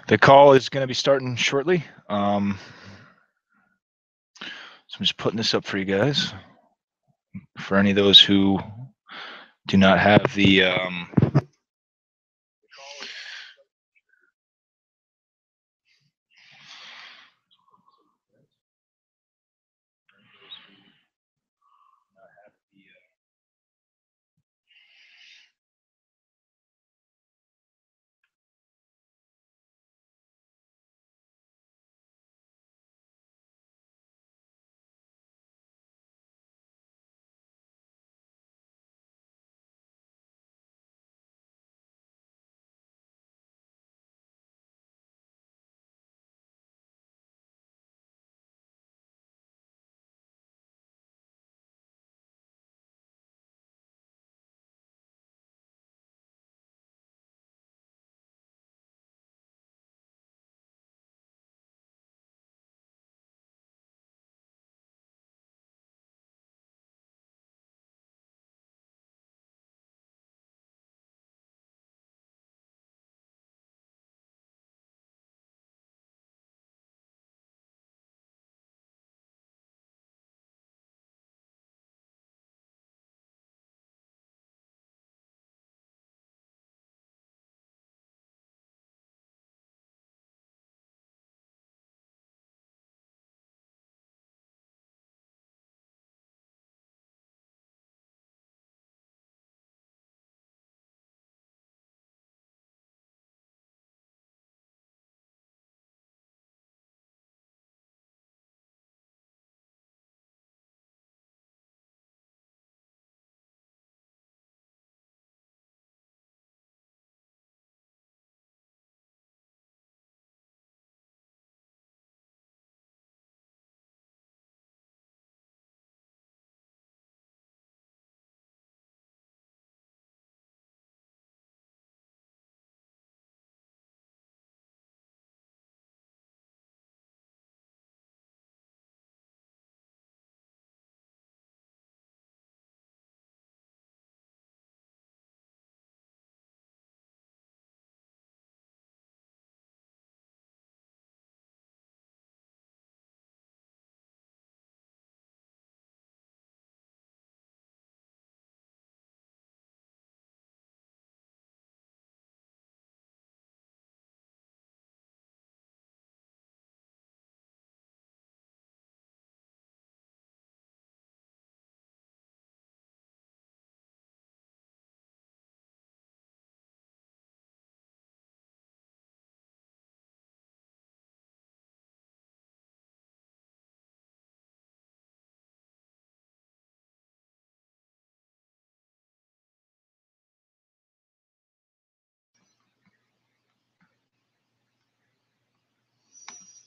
The call is going to be starting shortly. So I'm just putting this up for you guys. For any of those who do not have the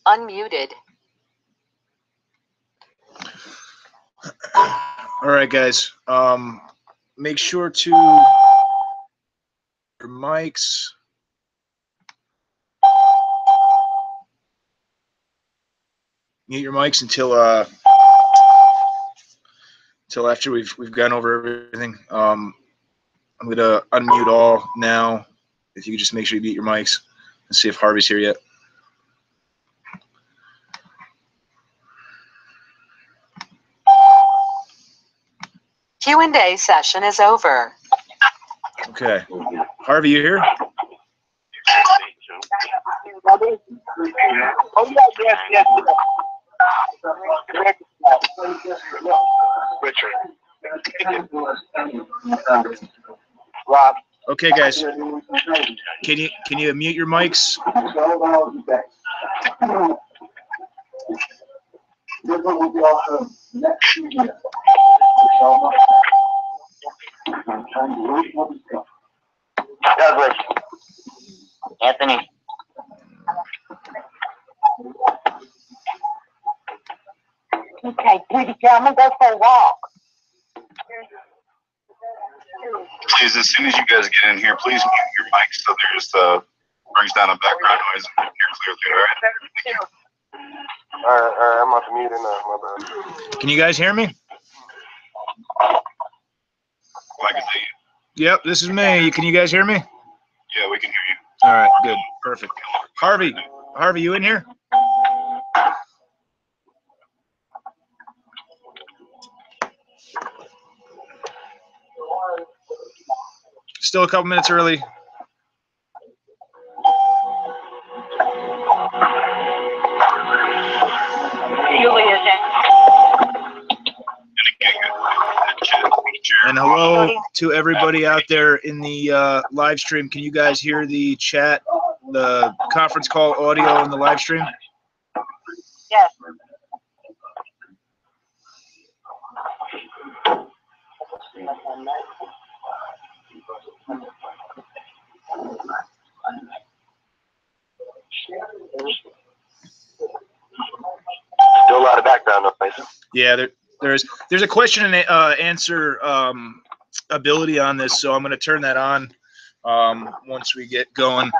Unmuted. All right, guys. Make sure to your mics. Mute your mics until after we've gone over everything. I'm gonna unmute all now. If you could just make sure you mute your mics and see if Harvey's here yet. Q&A session is over. Okay. Harvey, you here? Richard. Okay, guys. Can you mute your mics? Douglas. Anthony. Okay, pretty girl, I'm gonna go for a walk. Please, as soon as you guys get in here, please mute your mics so there's brings down the background noise and hear clearly, all right? All right, I'm about to mute it now, my bad. Can you guys hear me? Well, I can see you. Yep, this is me. Can you guys hear me? Yeah, we can hear you. All right, good, perfect. Harvey, you in here? Still a couple minutes early. And hello to everybody out there in the live stream. Can you guys hear the chat, the conference call audio in the live stream? Yes. Still a lot of background noise. Yeah, there's a question and answer ability on this, so I'm going to turn that on once we get going.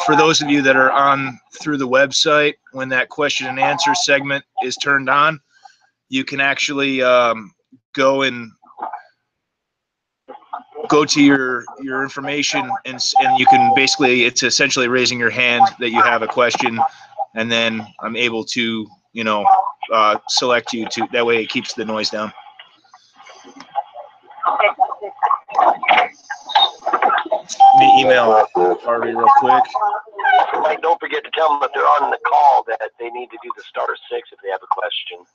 For those of you that are on through the website, when that question and answer segment is turned on, you can actually go to your information, and you can basically, it's essentially raising your hand that you have a question, and then I'm able to, you know, select you to, that way it keeps the noise down. Let me email Harvey real quick. Like, don't forget to tell them if they're on the call that they need to do the *6 if they have a question.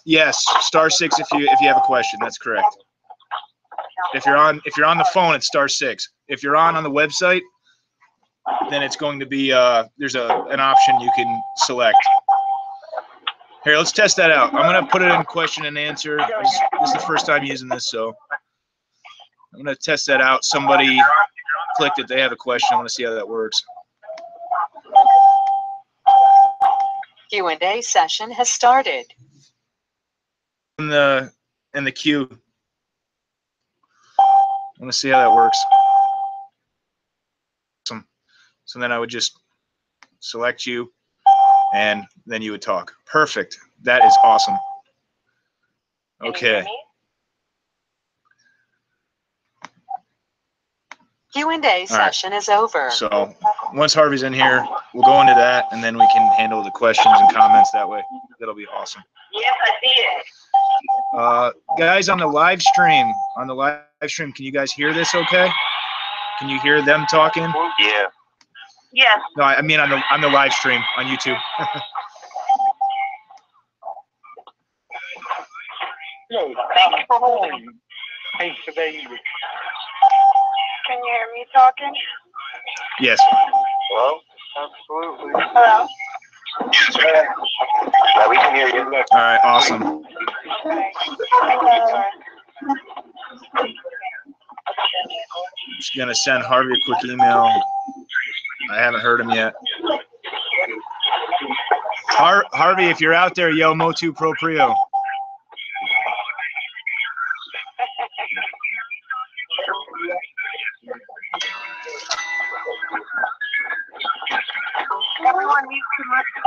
Yes, *6 if you have a question. That's correct. If you're on the phone, it's *6. If you're on the website, then it's going to be there's an option you can select. Here, let's test that out. I'm gonna put it in question and answer. This is the first time using this, so I'm gonna test that out. Somebody clicked it, they have a question. I want to see how that works. Q&A session has started. In the queue. I want to see how that works. So then I would just select you, and then you would talk. Perfect. That is awesome. Okay. Q&A session is over. So once Harvey's in here, we'll go into that, and then we can handle the questions and comments that way. That'll be awesome. Yes, I see it. Guys on the live stream, can you guys hear this okay? Can you hear them talking? Yeah. Yes. No, I mean on the live stream on YouTube. Thank you for holding. Thanks for that. Can you hear me talking? Yes. Well, absolutely. Hello? Yeah, we can hear you. All right, awesome. Okay. Just gonna send Harvey a quick email. I haven't heard him yet. Harvey, if you're out there, yo motu proprio.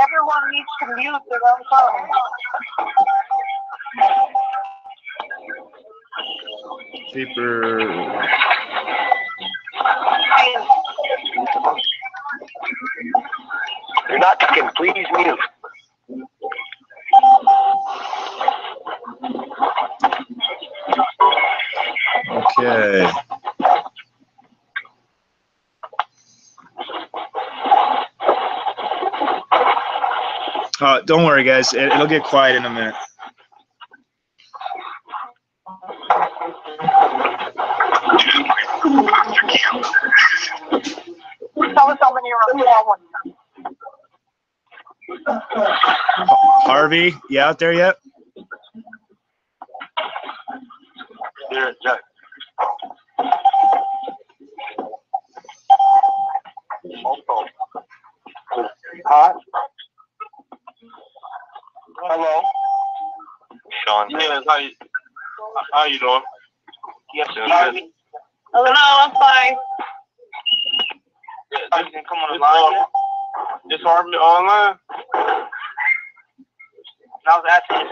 Everyone needs to mute their own phone. Paper. You're not talking, please mute. Okay. Don't worry, guys. It'll get quiet in a minute. Harvey, you out there yet? Yeah, Jack. Hot. Hello. Sean. Yes, how you doing? Yes, sir. Hello, I'm fine. You can come on the line. It's Harvey online. I was asking.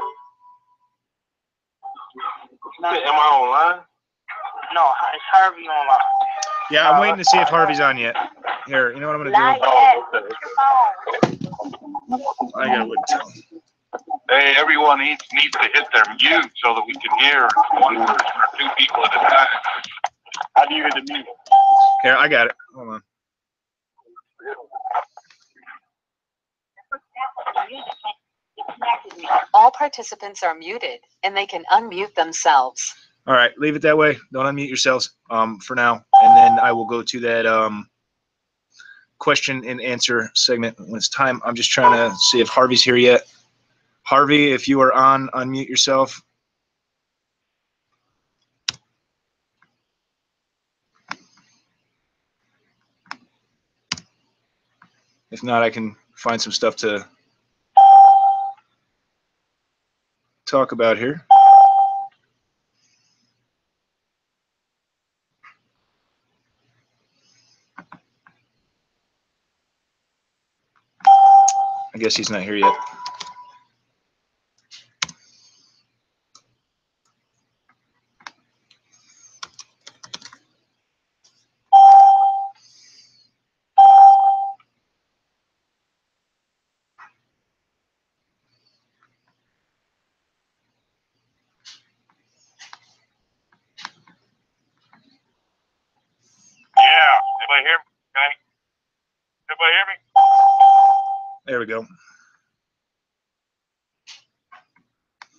Am I online? No, it's Harvey online. Yeah, I'm waiting to see if Harvey's on yet. Here, you know what I'm gonna Not do? yet. Put your phone. I gotta wait till. Hey, everyone needs to hit their mute so that we can hear one person or two people at a time. How do you hit the mute? Here, I got it. Hold on. All participants are muted and they can unmute themselves. All right, leave it that way. Don't unmute yourselves for now, and then I will go to that question and answer segment when it's time. I'm just trying to see if Harvey's here yet. Harvey, if you are on, unmute yourself. If not, I can find some stuff to talk about here. I guess he's not here yet. Yeah, everybody hear me? Okay. Everybody hear me? There we go.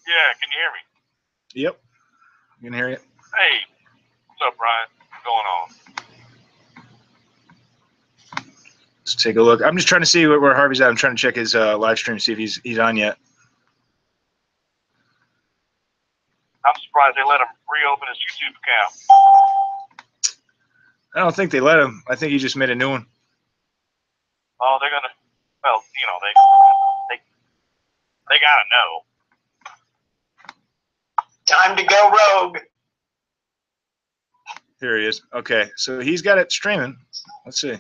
Yeah, can you hear me? Yep, you can hear it. Hey, what's up, Brian? What's going on? Let's take a look. I'm just trying to see where Harvey's at. I'm trying to check his live stream, see if he's on yet. I'm surprised they let him reopen his YouTube account. I don't think they let him. I think he just made a new one. Oh, they're gonna. Well, you know, they gotta know. Time to go rogue. Here he is. Okay, so he's got it streaming. Let's see.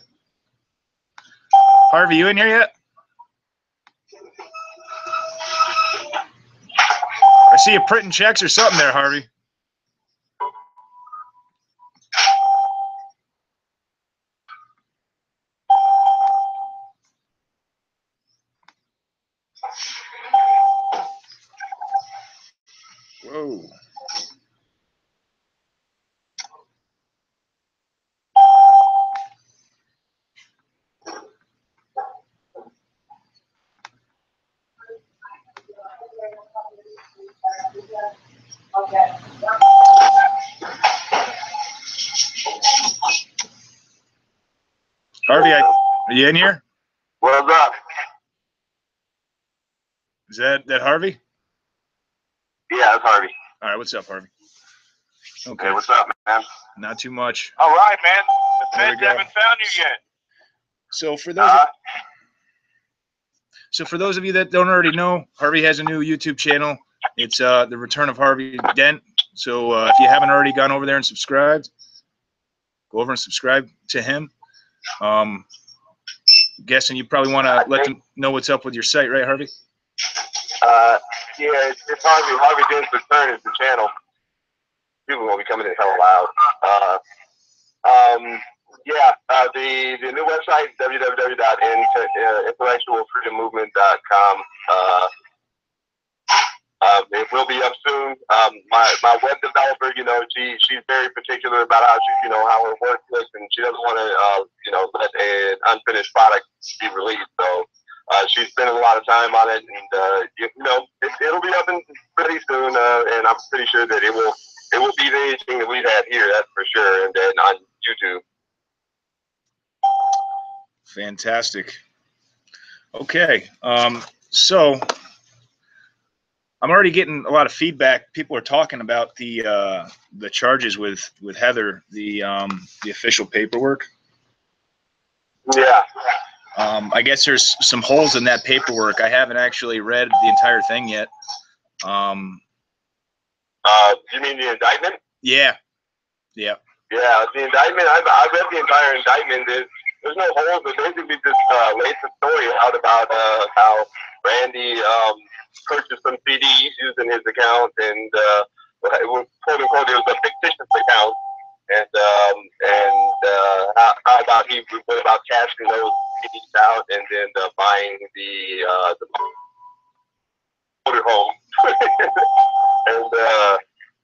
Harvey, you in here yet? I see you printing checks or something there, Harvey. Whoa. Harvey, are you in here? What's up? Is that Harvey? Yeah, it's Harvey. All right, what's up, Harvey? Okay, Hey, what's up, man? not too much. All right, man. The There we feds go. haven't found you yet. So for those, of you that don't already know, Harvey has a new YouTube channel. It's the Return of Harvey Dent. So if you haven't already gone over there and subscribed, go over and subscribe to him. Guessing you probably want to let them know what's up with your site, right, Harvey? Yeah, it's Harvey. Harvey Dent's Return is the channel. People will be coming in hell loud. The new website, www.intellectualfreedommovement.com. It will be up soon. My web developer, she's very particular about how how her work looks, and she doesn't want to, let an unfinished product be released. So she's spending a lot of time on it, and it'll be up pretty soon. And I'm pretty sure that it will be anything that we've had here, that's for sure, and then on YouTube. Fantastic. Okay, so I'm already getting a lot of feedback. People are talking about the charges with Heather, the official paperwork. Yeah. I guess there's some holes in that paperwork. I haven't actually read the entire thing yet. You mean the indictment? Yeah. Yeah. Yeah, the indictment. I read the entire indictment. There's no holes. It basically just lays the story out about how Randy purchased some CDs using his account, and quote unquote, it was a fictitious account. How about what about cashing those CDs out and then buying the motorhome? And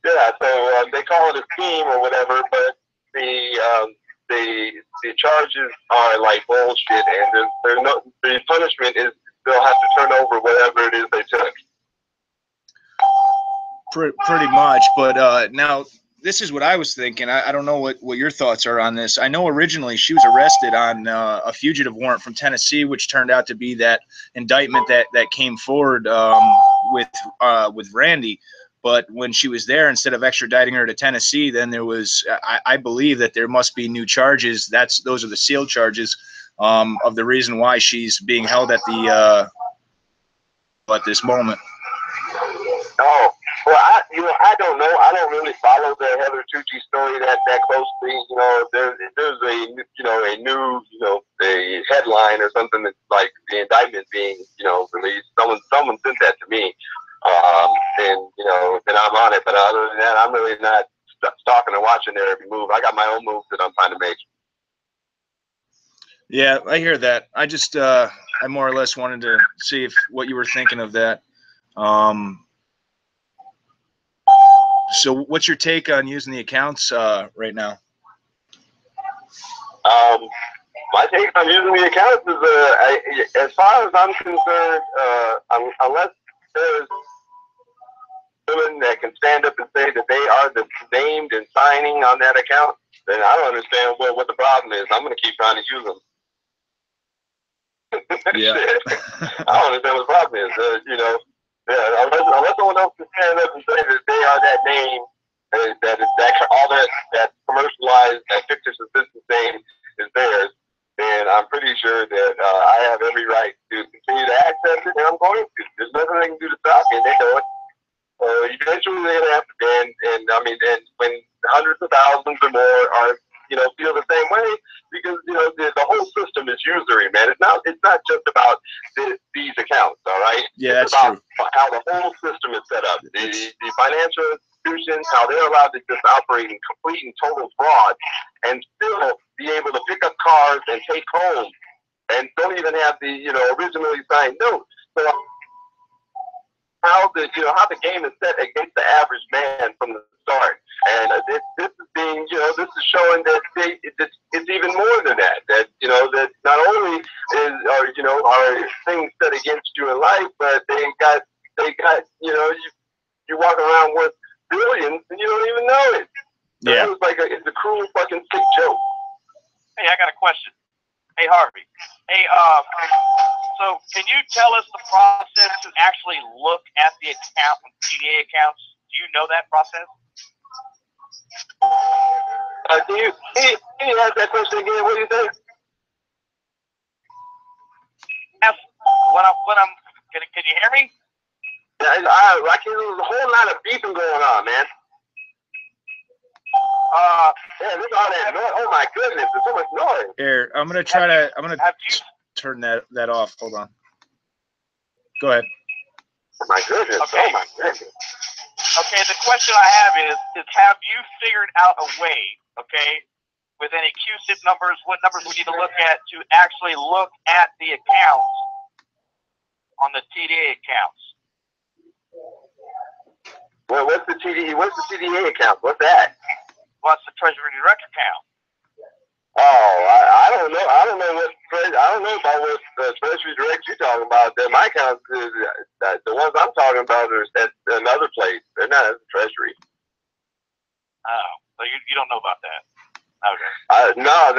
yeah, so they call it a scheme or whatever, but the charges are like bullshit, and the punishment is they'll have to turn over whatever it is they took. Pretty much, but now this is what I was thinking. I don't know what your thoughts are on this. I know originally she was arrested on a fugitive warrant from Tennessee, which turned out to be that indictment that came forward with Randy. But when she was there, instead of extraditing her to Tennessee, then there was, I believe that there must be new charges. Those are the sealed charges of the reason why she's being held at this moment. Oh, well, I don't know. I don't really follow the Heather Tucci story that closely. You know, there's a new a headline or something that's like the indictment being released. Someone sent that to me, and then I'm on it. But other than that, I'm really not stalking and watching their every move. I got my own moves that I'm trying to make. Yeah, I hear that. I just I more or less wanted to see what you were thinking of that. So what's your take on using the accounts right now? My take on using the accounts is, as far as I'm concerned, unless there's women that can stand up and say that they are the named and signing on that account, then I don't understand what the problem is. I'm going to keep trying to use them. Yeah. I don't understand what the problem is. Unless someone else can stand up and say that they are that name, that commercialized, that fictitious business name is theirs, then I'm pretty sure that I have every right to continue to access it, and I'm going to. There's nothing they can do to stop me, and they know it. Eventually they're gonna have to ban, and I mean, and when hundreds of thousands or more are, feel the same way, because the whole system is usury, man. It's not just about these accounts, all right? Yeah, it's that's about true. how the whole system is set up. The financial institutions, how they're allowed to just operate in complete and total fraud, and still be able to pick up cars and take home, and don't even have the originally signed notes. So how the game is set against the average man from the start, and this is being this is showing that it's even more than that. That that not only are things set against you in life, but they got you walk around with billions and you don't even know it. So Yeah. it was like it's a cruel fucking sick joke. Hey, I got a question. Hey, Harvey. Hey, so can you tell us the process to actually look at the account, TDA accounts? Do you know that process? Can you ask that question again? What do you say? Yes. Can you hear me? Yeah, I can. There's a whole lot of beeping going on, man. Yeah, there's all that noise. Oh my goodness, there's so much noise. Here, I'm gonna turn that off. Hold on. Go ahead. Oh my goodness. Okay. Oh my goodness. Okay, the question I have is have you figured out a way, okay, with any QSIP numbers, what numbers we need to look at to actually look at the accounts on the TDA accounts? Well, what's the TDA account? What's that? What's the Treasury Direct account? Oh, I don't know. I don't know about what the Treasury Direct you're talking about. My account, the ones I'm talking about are at another place. They're not at the Treasury. Oh, so you don't know about that? Okay. No,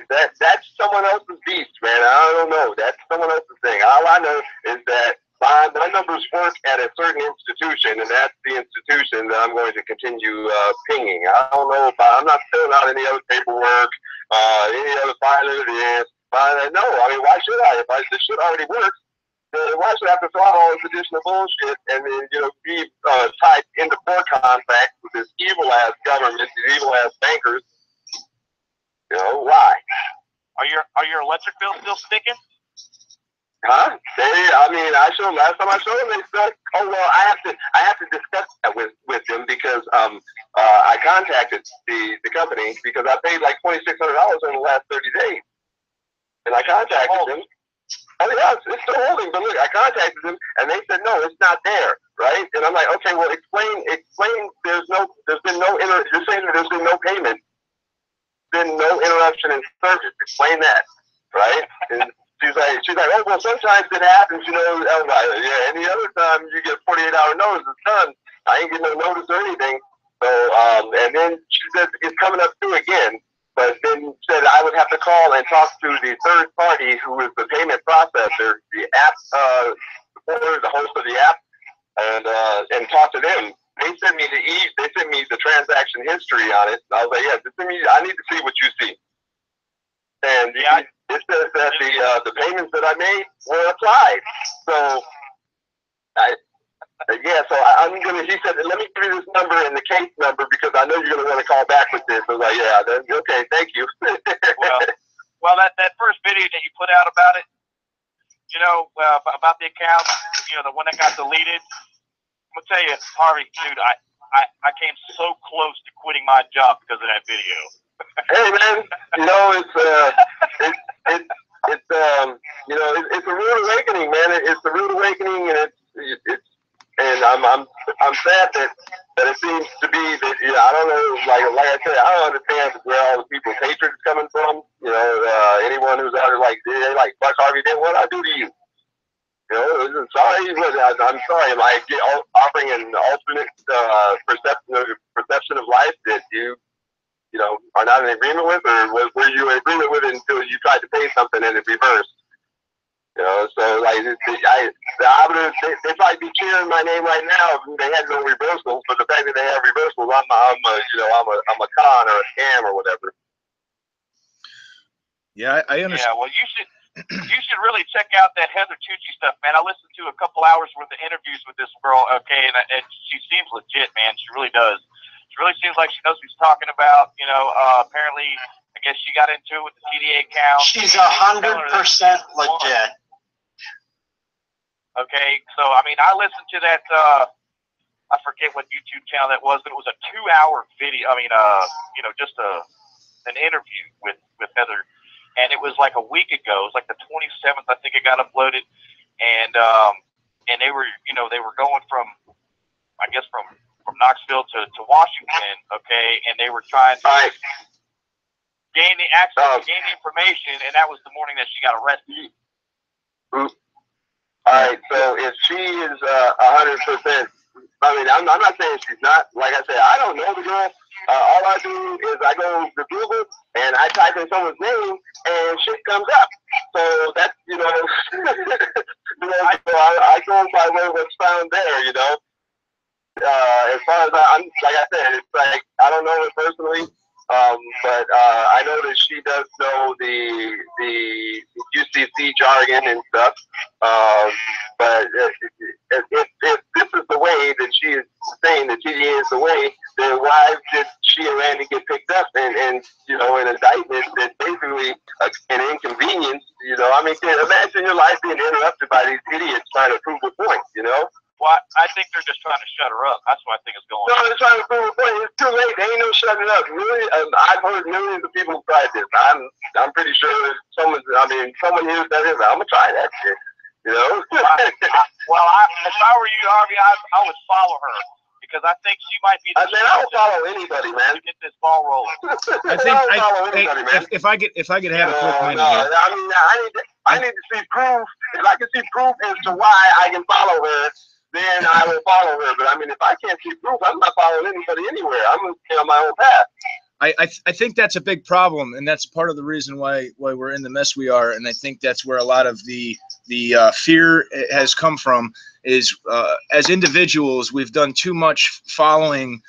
that's someone else's beast, man. I don't know. That's someone else's thing. All I know is that my numbers work at a certain institution, and that's the institution that I'm going to continue pinging. I don't know I'm not filling out any other paperwork, any other filing of this. No, I mean, why should I? If this shit already works, then why should I have to fill out all this additional bullshit and then, be tied into poor contracts with this evil-ass government, these evil-ass bankers? Why? Are your electric bills still sticking? Huh? I showed them last time I showed them. They said, "Oh well, I have to discuss that with them because I contacted the company because I paid like $2,600 in the last 30 days, and I contacted them. Oh yeah, it's still holding. But look, I contacted them, and they said no, it's not there, right? And I'm like, okay, well, explain. You're saying that there's been no payment, been no interruption in service. Explain that, right? And she's like, oh well, sometimes it happens, you know. I'm like, yeah. Any other time you get 48-hour notice, it's done. I ain't getting no notice or anything. So and then she said it's coming up too again. But then said I would have to call and talk to the third party who is the payment processor, the app, the host of the app, and talk to them. They sent me the transaction history on it. I was like, yeah, I need to see what you see. And yeah, it says that the payments that I made were applied. So he said, let me give you this number and the case number because I know you're going to want to call back with this. I was like, yeah, okay, thank you. well, that first video that you put out about it, you know, about the account, you know, the one that got deleted. I'm going to tell you, Harvey, dude, I came so close to quitting my job because of that video. Hey, man, you know, it's a rude awakening, man. It's a rude awakening, and and I'm sad that it seems to be that, you know, I don't know, like I said, I don't understand where all the people's hatred is coming from. You know, anyone who's out there like, they like, Buck Harvey did what I do to you. You know, sorry, I'm sorry. Am I offering an alternate perception of life that you know, are not in agreement with, or were you in agreement with it until you tried to pay something and it reversed? You know, so like they might be cheering my name right now if they had no reversals, but the fact that they have reversals, I'm a con or a scam or whatever. Yeah, I understand. Yeah, well, you should really check out that Heather Tucci stuff, man. I listened to a couple hours worth of interviews with this girl, okay, and she seems legit, man. She really does. She really seems like she knows what she's talking about. You know, apparently, I guess she got into it with the TDA account. She's 100% legit. Okay, so I mean, I listened to that. I forget what YouTube channel that was, but it was a 2-hour video. I mean, you know, just an interview with Heather, and it was like a week ago. It was like the 27th, I think it got uploaded, and they were, you know, they were going from, I guess from Knoxville to Washington, okay, and they were trying to gain the access, gain the information, and that was the morning that she got arrested. All right, so if she is 100%, I mean, I'm not saying she's not. Like I said, I don't know the girl. All I do is I go to Google and I type in someone's name and shit comes up. So that's, you know, I go by what's found there, you know. As far as like I said, it's like I don't know it personally, but I know that she does know the UCC jargon and stuff. But if this is the way that she is saying that TDA is the way, then why did she and Randy get picked up and you know, an indictment that's basically an inconvenience? You know, I mean, imagine your life being interrupted by these idiots trying to prove a point. You know. Well, I think they're just trying to shut her up. That's what I think is going on. No, they're trying to prove a point. It's too late. There ain't no shutting up. Really, I've heard millions of people try this. I'm pretty sure someone here said it. I'm gonna try that shit. You know. If I were you, Harvey, I would follow her because I think she might be. I don't follow anybody, man. To get this ball rolling. I think if I could have a quick minute here. I mean, I need to see proof. If I can see proof as to why I can follow her, then I will follow her. But I mean, if I can't see proof, I'm not following anybody anywhere. I'm going to stay on my own path. I think that's a big problem, and that's part of the reason why we're in the mess we are. And I think that's where a lot of the fear has come from. Is as individuals, we've done too much following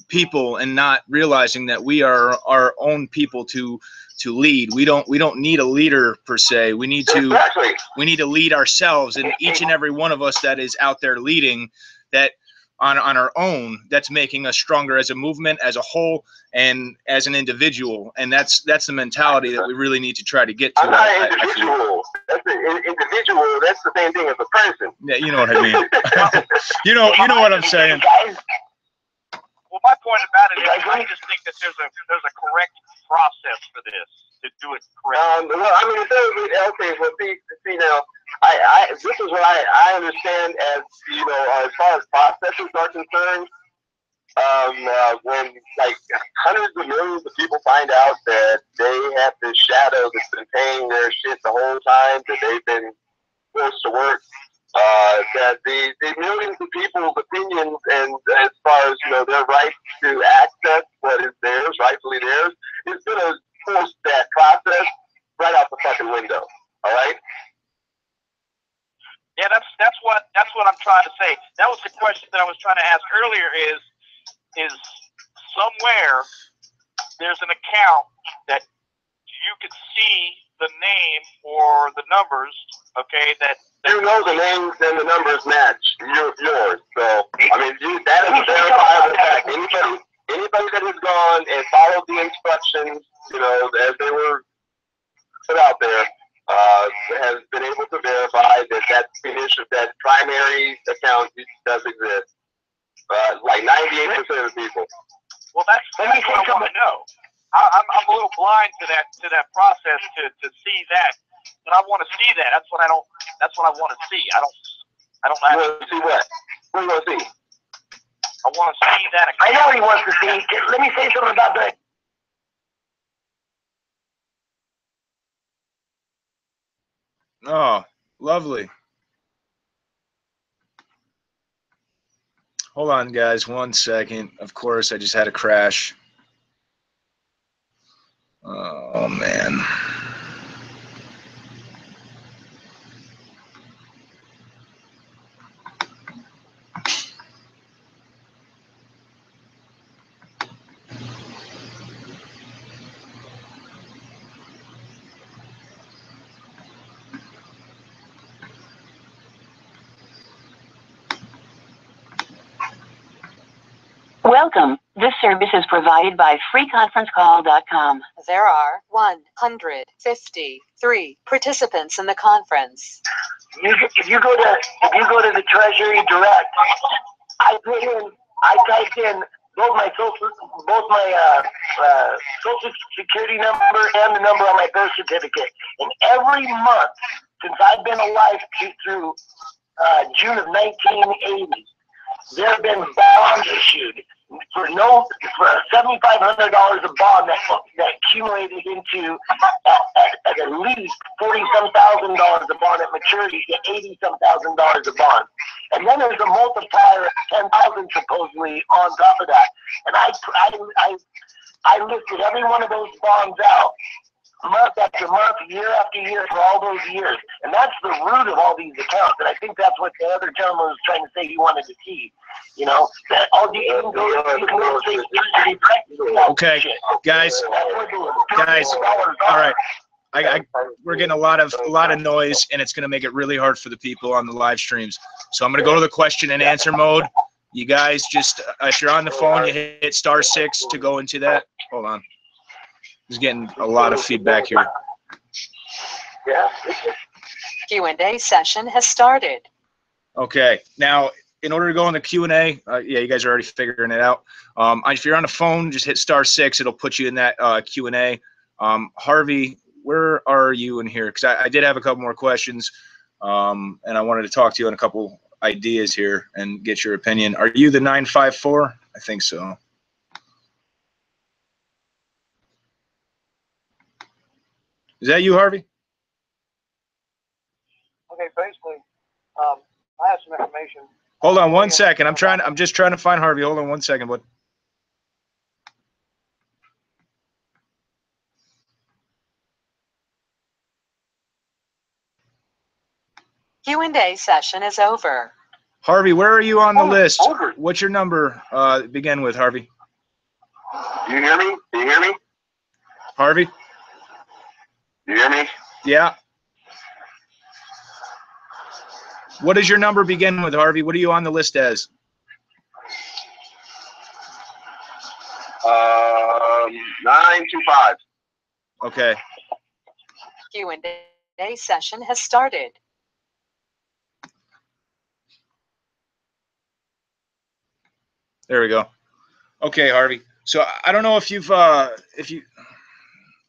people and not realizing that we are our own people to lead. We don't need a leader per se. We need to lead ourselves, and each and every one of us that is out there leading, that on our own that's making us stronger as a movement, as a whole, and as an individual. And that's the mentality that we really need to try to get to. I'm not an individual. That's an individual. That's the same thing as a person. Yeah, you know what I mean. you know what I'm saying. Well, my point about it is, I just think that there's a correct process for this to do it correctly. Well, I mean, okay. Well, see now, this is what I understand as, you know, as far as processes are concerned. When like hundreds of millions of people find out that they have this shadow that's been paying their shit the whole time, that they've been forced to work, that the millions of people's opinions and as far as, you know, their right to access what is theirs, rightfully theirs, is going to force that process right out the fucking window. All right. Yeah, that's what I'm trying to say. That was the question that I was trying to ask earlier. Is somewhere there's an account that you can see the name or the numbers, okay, that you know the names and the numbers match yours. So, I mean, that is a verifiable fact. Anybody that has gone and followed the instructions, you know, as they were put out there, has been able to verify that primary account does exist. Like 98% of the people. Well, that's what I want to know. I'm a little blind to that process to see that, but I want to see that. That's what I want to see. I don't know. You want to see what? What do you want to see? I want to see that. I know what he wants to see. Let me say something about that. Oh, lovely. Hold on, guys, 1 second. Of course, I just had a crash. Oh, man. Welcome. This service is provided by freeconferencecall.com. There are 153 participants in the conference. If you go to the Treasury Direct, I typed in both my social security number and the number on my birth certificate, and every month since I've been alive through June of 1980, there have been bonds issued for $7,500 a bond that accumulated into at least $40-some thousand a bond at maturity to $80-some thousand a bond, and then there's a multiplier of 10,000 supposedly on top of that. And I listed every one of those bonds out month after month, year after year, for all those years. And that's the root of all these accounts. And I think that's what the other gentleman was trying to say he wanted to see. You know, that all the okay, guys, all right. We're getting a lot of noise, and it's going to make it really hard for the people on the live streams. So I'm going to go to the question and answer mode. You guys just, if you're on the phone, you hit *6 to go into that. Hold on. Just getting a lot of feedback here. Q&A session has started. Okay, now in order to go in the Q&A, yeah, you guys are already figuring it out. If you're on the phone, just hit *6. It'll put you in that Q&A. Harvey, where are you in here? Because I did have a couple more questions, and I wanted to talk to you on a couple ideas here and get your opinion. Are you the 954? I think so. Is that you, Harvey? Okay, basically, I have some information. Hold on 1 second. I'm just trying to find Harvey. Hold on 1 second, bud. Q&A session is over. Harvey, where are you on the list? What's your number begin with, Harvey? You hear me? Do you hear me? Harvey? You hear me? Yeah. What does your number begin with, Harvey? What are you on the list as? 925. Okay. Q&A session has started. There we go. Okay, Harvey. So I don't know if you're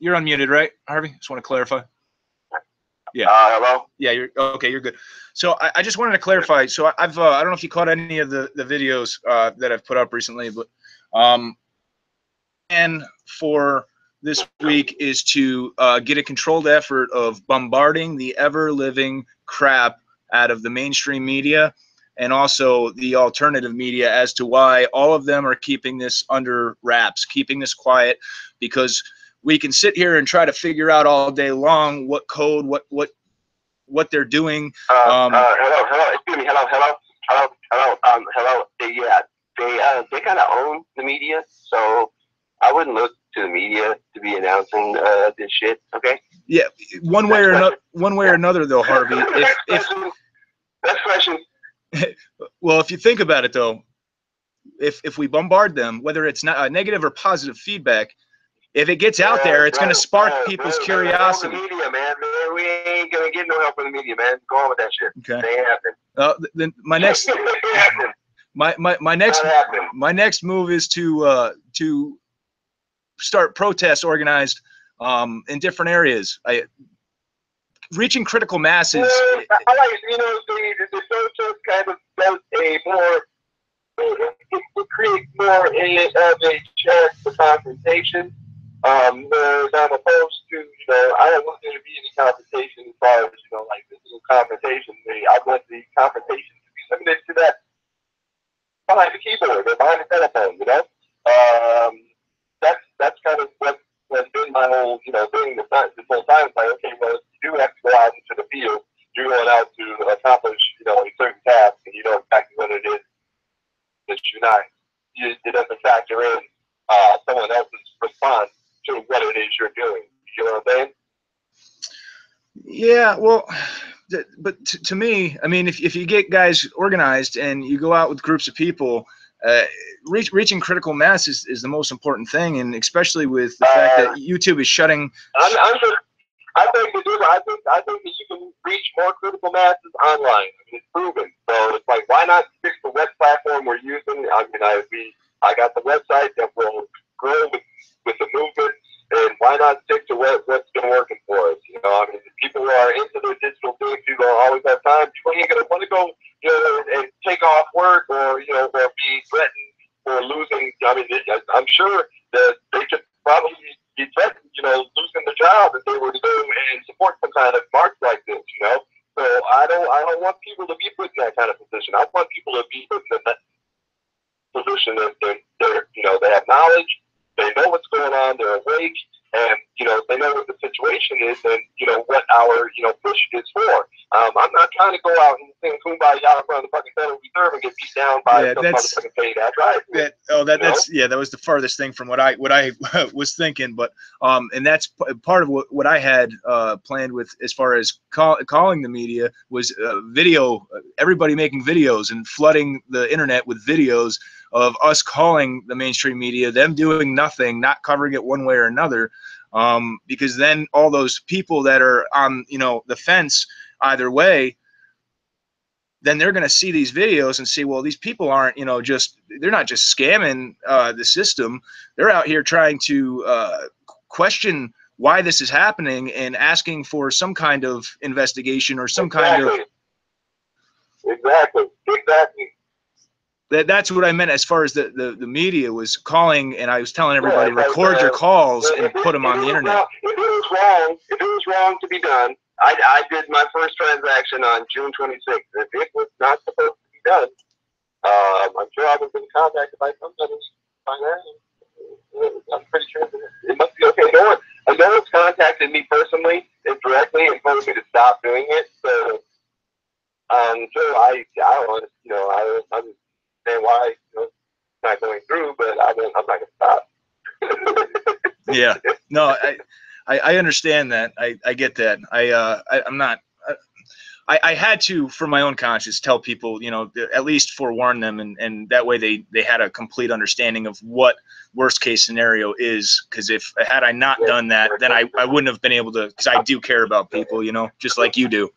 unmuted, right, Harvey? Just want to clarify. Yeah. Hello? Yeah, you're okay. You're good. So I just wanted to clarify. So I don't know if you caught any of the videos that I've put up recently, but and for this week is to get a controlled effort of bombarding the ever-living crap out of the mainstream media and also the alternative media as to why all of them are keeping this under wraps, keeping this quiet, because we can sit here and try to figure out all day long what code, what they're doing. Hello, excuse me, hello. Yeah, they kind of own the media, so I wouldn't look to the media to be announcing this shit. Okay. Yeah, one way or another, though, Harvey. Next question. Well, if you think about it, though, if we bombard them, whether it's not negative or positive feedback, if it gets out there, it's going to spark people's curiosity. The media, man, we ain't gonna get no help from the media, man. Go on with that shit. Okay. They ain't happening. Then my next my next move is to start protests organized in different areas. Reaching critical masses. I like, the protest kind of does a more. It creates more of a chance for confrontation. Whereas I'm opposed to, I don't want there to be any confrontation as far as, like physical confrontation. I want the confrontation to be limited to that behind the keyboard or behind the telephone, That's kind of what has been my whole, thing this whole time. It's like, okay, well, you do have to go out into the field. You're going out to accomplish, a certain task, and you know exactly what it is that you're not. It doesn't factor in someone else's response to what it is you're doing. You know what I'm saying? Yeah, well, but to me, I mean, if you get guys organized and you go out with groups of people, reaching critical mass is the most important thing, and especially with the fact that YouTube is shutting. I think that you can reach more critical masses online. It's proven. So it's like, why not stick to what platform we're using? I got the website that will grow with the movement, and why not stick to what's been working for us? People who are into the digital things, you don't always have time. People ain't gonna want to go, and take off work or or be threatened for losing. I'm sure that they could probably be threatened, losing the job if they were to go and support some kind of march like this, So I don't want people to be put in that kind of position. I want people to be put in that position that they have knowledge, they know what's going on, they're awake, and they know what the situation is, and what our push is for. I'm not trying to go out and sing kumbaya in front of the fucking Federal Reserve and get beat down by some motherfucking paid ass right. That was the farthest thing from what I was thinking, but and that's part of what I had planned with as far as calling the media was video, everybody making videos and flooding the internet with videos of us calling the mainstream media, them doing nothing, not covering it one way or another, because then all those people that are on the fence either way, then they're going to see these videos and see, well, these people aren't they're not just scamming the system, they're out here trying to question why this is happening and asking for some kind of investigation or some kind of exactly. That's what I meant as far as the media was calling, and I was telling everybody, record your calls and put them on the internet. If it was wrong to be done, I did my first transaction on June 26th. If it was not supposed to be done, I'm sure I was been contacted by somebody. I'm pretty sure it must be okay. No one's contacted me personally and directly and told me to stop doing it. So until I don't understand why it's not going through, but I'm not gonna stop. Yeah, no, I understand that. I get that. I'm not. I had to, for my own conscience, tell people, you know, at least forewarn them, and that way they had a complete understanding of what worst case scenario is. Because if had I not done that, then I wouldn't have been able to, because I do care about people, you know, just like you do.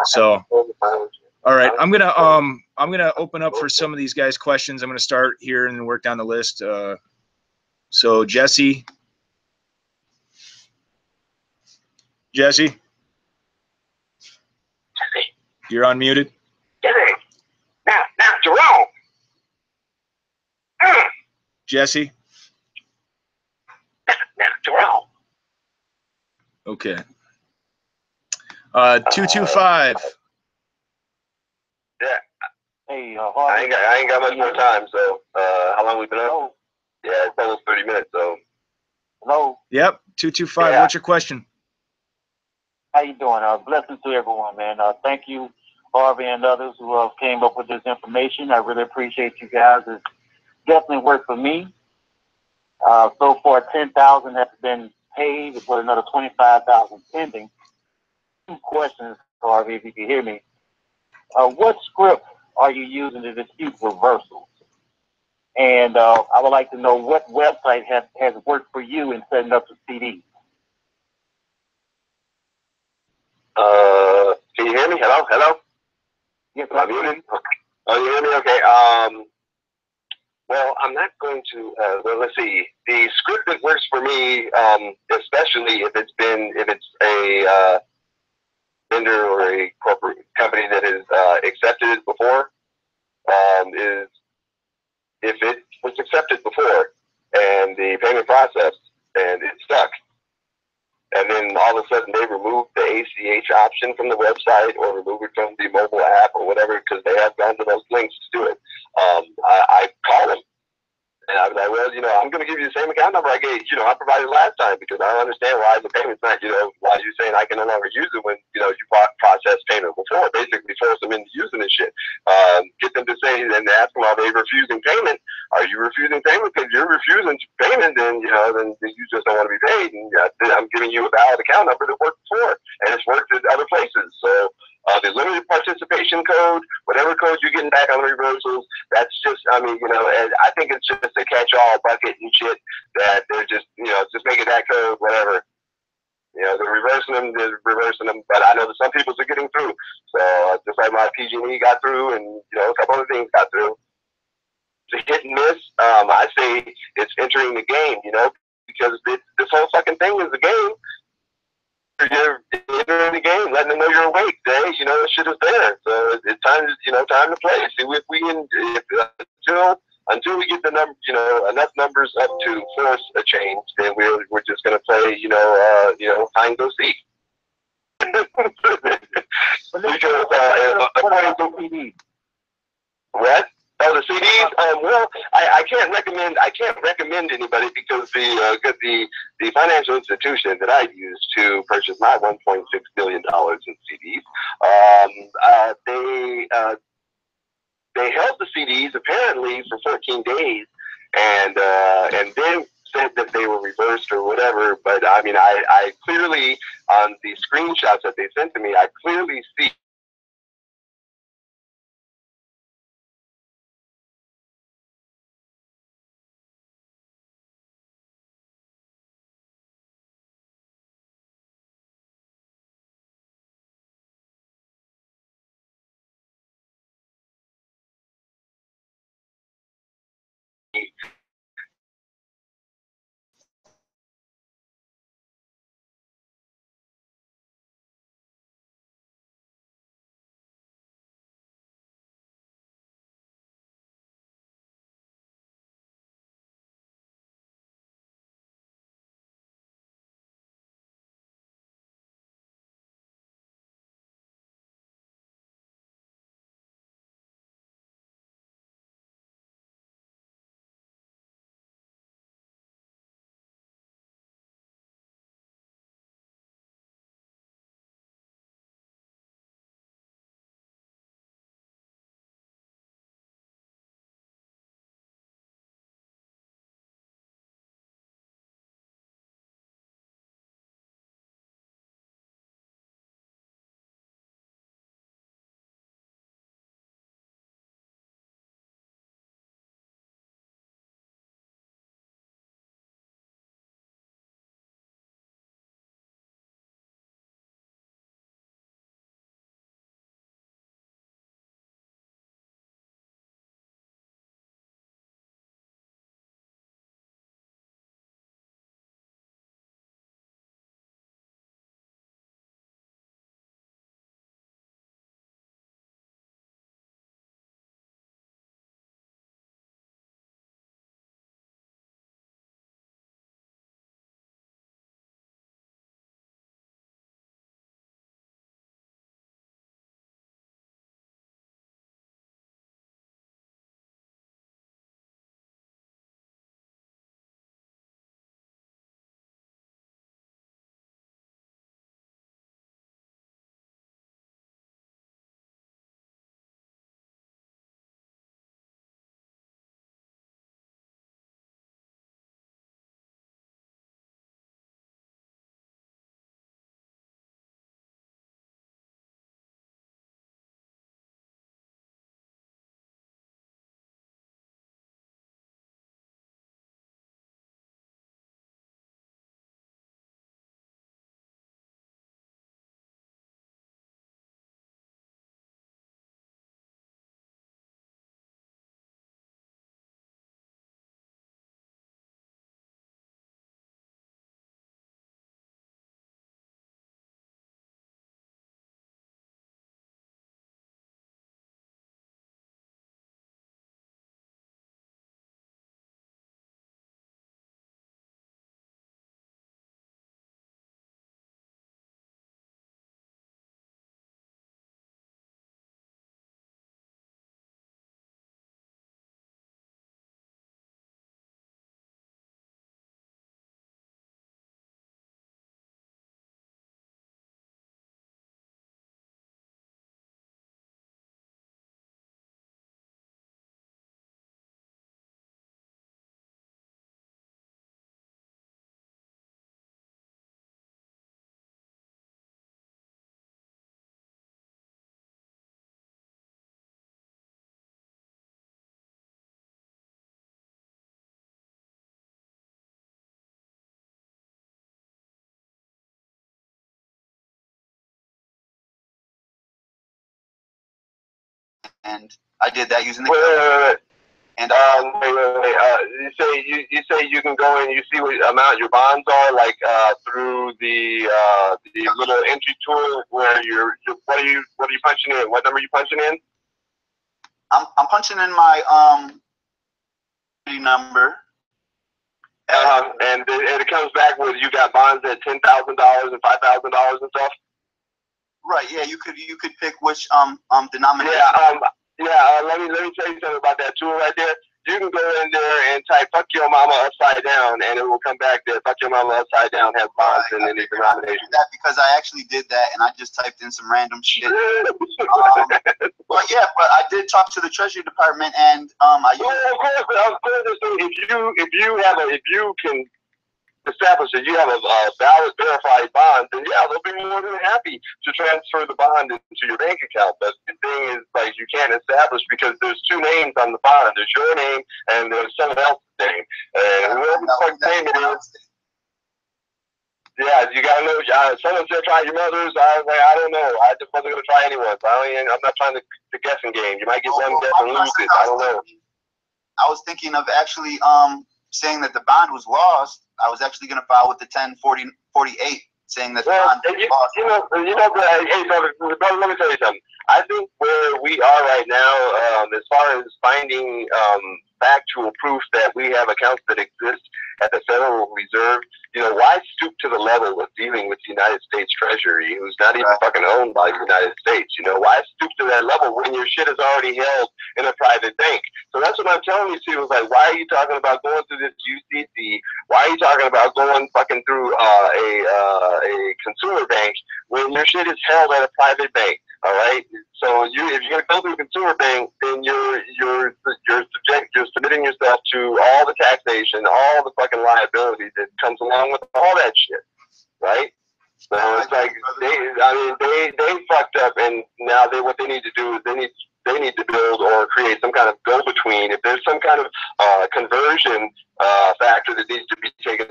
So, all right, I'm gonna open up for some of these guys' questions. I'm gonna start here and work down the list. So Jesse, you're unmuted. Now, Jerome. Jesse. Now, Jerome. Okay. 225. Yeah. Hey, I ain't got much more time. So, how long we been up? Yeah, it's almost 30 minutes. So. Hello. Yep. 225. Yeah. What's your question? How you doing? Blessings to everyone, man. Thank you, Harvey and others who came up with this information. I really appreciate you guys. It's definitely worked for me. So far, 10,000 has been paid, with another 25,000 pending. Two questions, Harvey, if you can hear me. What script are you using to dispute reversals? And I would like to know what website has worked for you in setting up the CD. Can you hear me? Hello? Yes, Am I muted? Oh, you hear me? Okay. Well, I'm not going to, well, let's see. The script that works for me, especially if it's a vendor or a corporate company that has accepted it before, is if it was accepted before and the payment processed and it stuck, and then all of a sudden they remove the ACH option from the website or remove it from the mobile app or whatever because they have gone to those links to do it, I call them. And I was like, well, you know, I'm going to give you the same account number I provided last time because I don't understand why the payment's not, why you're saying I can no longer use it when, you processed payment before. Basically force them into using this shit. Get them to say, and ask them, are they refusing payment? Are you refusing payment? Because you're refusing payment, then you just don't want to be paid. And I'm giving you a valid account number that worked before, and it's worked at other places. So the limited participation code, whatever code you're getting back on the reversals, that's just, and I think it's just a catch-all bucket and shit that they're just, just making that code, whatever. They're reversing them, but I know that some people are getting through. So just like my PG&E got through and, a couple other things got through. It's a hit and miss. I say it's entering the game, because this whole fucking thing is a game. You're entering the game, letting them know you're awake. The shit is there. So it's time to play. See if we can, until we get the number, enough numbers up to force a change, then we're just gonna play, hide and go seek. Because what? Oh, the CDs. Well, I can't recommend anybody because the financial institution that I used to purchase my $1.6 billion in CDs, they held the CDs apparently for 14 days, and then said that they were reversed or whatever. But I clearly, on the screenshots that they sent to me, I clearly see and I did that using the. Wait. And you say you can go and you see what amount your bonds are, like through the little entry tool where what are you punching in? What number are you punching in? I'm punching in my number. And it comes back with you got bonds at $10,000 and $5,000 and stuff. Right. Yeah. You could pick which denomination. Let me tell you something about that tool right there. You can go in there and type "fuck your mama" upside down, and it will come back there. "Fuck your mama" upside down has bonds in any denomination. That because I actually did that, and I just typed in some random shit. But I did talk to the Treasury Department, and of course. If you can establish that you have a valid verified bond, then yeah, they'll be more than happy to transfer the bond into your bank account. But the thing is, like, you can't establish because there's two names on the bond. There's your name and there's someone else's name. And whoever the fuck's name it is, yeah, you gotta know. Someone said try your mother's. I was like, I don't know. I just wasn't gonna try anyone's. I'm not trying the guessing game. You might get one guess and lose it. I don't know. I was thinking of actually saying that the bond was lost. I was actually going to file with the 1048 saying that the bond was lost. Hey, brother, let me tell you something. I think where we are right now, as far as finding factual proof that we have accounts that exist at the Federal Reserve, why stoop to the level of dealing with the United States Treasury, who's not even fucking owned by the United States? Why stoop to that level when your shit is already held in a private bank? So that's what I'm telling you, Steve. Like, why are you talking about going through this UCC? Why are you talking about going fucking through a consumer bank when your shit is held at a private bank? All right. So if you're gonna go through a consumer bank, then you're submitting yourself to all the taxation, all the fucking liability that comes along with all that shit, right? So it's like they fucked up, and now what they need to do is they need to build or create some kind of go-between. If there's some kind of conversion factor that needs to be taken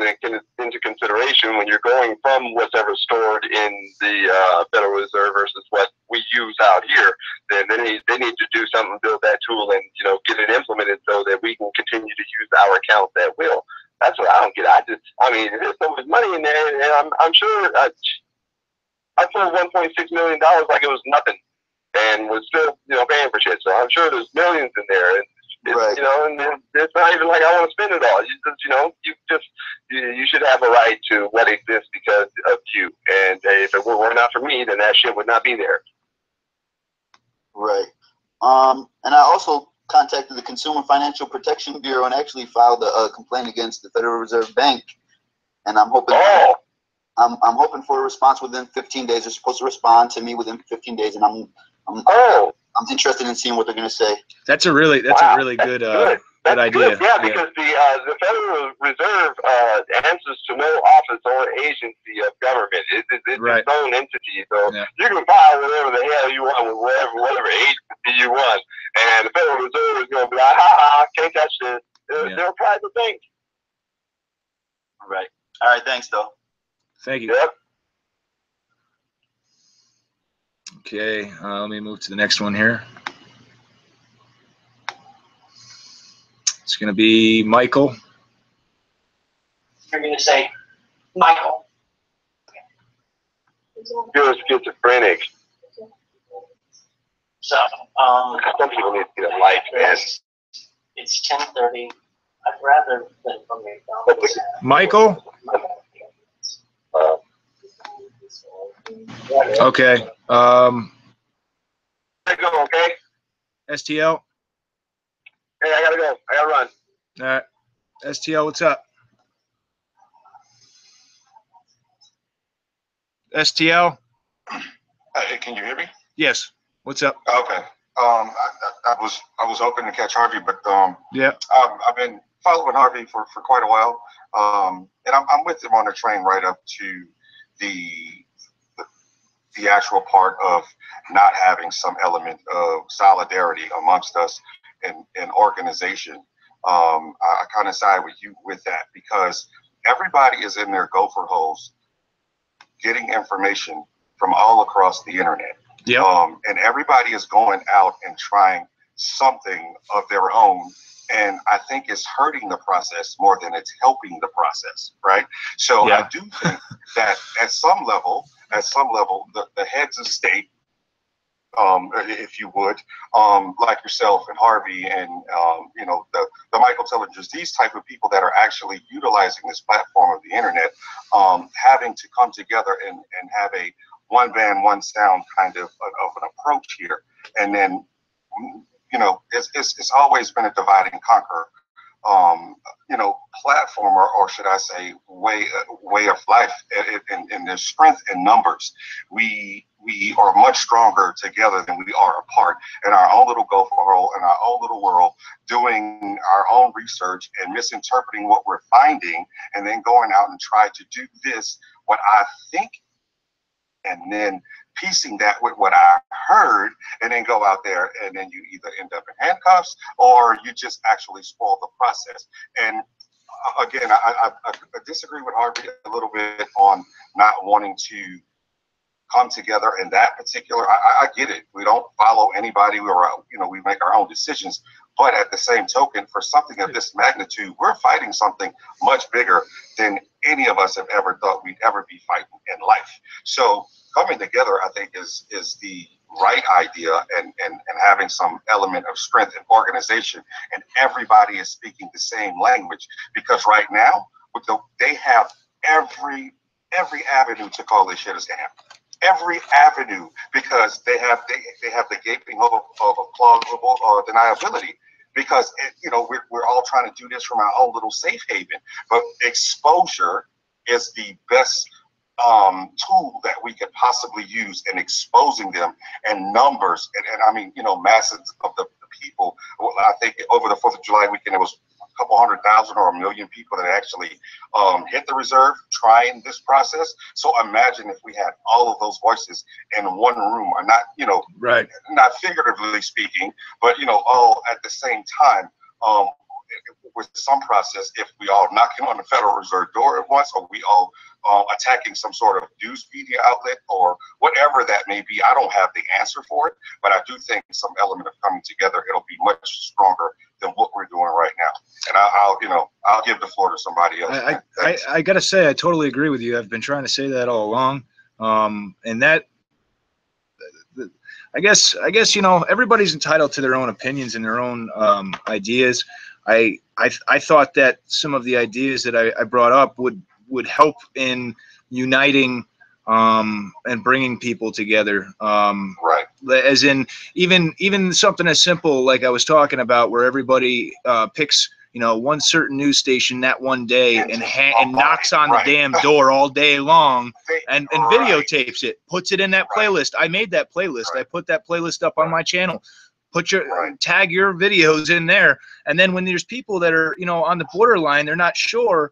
into consideration when you're going from what's ever stored in the Federal Reserve versus what we use out here, then they need to do something, build that tool, and get it implemented so that we can continue to use our accounts at will. That's what I don't get. There's so much money in there, and I'm sure I pulled $1.6 million like it was nothing, and was still paying for shit. So I'm sure there's millions in there, and it's, and it's not even like I want to spend it all. You should have a right to what exists because of you. And if it were not for me, then that shit would not be there. Right. And I also contacted the Consumer Financial Protection Bureau and actually filed a complaint against the Federal Reserve Bank. And I'm hoping I'm hoping for a response within 15 days. They're supposed to respond to me within 15 days, and I'm interested in seeing what they're going to say. That's a really good idea. Yeah, because the Federal Reserve answers to no office or agency of government. It's its own entity. So you can file whatever the hell you want with whatever agency you want, and the Federal Reserve is going to be like, can't touch this. They're a private bank. Right. All right. Thanks, though. Thank you. Yep. Okay, let me move to the next one here. It's going to be Michael. You're going to say Michael. You're schizophrenic. So, some people need to get a life, man. It's 10:30. I'd rather than from McDonald's. Michael? Okay. Go, okay? STL? Hey, I gotta go. I gotta run. All right. STL, what's up? STL? Hey, can you hear me? Yes. What's up? Okay. I was hoping to catch Harvey, but yeah. I've been following Harvey for quite a while, and I'm with him on the train right up to the actual part of not having some element of solidarity amongst us and organization. I kind of side with you with that because everybody is in their gopher holes getting information from all across the internet. Yeah. And everybody is going out and trying something of their own. And I think it's hurting the process more than it's helping the process, right? So I do think that at some level, the heads of state, if you would, like yourself and Harvey and, you know, the Michael Tillingers, these type of people that are actually utilizing this platform of the internet, having to come together and have a one band, one sound kind of an approach here. And then, you know, it's always been a divide and conquer, you know, platform, or should I say way of life. And there's strength in numbers. We are much stronger together than we are apart in our own little gopher hole, in our own little world, doing our own research and misinterpreting what we're finding, and then going out and try to do this, what I think, and then piecing that with what I heard, and then go out there, and then you either end up in handcuffs or you just actually spoil the process. And again, I disagree with Harvey a little bit on not wanting to come together in that particular. I get it. We don't follow anybody. You know, we make our own decisions. But at the same token, for something of this magnitude, we're fighting something much bigger than any of us have ever thought we'd ever be fighting in life. So coming together, I think, is the right idea, and having some element of strength and organization, and everybody is speaking the same language. Because right now, they have every avenue to call this shit a scam. Every avenue, because they have the gaping hole of a plausible deniability. Because you know, we're all trying to do this from our own little safe haven, but exposure is the best tool that we could possibly use in exposing them, and numbers, and I mean, you know, masses of the people. Well, I think over the 4th of July weekend, it was a couple 100,000 or 1 million people that actually hit the reserve trying this process. So imagine if we had all of those voices in one room, or not, you know, right, not figuratively speaking, but you know, all at the same time. With some process, if we all knocking on the Federal Reserve door at once, or we all attacking some sort of news media outlet, or whatever that may be. I don't have the answer for it, but I do think some element of coming together, it'll be much stronger than what we're doing right now. And I'll give the floor to somebody else. I gotta say, I totally agree with you. I've been trying to say that all along, and that. I guess you know, everybody's entitled to their own opinions and their own ideas. I thought that some of the ideas that I brought up would help in uniting and bringing people together. Right. As in even something as simple like I was talking about, where everybody picks, you know, one certain news station that one day and knocks on the damn door all day long and videotapes it, puts it in that playlist. I made that playlist. I put that playlist up on my channel. Put your tag your videos in there, and then when there's people that are, you know, on the borderline, they're not sure,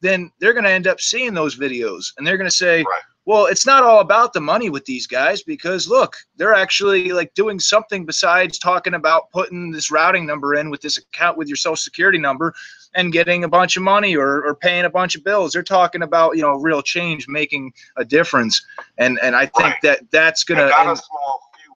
then they're going to end up seeing those videos, and they're going to say, well, it's not all about the money with these guys, because look, they're actually like doing something besides talking about putting this routing number in with this account with your social security number and getting a bunch of money or paying a bunch of bills. They're talking about, you know, real change, making a difference, and I think that's going to.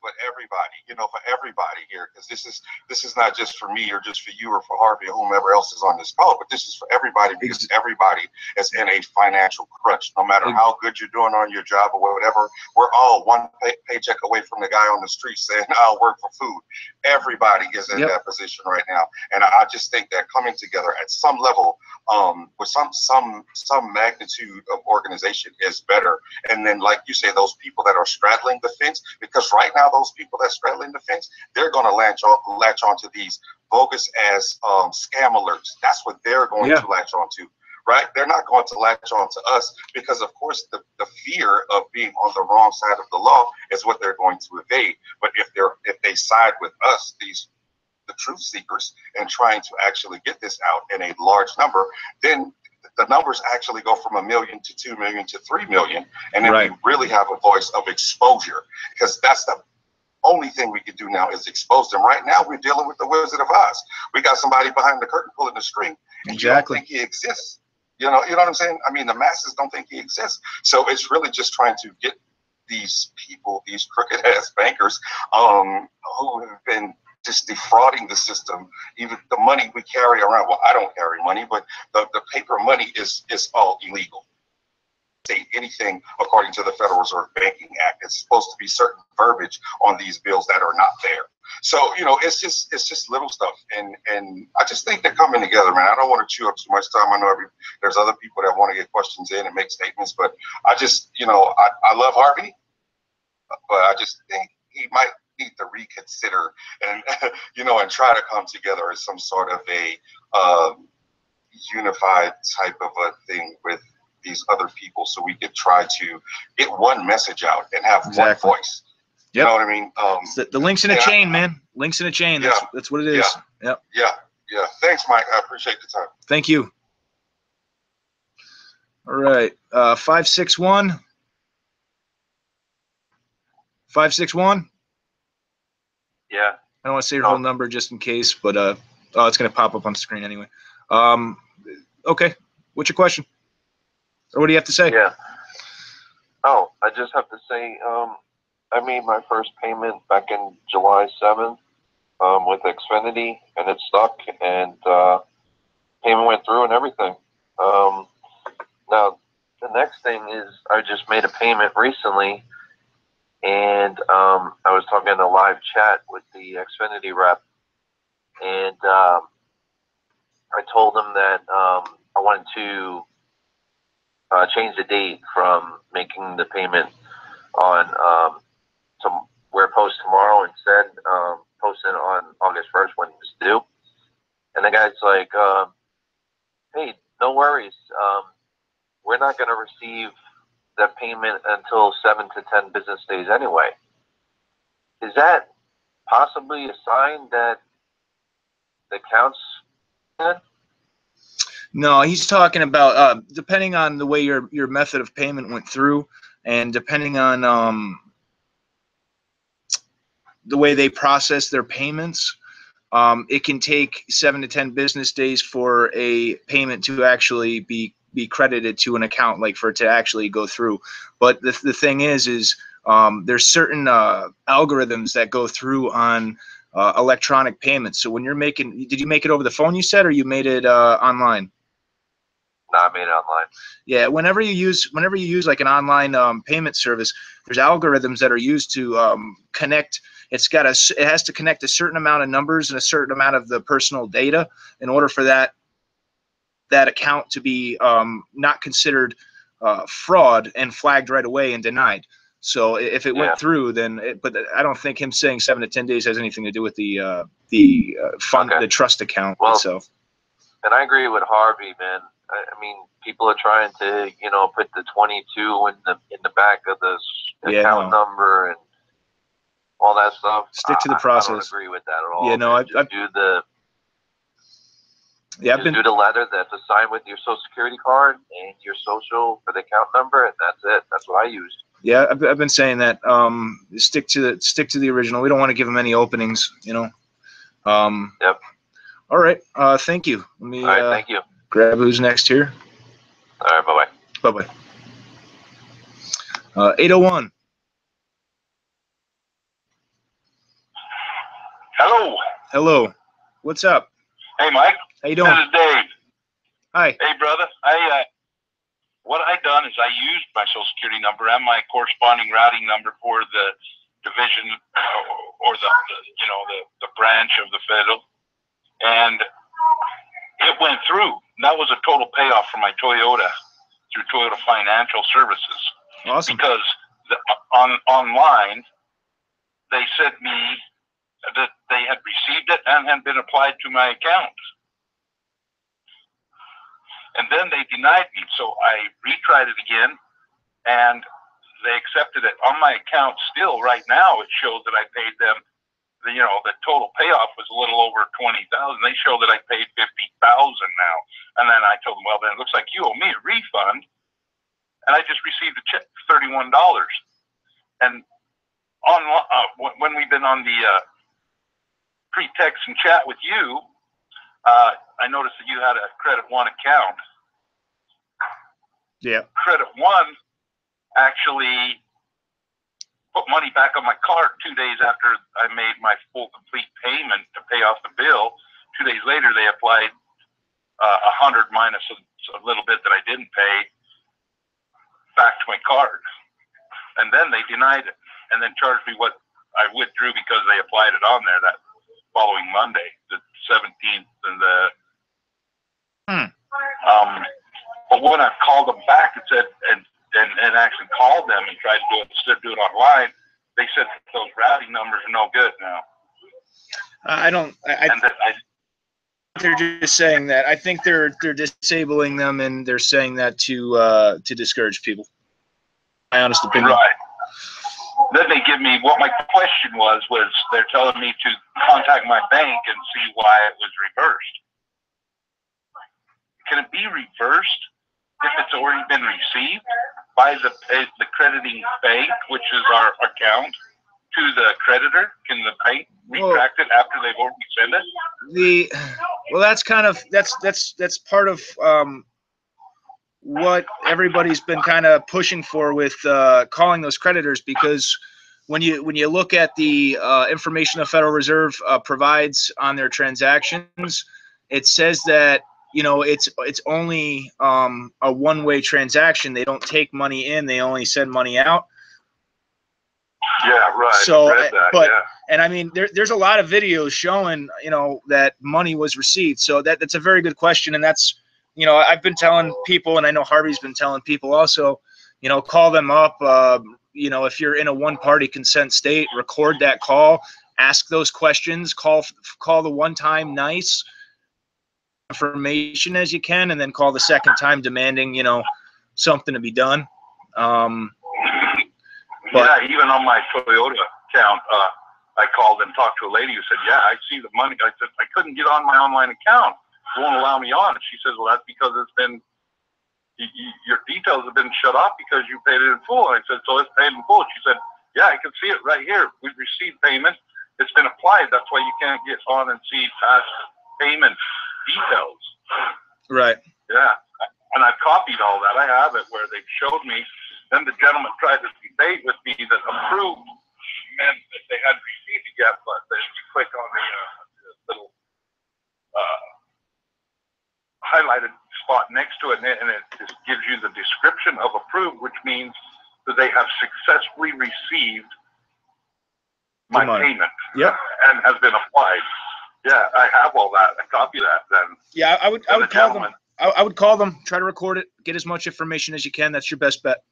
But everybody, you know, for everybody here, because this is not just for me or just for you or for Harvey or whomever else is on this call, but this is for everybody, because everybody is in a financial crunch. No matter how good you're doing on your job or whatever, we're all one paycheck away from the guy on the street saying, I'll work for food. Everybody is in that position right now. And I just think that coming together at some level, with some magnitude of organization is better. And then, like you say, those people that are straddling the fence, because right now those people that straddling the fence, they're going to latch onto these bogus ass scam alerts. That's what they're going to latch onto, right? They're not going to latch onto us, because of course the fear of being on the wrong side of the law is what they're going to evade. But if they side with us, the truth seekers, and trying to actually get this out in a large number, then the numbers actually go from 1 million to 2 million to 3 million, and then we really have a voice of exposure, because that's the only thing we can do now is expose them. Right now, we're dealing with the Wizard of Oz. We got somebody behind the curtain pulling the string, and you don't think he exists. You know what I'm saying? I mean, the masses don't think he exists. So it's really just trying to get these people, these crooked ass bankers, who have been just defrauding the system. Even the money we carry around, well, I don't carry money, but the paper money is all illegal. Say anything according to the Federal Reserve Banking Act. It's supposed to be certain verbiage on these bills that are not there. So, you know, it's just little stuff, and I just think they're coming together, man. I don't want to chew up too much time. I know there's other people that want to get questions in and make statements, but I just, you know, I love Harvey, but I just think he might need to reconsider and you know, and try to come together as some sort of a unified type of a thing with these other people, so we could try to get one message out and have one voice. You know what I mean? The links in a chain, man. Links in a chain. That's what it is. Yep. Yeah. Thanks, Mike. I appreciate the time. Thank you. All right. 561. 561. Yeah. I don't want to say your whole number just in case, but oh, it's gonna pop up on the screen anyway. Okay. What's your question? Or what do you have to say? Yeah. Oh, I just have to say, I made my first payment back in July 7th with Xfinity, and it stuck, and payment went through and everything. Now, the next thing is I just made a payment recently, and I was talking in a live chat with the Xfinity rep, and I told him that I wanted to change the date from making the payment on where post tomorrow instead, posting on August 1st when it's due. And the guy's like, hey, no worries. We're not going to receive the payment until 7 to 10 business days anyway. Is that possibly a sign that the account's good? No, he's talking about depending on the way your method of payment went through, and depending on the way they process their payments, it can take 7 to 10 business days for a payment to actually be credited to an account, like for it to actually go through. But the thing is there's certain algorithms that go through on electronic payments. So when you're making, did you make it over the phone, you said, or you made it online? No, I made it online. Yeah, whenever you use like an online payment service, there's algorithms that are used to connect. It has to connect a certain amount of numbers and a certain amount of the personal data in order for that account to be not considered fraud and flagged right away and denied. So if it went through, then but I don't think him saying 7 to 10 days has anything to do with the fund, the trust account itself. And I agree with Harvey, man. I mean, people are trying to, you know, put the 22 in the back of the account number and all that stuff. Stick to the process. I don't agree with that at all. Yeah, no, I've do the do the letter that's assigned with your social security card and your social for the account number, and that's it. That's what I used. Yeah, I've been saying that. Stick to the original. We don't want to give them any openings, you know. Yep. All right. Thank you. Let me. All right. Thank you. Grab who's next here. All right. Bye bye. Bye bye. 801. Hello. Hello. What's up? Hey, Mike. How you doing? This is Dave. Hi. Hey, brother. What I done is I used my social security number and my corresponding routing number for the division or the branch of the federal, and it went through. That was a total payoff for my Toyota through Toyota Financial Services. Awesome. Because online they said me that they had received it and had been applied to my account. And then they denied me, so I retried it again, and they accepted it. On my account still, right now, it shows that I paid them, the total payoff was a little over $20,000. They show that I paid $50,000 now. And then I told them, well, then it looks like you owe me a refund. And I just received a check for $31. And when we've been on the pre-text and chat with you, I noticed that you had a Credit One account. Yeah. Credit One actually money back on my card 2 days after I made my full complete payment to pay off the bill. 2 days later, they applied 100 minus a little bit that I didn't pay back to my card. And then they denied it and then charged me what I withdrew because they applied it on there that following Monday, the 17th. And but when I called them back and said, and actually called them and tried to do it instead of do it online, they said those routing numbers are no good now. They're just saying that. I think they're disabling them, and they're saying that to discourage people. My honest opinion. Right. Then they give me what my question was they're telling me to contact my bank and see why it was reversed. Can it be reversed if it's already been received by the crediting bank, which is our account, to the creditor? Can the bank retract it after they've already sent it? Well, that's kind of that's part of what everybody's been kind of pushing for with calling those creditors, because when you look at the information the Federal Reserve provides on their transactions, it says that it's only a one-way transaction. They don't take money in; they only send money out. Yeah, right. So, I read that, and I mean, there's a lot of videos showing that money was received. So that's a very good question, and that's I've been telling people, and I know Harvey's been telling people also, call them up. If you're in a one-party consent state, record that call, ask those questions, call the one time nice information as you can, and then call the second time demanding something to be done. Yeah, even on my Toyota account, I called and talked to a lady who said, yeah, I see the money. I said, I couldn't get on my online account. It won't allow me on. And she says, well, that's because it's been, your details have been shut off because you paid it in full. And I said, so it's paid in full. She said, yeah, I can see it right here. We've received payment. It's been applied. That's why you can't get on and see past payment details. Right. Yeah. And I've copied all that. I have it where they showed me. Then the gentleman tried to debate with me that approved meant that they hadn't received it yet, but then you click on the little highlighted spot next to it, and it just gives you the description of approved, which means that they have successfully received my payment. Yep. And has been applied. Yeah, I have all that. I copy that then. Yeah, I would call them. I would call them, try to record it, get as much information as you can. That's your best bet.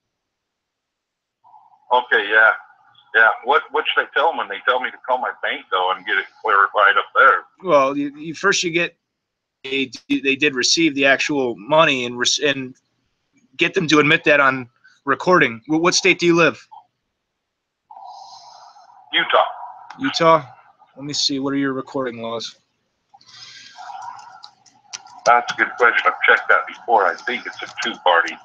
Okay, yeah. Yeah. What should I tell them when they tell me to call my bank, though, and get it clarified up there? Well, you first get they did receive the actual money and get them to admit that on recording. What state do you live? Utah. Utah? Let me see. What are your recording laws? That's a good question. I've checked that before. I think it's a two-party.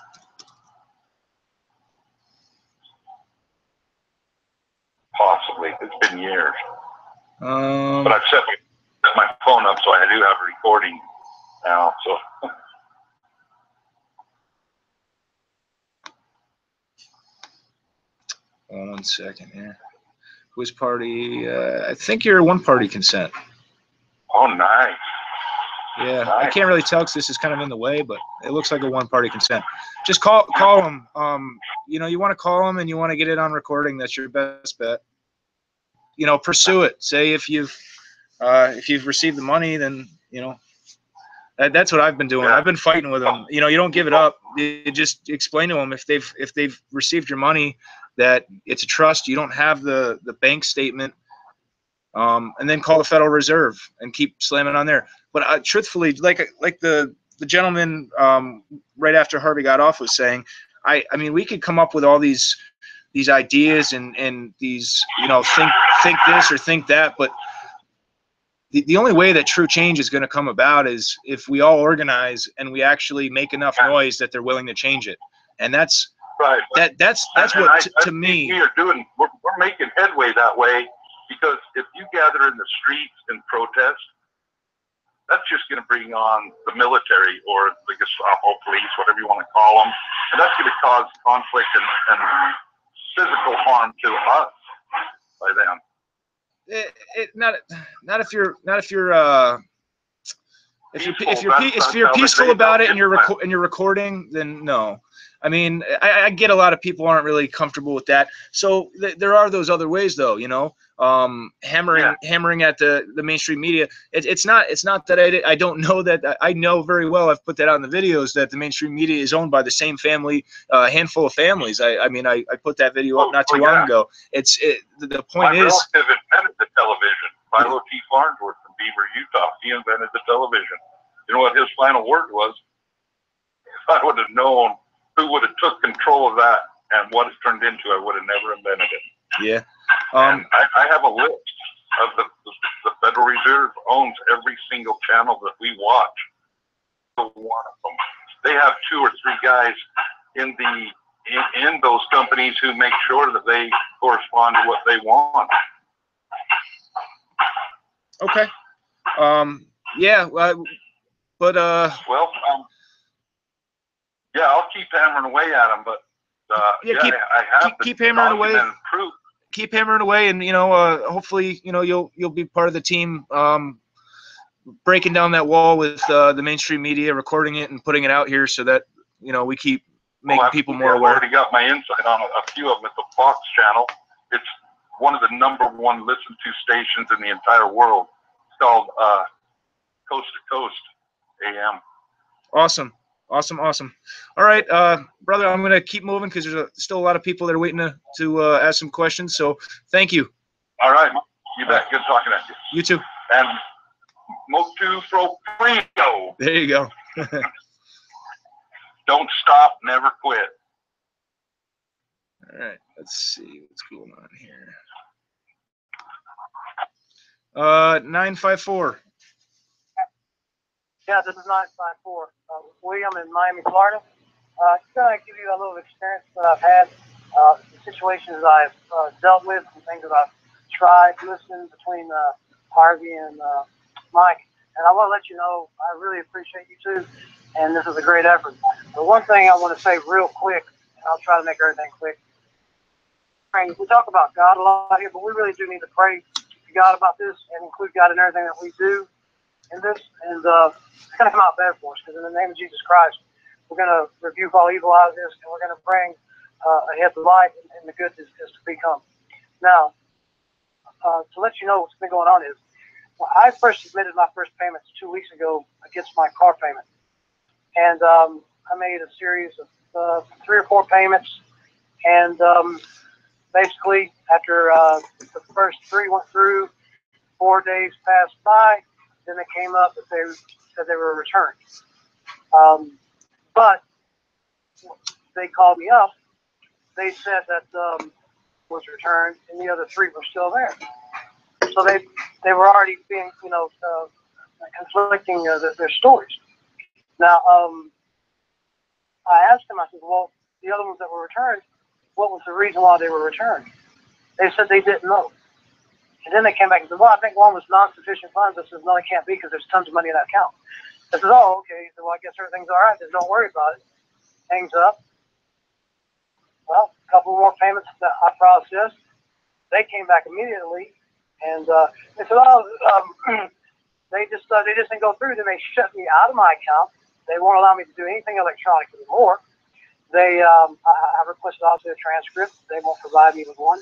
Possibly. It's been years. But I've set my phone up, so I do have a recording now. So. One second here. Who's party? I think you're one-party consent. Oh, nice. Yeah, nice. I can't really tell because this is kind of in the way, but it looks like a one-party consent. Just call them. You want to call them and you want to get it on recording. That's your best bet. Pursue it. Say if you've received the money, then that's what I've been doing. I've been fighting with them. You don't give it up. You just explain to them if they've received your money, that it's a trust. You don't have the bank statement. And then call the Federal Reserve and keep slamming on there. But truthfully, like the gentleman right after Harvey got off was saying, I mean, we could come up with all these ideas and these, think this or think that, but the only way that true change is going to come about is if we all organize and we actually make enough noise that they're willing to change it. And that's right. That's what to me. We're making headway that way. Because if you gather in the streets and protest, that's just going to bring on the military or the Gestapo police, whatever you want to call them. And that's going to cause conflict and physical harm to us. by them. Not if you're peaceful about it and you're recording, then no. I mean, I get a lot of people aren't really comfortable with that. So there are those other ways, though. You know, hammering at the mainstream media. It's not that I don't know that. I know very well. I've put that out in the videos that the mainstream media is owned by the same family, handful of families. I mean, I put that video up not too long ago. The point is. My relative invented the television. Philo T. Farnsworth from Beaver, Utah. He invented the television. You know what his final word was? If I would have known who would have took control of that and what it turned into, I would have never invented it. Yeah. And I have a list of the Federal Reserve owns every single channel that we watch. One of them. They have 2 or 3 guys in those companies who make sure that they correspond to what they want. Okay. Yeah. Yeah, I'll keep hammering away at them, but keep hammering away. Keep hammering away, and hopefully, you'll be part of the team breaking down that wall with the mainstream media, recording it and putting it out here, so that we keep making people more aware. I've already got my insight on a few of them at the Fox channel. It's one of the #1 listened to stations in the entire world. It's called Coast to Coast AM. Awesome. All right, brother, I'm going to keep moving because there's still a lot of people that are waiting to ask some questions. So thank you. All right. You bet. Good talking to you. You too. And motu proprio. There you go. Don't stop, never quit. All right. Let's see what's going on here. 954. Yeah, this is 954. William in Miami, Florida. Just going to give you a little experience that I've had, the situations I've dealt with, and things that I've tried listening between Harvey and Mike. And I want to let you know I really appreciate you too, and this is a great effort. The one thing I want to say real quick, and I'll try to make everything quick. We talk about God a lot here, but we really do need to pray to God about this and include God in everything that we do in this. And it's going to come out better for us, because in the name of Jesus Christ, we're going to rebuke all evil out of this, and we're going to bring ahead the light and the good is to become. Now, to let you know what's been going on is, when I first submitted my first payments 2 weeks ago against my car payment, and I made a series of 3 or 4 payments, and basically after the first 3 went through, 4 days passed by, then it came up that they said they were returned. But they called me up. They said that was returned, and the other 3 were still there. So they were already being, conflicting their stories. Now, I asked them, I said, well, the other ones that were returned, what was the reason why they were returned? They said they didn't know. And then they came back and said, well, I think one was non-sufficient funds. I said, no, it can't be, because there's tons of money in that account. I said, oh, okay. He said, well, I guess everything's all right. Just don't worry about it. Hangs up. Well, a couple more payments that I processed. They came back immediately, and they said, oh, they just didn't go through. Then they shut me out of my account. They won't allow me to do anything electronic anymore. I requested also a transcript. They won't provide me with one.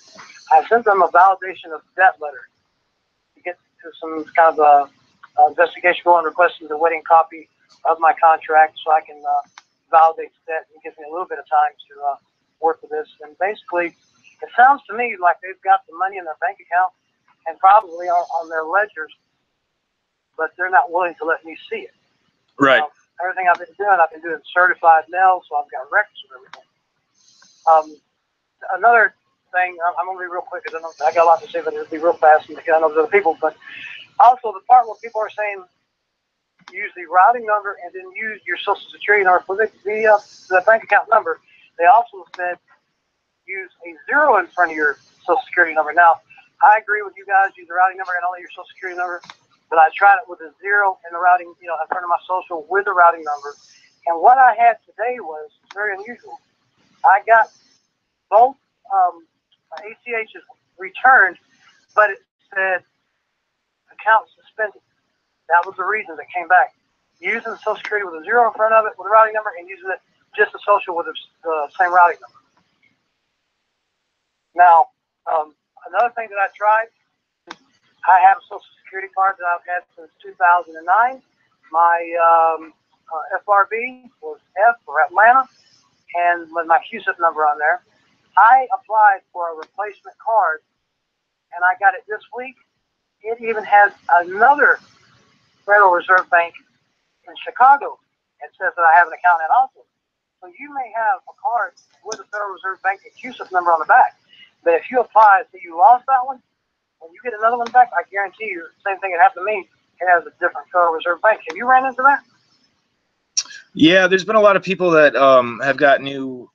I sent them a validation of debt letter to get to some kind of investigation going, requesting the wedding copy of my contract so I can validate the debt, and it gives me a little bit of time to work with this. And basically, it sounds to me like they've got the money in their bank account and probably on their ledgers, but they're not willing to let me see it. Right. Everything I've been doing certified mail, so I've got records of everything. Another thing, I'm going to be real quick, because I got a lot to say, but it'll be real fast, and I know there's other people, but also the part where people are saying use the routing number and then use your social security number for the bank account number. They also said use a 0 in front of your social security number. Now, I agree with you guys, use the routing number and only your social security number. But I tried it with a 0 in the routing, in front of my social with the routing number. And what I had today was very unusual. I got both ACHs returned but it said account suspended. That was the reason that came back. Using Social Security with a 0 in front of it with a routing number, and using it just a social with the same routing number. Now, another thing that I tried, I have a Social Security card that I've had since 2009. My FRB was F for Atlanta, and with my QSIP number on there. I applied for a replacement card, and I got it this week. It even has another Federal Reserve Bank in Chicago. It says that I have an account at also. So you may have a card with a Federal Reserve Bank and QSIP number on the back, but if you apply so you lost that one, when you get another one back, I guarantee you the same thing that happened to me. It has a different Federal Reserve Bank. Have you ran into that? Yeah, there's been a lot of people that have got new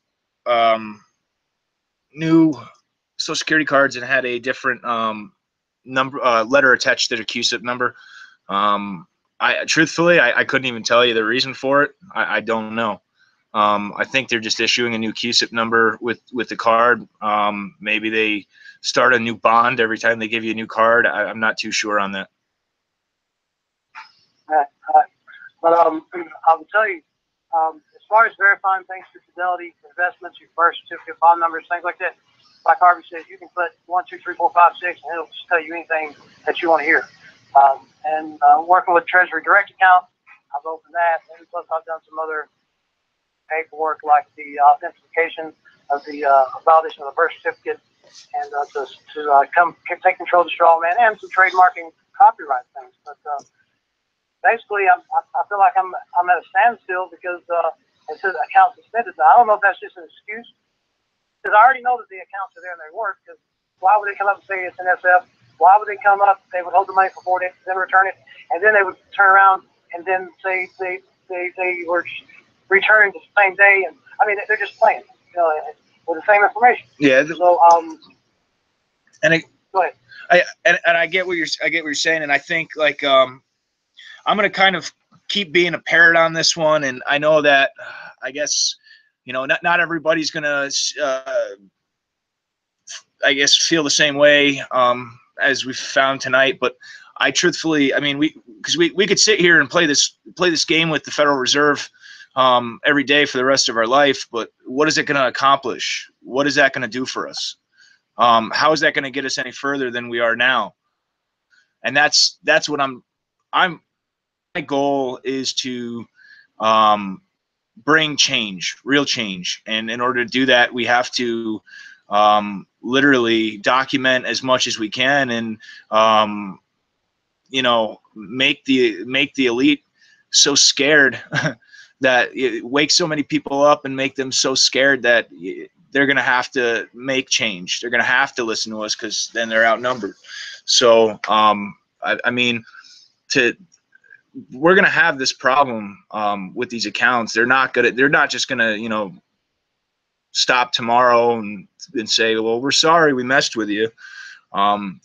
Social Security cards and had a different number letter attached to their QSIP number. Truthfully, I couldn't even tell you the reason for it. I don't know. I think they're just issuing a new QSIP number with the card. Maybe they start a new bond every time they give you a new card. I'm not too sure on that. But I will tell you, as far as verifying things through Fidelity, investments, your birth certificate, bond numbers, things like that, like Harvey said, you can put 1, 2, 3, 4, 5, 6, and it'll just tell you anything that you want to hear. Working with Treasury Direct account, I've opened that, and plus I've done some other paperwork like the authentication of the validation of the birth certificate, and to come take control of the straw man, and some trademarking copyright things. But basically, I feel like I'm at a standstill because it says account suspended. Now, I don't know if that's just an excuse, because I already know that the accounts are there and they work. Because why would they come up and say it's an SF? Why would they come up? They would hold the money for 4 days, then return it, and then they would turn around and then say they were returning the same day. And I mean, they're just playing, with the same information. Yeah. So go ahead. I get what you're saying, and I think like I'm gonna kind of keep being a parrot on this one, and I know that I guess not everybody's gonna I guess feel the same way as we found tonight, but I truthfully, I mean, we could sit here and play this game with the Federal Reserve every day for the rest of our life, but what is it going to accomplish? What is that going to do for us? How is that going to get us any further than we are now? And that's what my goal is to bring change, real change. And in order to do that, we have to literally document as much as we can, and make the elite so scared that it wakes so many people up and make them so scared that they're going to have to make change. They're going to have to listen to us, because then they're outnumbered. So I mean, we're going to have this problem with these accounts. They're not just going to stop tomorrow and say, well, we're sorry we messed with you.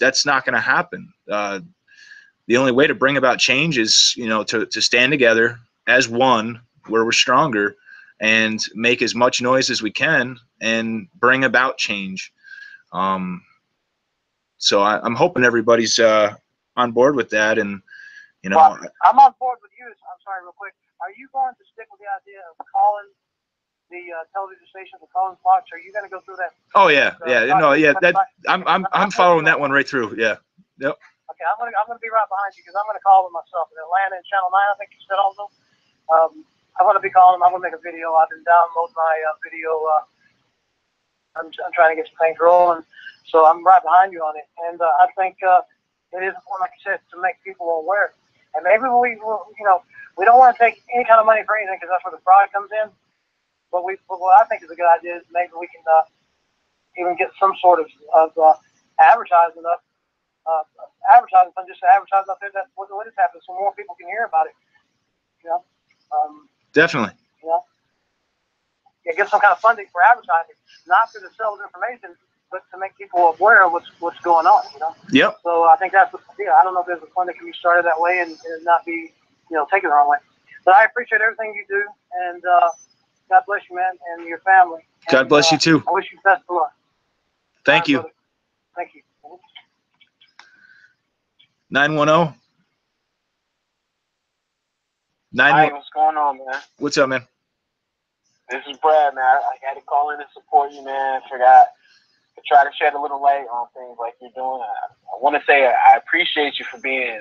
That's not going to happen. The only way to bring about change is to stand together as one, where we're stronger, and make as much noise as we can and bring about change. So I'm hoping everybody's on board with that. And well, I'm on board with you. I'm sorry, real quick. Are you going to stick with the idea of calling the television stations and calling Fox? Are you going to go through that? Oh yeah, I'm following that one right through. Yeah. Yep. Okay, I'm gonna be right behind you, because I'm gonna call them myself in Atlanta and Channel 9. I think you said also. I'm gonna be calling them. I'm gonna make a video. I've been downloading my video. I'm trying to get some things rolling, so I'm right behind you on it. And I think it is important, like you said, to make people aware. And maybe we don't want to take any kind of money for anything, because that's where the fraud comes in. But what I think is a good idea is maybe we can even get some sort of advertisement up. Advertising, just advertising up there that what is happening, so more people can hear about it. Definitely. Yeah, get some kind of funding for advertising, not for the sale of information, but to make people aware of what's going on. Yep. So I think that's I don't know if there's a fund that can be started that way and not be taken the wrong way. But I appreciate everything you do, and God bless you, man, and your family. God bless you too. I wish you best of luck. Thank you. Brother. Thank you. 910. Hi, what's going on, man? What's up, man? This is Brad, man. I had to call in and support you, man. Forgot to try to shed a little light on things like you're doing. I want to say I appreciate you for being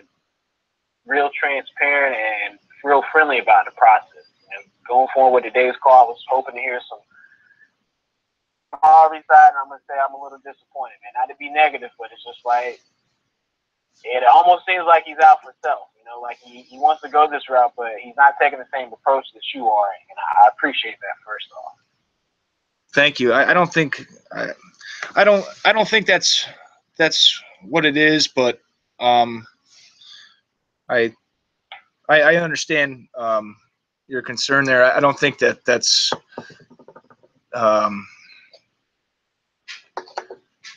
real transparent and real friendly about the process. And going forward with today's call, I was hoping to hear some Harvey side, and I'm going to say I'm a little disappointed, man. Not to be negative, but it's just like, it almost seems like he's out for self. You know, like he wants to go this route, but he's not taking the same approach that you are. And I appreciate that, first off. Thank you. I don't think I don't think that's what it is, but I understand your concern there. I don't think that's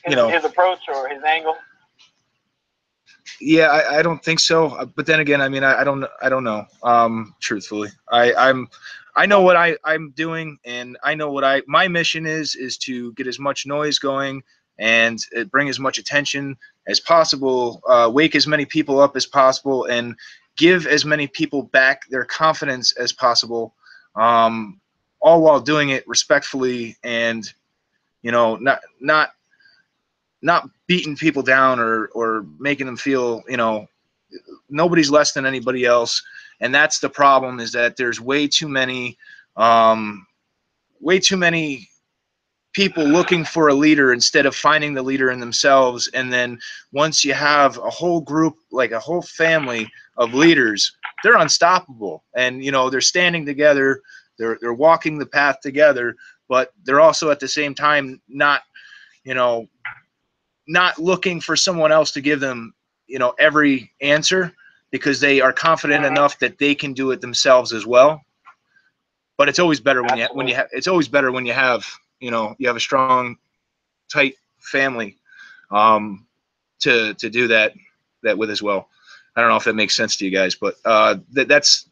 his approach or his angle. Yeah, I don't think so. But then again, I mean, I don't know. Truthfully, I know what I'm doing, and I know what my mission is to get as much noise going and bring as much attention as possible, wake as many people up as possible, and give as many people back their confidence as possible, all while doing it respectfully and, you know, not beating people down or making them feel, you know, nobody's less than anybody else. And that's the problem, is that there's way too many people looking for a leader instead of finding the leader in themselves. And then once you have a whole group, like a whole family of leaders, they're unstoppable. And, you know, they're standing together, they're walking the path together, but they're also at the same time not, you know, not looking for someone else to give them, you know, every answer, because they are confident enough that they can do it themselves as well. But it's always better when it's always better when you have, you know, you have a strong, tight family to do that with as well. I don't know if that makes sense to you guys, but that's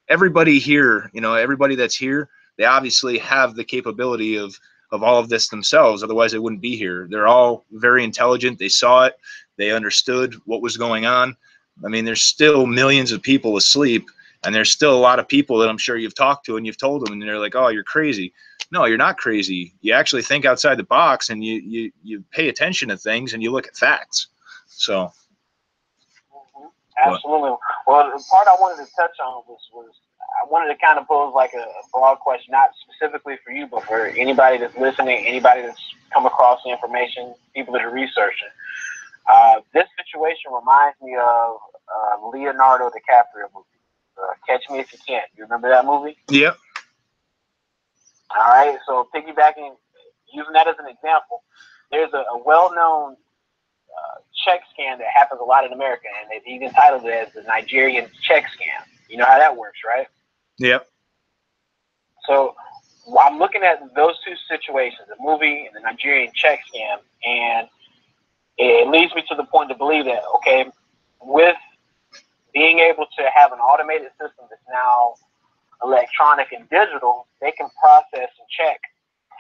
everybody here, you know, everybody that's here, they obviously have the capability of all of this themselves. Otherwise they wouldn't be here. They're all very intelligent. They saw it. They understood what was going on. I mean, there's still millions of people asleep, and there's still a lot of people that I'm sure you've talked to and you've told them, and they're like, oh, you're crazy. No, you're not crazy. You actually think outside the box, and you pay attention to things, and you look at facts. So. Absolutely. Well, the part I wanted to touch on was I wanted to kind of pose like a broad question, not specifically for you, but for anybody that's listening, anybody that's come across the information, people that are researching. This situation reminds me of Leonardo DiCaprio movie, Catch Me If You Can. You remember that movie? Yep. All right. So piggybacking, using that as an example, there's a well-known check scam that happens a lot in America, and he's entitled it as the Nigerian check scam. You know how that works, right? Yep. So I'm looking at those two situations, the movie and the Nigerian check scam, and it leads me to the point to believe that, okay, with being able to have an automated system that's now electronic and digital, they can process and check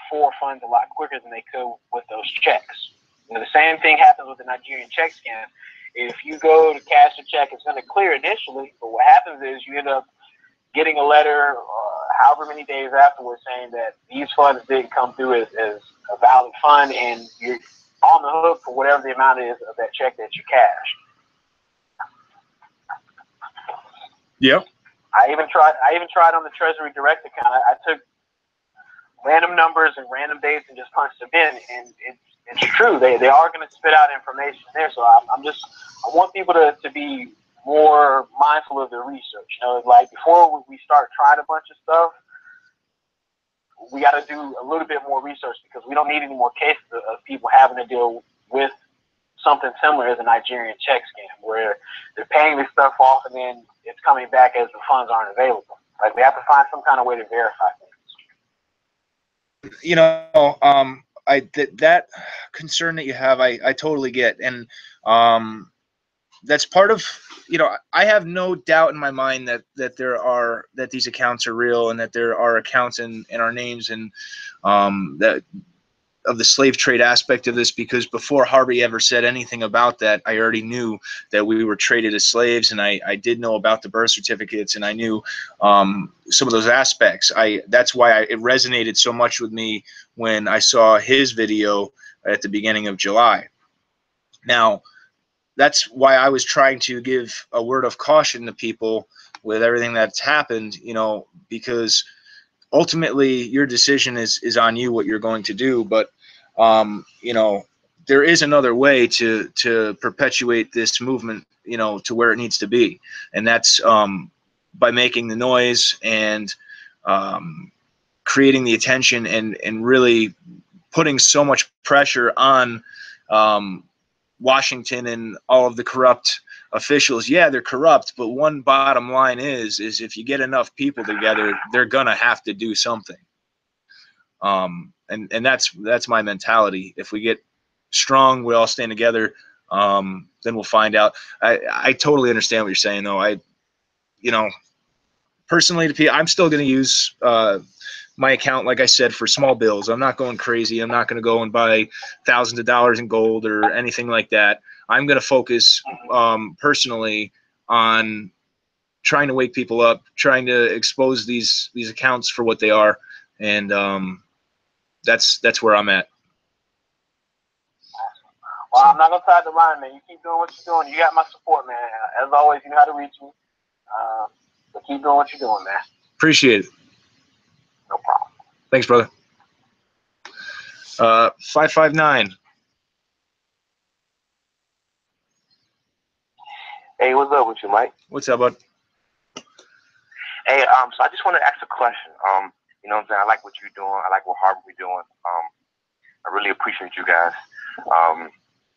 for funds a lot quicker than they could with those checks. You know, the same thing happens with the Nigerian check scam. If you go to cash a check, it's going to clear initially, but what happens is you end up getting a letter however many days afterwards saying that these funds didn't come through as a valid fund, and you're on the hook for whatever the amount is of that check that you cashed. Yep. I even tried on the Treasury Direct account. I took random numbers and random dates and just punched them in, and it's true. They are going to spit out information there. So I want people to be more mindful of their research. You know, like before we start trying a bunch of stuff, we got to do a little bit more research, because we don't need any more cases of people having to deal with something similar as a Nigerian check scam, where they're paying this stuff off and then it's coming back as the funds aren't available. Like, we have to find some kind of way to verify things. You know, that concern that you have, I totally get, and that's part of, you know, I have no doubt in my mind that these accounts are real, and that there are accounts in our names, and that the slave trade aspect of this, because before Harvey ever said anything about that, I already knew that we were traded as slaves, and I did know about the birth certificates, and I knew some of those aspects. That's why it resonated so much with me when I saw his video at the beginning of July. Now, that's why I was trying to give a word of caution to people with everything that's happened, you know, because ultimately your decision is on you what you're going to do. But you know, there is another way to perpetuate this movement, you know, to where it needs to be, and that's by making the noise and creating the attention and really putting so much pressure on Washington and all of the corrupt officials. Yeah, they're corrupt, but one bottom line is if you get enough people together, they're gonna have to do something. And that's my mentality. If we get strong, we all stand together, then we'll find out. I totally understand what you're saying, though. You know, personally, I'm still gonna use my account, like I said, for small bills. I'm not going crazy. I'm not going to go and buy thousands of dollars in gold or anything like that. I'm going to focus personally on trying to wake people up, trying to expose these accounts for what they are, and that's where I'm at. Well, I'm not gonna tie the line, man. You keep doing what you're doing. You got my support, man. As always, you know how to reach me. So keep doing what you're doing, man. Appreciate it. No problem. Thanks, brother. 559. Hey, what's up with you, Mike? What's up, bud? Hey, so I just want to ask a question. You know what I'm saying? I like what you're doing. I like what Harvey doing. I really appreciate you guys.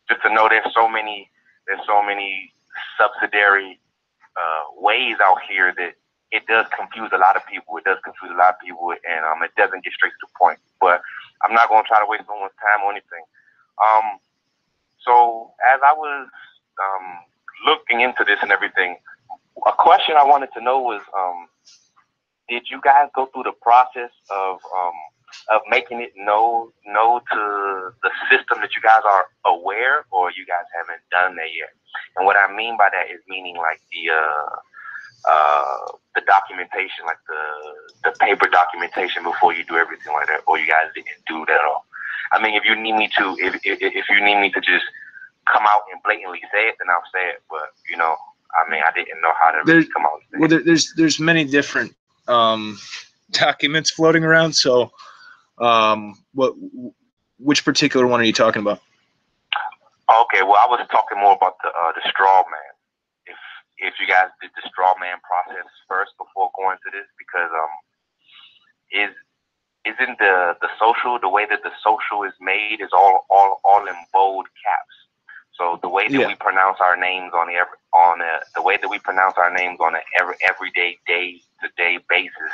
Just to know there's so many subsidiary ways out here that it does confuse a lot of people. It does confuse a lot of people, and it doesn't get straight to the point. But I'm not going to try to waste no one's time or anything. So as I was looking into this and everything, a question I wanted to know was, did you guys go through the process of making it known to the system that you guys are aware, or you guys haven't done that yet? And what I mean by that is meaning like the documentation, like the paper documentation before you do everything like that, or you guys didn't do that at all. I mean, if you need me to, if you need me to just come out and blatantly say it, then I'll say it. But you know, I mean, I didn't know how to really come out and say it. Well, there's many different documents floating around. So, which particular one are you talking about? Okay, well, I was talking more about the straw man. If you guys did the straw man process first before going to this, because isn't the social, the way that the social is made is all in bold caps. So the way that we pronounce our names the way that we pronounce our names on an everyday day-to-day basis,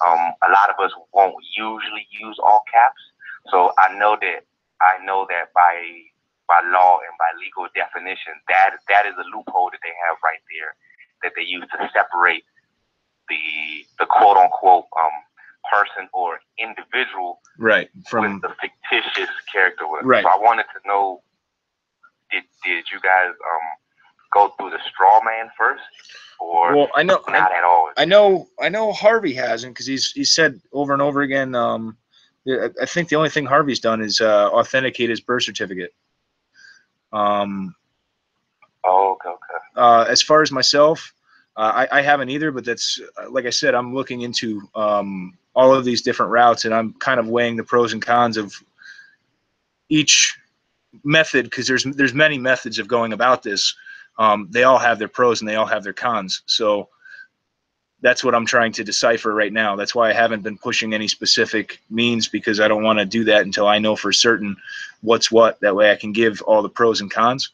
a lot of us won't usually use all caps. So I know that by law and by legal definition, that is a loophole that they have right there, that they use to separate the quote unquote person or individual from with the fictitious character. Right. So I wanted to know, did you guys go through the straw man first, or not at all? I know Harvey hasn't, because he's said over and over again. I think the only thing Harvey's done is authenticate his birth certificate. Okay. As far as myself, I haven't either, but that's, like I said, I'm looking into all of these different routes, and I'm kind of weighing the pros and cons of each method, because there's many methods of going about this. They all have their pros and they all have their cons. So that's what I'm trying to decipher right now. That's why I haven't been pushing any specific means, because I don't want to do that until I know for certain what's what. That way I can give all the pros and cons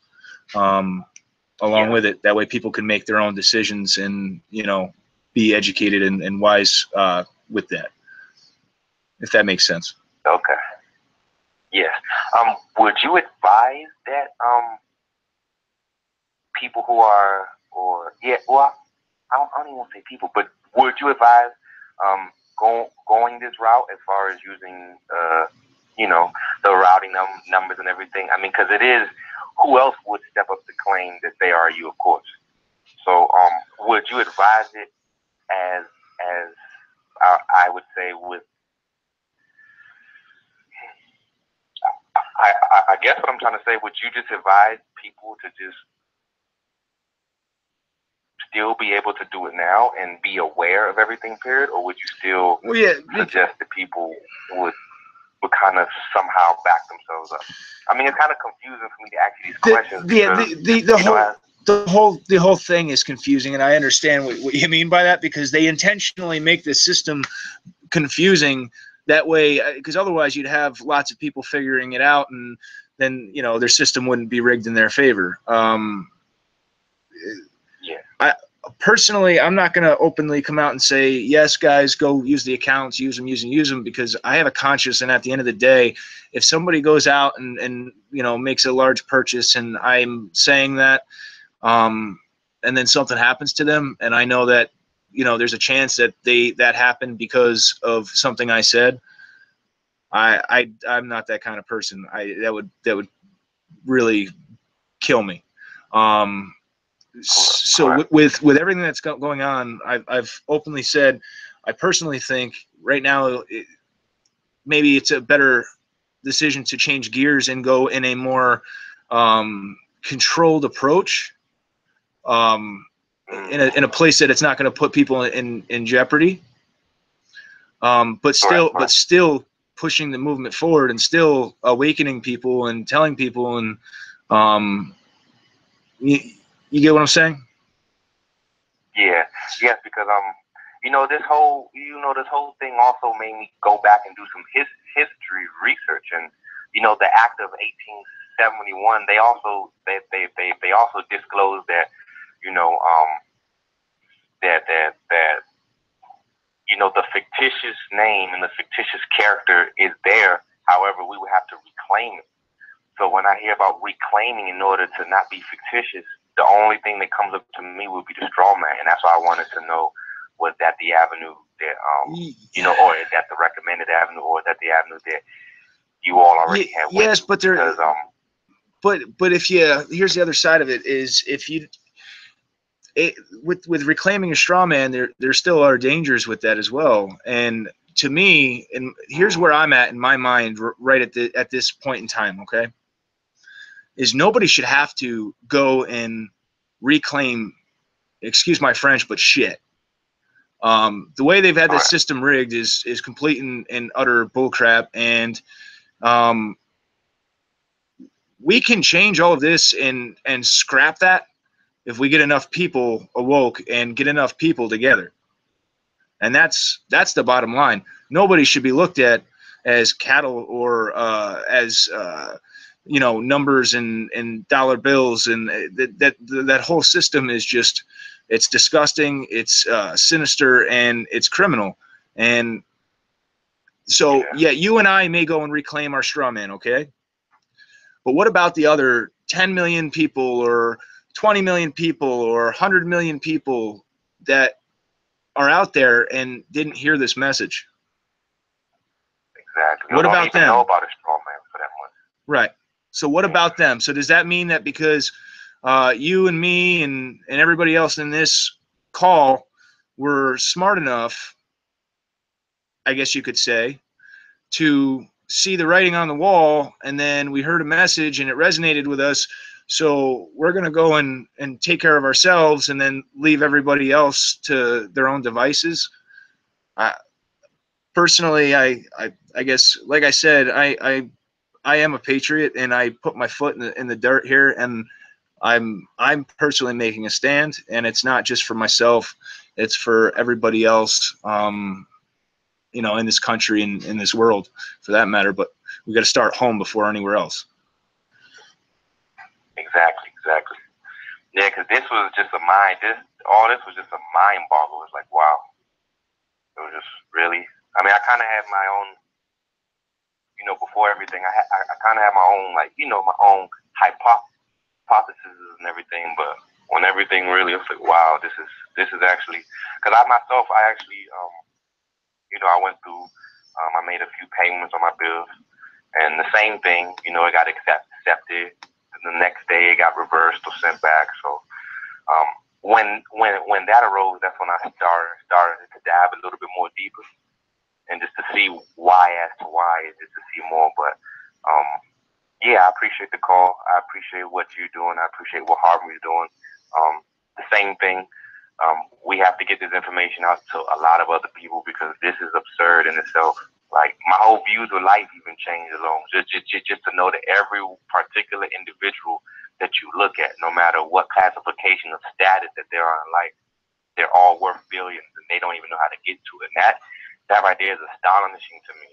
along with it. That way people can make their own decisions and, you know, be educated and wise with that, if that makes sense. Okay. Yes. Would you advise that people who are, I don't even want to say people, but would you advise going this route as far as using you know, the routing numbers and everything. I mean, because it is, who else would step up to claim that they are you, of course. So, would you advise it as I would say with, I guess what I'm trying to say, would you just advise people to just still be able to do it now and be aware of everything, period? Or would you still suggest that people would kind of somehow back themselves up? I mean, it's kind of confusing for me to ask you these questions. The whole thing is confusing, and I understand what you mean by that, because they intentionally make the system confusing that way, because otherwise you'd have lots of people figuring it out, and then, you know, their system wouldn't be rigged in their favor. Personally, I'm not going to openly come out and say, yes, guys, go use the accounts, use them, because I have a conscience, and at the end of the day, if somebody goes out and you know, makes a large purchase, and I'm saying that, and then something happens to them, and I know that, you know, there's a chance that that happened because of something I said, I'm not that kind of person. That would really kill me. So with everything that's going on, I've openly said, I personally think right now maybe it's a better decision to change gears and go in a more controlled approach, in a place that it's not going to put people in jeopardy, but still pushing the movement forward, and still awakening people and telling people, and you get what I'm saying? Yeah, yes, because you know, this whole thing also made me go back and do some history research, and you know, the Act of 1871. They also disclosed that, you know, that you know, the fictitious name and the fictitious character is there. However, we would have to reclaim it. So when I hear about reclaiming in order to not be fictitious, the only thing that comes up to me would be the straw man, and that's why I wanted to know, was that the avenue that you know, or is that the recommended avenue, or is that the avenue that you all already had? Yes, but there. But if you, here's the other side of it, is if you. With reclaiming a straw man, there still are dangers with that as well. And to me, and here's where I'm at in my mind right at this point in time, okay, is nobody should have to go and reclaim, excuse my French, but shit. The way they've had this system rigged is complete and utter bullcrap, and we can change all of this and scrap that if we get enough people awoke and get enough people together. And that's the bottom line. Nobody should be looked at as cattle, or as you know, numbers and dollar bills, and that whole system is just, it's disgusting, it's sinister, and it's criminal. And so yeah, you and I may go and reclaim our straw man, okay? But what about the other 10 million people, or 20 million people, or 100 million people that are out there and didn't hear this message? Exactly. What about them? Know about a straw man for that much. Right. So what about them? So does that mean that because you and me and everybody else in this call were smart enough, I guess you could say, to see the writing on the wall, and then we heard a message and it resonated with us, so we're going to go and take care of ourselves and then leave everybody else to their own devices? Personally, I guess, like I said, I am a patriot, and I put my foot in the dirt here, and I'm personally making a stand, and it's not just for myself, it's for everybody else, you know, in this country and in this world, for that matter. But we got to start home before anywhere else. Exactly. Yeah, because this was just all this was just a mind boggle. It was like, wow. It was just really, I mean, I kind of had my own, you know, before everything, I kind of had my own, like, you know, my own hypotheses and everything. But when everything really was like, wow, this is actually, because I actually, you know, I went through, I made a few payments on my bills, And the same thing, you know, it got accepted. And the next day it got reversed or sent back. So when that arose, that's when I started to dive a little bit more deeper and just to see why as to why, just to see more. But yeah, I appreciate the call. I appreciate what you're doing. I appreciate what Harvey is doing. The same thing. We have to get this information out to a lot of other people because this is absurd in itself. Like, my whole views of life even changed alone. Just to know that every particular individual that you look at, no matter what classification of status that they're on in life, they're all worth billions, and they don't even know how to get to it. And that right there is astonishing to me.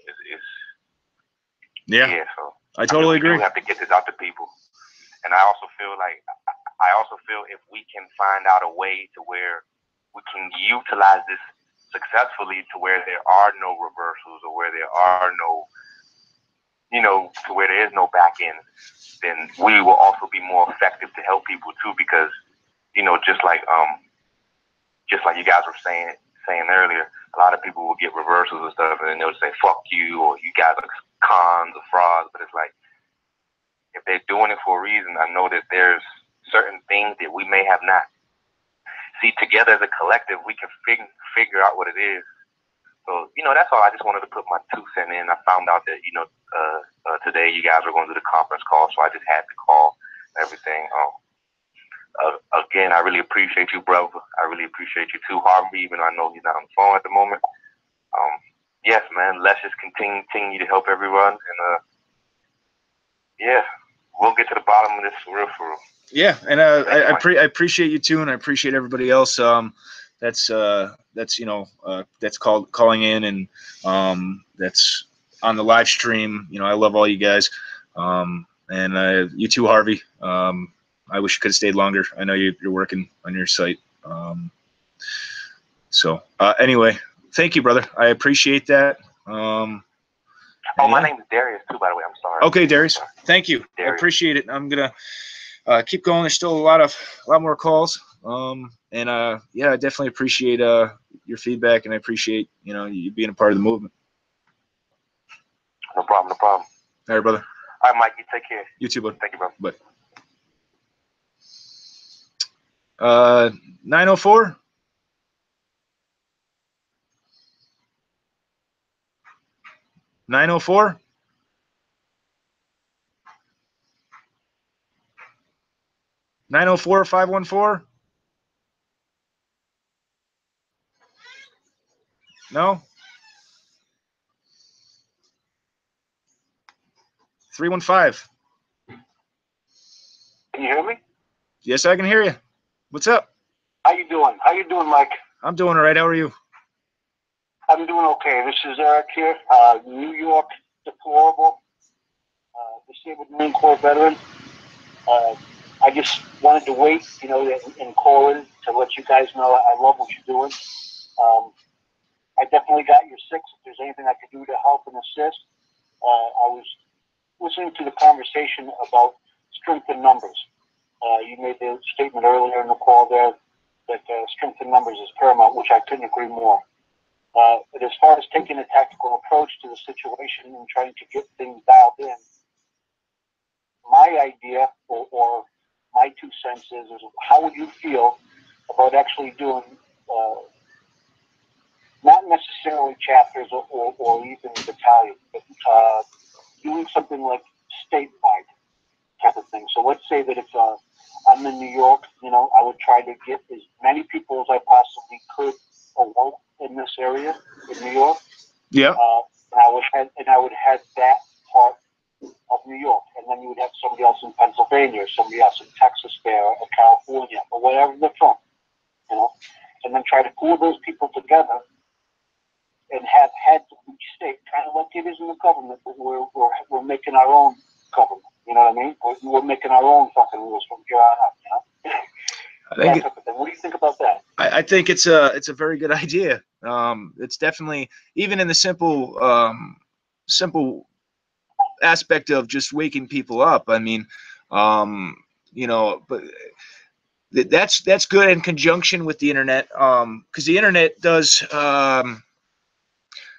Yeah. So I totally agree. We have to get this out to people. And I also feel if we can find out a way to where we can utilize this successfully to where there are no reversals or where there are no, you know, to where there is no back end, then we will also be more effective to help people too, because, you know, just like you guys were saying earlier, a lot of people will get reversals and stuff, and then they'll say fuck you, or you guys are cons or frauds. But it's like, if they're doing it for a reason, I know that there's certain things that we may have not. See, together as a collective, we can figure out what it is. So, you know, that's all. I just wanted to put my 2 cents in. I found out that, you know, today you guys are going to do the conference call, so I just had to call and everything. Again, I really appreciate you, brother. I really appreciate you too, Harvey, even though I know he's not on the phone at the moment. Yes, man, let's just continue to help everyone. And, yeah, we'll get to the bottom of this for real. Yeah, and I appreciate you too, and I appreciate everybody else. That's you know, that's calling in, and that's on the live stream. You know, I love all you guys, and you too, Harvey. I wish you could have stayed longer. I know you're working on your site. So anyway, thank you, brother. I appreciate that. My name is Darius too, by the way. I'm sorry. Okay, Darius. Thank you. Darius. I appreciate it. I'm gonna keep going. There's still a lot more calls. Yeah, I definitely appreciate your feedback, and I appreciate, you know, you being a part of the movement. No problem. All right, brother. All right, Mike. You take care. You too, bud. Thank you, bro. Bye. 904. (904) 904 514. No. 315. Can you hear me? Yes, I can hear you. What's up? How you doing? Mike? I'm doing all right. How are you? I'm doing okay. This is Eric here, New York deplorable, disabled Marine Corps veteran. I just wanted to wait, you know, and call in to let you guys know I love what you're doing. I definitely got your 6. If there's anything I could do to help and assist, I was listening to the conversation about strength in numbers. You made the statement earlier in the call there that strength in numbers is paramount, which I couldn't agree more. But as far as taking a tactical approach to the situation and trying to get things dialed in, my idea or my 2 cents is how would you feel about actually doing not necessarily chapters or even battalions, but doing something like statewide type of thing. So let's say that if I'm in New York, you know, I would try to get as many people as I possibly could awoke in this area in New York. Yeah. And I would head that part of New York, and then you would have somebody else in Pennsylvania, or somebody else in Texas there, or California, or wherever they're from, you know, and then try to pull those people together and have heads of each state, kind of like it is in the government, but we're making our own government. You know what I mean? We're making our own fucking rules from here on out. You know? What do you think about that? I think it's a very good idea. It's definitely, even in the simple aspect of just waking people up. I mean, you know, but that's good in conjunction with the internet, because the internet does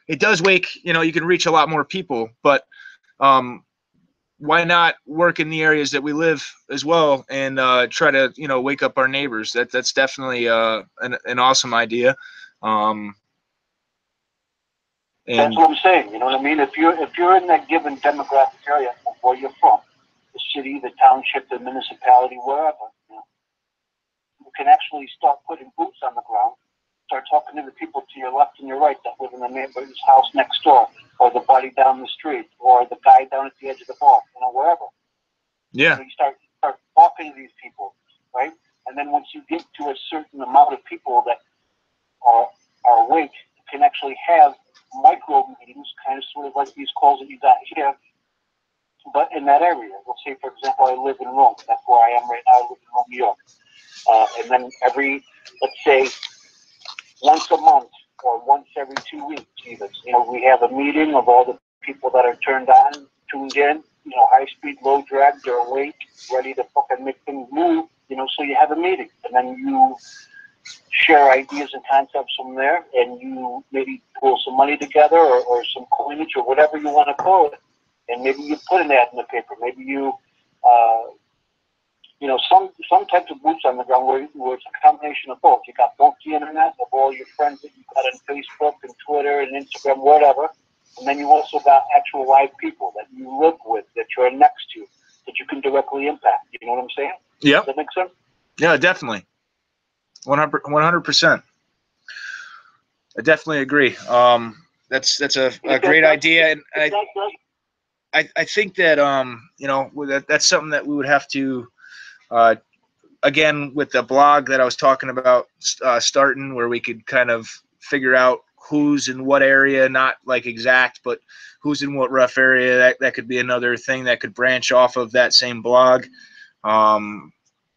it does wake, you know, you can reach a lot more people, but why not work in the areas that we live as well and try to, you know, wake up our neighbors? That's definitely an awesome idea. And that's what I'm saying. You know what I mean? If you're in that given demographic area of where you're from, the city, the township, the municipality, wherever, you know, you can actually start putting boots on the ground. Start talking to the people to your left and your right that live in the neighbor's house next door, or the buddy down the street, or the guy down at the edge of the bar, you know, wherever. Yeah. So you start talking to these people, right? And then once you get to a certain amount of people that are awake, you can actually have micro meetings, kind of sort of like these calls that you got here, but in that area. Let's say, for example, I live in Rome. That's where I am right now. I live in Rome, New York. And then let's say, once a month or once every 2 weeks, even, you know, we have a meeting of all the people that are tuned in, you know, high speed, low drag, they're awake, ready to fucking make things move, you know, so you have a meeting. And then you share ideas and concepts from there, and you maybe pull some money together or some coinage or whatever you want to call it, and maybe you put an ad in the paper. Maybe you, you know, some types of boots on the ground where it's a combination of both. You got both the internet of all your friends that you got on Facebook and Twitter and Instagram, whatever, and then you also got actual live people that you live with, that you're next to, that you can directly impact. You know what I'm saying? Yeah. Does that make sense? Yeah, definitely. 100%. I definitely agree. That's a great idea, and I think that you know, that's something that we would have to again, with the blog that I was talking about starting, where we could kind of figure out who's in what area, not like exact, but who's in what rough area. That could be another thing that could branch off of that same blog.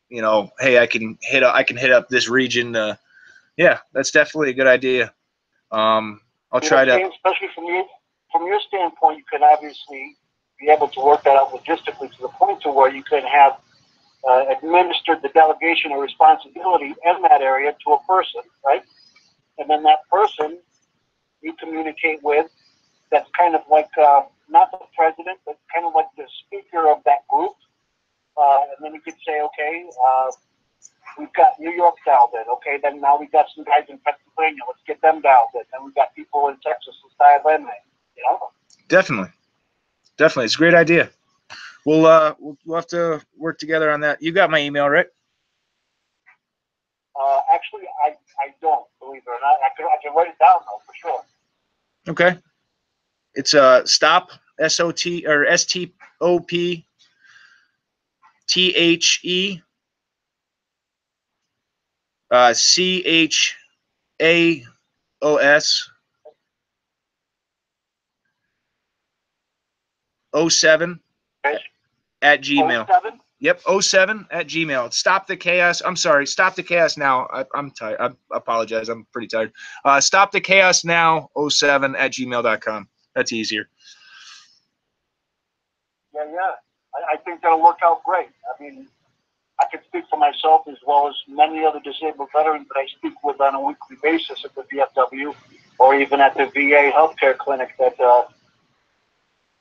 You know, hey, I can hit up this region. Yeah, that's definitely a good idea. I'll try to. Especially from your standpoint, you can obviously be able to work that out logistically to the point to where you can have administered the delegation of responsibility in that area to a person, right? And then that person you communicate with, that's kind of like not the president, but kind of like the speaker of that group. And then you could say, okay, we've got New York dialed in. Okay, then now we've got some guys in Pennsylvania. Let's get them dialed in. Then we've got people in Texas who's dialed in. You know? Definitely. It's a great idea. We'll have to work together on that. You got my email, right? Actually, I don't, believe it or not. I can write it down though, for sure. Okay. It's stop, S-O-T or S-T-O-P T-H-E C-H-A-O-S 07 at Gmail. 07? Yep, 07 at Gmail. Stop the chaos. I'm sorry. Stop the chaos now. I'm tired. I apologize. I'm pretty tired. Stop the chaos now 07 at gmail.com. That's easier. Yeah. I think that'll work out great. I mean, I can speak for myself as well as many other disabled veterans that I speak with on a weekly basis at the VFW or even at the VA healthcare clinic that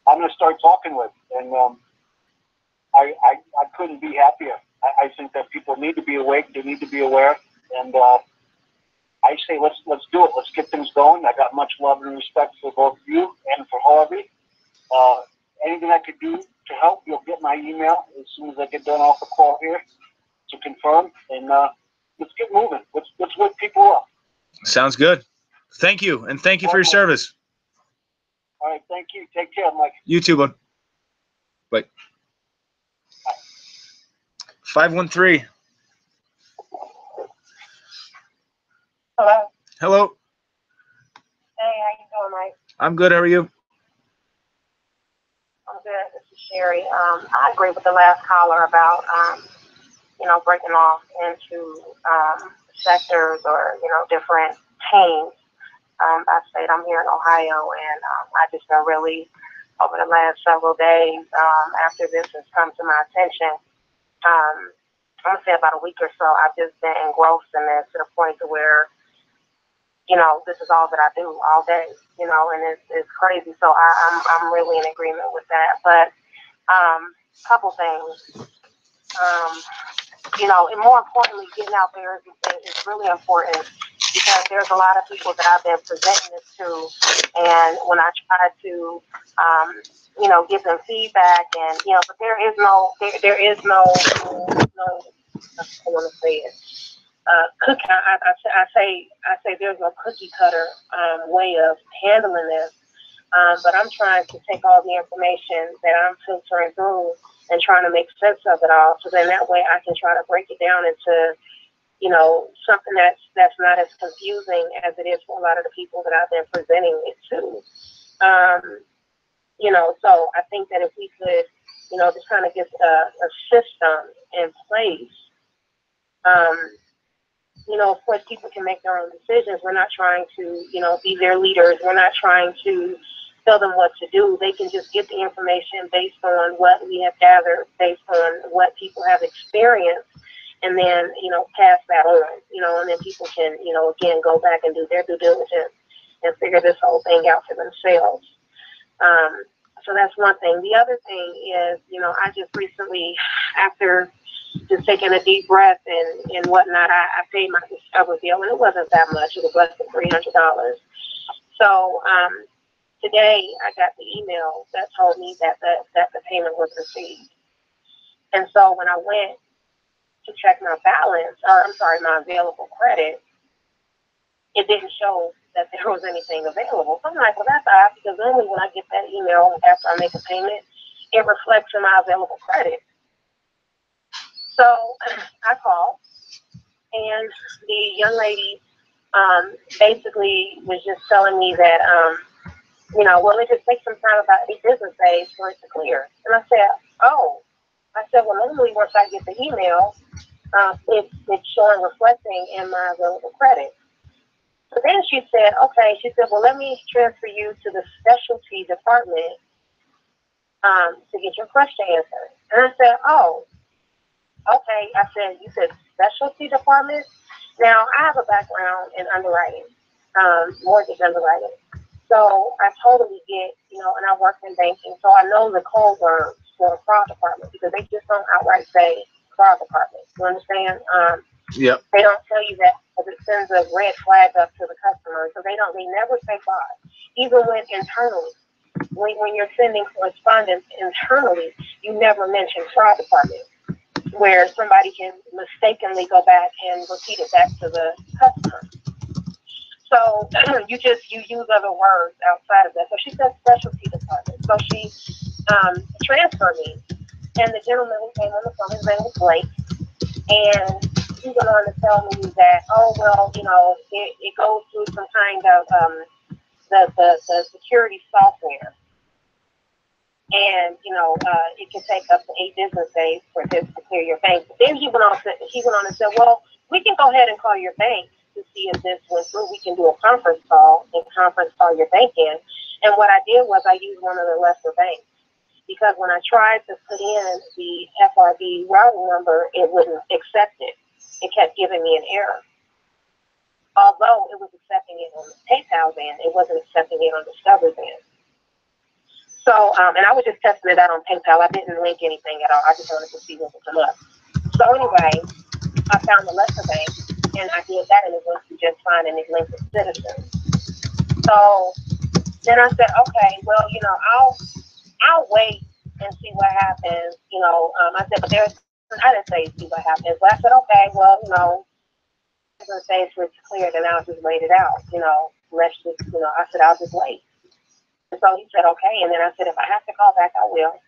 I'm going to start talking with. And I couldn't be happier. I think that people need to be awake. They need to be aware. And I say, let's do it. Let's get things going. I got much love and respect for both you and for Harvey. Anything I could do to help, you'll get my email as soon as I get done off the call here to confirm. And let's get moving. Let's wake people up. Sounds good. Thank you. And thank you for your service. All right. Thank you. Take care, Mike. You too, bud. Bye. 513. Hello. Hello. Hey, how you doing, Mike? I'm good. How are you? I'm good. This is Sherry. I agree with the last caller about, breaking off into sectors or, different teams. I said I'm here in Ohio, and I just been really, over the last several days, after this has come to my attention, I'm going to say about a week or so, I've just been engrossed in this to the point to where you know, this is all that I do all day, you know, and it's crazy. So I'm really in agreement with that. But couple things, you know, and more importantly, getting out there is really important, because there's a lot of people that I've been presenting this to, and when I try to, you know, give them feedback, and you know, but there is no, I want to say it. Cookie. I say there's no cookie cutter way of handling this, but I'm trying to take all the information that I'm filtering through and trying to make sense of it all, so then that way I can try to break it down into, you know, something that's not as confusing as it is for a lot of the people that I've been presenting it to. You know, so I think that if we could, you know, just kind of get a system in place, you know, of course people can make their own decisions. We're not trying to, you know, be their leaders. We're not trying to tell them what to do. They can just get the information based on what we have gathered, based on what people have experienced, and then, you know, pass that on, you know, and then people can, you know, again, go back and do their due diligence and figure this whole thing out for themselves. So that's one thing. The other thing is, you know, I just recently, after just taking a deep breath and whatnot, I paid my Discover bill, and it wasn't that much. It was less than $300. So today I got the email that told me that the payment was received. And so when I went to check my balance, or I'm sorry, my available credit, it didn't show that there was anything available. So I'm like, well, that's odd, because normally when I get that email after I make a payment, it reflects in my available credit. So I called, and the young lady basically was just telling me that, you know, well, it just takes some time, about 8 business days for it to clear. And I said, oh. I said, well, normally once I get the email, it's showing reflecting in my available credit. So then she said, okay, she said, well, let me transfer you to the specialty department to get your question answered. And I said, oh, okay. I said, you said specialty department? Now, I have a background in underwriting, mortgage underwriting. So I totally get, you know, and I work in banking, so I know the code words for a fraud department, because they just don't outright say fraud department. You understand? Yep. They don't tell you that, because it sends a red flag up to the customer. So they never say fraud. Even when internally, when you're sending correspondence internally, you never mention fraud department, where somebody can mistakenly go back and repeat it back to the customer. So you use other words outside of that. So she said specialty department. So she transferred me, and the gentleman who came on the phone, his name was Blake, and he went on to tell me that, oh, well, you know, it goes through some kind of the security software, and you know, it can take up to 8 business days for this to clear your bank. But then he went on and said, well, we can go ahead and call your bank to see if this went through. We can do a conference call and conference call your bank in. And what I did was I used one of the lesser banks, because when I tried to put in the FRB routing number, it wouldn't accept it. It kept giving me an error. Although it was accepting it on the PayPal's end, it wasn't accepting it on Discover's end. So, and I was just testing it out on PayPal. I didn't link anything at all. I just wanted to see what would come up. So anyway, I found the lesser bank, and I did that, and it went to just fine, and it linked to Citizens. So then I said, okay, well, you know, I'll wait and see what happens. You know, I said, but I didn't say see what happens, but I said, okay, well, you know, I'm going to say it's clear, then I'll just wait it out. You know, let's just, you know, I said, I'll just wait. And so he said, okay. And then I said, if I have to call back, I will.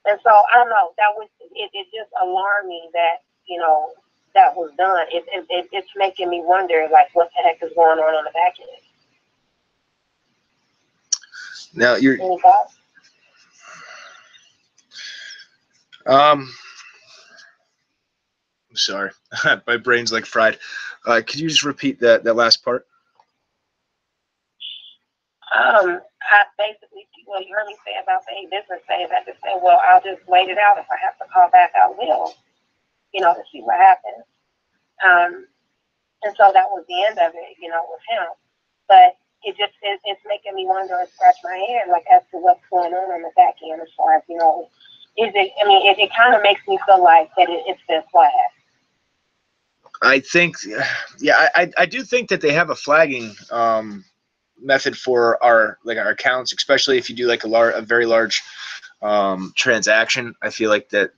And so I don't know. That was it. Just alarmed me that, you know, that was done. It's making me wonder, like, what the heck is going on the back end. Now you're. Any thoughts? I'm sorry, my brain's like fried. Could you just repeat that last part? I basically, well, you heard me say about the 8 business days. I just said, well, I'll just wait it out. If I have to call back, I will, you know, to see what happens. And so that was the end of it, you know, with him. But it's making me wonder and scratch my head, like, as to what's going on the back end as far as, you know, it kind of makes me feel like that it's been flagged. I think, yeah, I do think that they have a flagging method for our accounts, especially if you do like a very large transaction. I feel like that,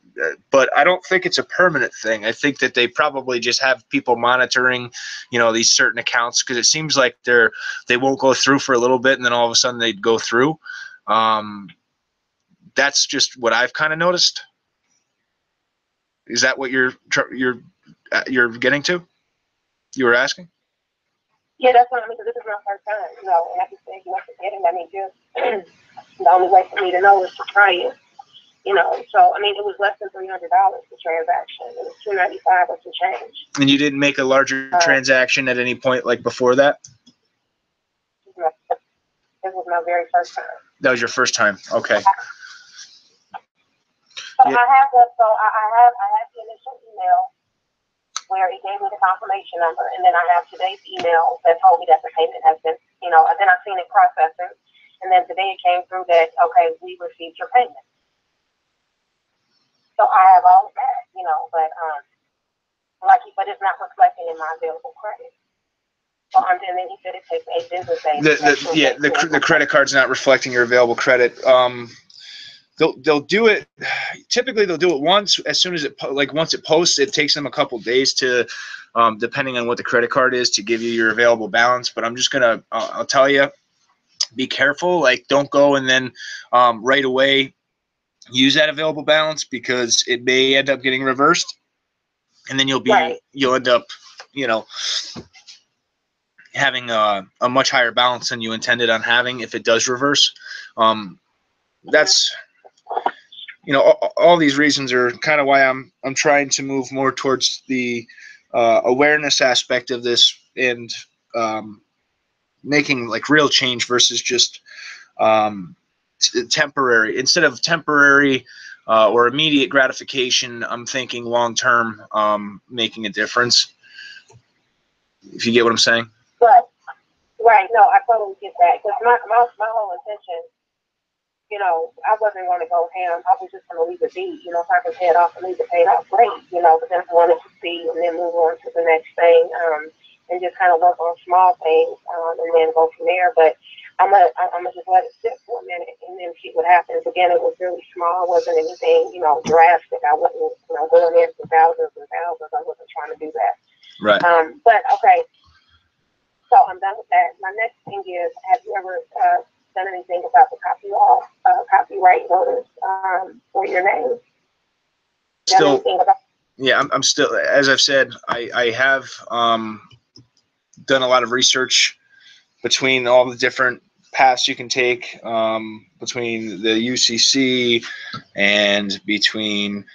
but I don't think it's a permanent thing. I think that they probably just have people monitoring, you know, these certain accounts, because it seems like they won't go through for a little bit and then all of a sudden they'd go through. That's just what I've kind of noticed. Is that what you're getting to? You were asking? Yeah, that's what I mean, because this is my first time, you know, and like you said, you want to get it. I mean, just the only way for me to know is to try it, you know. So, I mean, it was less than $300 the transaction. It was $295 or some change. And you didn't make a larger transaction at any point, like before that? This was my very first time. That was your first time. Okay. So yeah. I have the initial email where he gave me the confirmation number, and then I have today's email that told me that the payment has been, you know, and then I seen it processing, and then today it came through that, okay, we received your payment. So I have all of that, you know, but it's not reflecting in my available credit. So and then he said it takes 8 business days. The credit card's not reflecting your available credit. They'll do it. Typically, they'll do it once. As soon as once it posts, it takes them a couple days to, depending on what the credit card is, to give you your available balance. But I'm just gonna, I'll tell you, be careful. Like, don't go and then right away use that available balance, because it may end up getting reversed, and then you'll end up, you know, having a much higher balance than you intended on having if it does reverse. That's, you know, all these reasons are kind of why I'm trying to move more towards the awareness aspect of this, and making like real change versus just temporary. Instead of temporary or immediate gratification, I'm thinking long term, making a difference. If you get what I'm saying. Right. No, I totally get that, because my whole intention, you know, I wasn't going to go ham. I was just going to leave it be. You know, if I could pay it off and leave it paid off, great. You know, but then I wanted to see and then move on to the next thing, and just kind of work on small things, and then go from there. But I'm gonna just let it sit for a minute and then see what happens. Again, it was really small. It wasn't anything, you know, drastic. I wasn't, you know, going in for thousands and thousands. I wasn't trying to do that. Right. But okay. So I'm done with that. My next thing is, have you ever done anything about the copyright notice for your name? Still, yeah, I'm still, as I've said, I have done a lot of research between all the different paths you can take, between the UCC and between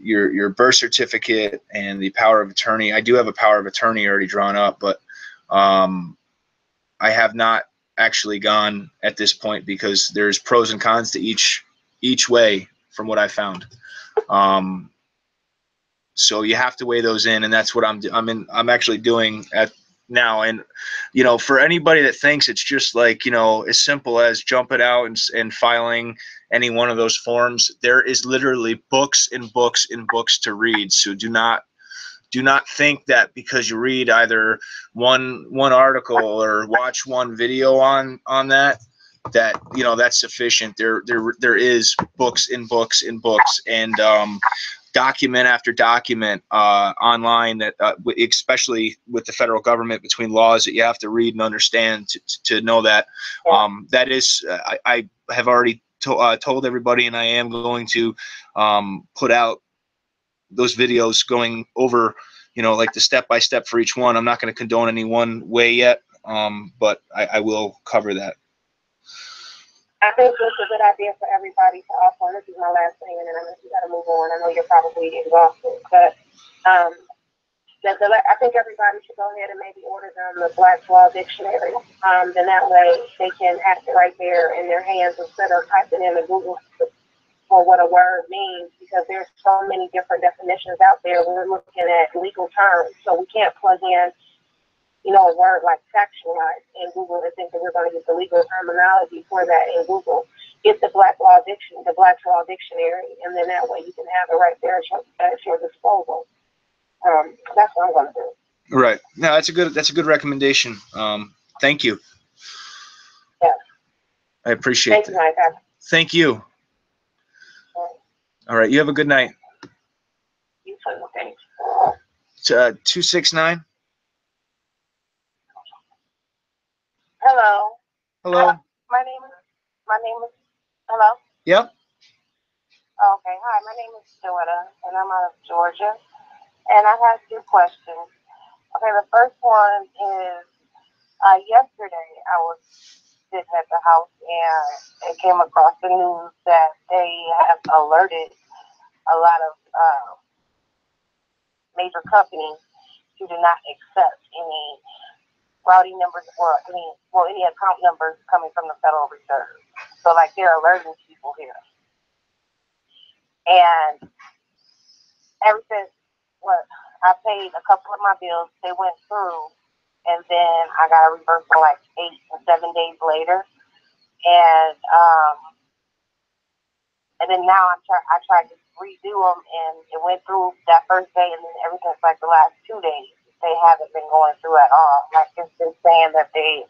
your birth certificate and the power of attorney. I do have a power of attorney already drawn up, but I have not actually gone at this point, because there's pros and cons to each way from what I found. So you have to weigh those in, and that's what I'm actually doing at now. And, you know, for anybody that thinks it's just like, you know, as simple as jumping out and filing any one of those forms, there is literally books and books and books to read. So do not think that because you read either one article or watch one video on that, you know, that's sufficient. There is books and books and books, and document after document online that especially with the federal government, between laws that you have to read and understand to know that. That is, I have already told everybody, and I am going to put out those videos going over, you know, like the step-by-step for each one. I'm not going to condone any one way yet, but I will cover that. I think this is a good idea for everybody to also, and this is my last thing, and then I know you got to move on. I know you're probably exhausted, but I think everybody should go ahead and maybe order them the Black's Law Dictionary. Then that way they can have it right there in their hands instead of typing in the Google for what a word means, because there's so many different definitions out there. We're looking at legal terms, so we can't plug in, a word like sexualized in Google and think that we're going to get the legal terminology for that in Google. Get the Black's Law Dictionary, and then that way you can have it right there at your disposal. That's what I'm going to do. Right. No, that's a good recommendation. Thank you. Yeah. I appreciate it. Thank you. All right. You have a good night. You too. Thanks. 269. Hello. Hello. My name is. Hello. Yep. Okay. Hi. My name is Joetta, and I'm out of Georgia. And I have two questions. Okay. The first one is, yesterday I was sitting at the house and came across the news that they have alerted a lot of major companies to do not accept any routing numbers or any account numbers coming from the Federal Reserve. So like they're alerting people here. And ever since I paid a couple of my bills, they went through, and then I got a reversal like 8 and 7 days later. And then now I tried to redo them, and it went through that first day, and then ever since like the last 2 days, they haven't been going through at all. Like it's been saying that I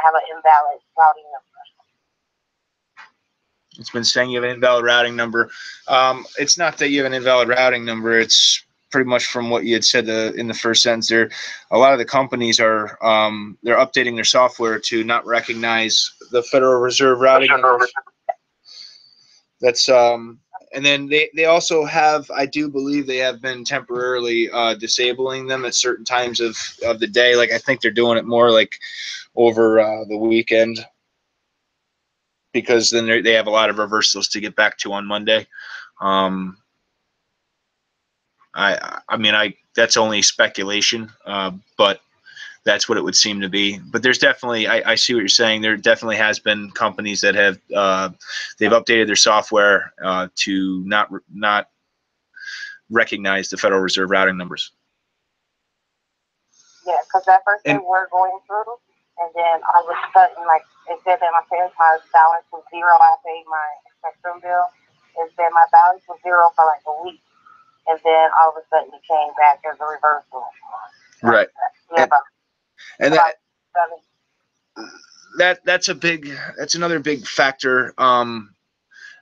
have an invalid routing number. It's been saying you have an invalid routing number. It's not that you have an invalid routing number. It's pretty much from what you had said in the first sentence there. A lot of the companies are they're updating their software to not recognize the Federal Reserve routing numbers. That's and then they also have, I do believe they have been temporarily disabling them at certain times of the day. Like I think they're doing it more like over the weekend, because then they have a lot of reversals to get back to on Monday. I mean, that's only speculation, but that's what it would seem to be. But there's definitely, I see what you're saying. There definitely has been companies that have they've updated their software to not recognize the Federal Reserve routing numbers. Yeah, because at first they were going through, and then all of a sudden, like it said that my balance was zero. I paid my spectrum bill. It said my balance was zero for like a week, and then all of a sudden it came back as a reversal. Right. Yeah, And that's another big factor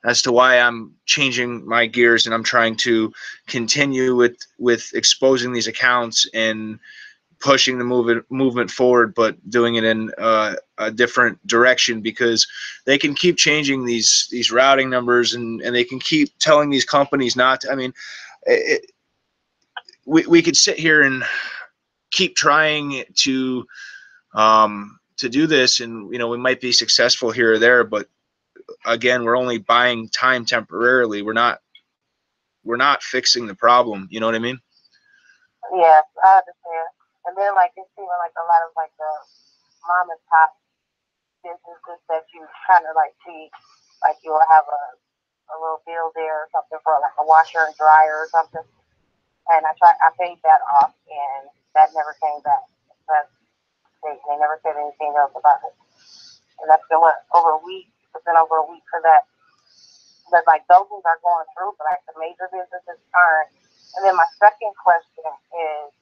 as to why I'm changing my gears, and I'm trying to continue with exposing these accounts and pushing the movement forward, but doing it in a different direction, because they can keep changing these routing numbers, and they can keep telling these companies not to. I mean, we could sit here and keep trying to do this, and we might be successful here or there, but again, we're only buying time temporarily. We're not fixing the problem. You know what I mean? Yes, I understand. And then like it's even like a lot of like the mom and pop businesses that you kind of like see, like you'll have a little bill there or something for like a washer and dryer or something. And I paid that off, and that never came back. But they never said anything else about it. And that's been over a week. It's been over a week for that. But like those ones are going through, but like the major businesses aren't. And then my second question is,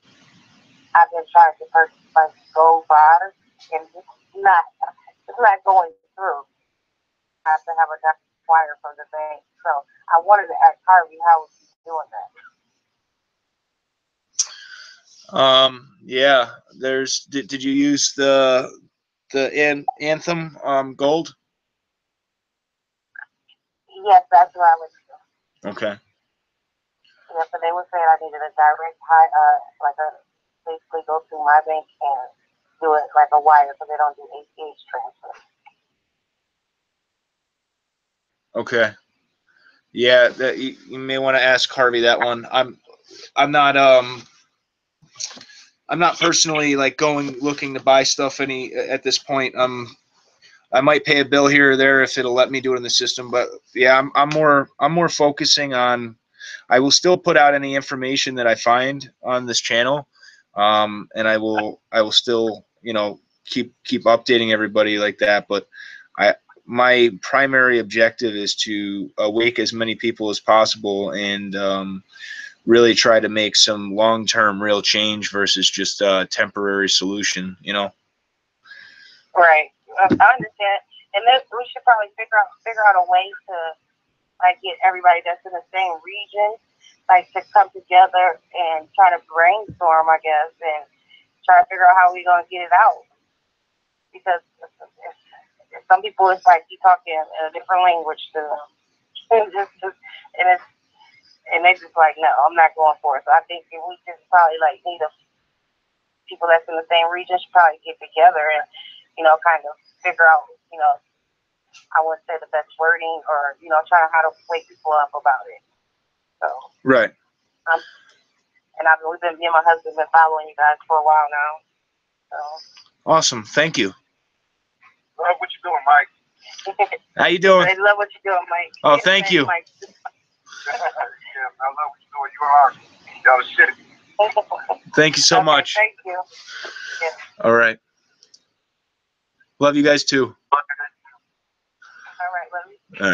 I've been trying to purchase like gold bars, and it's not going through. I have to have a wire from the bank. So I wanted to ask Harvey how was he doing that. Yeah. Did you use the Anthem Gold? Yes, that's what I was doing. Okay. Yeah, so they were saying I needed a direct basically go through my bank and do it like a wire, so they don't do ACH transfer. Okay. Yeah, you may want to ask Harvey that one. I'm not personally like looking to buy stuff at this point. I might pay a bill here or there if it'll let me do it in the system. But yeah, I'm more focusing on. I will still put out any information that I find on this channel, and I will still keep updating everybody like that. But my primary objective is to awake as many people as possible and really try to make some long-term real change versus just a temporary solution, Right. I understand. And then we should probably figure out a way to like get everybody that's in the same region, like to come together and try to brainstorm, I guess, and try to figure out how we're gonna get it out. Because some people, it's like you talking in a different language to them, and they just like, no, I'm not going for it. So I think we just probably like need people that's in the same region should probably get together and kind of figure out, I wouldn't say the best wording or, try how to wake people up about it. So. Right. And me and my husband been following you guys for a while now. So. Awesome. Thank you. Love what you're doing, Mike. How you doing? I love what you're doing, Mike. Oh, thank you. Mike. Yeah, I love what you're doing. You are. Y'all shit. Thank you so much. Thank you. Yeah. All right. Love you guys too. All right, love you. All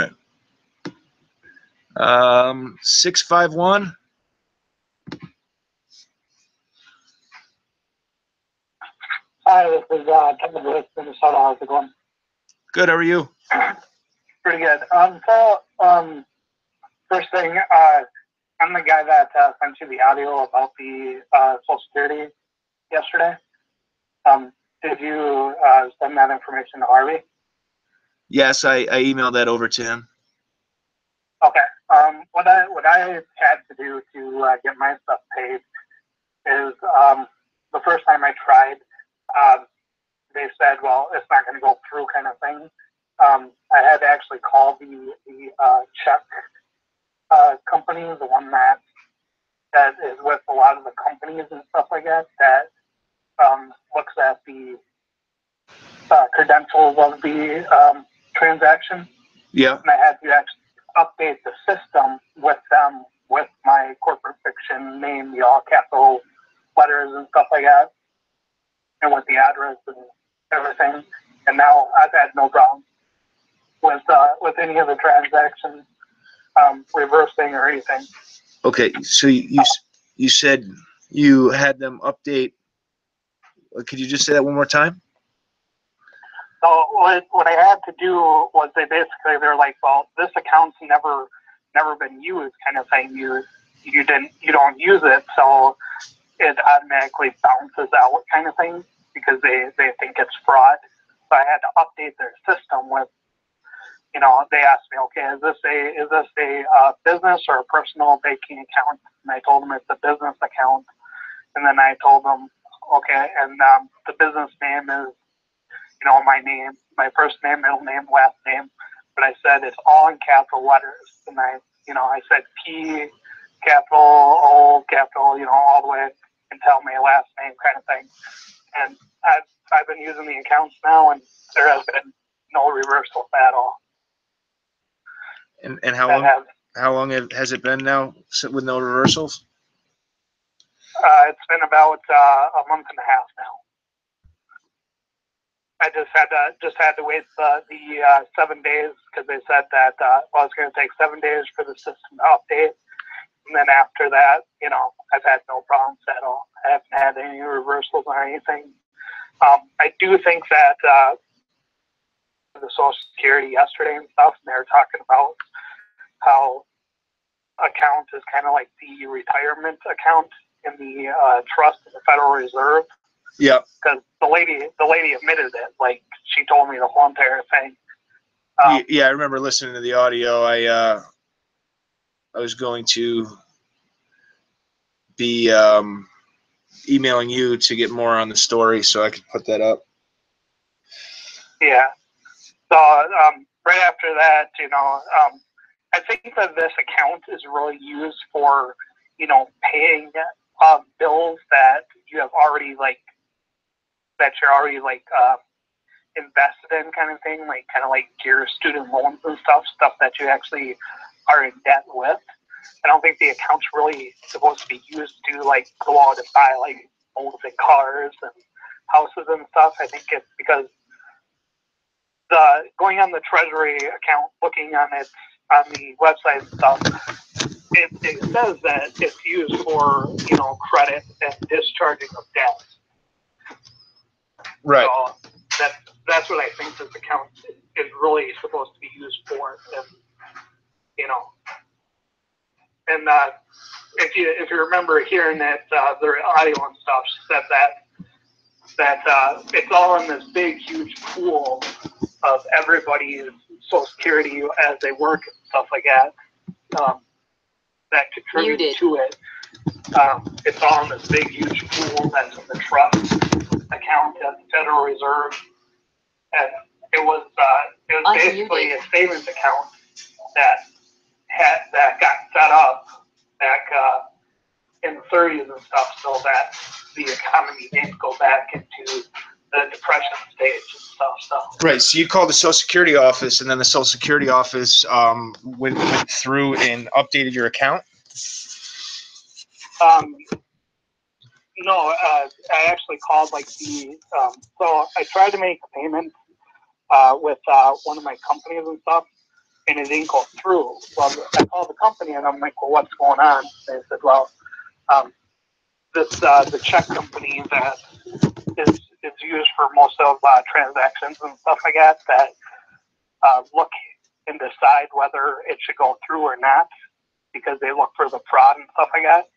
right. 651. Hi, this is Kevin Lewis, Minnesota. How's it going? Good. How are you? Pretty good. First thing, I'm the guy that sent you the audio about the Social Security yesterday. Did you send that information to Harvey? Yes, I emailed that over to him. Okay. What I had to do to get my stuff paid is the first time I tried, they said, well, it's not going to go through kind of thing. I had to actually call the check company, the one that is with a lot of the companies and stuff like that, that looks at the credentials of the transaction. Yeah. And I had to actually update the system with them, with my corporate fiction name, the all capital letters and stuff like that, and with the address and everything. And now I've had no problem with any of the transactions reversing or anything. Okay, so you said you had them update. Could you just say that one more time? So what I had to do was they're like, well, this account's never been used, kind of thing. You don't use it, so it automatically bounces out, kind of thing, because they think it's fraud. So I had to update their system with, they asked me, okay, is this a business or a personal banking account? And I told them it's a business account. And then I told them, okay, and the business name is, my name, my first name, middle name, last name. But I said it's all in capital letters. And I said P, capital, O, capital, all the way until my last name, kind of thing. And I've been using the accounts now, and there has been no reversal at all. And how long has it been now with no reversals? It's been about a month and a half now. I just had to wait the 7 days because they said that it's going to take 7 days for the system to update, and then after that, I've had no problems at all. I haven't had any reversals or anything. I do think that the Social Security yesterday and stuff, and they were talking about how account is kind of like the retirement account in the trust of the Federal Reserve. Yeah. Because the lady admitted it. Like, she told me the whole entire thing. Yeah, I remember listening to the audio. I was going to be emailing you to get more on the story so I could put that up. Yeah. So right after that, I think that this account is really used for, paying bills that you have already invested in kind of thing, like kind of like your student loans and stuff that you actually are in debt with. I don't think the account's really supposed to be used to like go out and buy like homes and cars and houses and stuff. I think it's because going on the Treasury account, looking on it on the website and stuff, it says that it's used for, you know, credit and discharging of debt. Right. So that's what I think this account is really supposed to be used for. And, you know, and if you remember hearing that their audio and stuff said that it's all in this big huge pool of everybody's Social Security as they work and stuff like that, that contribute to it. It's all in this big huge pool that's in the trust account at the Federal Reserve, and it was basically a savings account that got set up back in the 30s and stuff, so that the economy didn't go back into the depression stage and stuff. Right. So you called the Social Security office, and then the Social Security office went through and updated your account? No, I actually called like so I tried to make a payment with one of my companies and stuff, and it didn't go through. Well, I called the company and I'm like, well, what's going on? They said, well, the check company that is used for most of transactions and stuff like that look and decide whether it should go through or not, because they look for the fraud and stuff like that.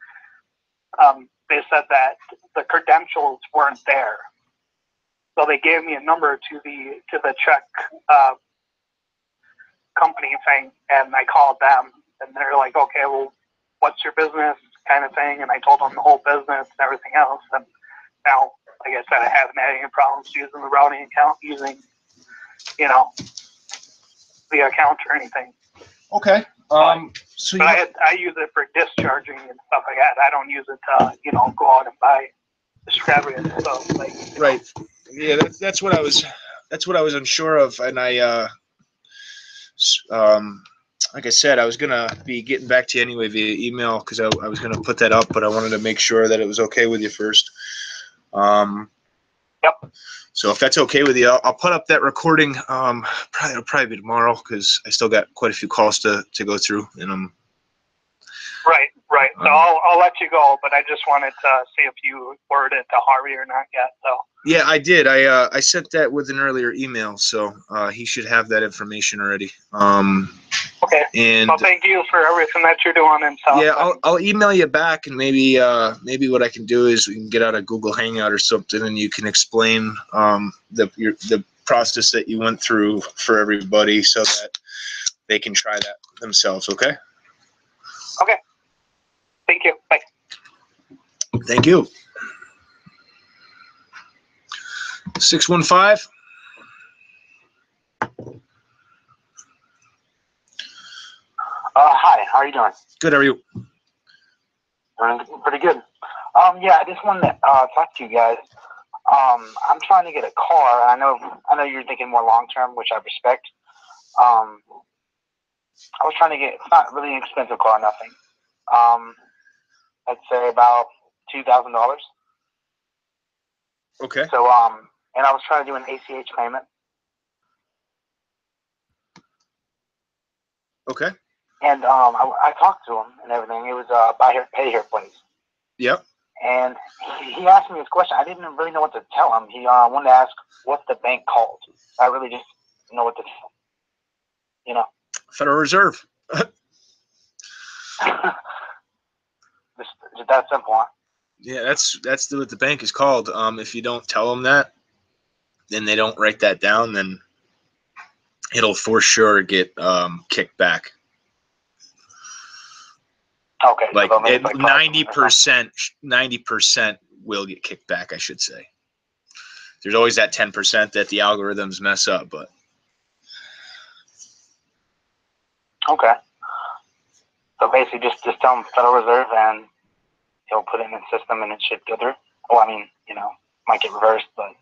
They said that the credentials weren't there, so they gave me a number to the check company thing, and I called them, and they're like, okay, well, what's your business, kind of thing, and I told them the whole business and everything else, and now, like I said, I haven't had any problems using the routing account, using, you know, the account or anything. Okay. So I use it for discharging and stuff like that. I don't use it to, you know, go out and buy extravagant stuff. Like, right. Yeah, that's what I was unsure of, and I like I said, I was gonna be getting back to you anyway via email, because I was gonna put that up, but I wanted to make sure that it was okay with you first. Yep. So if that's okay with you, I'll put up that recording. It'll probably be tomorrow, because I still got quite a few calls to go through, and Right. So I'll let you go, but I just wanted to see if you forwarded it to Harvey or not yet. So. Yeah, I did. I sent that with an earlier email, so he should have that information already. Okay. And well, thank you for everything that you're doing and stuff. Yeah, I'll email you back, and maybe what I can do is we can get out a Google Hangout or something, and you can explain the process that you went through for everybody, so that they can try that themselves. Okay. Okay. Thank you. Bye. Thank you. 615. Hi, how are you doing? Good, how are you? Doing pretty good. Yeah, I just wanted to talk to you guys. I'm trying to get a car. I know you're thinking more long term, which I respect. I was trying to get, it's not really an expensive car, nothing. I'd say about $2,000. Okay. So and I was trying to do an ACH payment. Okay. And I talked to him and everything. It was a buy here, pay here place. Yep. And he asked me this question. I didn't really know what to tell him. He wanted to ask what's the bank called. I really just didn't know what to tell him. You know. Federal Reserve. Just that simple, huh? Yeah, that's what the bank is called. If you don't tell them that, then they don't write that down, then it'll for sure get kicked back. Okay. Like so 90% will get kicked back, I should say. There's always that 10% that the algorithms mess up, but. Okay. So basically just tell them Federal Reserve and he'll put it in the system and it should go through. Well, I mean, you know, might get reversed, but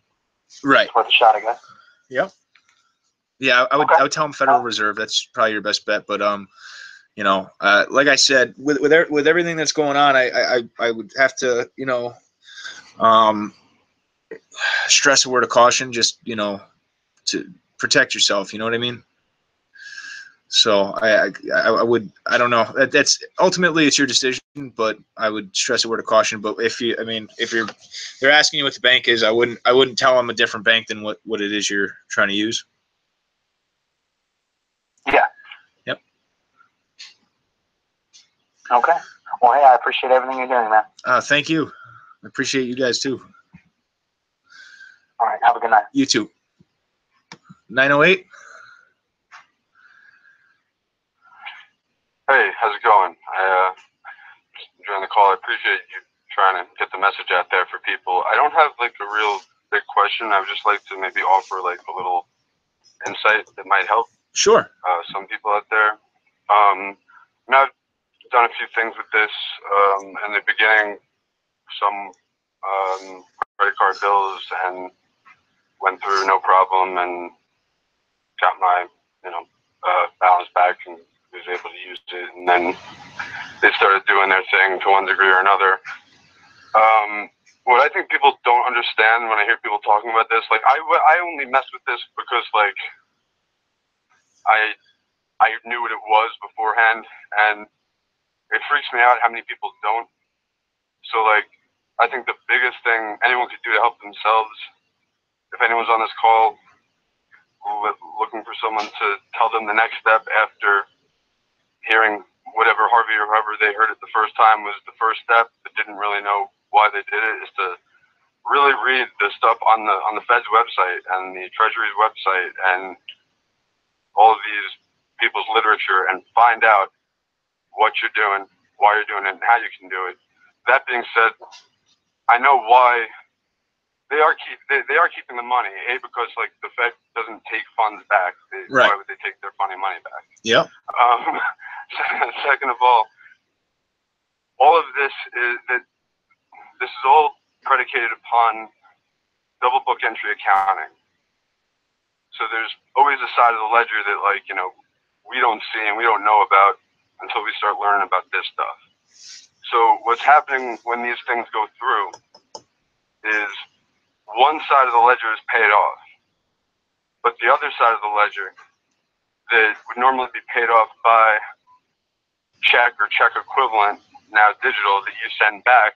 right. It's worth a shot, I guess. Yep. Yeah, I would tell them Federal Reserve. That's probably your best bet. But you know, like I said, with everything that's going on, I would have to, you know, stress a word of caution. Just, you know, to protect yourself. You know what I mean? So I don't know. That's ultimately it's your decision, but I would stress a word of caution. But if they're asking you what the bank is, I wouldn't tell them a different bank than what it is you're trying to use. Yeah. Yep. Okay. Well, hey, I appreciate everything you're doing, man. Thank you. I appreciate you guys too. All right. Have a good night. You too. 908. Hey, how's it going? Just enjoying the call. I appreciate you trying to get the message out there for people. I don't have like a real big question. I would just like to maybe offer like a little insight that might help. Sure. Some people out there. Now I've done a few things with this. In the beginning, some credit card bills and went through no problem and got my balance back and was able to use it. And then they started doing their thing to one degree or another. What I think people don't understand when I hear people talking about this, like I only mess with this because like I knew what it was beforehand, and it freaks me out how many people don't. So like I think the biggest thing anyone could do to help themselves, if anyone's on this call looking for someone to tell them the next step after hearing whatever Harvey or whoever they heard it the first time was the first step, but didn't really know why they did it, is to really read the stuff on the Fed's website and the Treasury's website and all of these people's literature and find out what you're doing, why you're doing it, and how you can do it. That being said, I know why they are keeping the money, because like the Fed doesn't take funds back. Right. Why would they take their funny money back? Yep. Second of all of this is all predicated upon double book entry accounting. So there's always a side of the ledger that like, you know, we don't see and we don't know about until we start learning about this stuff. So what's happening when these things go through is one side of the ledger is paid off, but the other side of the ledger that would normally be paid off by check or check equivalent, now digital, that you send back,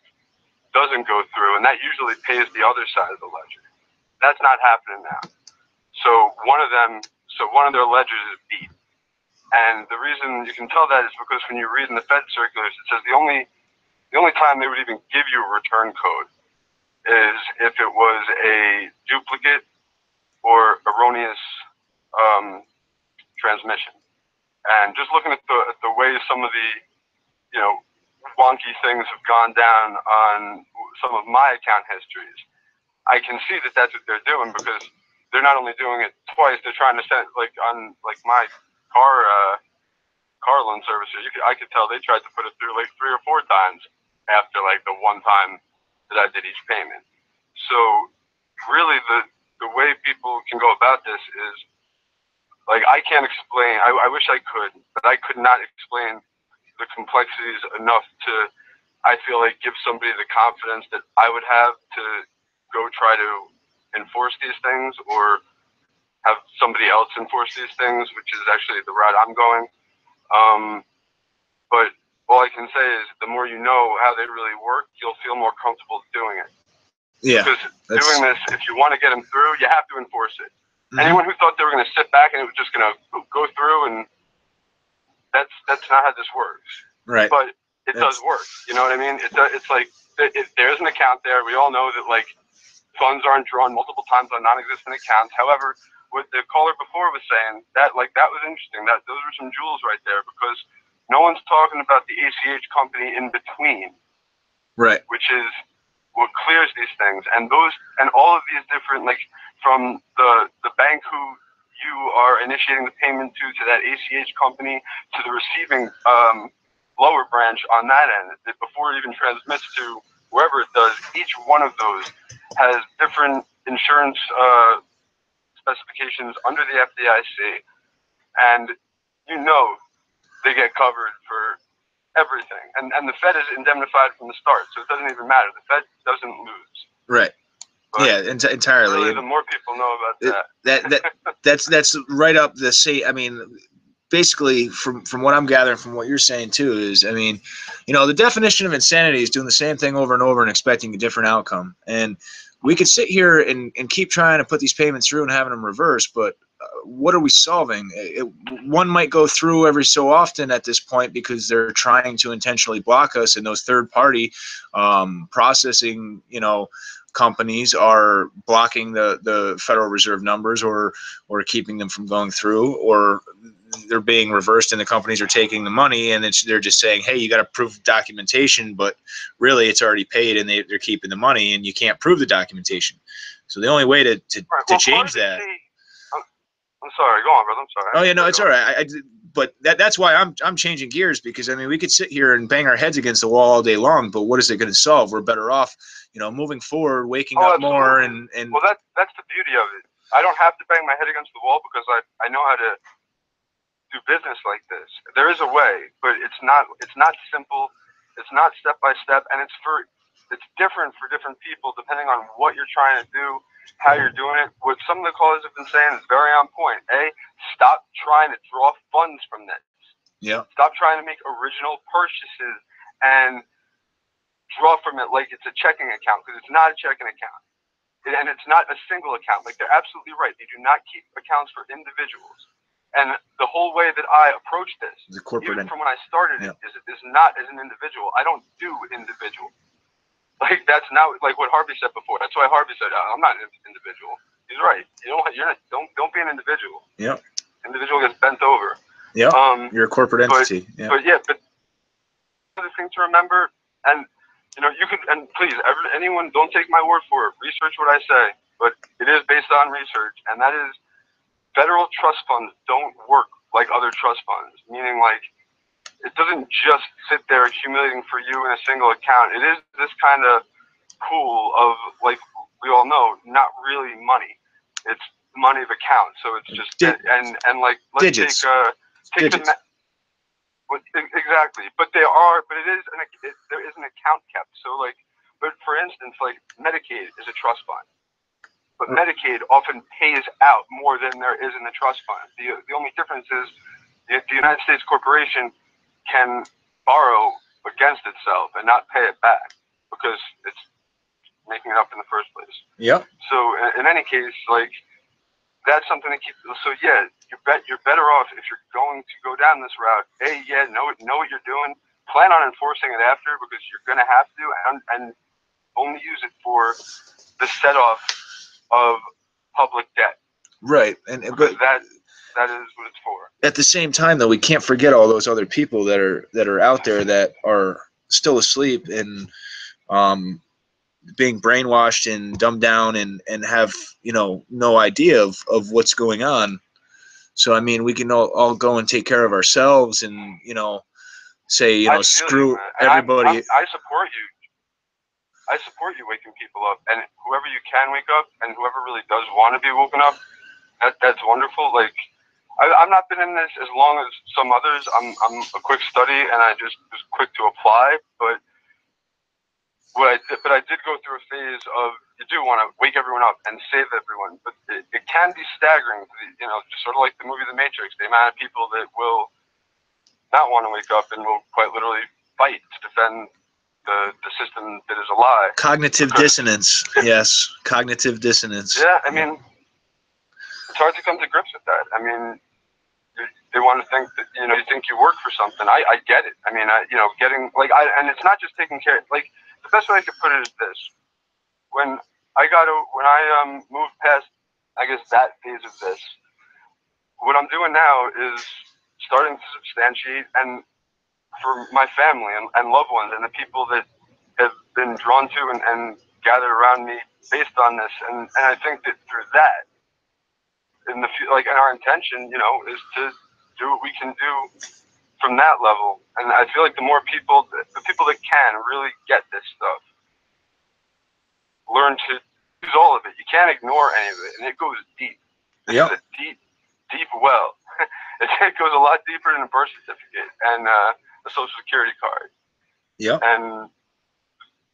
doesn't go through, and that usually pays the other side of the ledger. That's not happening now. So one of their ledgers is beat. And the reason you can tell that is because when you read in the Fed circulars, it says the only time they would even give you a return code is if it was a duplicate or erroneous transmission. And just looking at the way some of the, you know, wonky things have gone down on some of my account histories, I can see that that's what they're doing, because they're not only doing it twice, they're trying to send, like on like my car loan services, I could tell they tried to put it through like 3 or 4 times after like the one time that I did each payment. So really the way people can go about this is, like, I can't explain, I wish I could, but I could not explain the complexities enough to, I feel like, give somebody the confidence that I would have to go try to enforce these things, or have somebody else enforce these things, which is actually the route I'm going. But all I can say is the more you know how they really work, you'll feel more comfortable doing it. Yeah. Because doing this, if you want to get them through, you have to enforce it. Mm-hmm. Anyone who thought they were going to sit back and it was just going to go through, and that's not how this works. Right. But it does work. You know what I mean? It's like there's an account there. We all know that like funds aren't drawn multiple times on non-existent accounts. However, what the caller before was saying, that was interesting. That those were some jewels right there, because no one's talking about the ACH company in between, right? Which is what clears these things, and all of these different, like from the bank who you are initiating the payment to that ACH company, to the receiving lower branch on that end, before it even transmits to wherever it does. Each one of those has different insurance specifications under the FDIC, and you know they get covered for everything. And the Fed is indemnified from the start, so it doesn't even matter. The Fed doesn't lose. Right. But yeah, entirely. Really, the more people know about That's right up the same. I mean, basically, from what I'm gathering from what you're saying too, is, I mean, you know, the definition of insanity is doing the same thing over and over and expecting a different outcome. And we could sit here and keep trying to put these payments through and having them reverse, but what are we solving? One might go through every so often at this point because they're trying to intentionally block us, and those third-party processing, you know, companies are blocking the Federal Reserve numbers or keeping them from going through, or they're being reversed and the companies are taking the money, and they're just saying, hey, you got to prove documentation, but really it's already paid and they're keeping the money and you can't prove the documentation. So the only way to change that. I'm sorry, go on, brother. I'm sorry. Oh yeah, no, it's all right. But that's why I'm changing gears, because I mean, we could sit here and bang our heads against the wall all day long, but what is it going to solve? We're better off, you know, moving forward, waking up more, and well, that's the beauty of it. I don't have to bang my head against the wall because I know how to do business like this. There is a way, but it's not simple. It's not step by step, and it's different for different people depending on what you're trying to do, how you're doing it. What some of the callers have been saying is very on point. Stop trying to draw funds from this. Yeah. Stop trying to make original purchases and draw from it like it's a checking account, because it's not a checking account. And it's not a single account. Like, they're absolutely right. They do not keep accounts for individuals. And the whole way that I approach this, even from when I started it, is not as an individual. I don't do individual. Like, that's not like what Harvey said before. That's why Harvey said, I'm not an individual. He's right. Don't be an individual. Yeah. Individual gets bent over. Yeah. You're a corporate entity. But the thing to remember, and you know, you can, and please, anyone, don't take my word for it. Research what I say, but it is based on research, and that is, federal trust funds don't work like other trust funds. Meaning, like, it doesn't just sit there accumulating for you in a single account. It is this kind of pool of, like we all know, not really money. It's money of account. So it's just and like, let's digits. take digits. Exactly. But there is an account kept. So, like, but for instance, like, Medicaid is a trust fund. But Medicaid often pays out more than there is in the trust fund. The only difference is the United States corporation can borrow against itself and not pay it back because it's making it up in the first place. Yep. So in any case, like, that's something to keep. So yeah, you're better off if you're going to go down this route. Know what you're doing. Plan on enforcing it after, because you're going to have to, and only use it for the set off of public debt. Right. But that is what it's for. At the same time, though, we can't forget all those other people that are out there that are still asleep and being brainwashed and dumbed down and have, you know, no idea of what's going on. So I mean, we can all go and take care of ourselves and, you know, say, you know, screw everybody. I support you. I support you waking people up, and whoever you can wake up, and whoever really does want to be woken up, that's wonderful. Like, I've not been in this as long as some others. I'm a quick study, and I just was quick to apply. But I did go through a phase of, you do want to wake everyone up and save everyone, but it can be staggering. You know, just sort of like the movie The Matrix, the amount of people that will not want to wake up and will quite literally fight to defend the system that is a lie. Cognitive dissonance. Yes, cognitive dissonance. Yeah, I mean, it's hard to come to grips with that. I mean, they want to think that, you know, you think you work for something. I get it. I mean, and it's not just taking care. Like, the best way I could put it is this: when I moved past, I guess, that phase of this, what I'm doing now is starting to substantiate, and for my family and loved ones and the people that have been drawn to and gathered around me based on this, and I think that through that, and our intention, you know, is to do what we can do from that level. And I feel like the people that can really get this stuff, learn to use all of it. You can't ignore any of it, and it goes deep. This is a deep, deep well. It goes a lot deeper than a birth certificate and the Social Security card. Yeah. And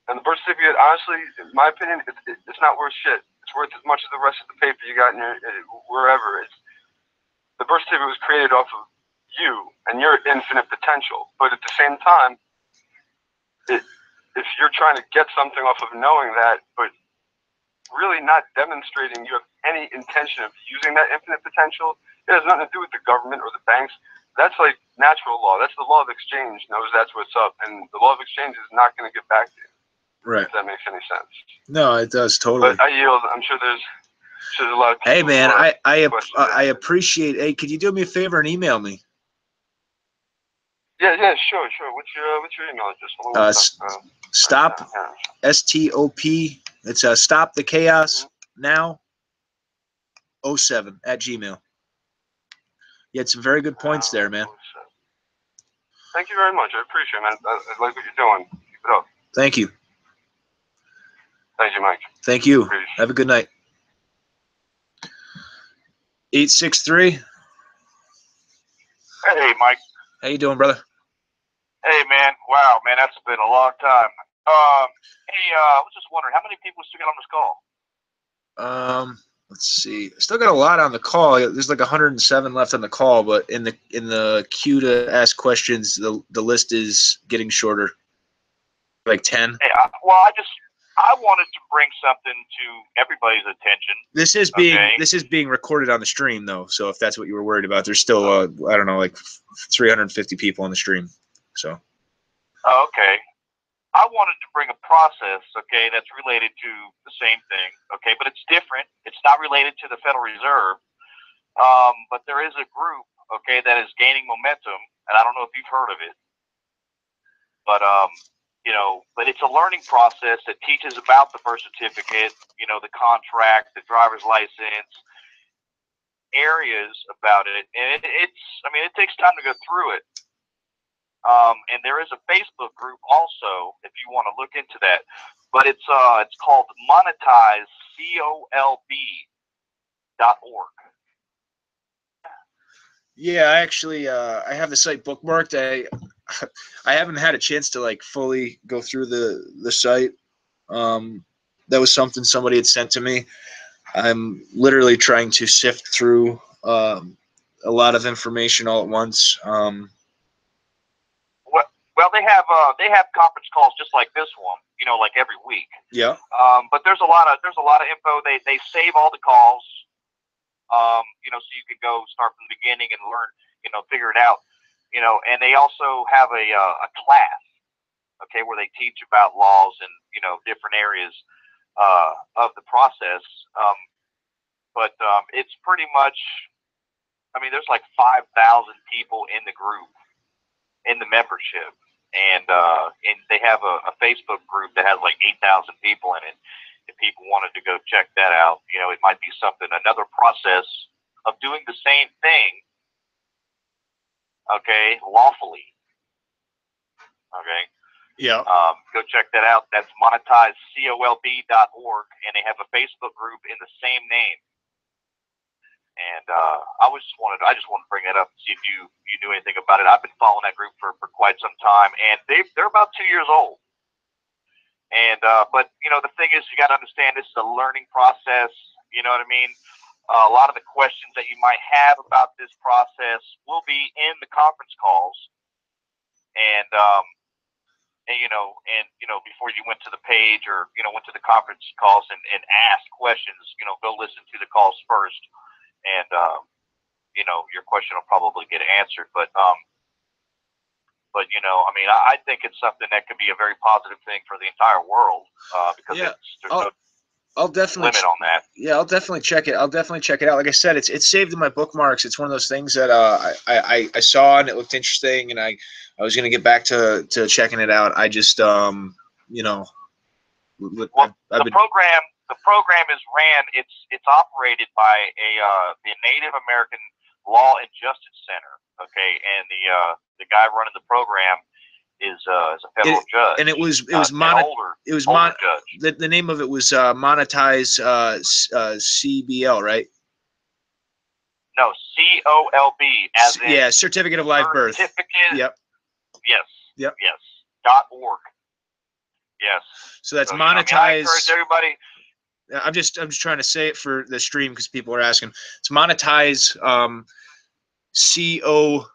the birth certificate, honestly, in my opinion, it's not worth shit. It's worth as much as the rest of the paper you got in your wherever. The birth certificate was created off of you and your infinite potential. But at the same time, if you're trying to get something off of knowing that, but really not demonstrating you have any intention of using that infinite potential, it has nothing to do with the government or the banks. That's like natural law. That's the law of exchange knows that's what's up. And the law of exchange is not going to get back to you. Right. If that makes any sense. No, it does totally. But I yield. I'm sure there's a lot of people. Hey, man, I appreciate. Hey, could you do me a favor and email me? Yeah, sure. What's your email address? Stop, STOP. It's stop the chaos now 07 at Gmail. You had some very good points there, man. Thank you very much. I appreciate it, man. I like what you're doing. Keep it up. Thank you. Thank you, Mike. Thank you. Have a good night. 863. Hey, Mike. How you doing, brother? Hey, man. Wow, man, that's been a long time. Hey, I was just wondering, how many people still get on this call? Let's see. I still got a lot on the call. There's like 107 left on the call, but in the queue to ask questions, the list is getting shorter. Like 10. Hey, I wanted to bring something to everybody's attention. This is being recorded on the stream though, so if that's what you were worried about, there's still I don't know, like 350 people on the stream. So. Okay. I wanted to bring a process, okay, that's related to the same thing, okay, but it's different. It's not related to the Federal Reserve, but there is a group, okay, that is gaining momentum, and I don't know if you've heard of it, but but it's a learning process that teaches about the birth certificate, the contract, the driver's license, areas about it, and it takes time to go through it. And there is a Facebook group also, if you want to look into that. But it's called monetizecolb.org. Yeah, I actually I have the site bookmarked. I haven't had a chance to like fully go through the site. That was something somebody had sent to me. I'm literally trying to sift through a lot of information all at once. Well, they have conference calls just like this one, like every week. Yeah. But there's a lot of info. They save all the calls, so you could go start from the beginning and learn, figure it out, and they also have a class, okay, where they teach about laws and different areas of the process. But it's pretty much, there's like 5,000 people in the group, in the membership. And they have a Facebook group that has like 8,000 people in it. If people wanted to go check that out, it might be something, another process of doing the same thing, okay, lawfully. Okay. Yeah. Go check that out. That's monetizecolb.org, and they have a Facebook group in the same name. And I just wanted to bring that up and see if you knew anything about it. I've been following that group for quite some time, and they're about 2 years old. And but the thing is, you got to understand, this is a learning process. You know what I mean? A lot of the questions that you might have about this process will be in the conference calls, and before you went to the page or went to the conference calls and asked questions, go listen to the calls first. And your question will probably get answered, but I think it's something that could be a very positive thing for the entire world, because there's no I'll definitely limit on that. Yeah, I'll definitely check it. I'll definitely check it out. Like I said, it's saved in my bookmarks. It's one of those things that I saw and it looked interesting, and I was gonna get back to checking it out. I just The program is ran. It's operated by the Native American Law and Justice Center. Okay, and the guy running the program is a federal judge. And it was the name of it was Monetize CBL, right? No, COLB, as in yeah, certificate of live birth. Certificate. Yep. Yes. Yep. Yes. .org. Yes. So that's so, monetized. I encourage everybody. I'm just trying to say it for the stream because people are asking. It's monetize COLB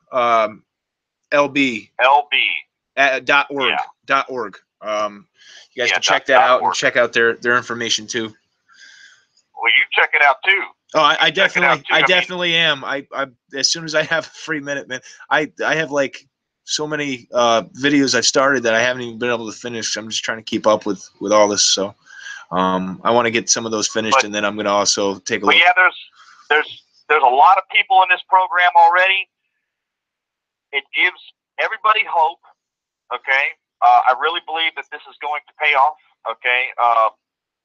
at .org. Yeah. .org. You guys can check that out and check out their information too. Well, you check it out too. Oh, I definitely am. I as soon as I have a free minute, man. I have like so many videos I've started that I haven't even been able to finish. I'm just trying to keep up with all this. So I want to get some of those finished, and then I'm going to also take a look. But yeah, there's a lot of people in this program already. It gives everybody hope. Okay, I really believe that this is going to pay off. Okay.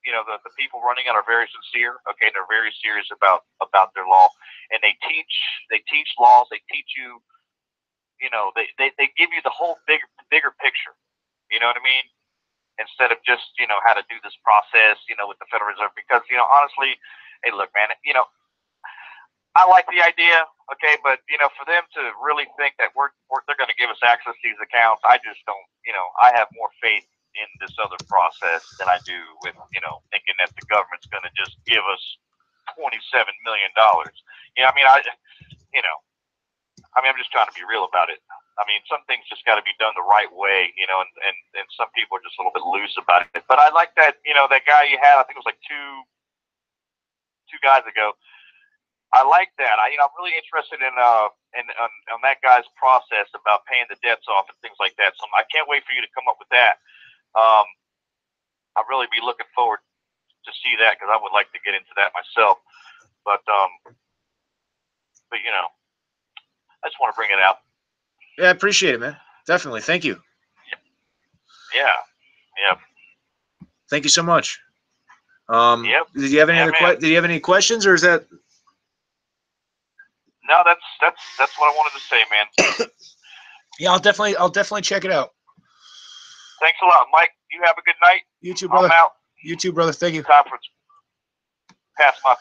You know, the people running it are very sincere. Okay, they're very serious about their law, and they teach laws. They teach you, you know, they give you the whole bigger picture. You know what I mean? Instead of just, you know, how to do this process, you know, with the Federal Reserve. Because, you know, honestly, hey, look, man, you know, I like the idea. Okay, but you know, for them to really think that they're going to give us access to these accounts, I just don't. You know, I have more faith in this other process than I do with, you know, thinking that the government's going to just give us $27 million. You know, I mean, I'm just trying to be real about it. I mean, some things just got to be done the right way, you know, and some people are just a little bit loose about it. But I like that, you know, that guy you had, I think it was like two guys ago. I like that. I'm really interested in on that guy's process about paying the debts off and things like that. So I can't wait for you to come up with that. I'll really be looking forward to see that because I would like to get into that myself. But you know, I just want to bring it out. Yeah, I appreciate it, man. Definitely. Thank you. Yeah. Yep. Thank you so much. Did you have any Did you have any questions, or is that? No, that's what I wanted to say, man. Yeah, I'll definitely check it out. Thanks a lot, Mike. You have a good night. You too, brother. I'm out. You too, brother. Thank you. Conference. Pass my.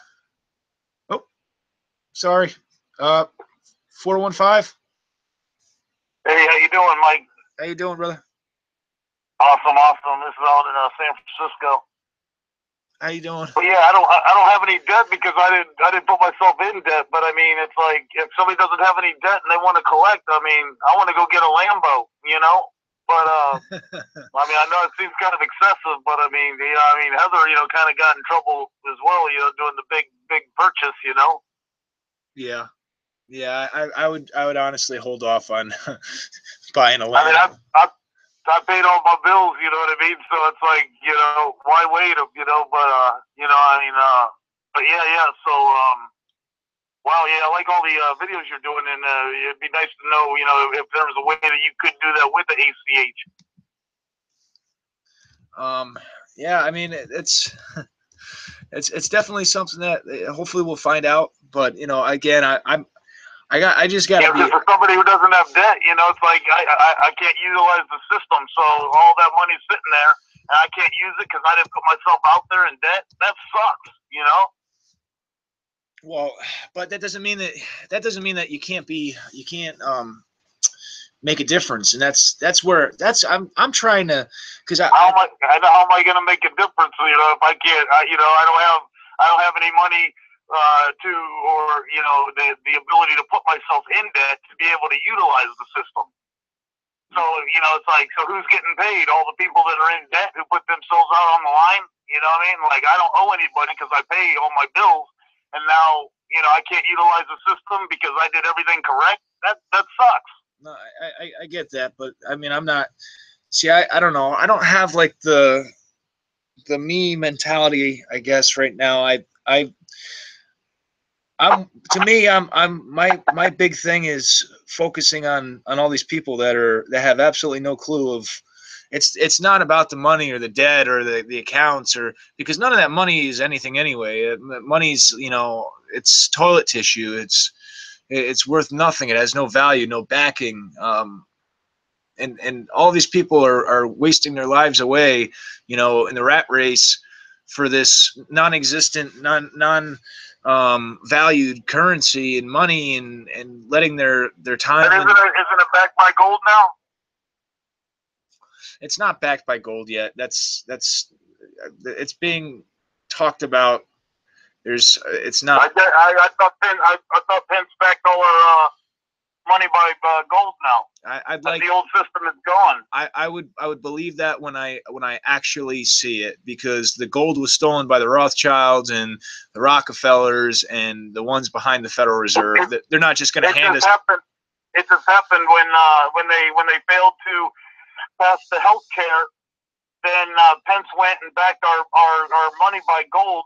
Oh, sorry. 415. Hey, how you doing, Mike? How you doing, brother? Awesome. This is out in San Francisco. How you doing? Well, yeah, I don't have any debt because I didn't put myself in debt. But I mean, it's like if somebody doesn't have any debt and they want to collect, I mean, I want to go get a Lambo, you know. But I mean, I know it seems kind of excessive, but I mean, Heather, you know, kind of got in trouble as well, you know, doing the big purchase, you know. Yeah. I would honestly hold off on buying a Lambo. I mean, I paid all my bills, you know what I mean? So it's like, you know, why wait, you know? But, you know, I mean, but yeah. So, wow, yeah, I like all the videos you're doing, and it'd be nice to know, you know, if there was a way that you could do that with the ACH. Yeah, I mean, it's definitely something that hopefully we'll find out. But you know, again, I just got to be. For somebody who doesn't have debt, you know, it's like I can't utilize the system, so all that money's sitting there, and I can't use it because I didn't put myself out there in debt. That sucks, you know. Well, but that doesn't mean that you can't make a difference, and that's where I'm trying to, because how am I going to make a difference? You know, if I can't, you know, I don't have any money. Or you know, the ability to put myself in debt to be able to utilize the system. So you know, it's like, so who's getting paid? All the people that are in debt who put themselves out on the line. You know what I mean? Like, I don't owe anybody because I pay all my bills, and now you know I can't utilize the system because I did everything correct. That sucks. No, I get that, but I mean, I'm not. See, I don't know. I don't have like the me mentality, I guess, right now. My big thing is focusing on all these people that have absolutely no clue of. It's not about the money or the debt or the accounts, or because none of that money is anything anyway. Money's, you know, it's toilet tissue. It's worth nothing. It has no value, no backing. And all these people are wasting their lives away, you know, in the rat race for this non-existent, valued currency and money, and letting their time. But isn't it backed by gold now? It's not backed by gold yet. It's being talked about. It's not. I thought Pence backed all our money by gold now. I'd like the old system is gone. I would believe that when I actually see it, because the gold was stolen by the Rothschilds and the Rockefellers and the ones behind the Federal Reserve. They're not just going to hand us. It just happened when they failed to pass the health care. Then Pence went and backed our money by gold.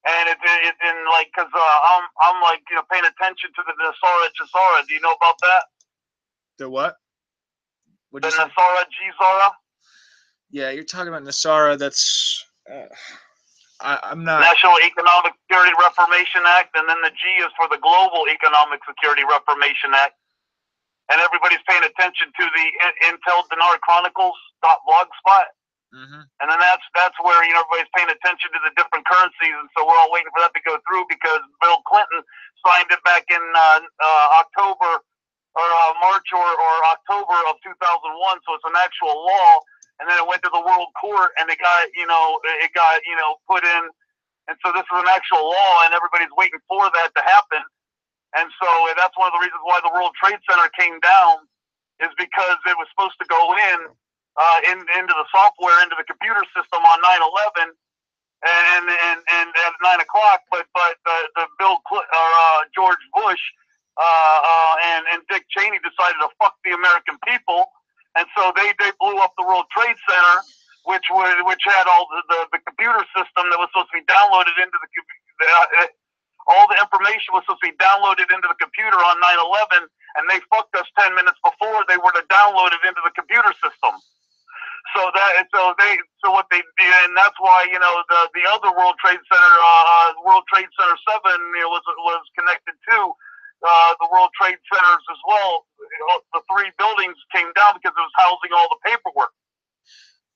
And it didn't, like, because I'm like, paying attention to the Nasara Jazara. Do you know about that? The what? The Nasara Jazara? Yeah, you're talking about Nasara. That's I'm not. National Economic Security Reformation Act, and then the G is for the Global Economic Security Reformation Act. And everybody's paying attention to the Intel Dinar Chronicles .blogspot. Mm-hmm. And then that's where everybody's paying attention to the different currencies, and so we're all waiting for that to go through because Bill Clinton signed it back in October or March or October of 2001. So it's an actual law, and then it went to the World Court, and it got put in, and so this is an actual law, and everybody's waiting for that to happen. And so that's one of the reasons why the World Trade Center came down, is because it was supposed to go into the software, into the computer system on 9/11 and at 9 o'clock, but the George Bush and Dick Cheney decided to fuck the American people, and so they blew up the World Trade Center, which had all the computer system that was supposed to be downloaded into the computer. All the information was supposed to be downloaded into the computer on 9/11, and they fucked us 10 minutes before they were to download it into the computer system. So what they did, and that's why the other World Trade Center, World Trade Center 7, was connected to the World Trade Centers as well. The three buildings came down because it was housing all the paperwork.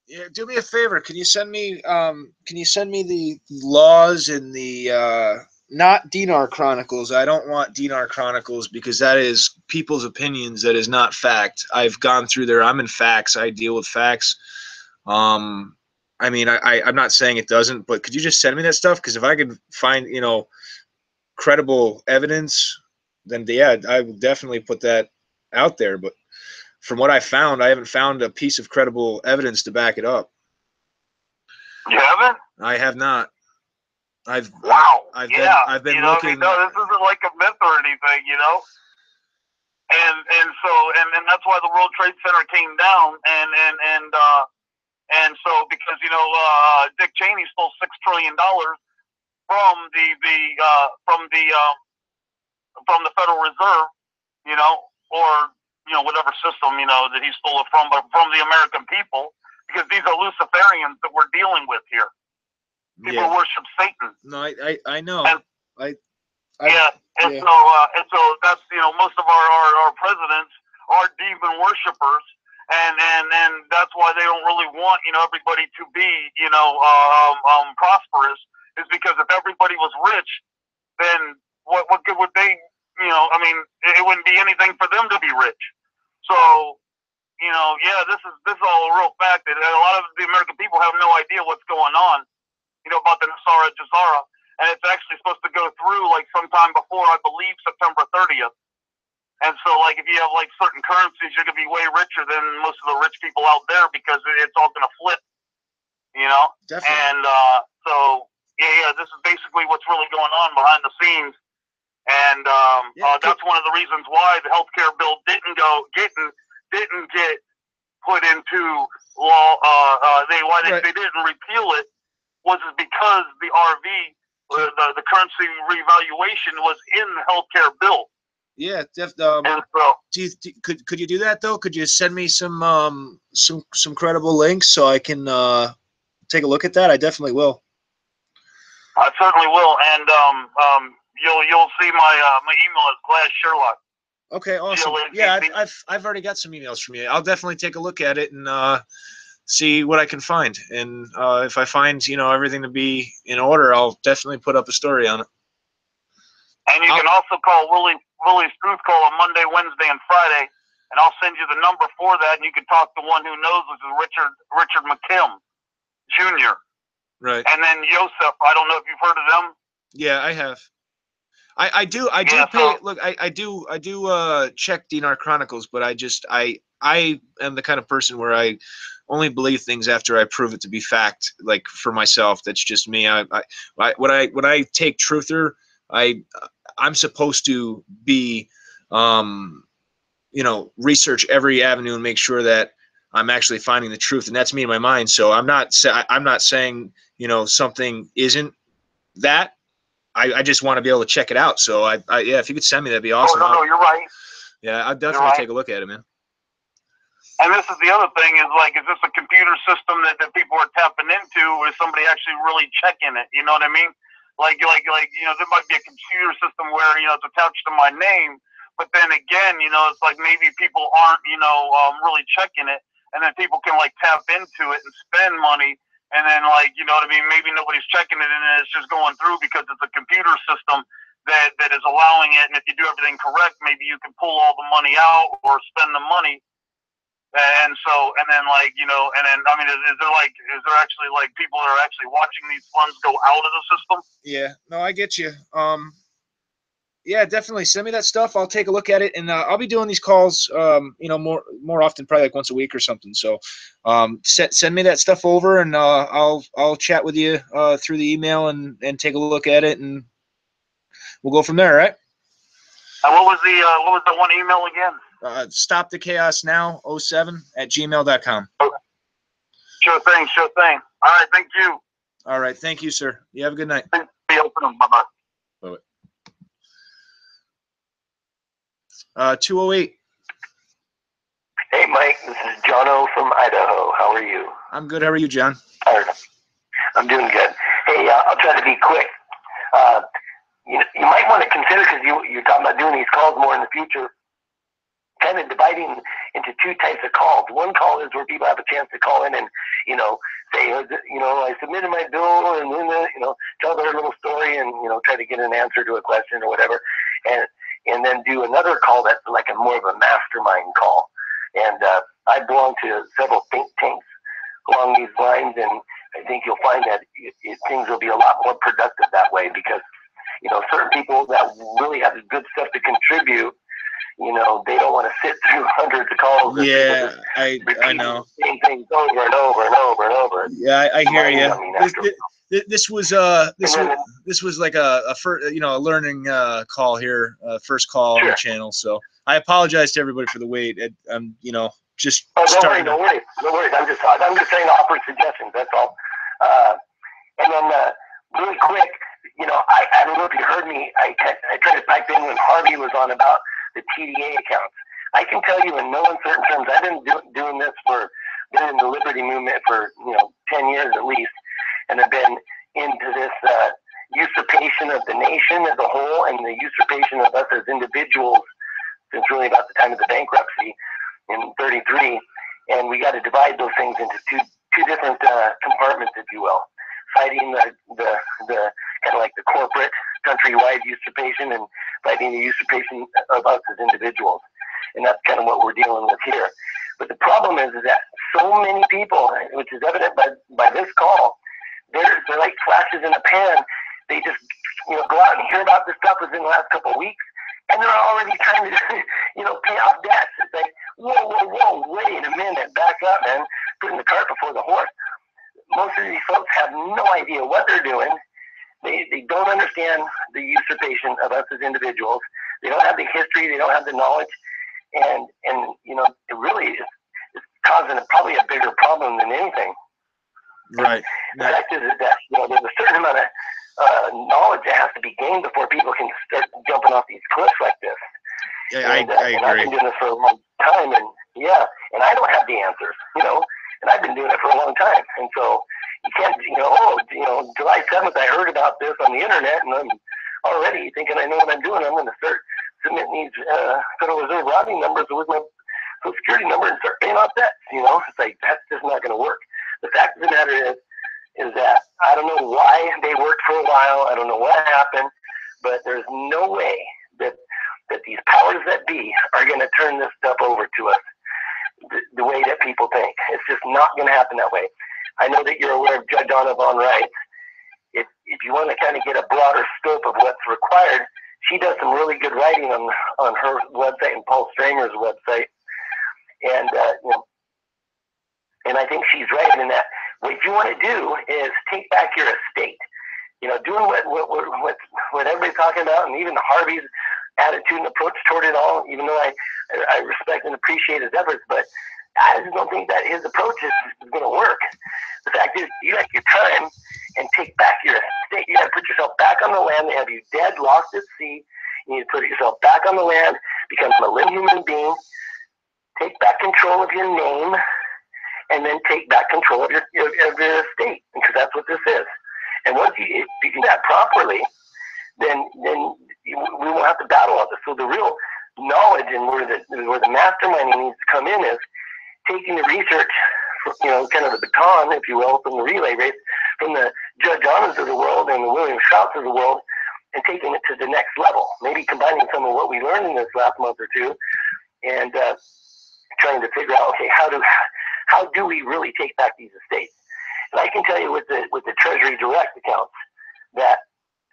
Yeah, do me a favor. Can you send me the laws and the not Dinar Chronicles? I don't want Dinar Chronicles because that is people's opinions. That is not fact. I've gone through there. I'm in facts. I deal with facts. I mean, I'm not saying it doesn't, but could you just send me that stuff? Because if I could find, credible evidence, then yeah, I would definitely put that out there. But from what I found, I haven't found a piece of credible evidence to back it up. You haven't? I have not. I've been looking. This isn't like a myth or anything, And that's why the World Trade Center came down, and so because Dick Cheney stole $6 trillion from the Federal Reserve, or whatever system that he stole it from, but from the American people, because these are Luciferians that we're dealing with here. People worship Satan. No, I know. And so that's most of our presidents are demon worshipers, and that's why they don't really want everybody to be prosperous, is because if everybody was rich, then what good would they it wouldn't be anything for them to be rich. So this is all a real fact that a lot of the American people have no idea what's going on about the Nasara Jazara. And it's actually supposed to go through like sometime before, I believe, September 30th. And so, like, if you have like certain currencies, you're gonna be way richer than most of the rich people out there because it's all gonna flip, Definitely. And this is basically what's really going on behind the scenes. And that's one of the reasons why the healthcare bill didn't get put into law. They didn't repeal it. Was because the RV, the currency revaluation, was in the healthcare bill. Yeah, could you do that though? Could you send me some credible links so I can take a look at that? I definitely will. I certainly will, and you'll see my email is Glass Sherlock. Okay, awesome. Yeah, I've already got some emails from you. I'll definitely take a look at it and see what I can find. And if I find, you know, everything to be in order, I'll definitely put up a story on it. And you can also call Willie's Truth Call on Monday, Wednesday, and Friday, and I'll send you the number for that, and you can talk to one who knows, which is Richard McKim Jr. Right. And then Yosef, I don't know if you've heard of them. Yeah, I have. I do pay. Look, I do check DNR Chronicles, but I am the kind of person where I only believe things after I prove it to be fact. Like for myself, that's just me. When I take truther, I'm supposed to be, you know, research every avenue and make sure that I'm actually finding the truth, and that's me in my mind. So I'm not saying, you know, something isn't that. I just want to be able to check it out. So yeah, if you could send me, that'd be awesome. Oh, no, you're right. Yeah, I'd definitely take a look at it, man. And this is the other thing is, like, is this a computer system that people are tapping into, or is somebody actually really checking it? You know what I mean? Like, you know, there might be a computer system where, you know, it's attached to my name, but then again, you know, it's like maybe people aren't, you know, really checking it, and then people can, like, tap into it and spend money, and then, like, you know what I mean, maybe nobody's checking it, and it's just going through because it's a computer system that is allowing it, and if you do everything correct, maybe you can pull all the money out or spend the money. And so, and then, like, you know, and then, I mean, is there actually, like, people that are actually watching these funds go out of the system? Yeah, no, I get you. Yeah, definitely send me that stuff. I'll take a look at it, and I'll be doing these calls, you know, more often, probably like once a week or something. So, send me that stuff over, and I'll chat with you through the email and take a look at it, and we'll go from there. All right? What was the one email again? stopthechaosnow07@gmail.com. Sure thing. All right, thank you. All right, thank you, sir. You have a good night. Be open. Bye-bye. Bye-bye. 208. Hey, Mike, this is Jono from Idaho. How are you? I'm good. How are you, John? I'm doing good. Hey, I'll try to be quick. You might want to consider, because you're talking about doing these calls more in the future, kind of dividing into two types of calls. One call is where people have a chance to call in and, you know, say, you know, I submitted my bill, and then, you know, tell their little story and, you know, try to get an answer to a question or whatever. And then do another call that's like a more of a mastermind call. And I belong to several think tanks along these lines, and I think you'll find that things will be a lot more productive that way, because, you know, certain people that really have good stuff to contribute, you know, they don't want to sit through hundreds of calls. Yeah, I know. Same things over and over and over and over. Yeah, I hear you. This was like a learning call here, first call on the channel. So I apologize to everybody for the wait. I'm, you know, just starting. No worries. I'm just saying, offer suggestions. That's all. And then really quick, you know, I don't know if you heard me. I tried to type in when Harvey was on about the TDA accounts. I can tell you in no uncertain terms, I've been doing this been in the Liberty movement for, you know, 10 years at least, and have been into this usurpation of the nation as a whole and the usurpation of us as individuals since really about the time of the bankruptcy in 33. And we got to divide those things into two different compartments, if you will. Fighting the kind of like the corporate countrywide usurpation, and fighting the usurpation of us as individuals. And that's kind of what we're dealing with here. But the problem is that so many people, which is evident by this call, they're like flashes in a pan. They just, you know, go out and hear about this stuff within the last couple of weeks, and they're already trying to, you know, pay off debts. It's like, whoa, wait a minute, back up, man. Putting the cart before the horse. Most of these folks have no idea what they're doing. They don't understand the usurpation of us as individuals. They don't have the history. They don't have the knowledge. And you know, it really is causing probably a bigger problem than anything. Right. The fact is that, you know, there's a certain amount of knowledge that has to be gained before people can start jumping off these cliffs like this. Yeah, I agree. And I've been doing this for a long time, and I don't have the answers, you know, and I've been doing it for a long time. And so you can't, July 7th I heard about this on the internet, and I'm already thinking I know what I'm doing. I'm going to start submitting these Federal Reserve routing numbers with my Social Security number and start paying off debts. You know, it's like, that's just not going to work. The fact of the matter is that I don't know why they worked for a while. I don't know what happened, but there's no way that these powers that be are going to turn this stuff over to us the way that people think. It's just not going to happen that way. I know that you're aware of Judge Anna Von Wright. If you want to kind of get a broader scope of what's required, she does some really good writing on her website and Paul Stranger's website. And and I think she's right in that what you want to do is take back your estate. You know, doing what everybody's talking about, and even Harvey's attitude and approach toward it all, even though I respect and appreciate his efforts, but I just don't think that his approach is going to work. The fact is, you got your time and take back your estate. You got to put yourself back on the land. They have you dead, lost at sea. You need to put yourself back on the land, become a living human being, take back control of your name, and then take back control of your estate, because that's what this is. And once if you do that properly, then we won't have to battle all this. So the real knowledge and where the masterminding needs to come in is taking the research, kind of the baton, if you will, from the relay race, from the Judge Annas of the world and the William Shouts of the world, and taking it to the next level. Maybe combining some of what we learned in this last month or two, and trying to figure out, okay, how do we really take back these estates? And I can tell you with the Treasury Direct accounts that,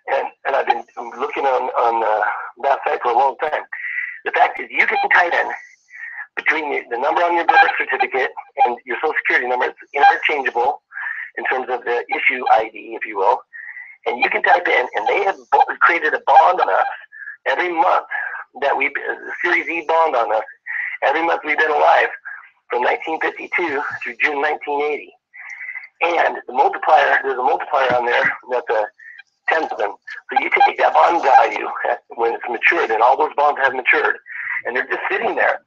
and I've been looking on that site for a long time. The fact is, you can type in between the number on your birth certificate and your Social Security number. It's interchangeable in terms of the issue ID, if you will. And you can type in, and they have created a bond on us every month that a Series E bond on us every month we've been alive from 1952 through June 1980. And there's a multiplier on there that's a 10 of them. So you take that bond value when it's matured, and all those bonds have matured, and they're just sitting there.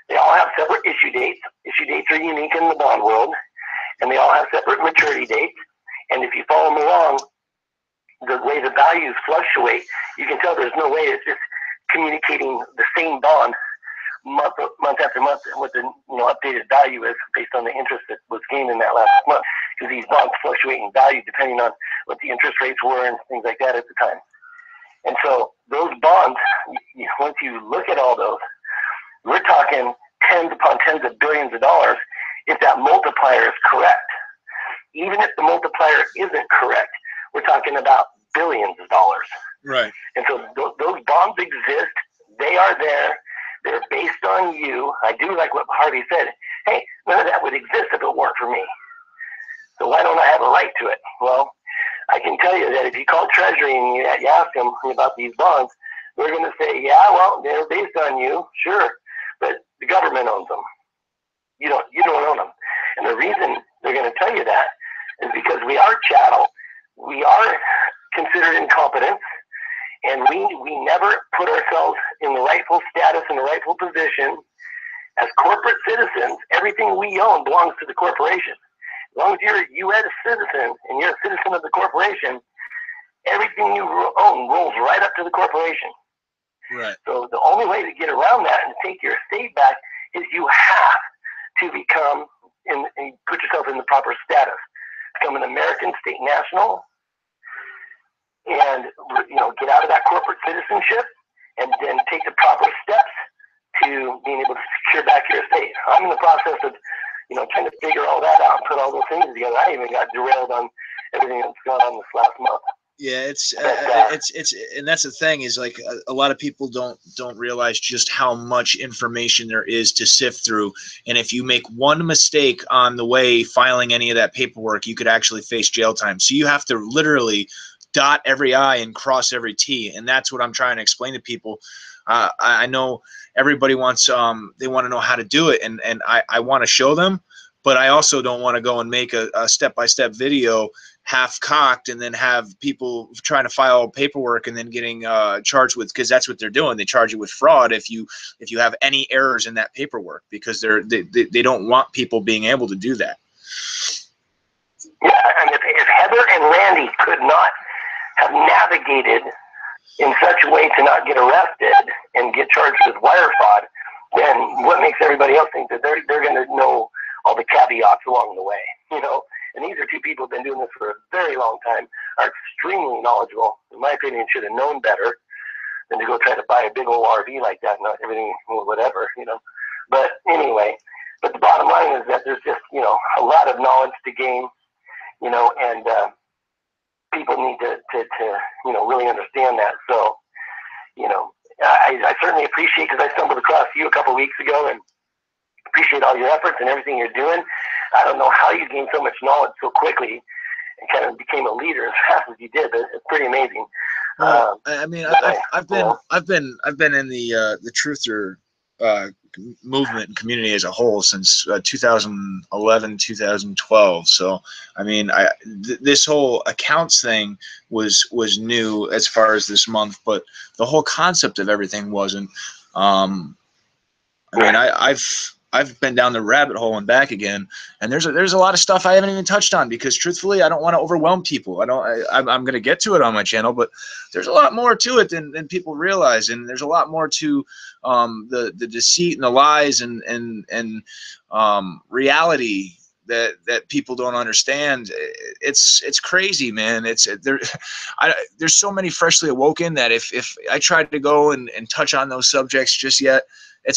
They all have separate issue dates. Issue dates are unique in the bond world, and they all have separate maturity dates. And if you follow them along, the way the values fluctuate, you can tell there's no way it's just communicating the same bond month after month what the updated value is based on the interest that was gained in that last month, because these bonds fluctuate in value depending on what the interest rates were and things like that at the time. And so those bonds, once you look at all those, we're talking tens upon tens of billions of dollars if that multiplier is correct. Even if the multiplier isn't correct, we're talking about billions of dollars. Right. And so those bonds exist. They are there. They're based on you. I do like what Harvey said. Hey, none of that would exist if it weren't for me. So why don't I have a right to it? Well, I can tell you that if you call Treasury and you ask them about these bonds, they're going to say, yeah, well, they're based on you, sure, but the government owns them. You don't own them. And the reason they're going to tell you that is because we are chattel. We are considered incompetent. And we never put ourselves in the rightful status and the rightful position. As corporate citizens, everything we own belongs to the corporation. As long as you're a U.S. citizen and you're a citizen of the corporation, everything you own rolls right up to the corporation. Right. So the only way to get around that and take your estate back is you have to become and put yourself in the proper status. Become an American state national, and get out of that corporate citizenship, and then take the proper steps to being able to secure back your estate. I'm in the process of trying to figure all that out and put all those things together. I even got derailed on everything that's gone on this last month. Yeah, it's and that's the thing is, like, a lot of people don't realize just how much information there is to sift through. And if you make one mistake on the way filing any of that paperwork, you could actually face jail time. So you have to literally dot every I and cross every T, and that's what I'm trying to explain to people. I know everybody wants they want to know how to do it, and I want to show them, but I also don't want to go and make a step-by-step video half-cocked and then have people trying to file paperwork and then getting charged with, because that's what they're doing. They charge you with fraud if you have any errors in that paperwork, because they don't want people being able to do that. Yeah, and if Heather and Randy could not have navigated in such a way to not get arrested and get charged with wire fraud, then what makes everybody else think that they're going to know all the caveats along the way, you know? And these are two people who've been doing this for a very long time, are extremely knowledgeable. In my opinion, should have known better than to go try to buy a big old RV like that, not everything, whatever, you know. But anyway, but the bottom line is that there's just, you know, a lot of knowledge to gain, you know, and people need to you know, really understand that. So, you know, I certainly appreciate, because I stumbled across you a couple of weeks ago, and appreciate all your efforts and everything you're doing. I don't know how you gained so much knowledge so quickly and kind of became a leader as fast as you did. But it's pretty amazing. Well, I mean, I've been in the truther movement and community as a whole since 2011, 2012. So, I mean, this whole accounts thing was new as far as this month, but the whole concept of everything wasn't. I mean, I've been down the rabbit hole and back again, and there's a lot of stuff I haven't even touched on, because truthfully, I don't want to overwhelm people. I'm going to get to it on my channel, but there's a lot more to it than people realize, and there's a lot more to the deceit and the lies and reality that people don't understand. It's crazy, man. There's so many freshly awoken that if I tried to go and touch on those subjects just yet,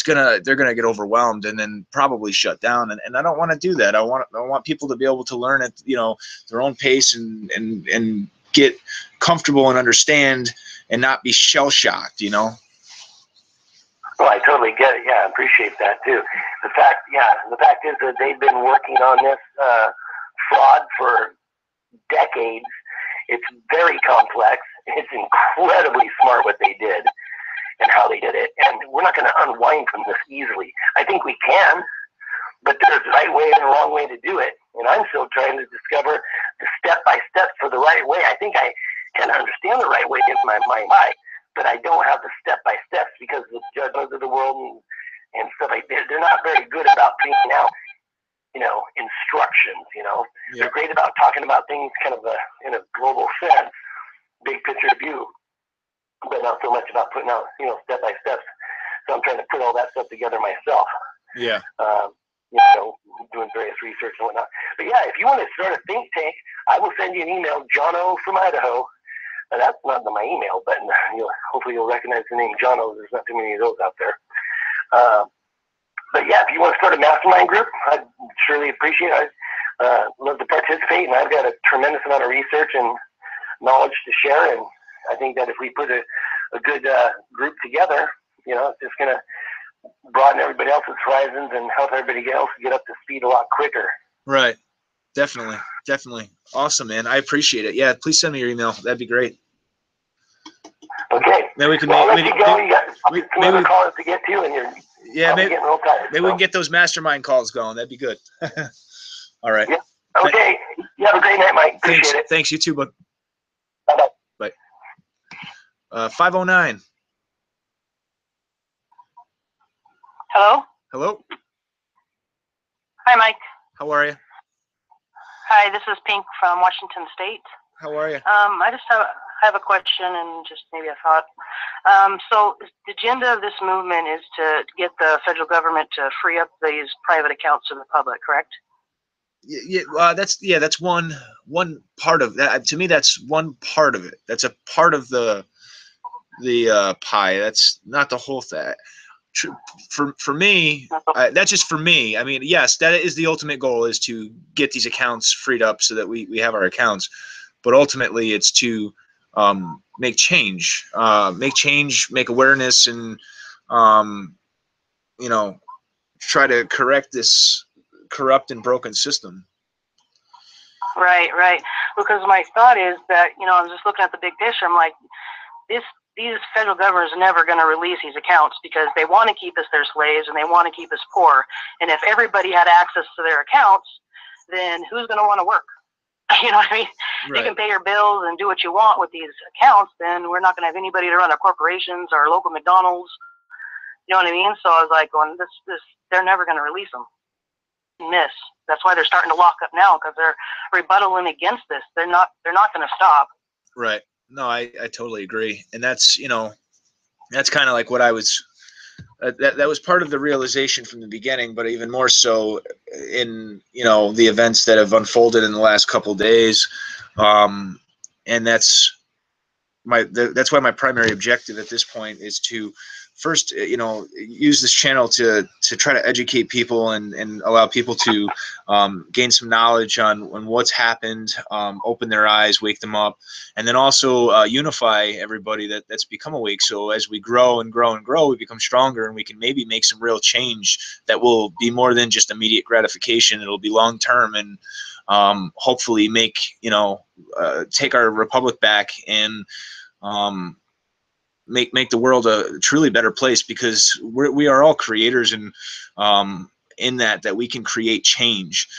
they're gonna get overwhelmed and then probably shut down, and I don't want to do that. I want people to be able to learn at, you know, their own pace and get comfortable and understand and not be shell shocked, you know. Well, I totally get it. Yeah, I appreciate that too. The fact is that they've been working on this fraud for decades. It's very complex. It's incredibly smart what they did and how they did it. And we're not going to unwind from this easily. I think we can, but there's a right way and a wrong way to do it. And I'm still trying to discover the step-by-steps for the right way. I think I can understand the right way in my mind, but I don't have the step-by-steps because the judgments of the world and stuff like that, they're not very good about bringing out, you know, instructions, you know. Yep. They're great about talking about things kind of in a global sense, big picture view, but not so much about putting out, you know, step-by-steps. So I'm trying to put all that stuff together myself. Yeah. You know, doing various research and whatnot. But yeah, if you want to start a think tank, I will send you an email, Jono from Idaho. That's not my email, but hopefully you'll recognize the name Jono. There's not too many of those out there. But yeah, if you want to start a mastermind group, I'd surely appreciate it. I'd love to participate, and I've got a tremendous amount of research and knowledge to share, and I think that if we put a good group together, you know, it's just going to broaden everybody else's horizons and help everybody else get up to speed a lot quicker. Right. Definitely. Awesome, man. I appreciate it. Yeah, please send me your email. That'd be great. Okay. Then we can let you go. You got some other callers to get to, and you're getting real tired. Maybe we can get those mastermind calls going. That'd be good. All right. Yeah. Okay. You have a great night, Mike. Appreciate it. Thanks. You too, bud. Bye-bye. Bye. 509. Hello? Hi, Mike. How are you? Hi, this is Pink from Washington State. How are you? I just have a question and just maybe a thought. So the agenda of this movement is to get the federal government to free up these private accounts to the public, correct? That's one part of that. To me, that's one part of it. That's a part of the pie. That's not the whole thing. For me, that's just for me. I mean, yes, that is the ultimate goal, is to get these accounts freed up so that we have our accounts. But ultimately, it's to make change, make awareness, and you know, try to correct this corrupt and broken system. Right. Because my thought is that, you know, I'm just looking at the big picture. I'm like, these federal governments are never going to release these accounts because they want to keep us their slaves and they want to keep us poor. And if everybody had access to their accounts, then who's going to want to work? You know what I mean? Right. You can pay your bills and do what you want with these accounts, then we're not going to have anybody to run our corporations or local McDonald's. You know what I mean? So I was like, going, they're never going to release them. That's why they're starting to lock up now, because they're rebuttaling against this. They're not going to stop. Right. No, I totally agree. And that's, you know, that's kind of like what I was that was part of the realization from the beginning, but even more so in, you know, the events that have unfolded in the last couple of days. And that's why my primary objective at this point is to first, you know, use this channel to try to educate people and allow people to gain some knowledge on what's happened, open their eyes, wake them up, and then also unify everybody that's become awake. So as we grow and grow and grow, we become stronger, and we can maybe make some real change that will be more than just immediate gratification. It'll be long term, and hopefully make, you know, take our republic back and make the world a truly better place, because we are all creators, and in that we can create change.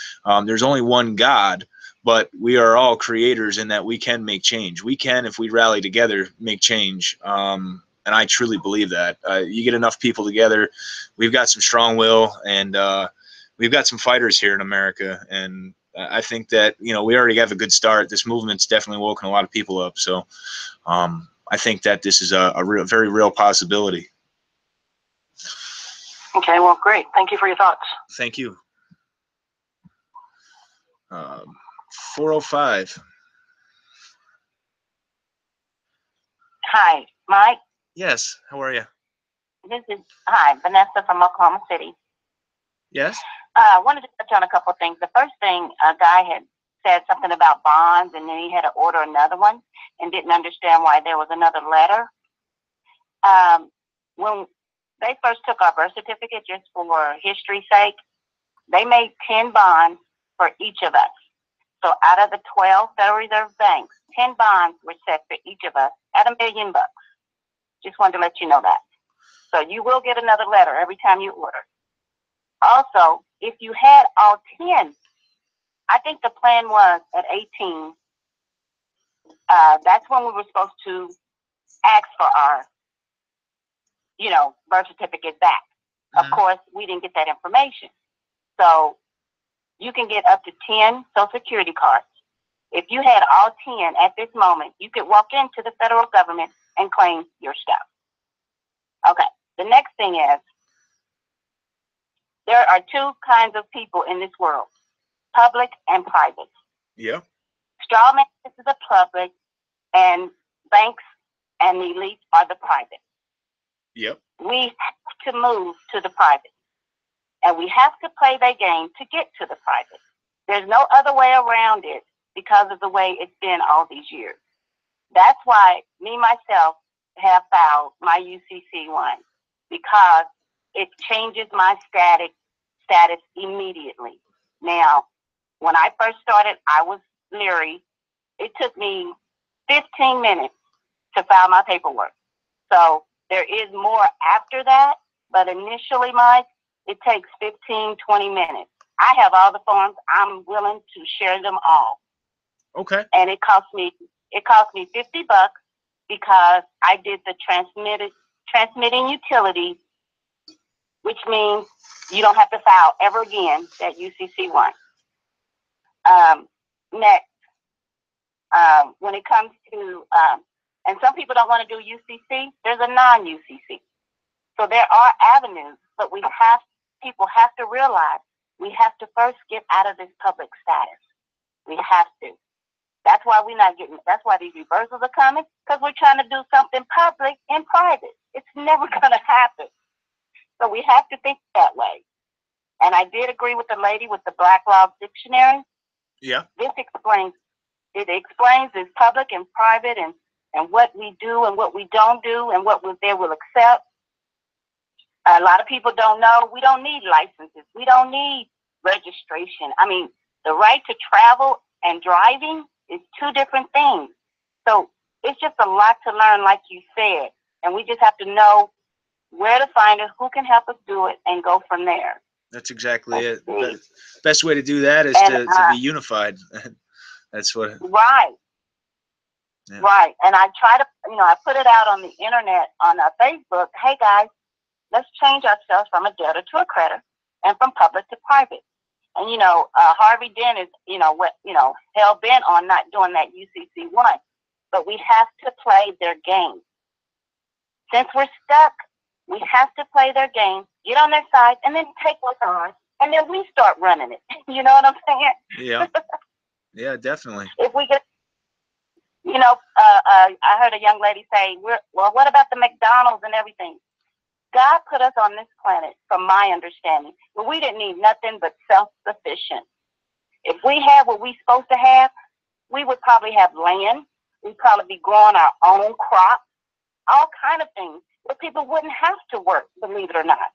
There's only one God, but we are all creators in that we can make change. We can, if we rally together, make change. And I truly believe that. You get enough people together, we've got some strong will, and we've got some fighters here in America. And I think that, you know, we already have a good start. This movement's definitely woken a lot of people up. So I think that this is a very real possibility. Okay, well, great. Thank you for your thoughts. Thank you. 405. Hi, Mike. Yes, how are you? Hi, Vanessa from Oklahoma City. Yes? I wanted to touch on a couple of things. The first thing, a guy had said something about bonds, and then he had to order another one and didn't understand why there was another letter. When they first took our birth certificate, just for history's sake, they made 10 bonds for each of us. So out of the 12 Federal Reserve banks, 10 bonds were set for each of us at $1 million. Just wanted to let you know that. So you will get another letter every time you order. Also, if you had all 10, I think the plan was at 18, that's when we were supposed to ask for our, you know, birth certificate back. Of course, we didn't get that information. So you can get up to 10 Social Security cards. If you had all 10 at this moment, you could walk into the federal government and claim your stuff. Okay, the next thing is, there are two kinds of people in this world, public and private. Yeah. Straw man is the public, and banks and the elites are the private. Yep. We have to move to the private, and we have to play their game to get to the private. There's no other way around it because of the way it's been all these years. That's why me, myself, have filed my UCC-1, because it changes my status immediately. Now, when I first started, I was leery. It took me 15 minutes to file my paperwork. So there is more after that, but initially, Mike, it takes 15, 20 minutes. I have all the forms. I'm willing to share them all. Okay. And it cost me $50 because I did the transmitting utility, which means you don't have to file ever again that UCC-1. Next, when it comes to, and some people don't want to do UCC, there's a non-UCC. So there are avenues, but people have to realize we have to first get out of this public status. We have to. That's why that's why these reversals are coming, because we're trying to do something public and private. It's never going to happen. So we have to think that way. And I did agree with the lady with the Black Law Dictionary. Yeah. It explains this public and private, and what we do and what we don't do and what they will accept. A lot of people don't know we don't need licenses. We don't need registration. I mean, the right to travel and driving is two different things. So it's just a lot to learn, like you said. And we just have to know where to find it, who can help us do it, and go from there. That's exactly it. The best way to do that is to be unified. That's what. Right. Yeah. Right. And I try to, I put it out on the internet, on Facebook. Hey guys, let's change ourselves from a debtor to a creditor, and from public to private. And Harvey Dent is, hell bent on not doing that UCC-1. But we have to play their game. Since we're stuck We have to play their game, get on their side, and then take what's ours, and then we start running it. You know what I'm saying? Yeah. Yeah, definitely. If we get, I heard a young lady say, well, what about the McDonald's and everything? God put us on this planet, from my understanding, where we didn't need nothing but self-sufficient. If we had what we're supposed to have, we would probably have land. We'd probably be growing our own crops, all kind of things, where people wouldn't have to work, believe it or not.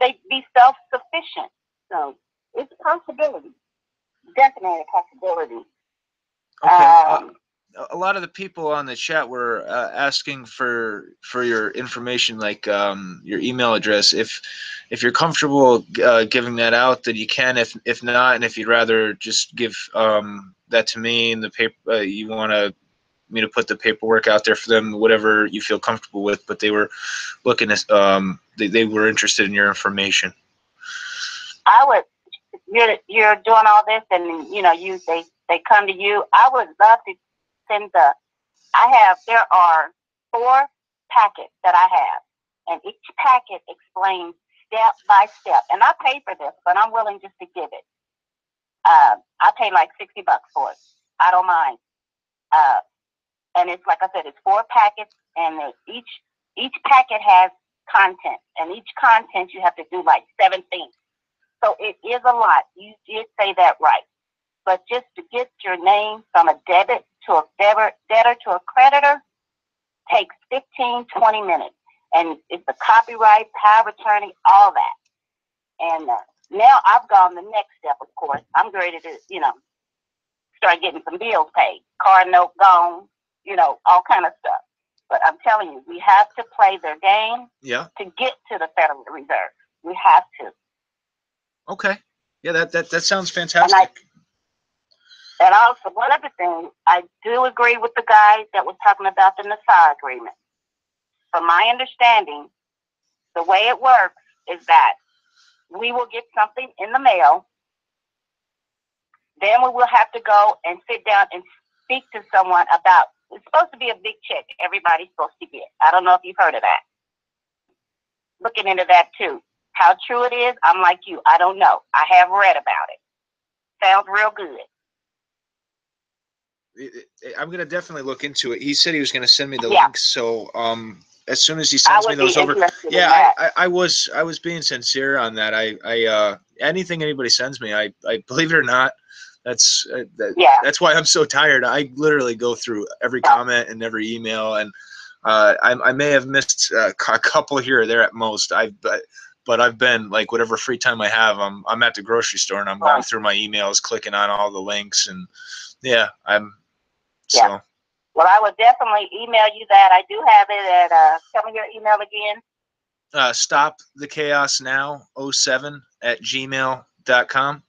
They'd be self-sufficient. So it's a possibility. Definitely a possibility. Okay. A lot of the people on the chat were asking for your information, like your email address. If you're comfortable giving that out, then you can. If not, and if you'd rather just give that to me in the paper, you want me to put the paperwork out there for them, whatever you feel comfortable with. But they were looking at they were interested in your information. I would. You're doing all this, and they come to you. I would love to send there are 4 packets that I have, and each packet explains step by step. And I pay for this, but I'm willing just to give it. I pay like $60 for it. I don't mind. And it's like I said, it's 4 packets, and each packet has content, and each content you have to do like 7 things. So it is a lot. You did say that right. But just to get your name from a debtor to a to a creditor takes 15, 20 minutes. And it's the copyright, power of attorney, all that. And now I've gone the next step, of course. I'm ready to, start getting some bills paid. Car note gone, all kind of stuff. But I'm telling you, we have to play their game to get to the Federal Reserve. We have to. Okay. Yeah, that sounds fantastic. And also, one other thing, I do agree with the guy that was talking about the NASA agreement. From my understanding, the way it works is that we will get something in the mail. Then we will have to go and sit down and speak to someone about, it's supposed to be a big check everybody's supposed to get. I don't know if you've heard of that. Looking into that too. How true it is, I'm like you. I don't know. I have read about it. Sounds real good. I'm gonna definitely look into it. He said he was gonna send me the links, so as soon as he sends me those over, I was being sincere on that. I anything anybody sends me, I believe it or not, that's why I'm so tired. I literally go through every comment and every email, and I may have missed a couple here or there at most. But I've been, like, whatever free time I have, I'm at the grocery store and I'm going through my emails, clicking on all the links, and so. Well, I would definitely email you that. I do have it at tell me your email again. stopthechaosnow07@gmail.com.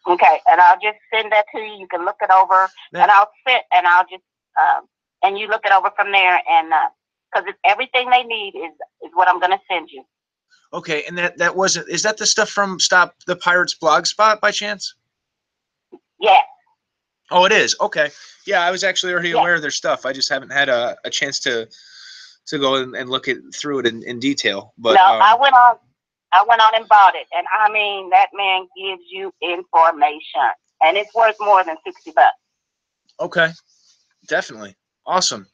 Okay, and I'll just send that to you. You can look it over, and I'll just and you look it over from there, and because everything they need is what I'm going to send you. Okay, and that wasn't, is that the stuff from Stop the Pirates blog spot by chance? Yeah. Oh, it is. Okay. Yeah, I was actually already aware of their stuff. I just haven't had a chance to go and look through it in detail. But no, I went on and bought it, and I mean, that man gives you information, and it's worth more than $60. Okay, definitely. Awesome.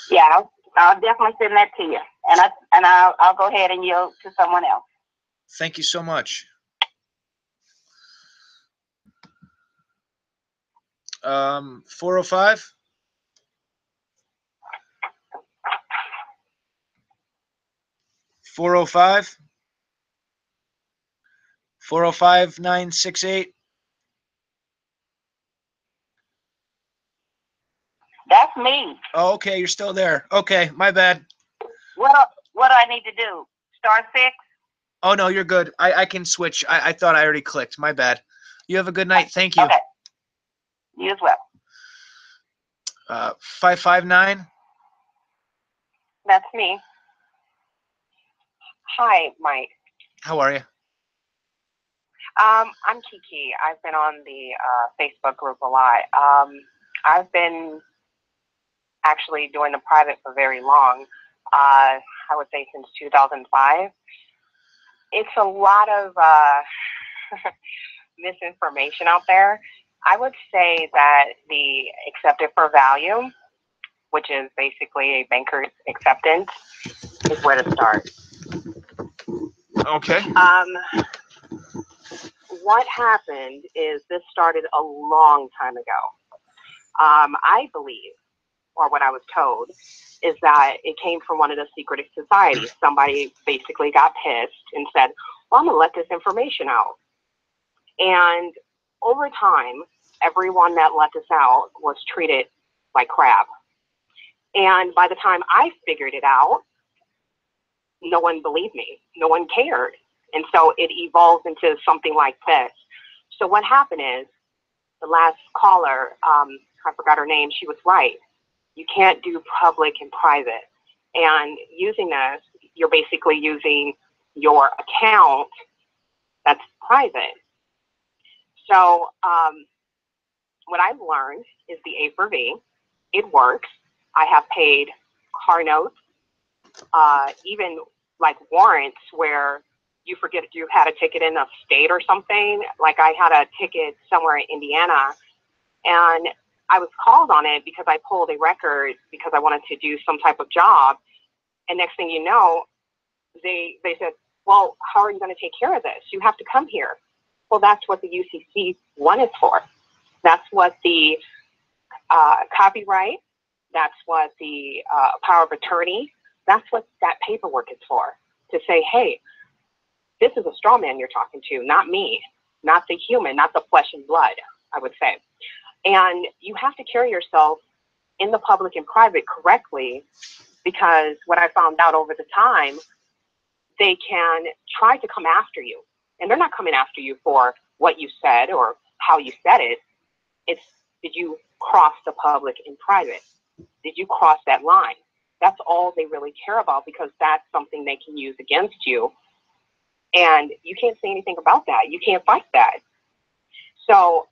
Yeah, I'll definitely send that to you, and I'll go ahead and yield to someone else. Thank you so much. 405. $405 968. That's me. Oh, okay, you're still there. Okay, my bad. What do I need to do? Star 6? Oh no, you're good. I can switch. I thought I already clicked. My bad. You have a good night. Thank you. Okay. You as well. 559. That's me. Hi, Mike. How are you? I'm Kiki. I've been on the Facebook group a lot. I've been actually doing the private for very long. I I would say since 2005. It's a lot of misinformation out there. I would say that the accepted for value, which is basically a banker's acceptance, is where to start. Okay. What happened is this started a long time ago. I believe, or what I was told, is that it came from one of the secret societies. Somebody basically got pissed and said, well, I'm going to let this information out. And over time, everyone that let this out was treated like crap. And by the time I figured it out, no one believed me. No one cared. And so it evolved into something like this. So what happened is, the last caller, I forgot her name, she was right. You can't do public and private. And using this, you're basically using your account that's private. So what I've learned is the A for V. It works. I have paid car notes, even like warrants where you forget you had a ticket in a state or something. Like I had a ticket somewhere in Indiana, and I was called on it because I pulled a record because I wanted to do some type of job. And next thing you know, they said, well, how are you going to take care of this? You have to come here. Well, that's what the UCC 1 is for. That's what the copyright, that's what the power of attorney, that's what that paperwork is for. To say, hey, this is a straw man you're talking to, not me, not the human, not the flesh and blood, I would say. And you have to carry yourself in the public and private correctly, because what I found out over the time, they can try to come after you. And they're not coming after you for what you said or how you said it. It's, did you cross the public and private? Did you cross that line? That's all they really care about, because that's something they can use against you. And you can't say anything about that. You can't fight that. So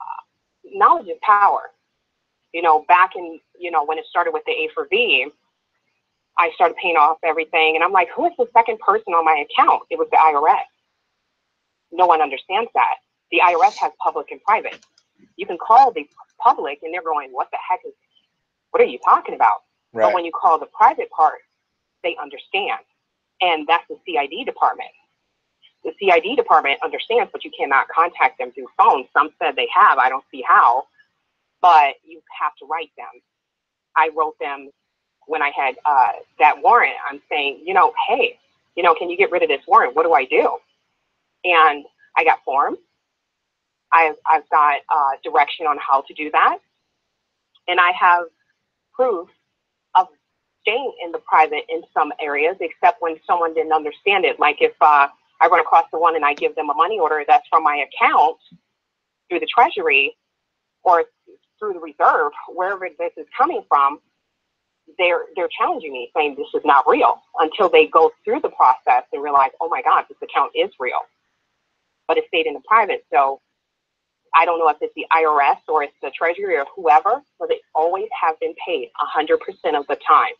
knowledge is power. You know, back in, you know, when it started with the A for V, I started paying off everything. And I'm like, who is the second person on my account? It was the IRS. No one understands that. The IRS has public and private. You can call the public and they're going, what the heck is, what are you talking about? Right. But when you call the private part, they understand. And that's the CID department. The CID department understands, but you cannot contact them through phone. Some said they have, I don't see how, but you have to write them. I wrote them when I had that warrant. I'm saying, you know, hey, you know, can you get rid of this warrant? What do I do? And I got forms. I've got direction on how to do that. And I have proof of staying in the private in some areas, except when someone didn't understand it. Like if I run across the one and I give them a money order that's from my account through the Treasury or through the Reserve, wherever this is coming from, they're challenging me, saying this is not real, until they go through the process and realize, oh my God, this account is real. But it stayed in the private. So I don't know if it's the IRS or it's the Treasury or whoever, but they always have been paid 100% of the time.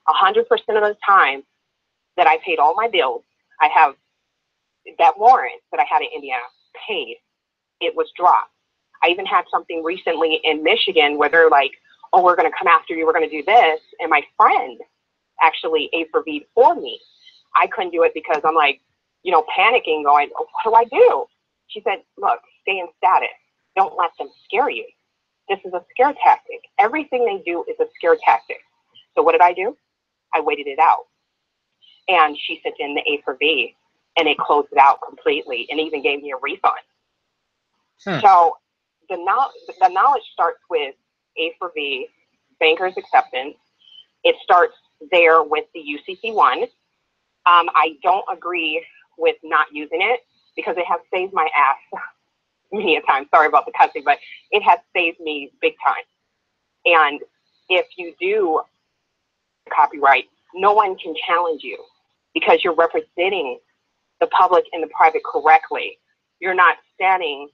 100% of the time that I paid all my bills, I have that warrant that I had in Indiana paid. It was dropped. I even had something recently in Michigan where they're like, oh, we're going to come after you, we're going to do this. And my friend actually A for V'd for me. I couldn't do it because I'm like, you know, panicking, going, oh, what do I do? She said, look, stay in status. Don't let them scare you. This is a scare tactic. Everything they do is a scare tactic. So what did I do? I waited it out. And she sent in the A for V, and it closed it out completely and even gave me a refund. So the knowledge starts with A for V, banker's acceptance. It starts there with the UCC 1. I don't agree with not using it because it has saved my ass many a time. Sorry about the cussing, but it has saved me big time. And if you do copyright, no one can challenge you because you're representing the public and the private correctly. You're not standing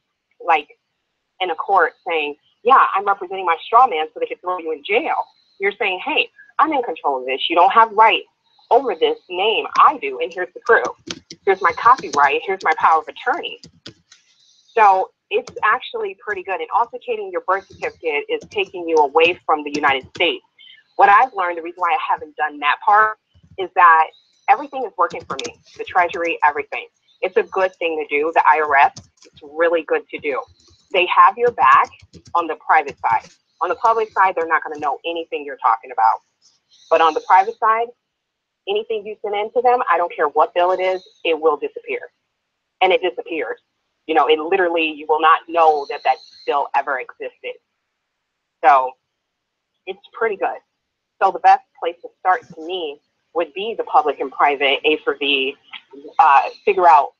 like in a court saying, yeah, I'm representing my straw man so they can throw you in jail. You're saying, hey, I'm in control of this. You don't have right over this name. I do, and here's the proof. Here's my copyright. Here's my power of attorney. So it's actually pretty good. And authenticating your birth certificate is taking you away from the United States. What I've learned, the reason why I haven't done that part, is that everything is working for me. The Treasury, everything. It's a good thing to do. The IRS, it's really good to do. They have your back on the private side. On the public side, they're not going to know anything you're talking about. But on the private side, anything you send in to them, I don't care what bill it is, it will disappear. And it disappears. You know, it literally, you will not know that that bill ever existed. So it's pretty good. So the best place to start to me would be the public and private A for V. Figure out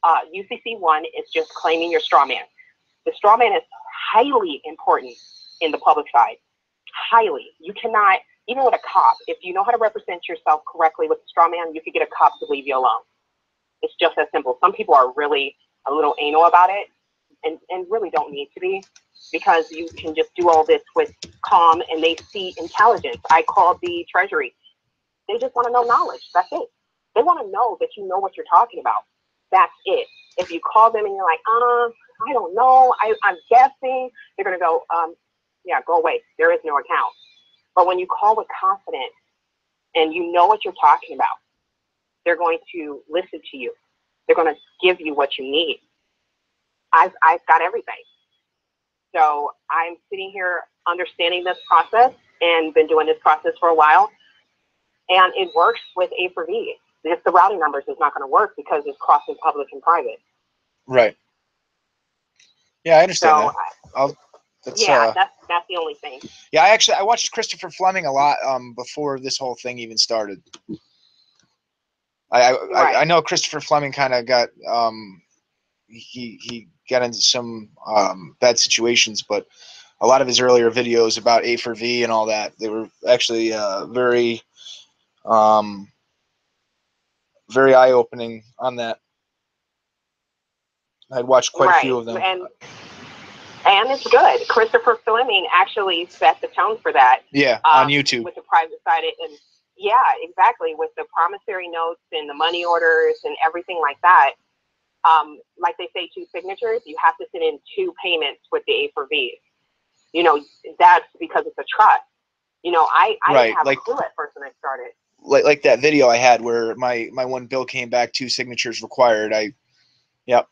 UCC 1 is just claiming your straw man. The straw man is highly important in the public side. Highly. You cannot, even with a cop, if you know how to represent yourself correctly with a straw man, you could get a cop to leave you alone. It's just as simple. Some people are really a little anal about it and really don't need to be, because you can just do all this with calm and they see intelligence. I called the Treasury. They just want to know knowledge. That's it. They want to know that you know what you're talking about. That's it. If you call them and you're like, I don't know, I'm guessing, they're going to go, yeah, go away. There is no account. But when you call with confidence and you know what you're talking about, they're going to listen to you. They're going to give you what you need. I've got everything. So I'm sitting here understanding this process and been doing this process for a while. And it works with A for V. Just the routing numbers is not going to work because it's crossing public and private. Right. Yeah, I understand that. That's the only thing. Yeah, I watched Christopher Fleming a lot before this whole thing even started. I know Christopher Fleming kind of got he got into some bad situations, but a lot of his earlier videos about A for V and all that, they were actually very eye-opening on that. I'd watched quite a few of them. And it's good. Christopher Fleming actually set the tone for that. Yeah, on YouTube. With the private side, and yeah, exactly, with the promissory notes and the money orders and everything like that. Like they say, 2 signatures, you have to send in 2 payments with the A for V. You know, that's because it's a trust. You know, I didn't have a clue at first when I started. Like that video I had where my one bill came back, 2 signatures required. I get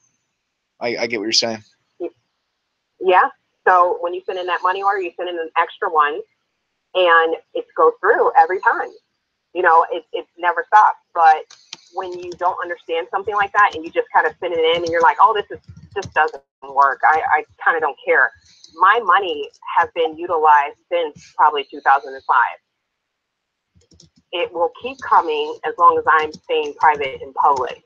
what you're saying. Yeah. So when you send in that money order, you send in an extra one, and it goes through every time. You know, it never stops. But when you don't understand something like that and you just kind of send it in and you're like, oh, this doesn't work. I kind of don't care. My money has been utilized since probably 2005. It will keep coming as long as I'm staying private and public.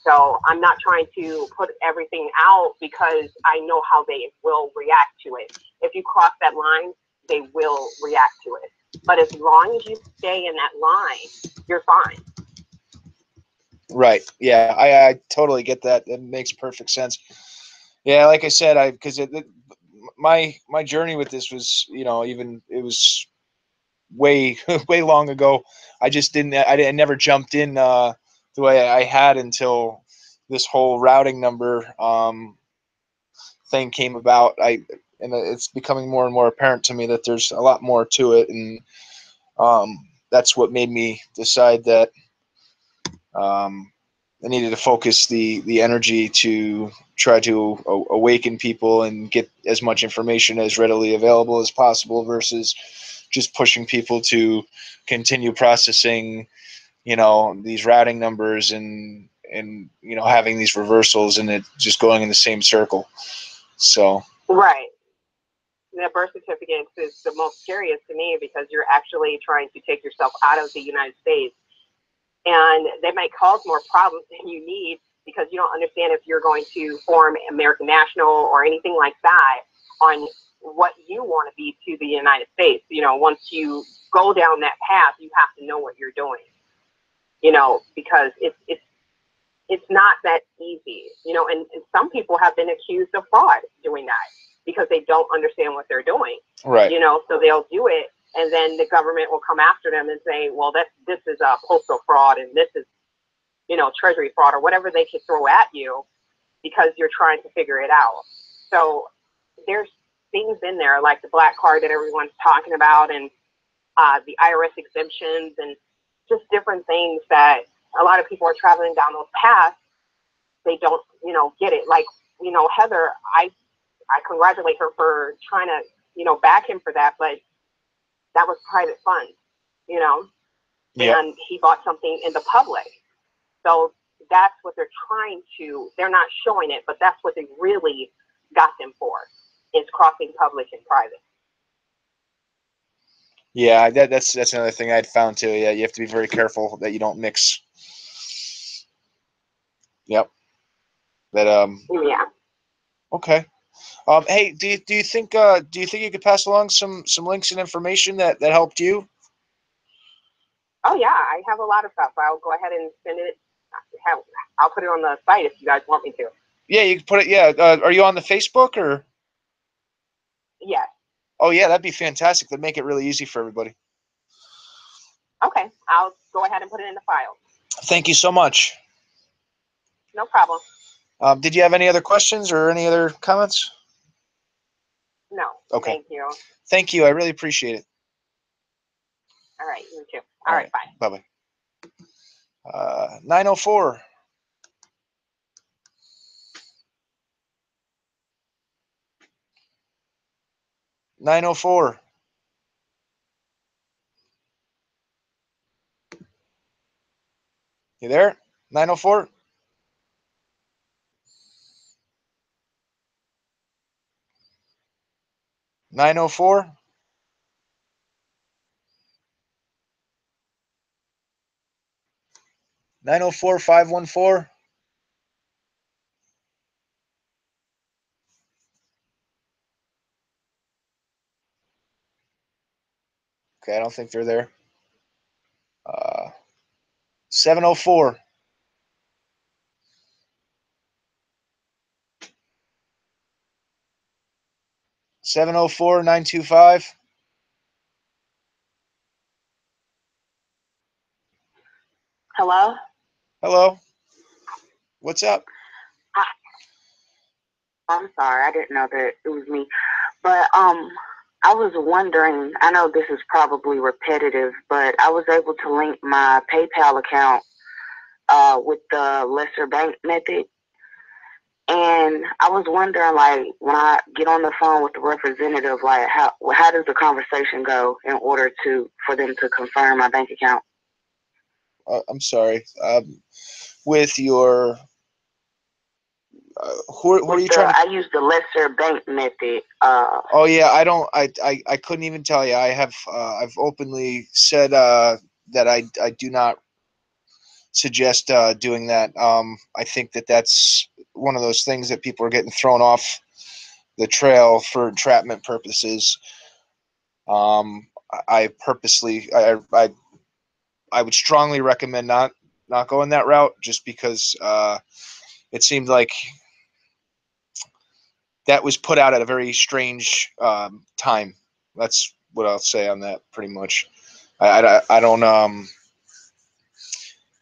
So I'm not trying to put everything out because I know how they will react to it. If you cross that line, they will react to it. But as long as you stay in that line, you're fine. Right. Yeah, I totally get that. It makes perfect sense. Yeah, like I said, because my journey with this was, you know, it was way long ago. I never jumped in the way I had until this whole routing number thing came about. And it's becoming more and more apparent to me that there's a lot more to it, and that's what made me decide that I needed to focus the energy to try to awaken people and get as much information as readily available as possible versus just pushing people to continue processing, you know, these routing numbers and you know, having these reversals and it just going in the same circle. So right. The birth certificate is the most scariest to me because you're actually trying to take yourself out of the United States. And they might cause more problems than you need because you don't understand if you're going to form American National or anything like that on what you want to be to the United States. You know, once you go down that path, you have to know what you're doing, you know, because it's not that easy, you know, and some people have been accused of fraud doing that because they don't understand what they're doing. Right. You know, so they'll do it and then the government will come after them and say, well, this is postal fraud, and this is, treasury fraud, or whatever they could throw at you because you're trying to figure it out. So there's things in there like the black card that everyone's talking about, and the IRS exemptions, and just different things that a lot of people are traveling down those paths. They don't, get it. Like, Heather, I congratulate her for trying to, back him for that, but that was private funds, Yeah. and he bought something in the public. So that's what they're not showing it, but that's what they really got them for, is crossing public and private. Yeah, that's another thing I'd found too. Yeah, you have to be very careful that you don't mix. Yep. That Yeah. Okay. Hey, do you think you could pass along some links and information that helped you? Oh yeah, I have a lot of stuff. I'll go ahead and send it. I'll put it on the site if you guys want me to. Yeah, you can put it. Yeah, are you on the Facebook or? Yes. Oh yeah, that'd be fantastic. That'd make it really easy for everybody. Okay, I'll go ahead and put it in the file. Thank you so much. No problem. Did you have any other questions or any other comments? No. Okay. Thank you. Thank you. I really appreciate it. All right, you too. All right, bye. Bye-bye. 904. You there? 904? $904? $904-514? Okay, I don't think they're there. 704. 704-925. Hello? Hello? What's up? I'm sorry, I didn't know that it was me. But I was wondering, I know this is probably repetitive, but I was able to link my PayPal account with the lesser bank method. And I was wondering, like, when I get on the phone with the representative, like, how does the conversation go in order for them to confirm my bank account? I'm sorry. With your who are you trying to? I use the lesser bank method. Oh yeah, I couldn't even tell you. I have I've openly said that I do not suggest doing that. I think that's one of those things that people are getting thrown off the trail for entrapment purposes. I purposely I would strongly recommend not going that route, just because it seemed like that was put out at a very strange time. That's what I'll say on that, pretty much. I don't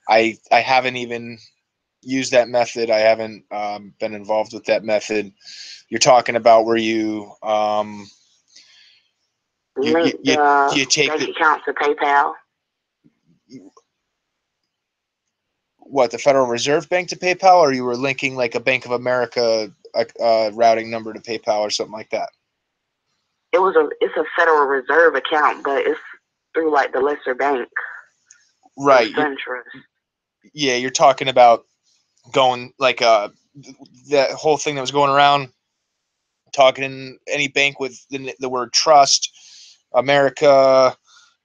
I haven't even used that method. I haven't been involved with that method. You're talking about where you link you take bank account to PayPal. What, the Federal Reserve Bank to PayPal, or you were linking like a Bank of America routing number to PayPal or something like that? It's a Federal Reserve account, but it's through like the lesser bank. Right. Yeah, you're talking about going like that whole thing that was going around, talking any bank with the word trust, America,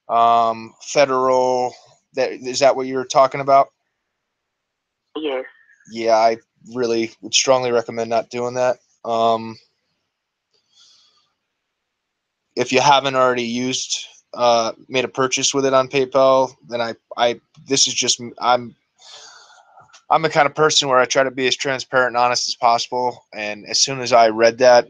Federal. Is that what you're talking about? Yes. Yeah, I really would strongly recommend not doing that. If you haven't already made a purchase with it on PayPal, then I'm the kind of person where I try to be as transparent and honest as possible. And as soon as I read that,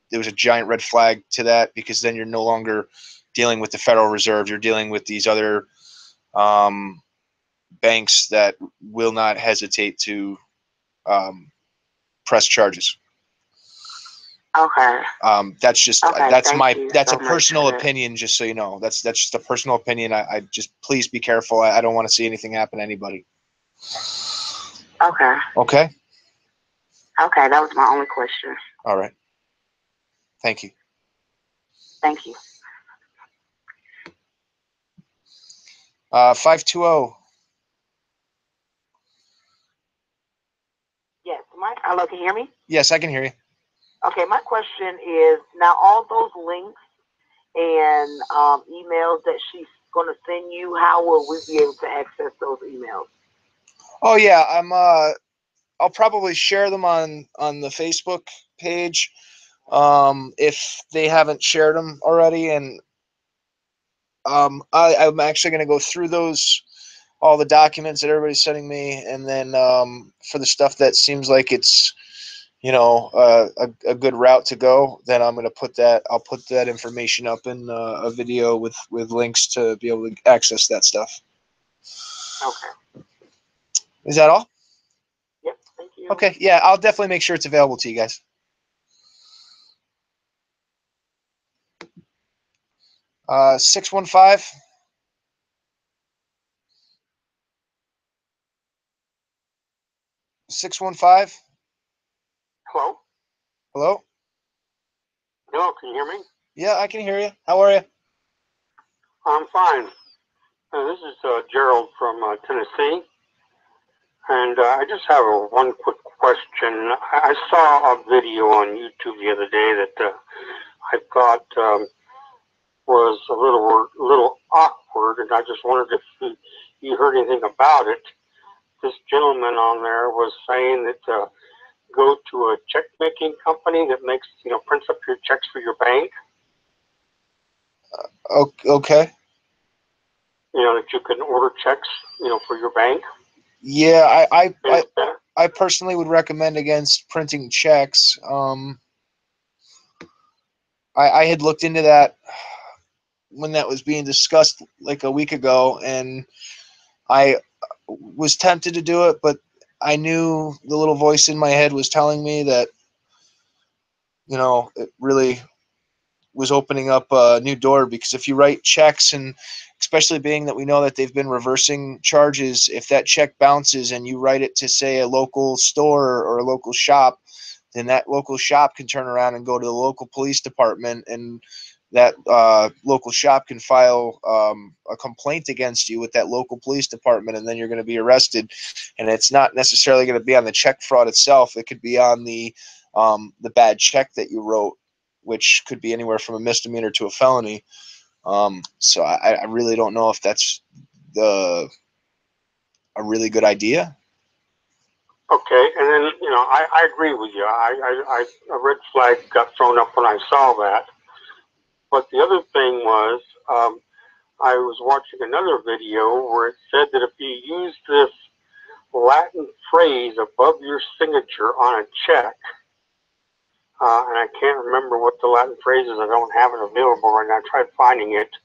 there was a giant red flag to that, because then you're no longer dealing with the Federal Reserve. You're dealing with these other banks that will not hesitate to press charges. Okay. That's just Okay, that's thank you that's so a much personal for that. opinion, just so you know. That's just a personal opinion. I just, please be careful. I don't want to see anything happen to anybody. Okay. Okay. Okay, that was my only question. All right. Thank you. Thank you. 520. Yes, hello, can you hear me? Yes, I can hear you. Okay, my question is, now all those links and emails that she's going to send you, how will we be able to access those emails? Oh yeah, I'll probably share them on the Facebook page, if they haven't shared them already, and I'm actually going to go through all the documents that everybody's sending me, and then for the stuff that seems like it's, you know, a good route to go, then I'll put that information up in a video with links to be able to access that stuff. Okay. Is that all? Yep, thank you. Okay, yeah, I'll definitely make sure it's available to you guys. Uh, 615. Hello? Hello? Hello, can you hear me? Yeah, I can hear you. How are you? I'm fine. This is Gerald from Tennessee. And I just have one quick question. I saw a video on YouTube the other day that I thought was a little awkward, and I just wondered if you heard anything about it. This gentleman on there was saying that go to a check making company that makes, prints up your checks for your bank. Okay. That you can order checks, for your bank. Yeah, I personally would recommend against printing checks. I had looked into that when that was being discussed like a week ago, and I was tempted to do it, but I knew the little voice in my head was telling me that, it really was opening up a new door, because if you write checks, and especially being that we know that they've been reversing charges, if that check bounces and you write it to, say, a local store or a local shop, then that local shop can turn around and go to the local police department, and that local shop can file a complaint against you with that local police department, and then you're going to be arrested. And it's not necessarily going to be on the check fraud itself. It could be on the bad check that you wrote, which could be anywhere from a misdemeanor to a felony. So I really don't know if that's a really good idea. Okay, and then, I agree with you. A red flag got thrown up when I saw that. But the other thing was, I was watching another video where it said that if you use this Latin phrase above your signature on a check, and I can't remember what the Latin phrase is. I don't have it available right now. I tried finding it,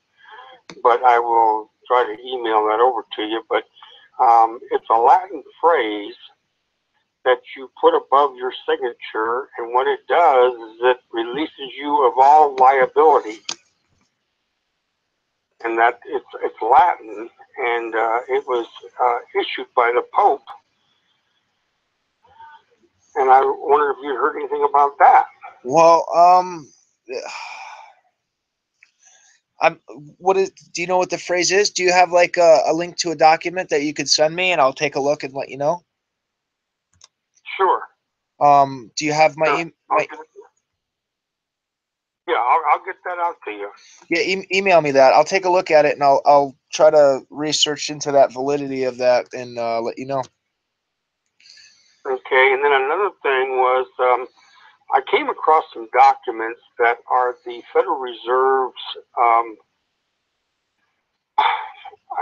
but I will try to email that over to you. But it's a Latin phrase that you put above your signature, and what it does is it releases you of all liability. And that it's Latin, and it was issued by the Pope. And I wonder if you heard anything about that. Well, do you know what the phrase is? Do you have like a link to a document that you could send me, and I'll take a look and let you know? Sure. Do you have my Yeah, I'll get that out to you. Yeah, email me that. I'll take a look at it, and I'll try to research into that validity of that, and let you know. Okay, and then another thing was I came across some documents that are the Federal Reserve's, I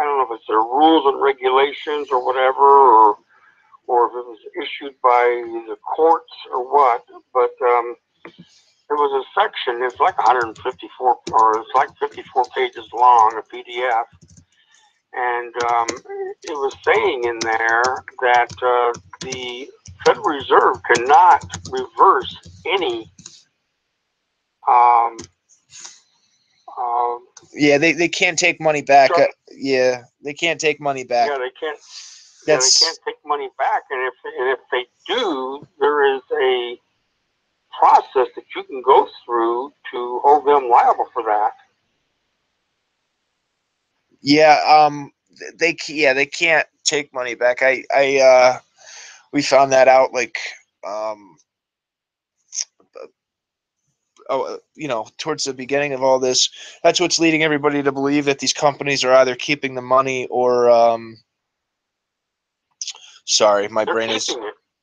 don't know if it's their rules and regulations or whatever, or if it was issued by the courts or what, but There was a section. It's like 154, or it's like 54 pages long, a PDF, and it was saying in there that the Federal Reserve cannot reverse any. Yeah, they can't take money back. Yeah, they can't take money back. Yeah, they can't. Yeah, they can't take money back, and if they do, there is a process that you can go through to hold them liable for that. Yeah, they can't take money back. We found that out like towards the beginning of all this. That's what's leading everybody to believe that these companies are either keeping the money or sorry, my brain is.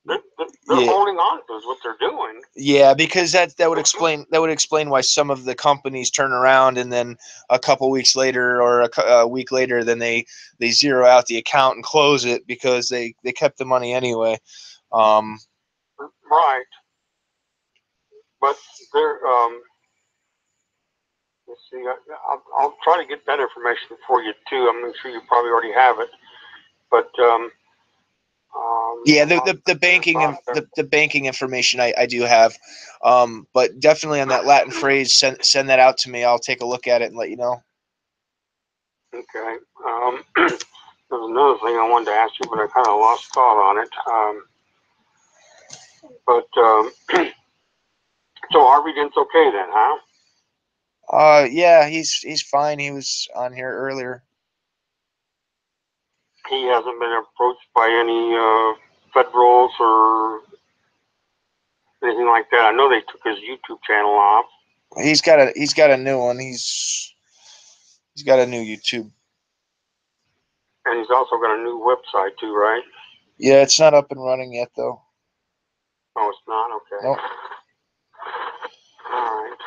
They're holding on to is what they're doing. Yeah, because that would explain why some of the companies turn around and then a couple weeks later or a week later, then they zero out the account and close it because they kept the money anyway. Right. But they're let's see. I'll try to get that information for you too. I'm sure you probably already have it, but yeah, the banking and the banking information I do have, but definitely on that Latin phrase, send that out to me. I'll take a look at it and let you know. Okay. There's another thing I wanted to ask you, but I kind of lost thought on it. So Harvey didn't okay then, huh? Yeah, he's fine. He was on here earlier. He hasn't been approached by any federals or anything like that. I know they took his YouTube channel off. He's got a new one. He's got a new YouTube. And he's also got a new website too, right? Yeah, it's not up and running yet though. Oh, it's not? Okay. Nope. All right.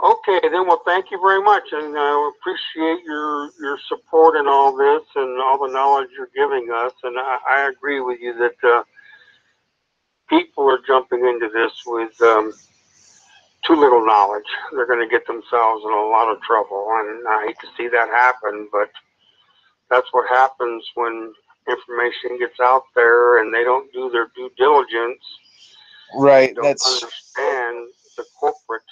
Okay, then. Well, thank you very much, and I appreciate your support in all this and all the knowledge you're giving us. And I agree with you that people are jumping into this with too little knowledge. They're going to get themselves in a lot of trouble, and I hate to see that happen, but that's what happens when information gets out there and they don't do their due diligence. Right. They don't understand the corporate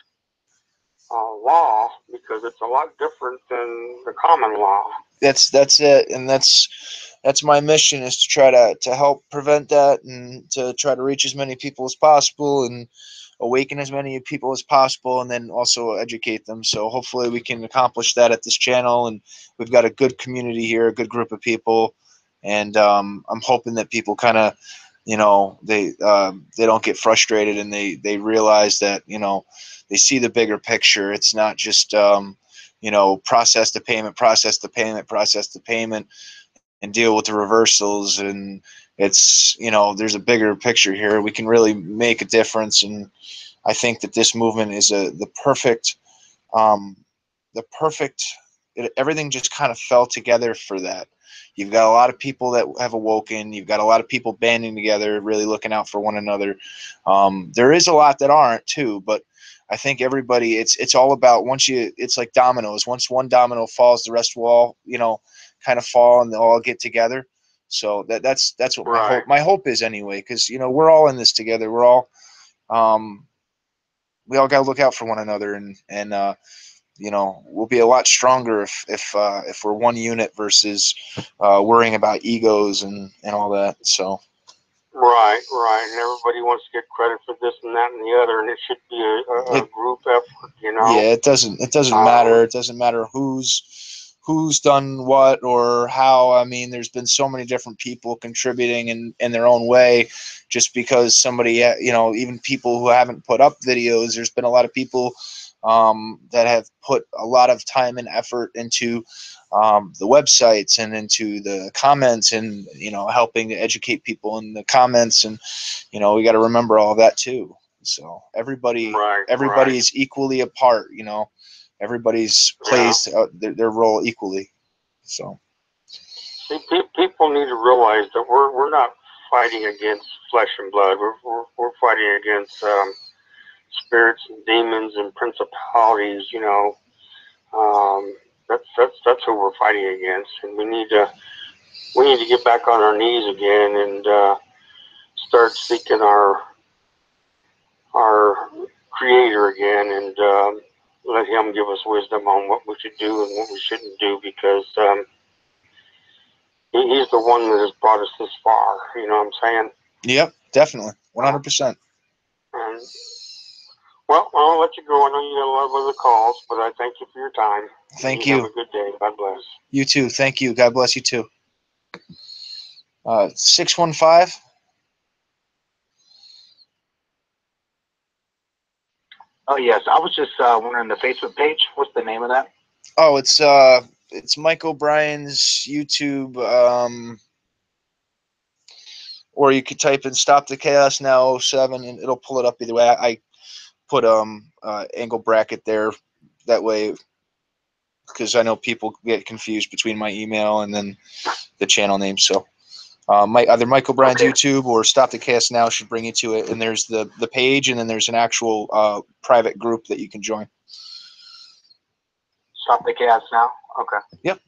law, because it's a lot different than the common law. That's it, and that's my mission, is to try to help prevent that and to try to reach as many people as possible and awaken as many people as possible, and then also educate them. So hopefully we can accomplish that at this channel, and we've got a good community here, a good group of people, and I'm hoping that people kind of, they don't get frustrated, and they realize that, they see the bigger picture. It's not just process the payment and deal with the reversals, and it's there's a bigger picture here. We can really make a difference, and I think that this movement is the perfect everything just kind of fell together for that. You've got a lot of people that have awoken. You've got a lot of people banding together, really looking out for one another. There is a lot that aren't too, but I think everybody, it's all about, it's like dominoes. Once one domino falls, the rest will all, kind of fall, and they'll all get together. So that's what my hope is anyway, because, we're all in this together. We're all, we all got to look out for one another, and we'll be a lot stronger if we're one unit versus worrying about egos and all that. So. Right. And everybody wants to get credit for this and that and the other, and it should be a group effort, Yeah, it doesn't matter. It doesn't matter who's done what or how. I mean, there's been so many different people contributing in their own way. Just because somebody, even people who haven't put up videos, there's been a lot of people that have put a lot of time and effort into the websites and into the comments, and helping to educate people in the comments, and we got to remember all that too. So everybody is equally a part. Everybody's plays their role equally. So see, people need to realize that we're not fighting against flesh and blood. We're fighting against spirits and demons and principalities, you know, that's who we're fighting against, and we need to get back on our knees again and start seeking our Creator again, and let Him give us wisdom on what we should do and what we shouldn't do, because He's the one that has brought us this far. You know what I'm saying? Yep, definitely, 100%. Well, I'll let you go. I know you got a lot of other calls, but I thank you for your time. Thank you. Have a good day. God bless. You too. Thank you. God bless you too. 615. Oh yes, I was just wondering the Facebook page. What's the name of that? Oh, it's Mike Obrien's YouTube. Or you could type in "Stop the Chaos Now 07" and it'll pull it up either way. I put angle bracket there that way because I know people get confused between my email and then the channel name. So either Mike Obrien's YouTube or "Stop the Chaos Now" should bring you to it. And there's the page, and then there's an actual private group that you can join. Stop the Chaos Now. Okay. Yep.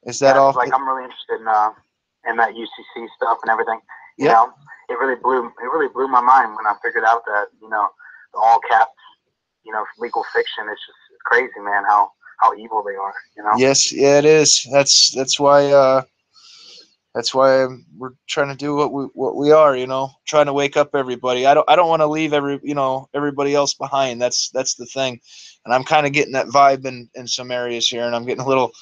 Is that all? Like, I'm really interested in that UCC stuff and everything. You Yep. know, it really blew my mind when I figured out that, you know, the all caps, you know, legal fiction. It's crazy, man, how evil they are. You know. Yes, yeah, it is. That's why we're trying to do what we are, you know, trying to wake up everybody. I don't want to leave everybody else behind. That's the thing, and I'm kind of getting that vibe in some areas here, and I'm getting a little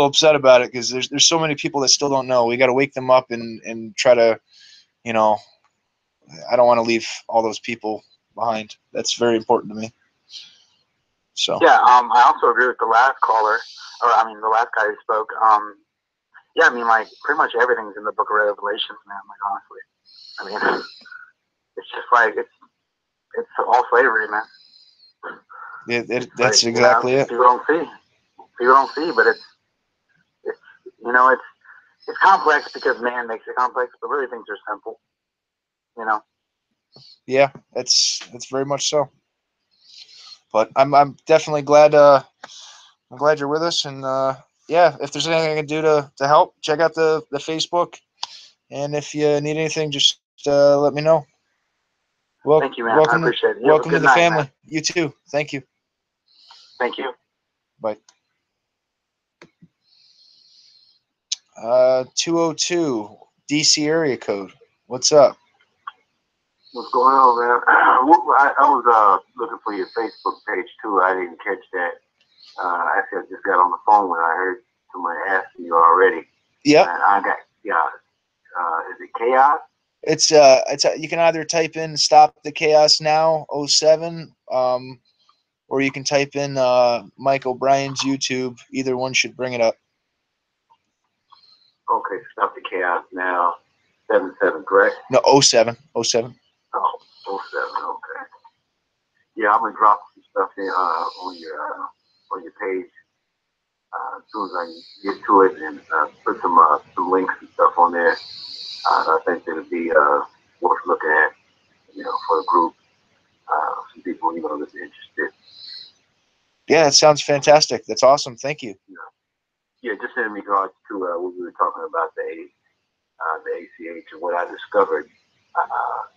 upset about it because there's so many people that still don't know. We got to wake them up and try to, you know, I don't want to leave all those people behind. That's very important to me. So yeah, I also agree with the last caller, or I mean the last guy who spoke. Yeah, I mean, like, pretty much everything's in the Book of Revelations, man. Like, honestly, I mean, it's just like it's all slavery, man. that's like, exactly you know, it. People don't see, but it's you know, it's complex because man makes it complex, but really things are simple. You know. Yeah, it's very much so. But I'm definitely glad I'm glad you're with us, and yeah, if there's anything I can do to help, check out the Facebook, and if you need anything, just let me know. Thank you, man. I appreciate it. You Welcome have a to good the night, family. man. You too. Thank you. Thank you. Bye. 202 DC area code. What's up? What's going on, man? I was looking for your Facebook page too. I didn't catch that. Actually, I just got on the phone when I heard somebody asking you already. Yep. I got is it Chaos? It's you can either type in "Stop the Chaos Now 07," or you can type in Mike Obrien's YouTube. Either one should bring it up. Okay, Stop the Chaos Now 77, correct? No, 07. 07. Oh, 07, okay. Yeah, I'm gonna drop some stuff in on your page as soon as I get to it, and put some links and stuff on there. I think it'll be worth looking at, you know, for the group. Some people, you know, that's interested. Yeah, that sounds fantastic. That's awesome. Thank you. Yeah, just in regards to what we were talking about, the ACH and what I discovered,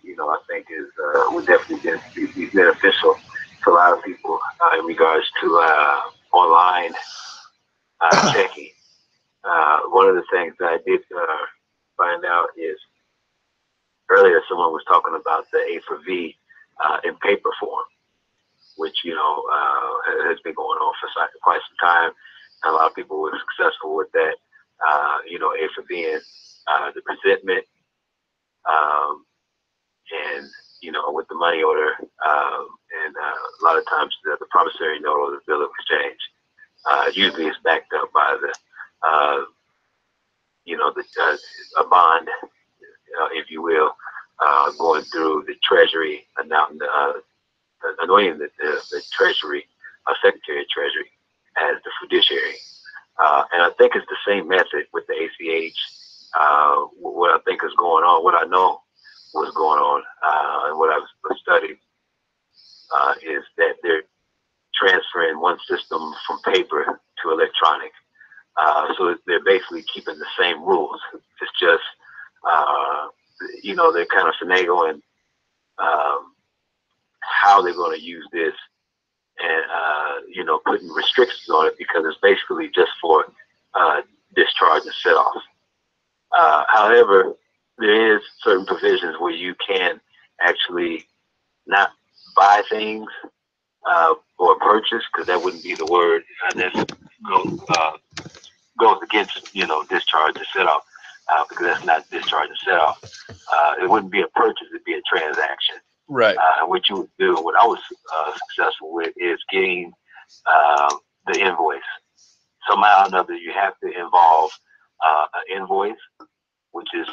you know, I think is would definitely be beneficial to a lot of people in regards to online checking. One of the things that I did find out is earlier someone was talking about the A for V in paper form, which, you know, has been going on for quite some time. And a lot of people were successful with that. You know, A for V in the presentment, and, you know, with the money order, and a lot of times the promissory note or the bill of exchange. Usually it's backed up by the, you know, a bond, if you will, going through the Treasury, anointing the Treasury, Secretary of Treasury as the fiduciary. And I think it's the same method with the ACH. What I think is going on, what I know was going on, and what I was in one system from paper to electronic. So they're basically keeping the same rules. It's just, you know, they're kind of finagling how they're going to use this, and you know, putting restrictions on it, because it's basically just for discharge and set off. However, there is certain provisions where you can actually not buy things or purchase, because that wouldn't be the word. That goes against, you know, discharge and set off, because that's not discharge and set off. It wouldn't be a purchase; it'd be a transaction. Right. What you would do, what I was successful with, is getting the invoice. Somehow or another, you have to involve an invoice, which is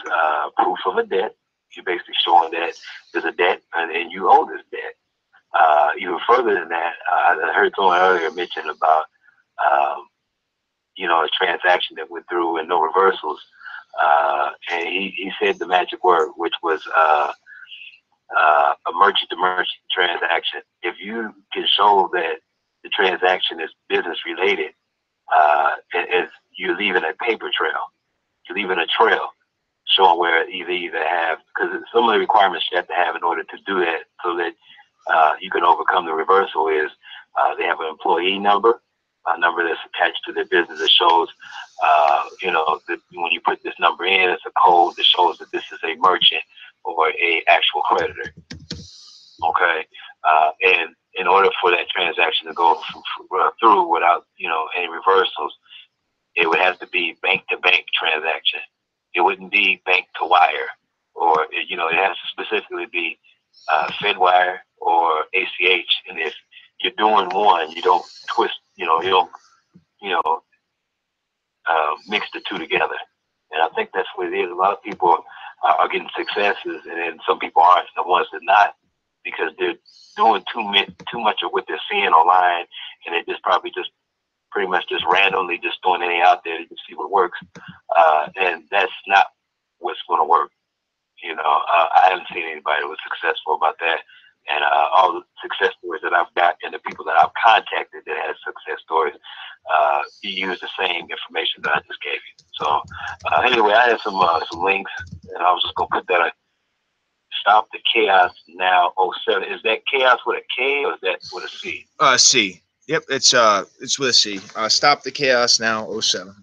proof of a debt. You're basically showing that there's a debt and you owe this debt. Even further than that, I heard someone earlier mention about, you know, a transaction that went through and no reversals. And he said the magic word, which was a merchant-to-merchant transaction. If you can show that the transaction is business related, you're leaving a paper trail. You're leaving a trail showing where you either have, because some of the requirements you have to have in order to do that, so that you can overcome the reversal, is they have an employee number, a number that's attached to their business that shows, you know, that when you put this number in, it's a code that shows that this is a merchant or a actual creditor. Okay, and in order for that transaction to go through without, you know, any reversals, it would have to be bank-to-bank transaction. It wouldn't be bank-to-wire, or, you know, it has to specifically be Fedwire or ACH. And if you're doing one, you don't twist, you know, you don't, you know, mix the two together. And I think that's what it is. A lot of people are getting successes, and then some people aren't. The ones that not, because they're doing too much of what they're seeing online, and they're just probably just pretty much just randomly just throwing anything out there to see what works. And that's not what's going to work. You know, I haven't seen anybody that was successful about that. And all the success stories that I've got and the people that I've contacted that had success stories, you use the same information that I just gave you. So anyway, I had some links, and I was just going to put that. Stop the Chaos Now 07. Is that chaos with a K, or is that with a C? C. Yep, it's with a C. Stop the Chaos Now 07. Okay.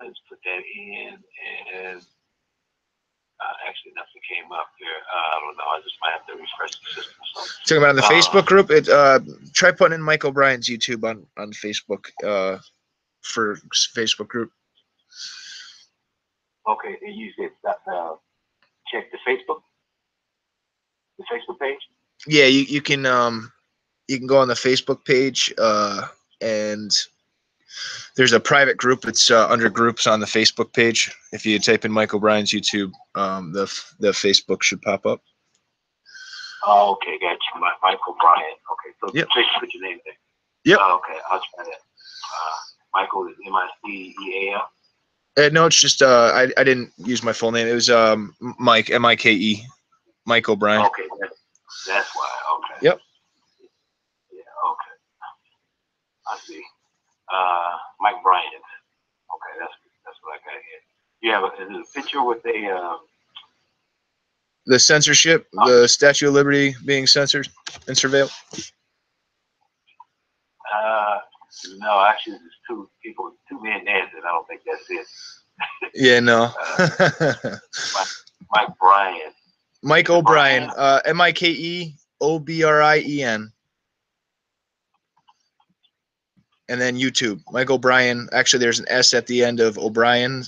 Let's put that in, and actually nothing came up here. I don't know. I just might have to refresh the system. So. Talking about in the Facebook group, try putting in Mike Obrien's YouTube on Facebook for Facebook group. Okay, and you said check the Facebook page. Yeah, you can go on the Facebook page, and there's a private group. It's under groups on the Facebook page. If you type in Mike Obrien's YouTube, the Facebook should pop up. Oh, okay, got you. Mike Obrien. Okay, so yep. Just put your name there. Yep. Okay, I'll try that. Michael is M-I-C-E-A-L? No, it's just I didn't use my full name. It was Mike, M-I-K-E, Mike Obrien. Okay, that's why. Okay. Yep. Yeah. Okay. I see. Mike Bryant. Okay, that's what I got here. You have a picture with the censorship, the Statue of Liberty being censored and surveilled. No, actually, there's two men dancing. I don't think that's it. Yeah, no. Mike Bryan. Mike Obrien, M-I-K-E-O-B-R-I-E-N. And then YouTube, Mike Obrien. Actually, there's an S at the end of O'Brien,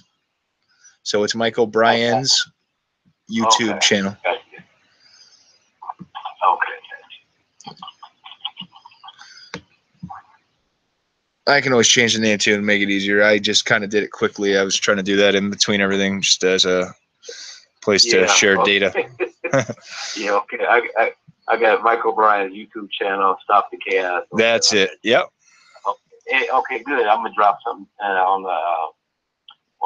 so it's Mike Obrien's YouTube channel. Okay. I can always change the name too and make it easier. I just kind of did it quickly. I was trying to do that in between everything, just as a place to share data. Yeah, okay. I got Mike O'Brien's YouTube channel, Stop the Chaos. That's it. Yep. Okay, good. I'm gonna drop something on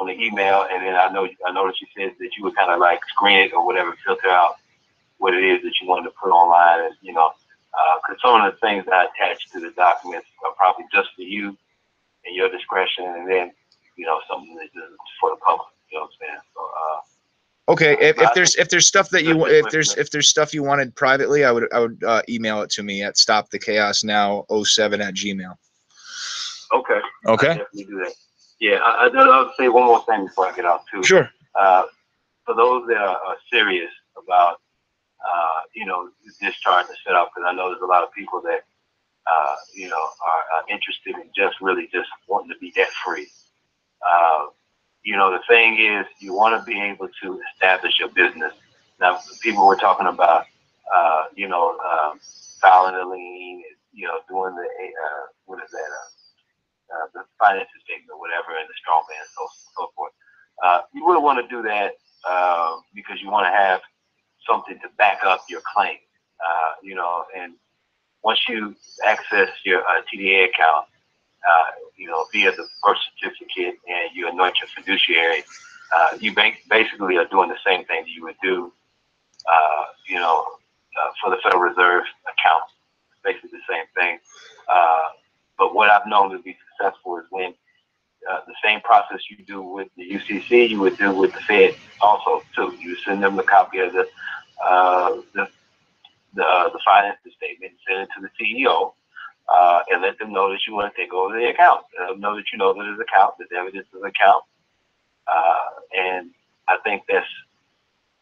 the email, and then I noticed you said that you would kind of like screen it or whatever, filter out what it is that you wanted to put online, and Because some of the things I attach to the documents are probably just for you and your discretion, and then, you know, something that's just for the public. You know what I'm saying? So, okay, if there's stuff that you if there's stuff you wanted privately, I would email it to me at stopthechaosnow07@gmail. Okay. Okay. I'll definitely do that. Yeah, I'll say one more thing before I get out too. Sure. For those that are serious about, you know, discharge and set up, because I know there's a lot of people that, you know, are interested in just wanting to be debt free. You know, the thing is, you want to be able to establish your business. Now, people were talking about, you know, filing a lien, you know, doing the, what is that, the financial statement or whatever, and the strong man, so forth. You wouldn't want to do that because you want to have something to back up your claim. You know, and once you access your TDA account, you know, via the birth certificate, and you anoint your fiduciary, you basically are doing the same thing that you would do, you know, for the Federal Reserve account. It's basically the same thing. But what I've known to be successful is when the same process you do with the UCC, you would do with the Fed also too. You send them a copy of the financial statement, send it to the CEO, and let them know that you want to take over the account. Let them know that you know that it's an account, that evidence is an account. And I think that's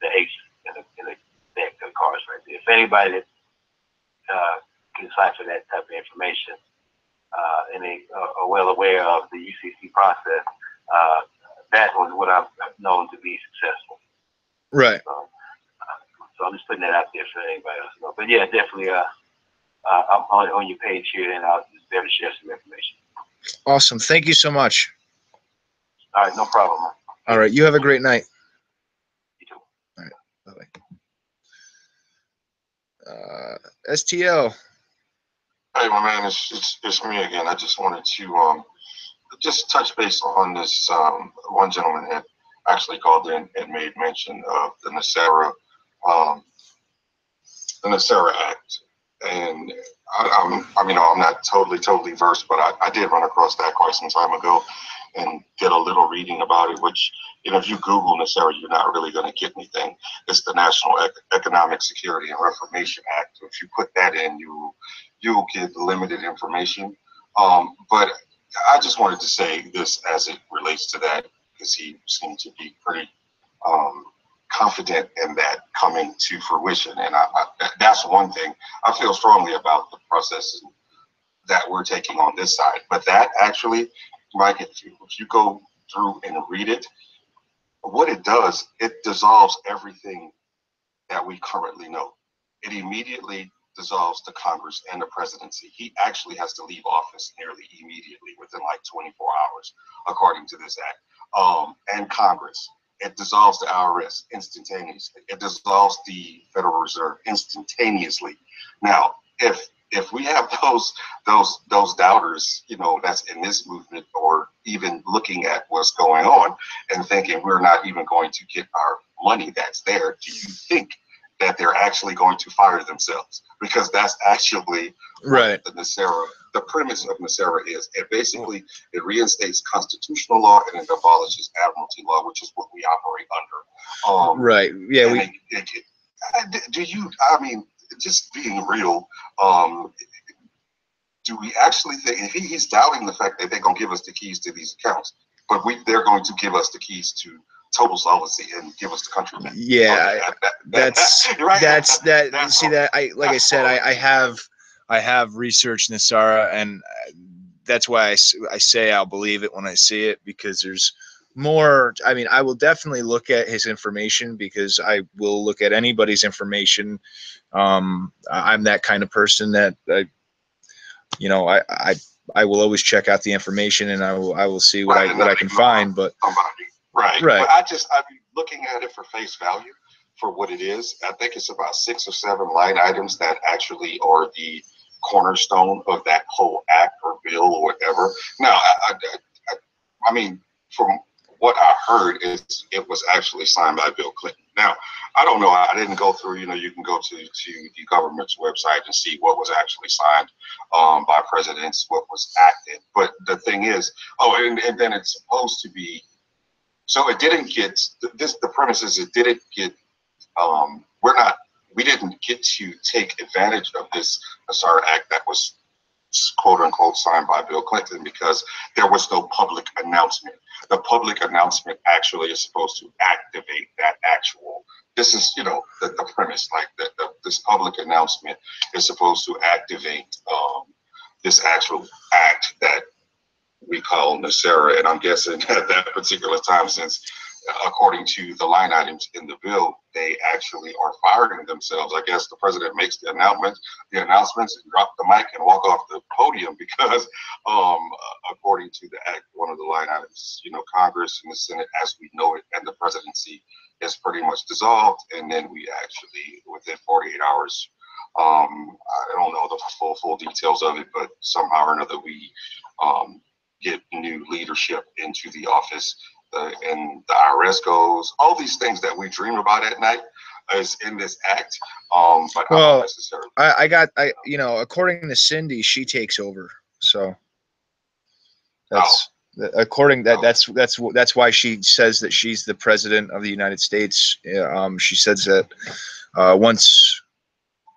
the ace in the deck of cards right there. If anybody that can decipher that type of information, and they are well aware of the UCC process, that was what I've known to be successful. Right. So I'm just putting that out there for anybody else to know. But yeah, definitely, I'm on your page here, and I'll just be able to share some information. Awesome. Thank you so much. All right, no problem, man. All right. You have a great night. You too. All right. Bye-bye. STL. Hey, my man, it's me again. I just wanted to just touch base on this. One gentleman had actually called in and made mention of the NESARA Act, and I'm not totally versed, but I did run across that quite some time ago and did a little reading about it, which, you know, if you Google NESARA, you're not really going to get anything. It's the National Economic Security and Reformation Act. If you put that in, you'll get limited information. But I just wanted to say this as it relates to that, because he seemed to be pretty confident in that coming to fruition. And that's one thing. I feel strongly about the process that we're taking on this side. But that actually, Mike, if you go through and read it, what it does, it dissolves everything that we currently know. It immediately dissolves the Congress and the presidency. He actually has to leave office nearly immediately within like 24 hours, according to this act. And Congress. It dissolves the IRS instantaneously. It dissolves the Federal Reserve instantaneously. Now, if we have those doubters, you know, that's in this movement, or even looking at what's going on and thinking we're not even going to get our money that's there, do you think that they're actually going to fire themselves? Because that's actually right. The premise of NESARA is. It basically, it reinstates constitutional law and it abolishes admiralty law, which is what we operate under. Right. Yeah. Just being real, do we actually think, if he's doubting the fact that they're going to give us the keys to these accounts, but they're going to give us the keys to total solvency and give us the country back? Yeah, that's right. I have researched NESARA, and that's why I say I'll believe it when I see it, because there's more. I mean, I will definitely look at his information, because I will look at anybody's information. I'm that kind of person that I will always check out the information, and I will see what I can find. But right. But I'm looking at it for face value for what it is. I think it's about 6 or 7 line items that actually are the cornerstone of that whole act or bill or whatever. Now, I mean, from what I heard, it was actually signed by Bill Clinton. Now, I don't know. I didn't go through. You can go to the government's website and see what was actually signed by presidents, what was acted. But the thing is, and then it's supposed to be. So it didn't get this. The premise is it didn't get. We didn't get to take advantage of this Nassar Act that was quote unquote signed by Bill Clinton because there was no public announcement. The public announcement actually is supposed to activate that actual. This is, the premise. Like this public announcement is supposed to activate this actual act that we call NASARA, and I'm guessing at that particular time, since according to the line items in the bill, they actually are firing themselves. I guess the president makes the announcements, and drop the mic and walk off the podium because, according to the act, one of the line items, Congress and the Senate, as we know it, and the presidency is pretty much dissolved, and then we actually, within 48 hours, I don't know the full details of it, but somehow or another we get new leadership into the office. And the IRS goes, all these things that we dream about at night is in this act. But well, not necessarily. According to Cindy, she takes over. So that's that's why she says that she's the president of the United States. She says that once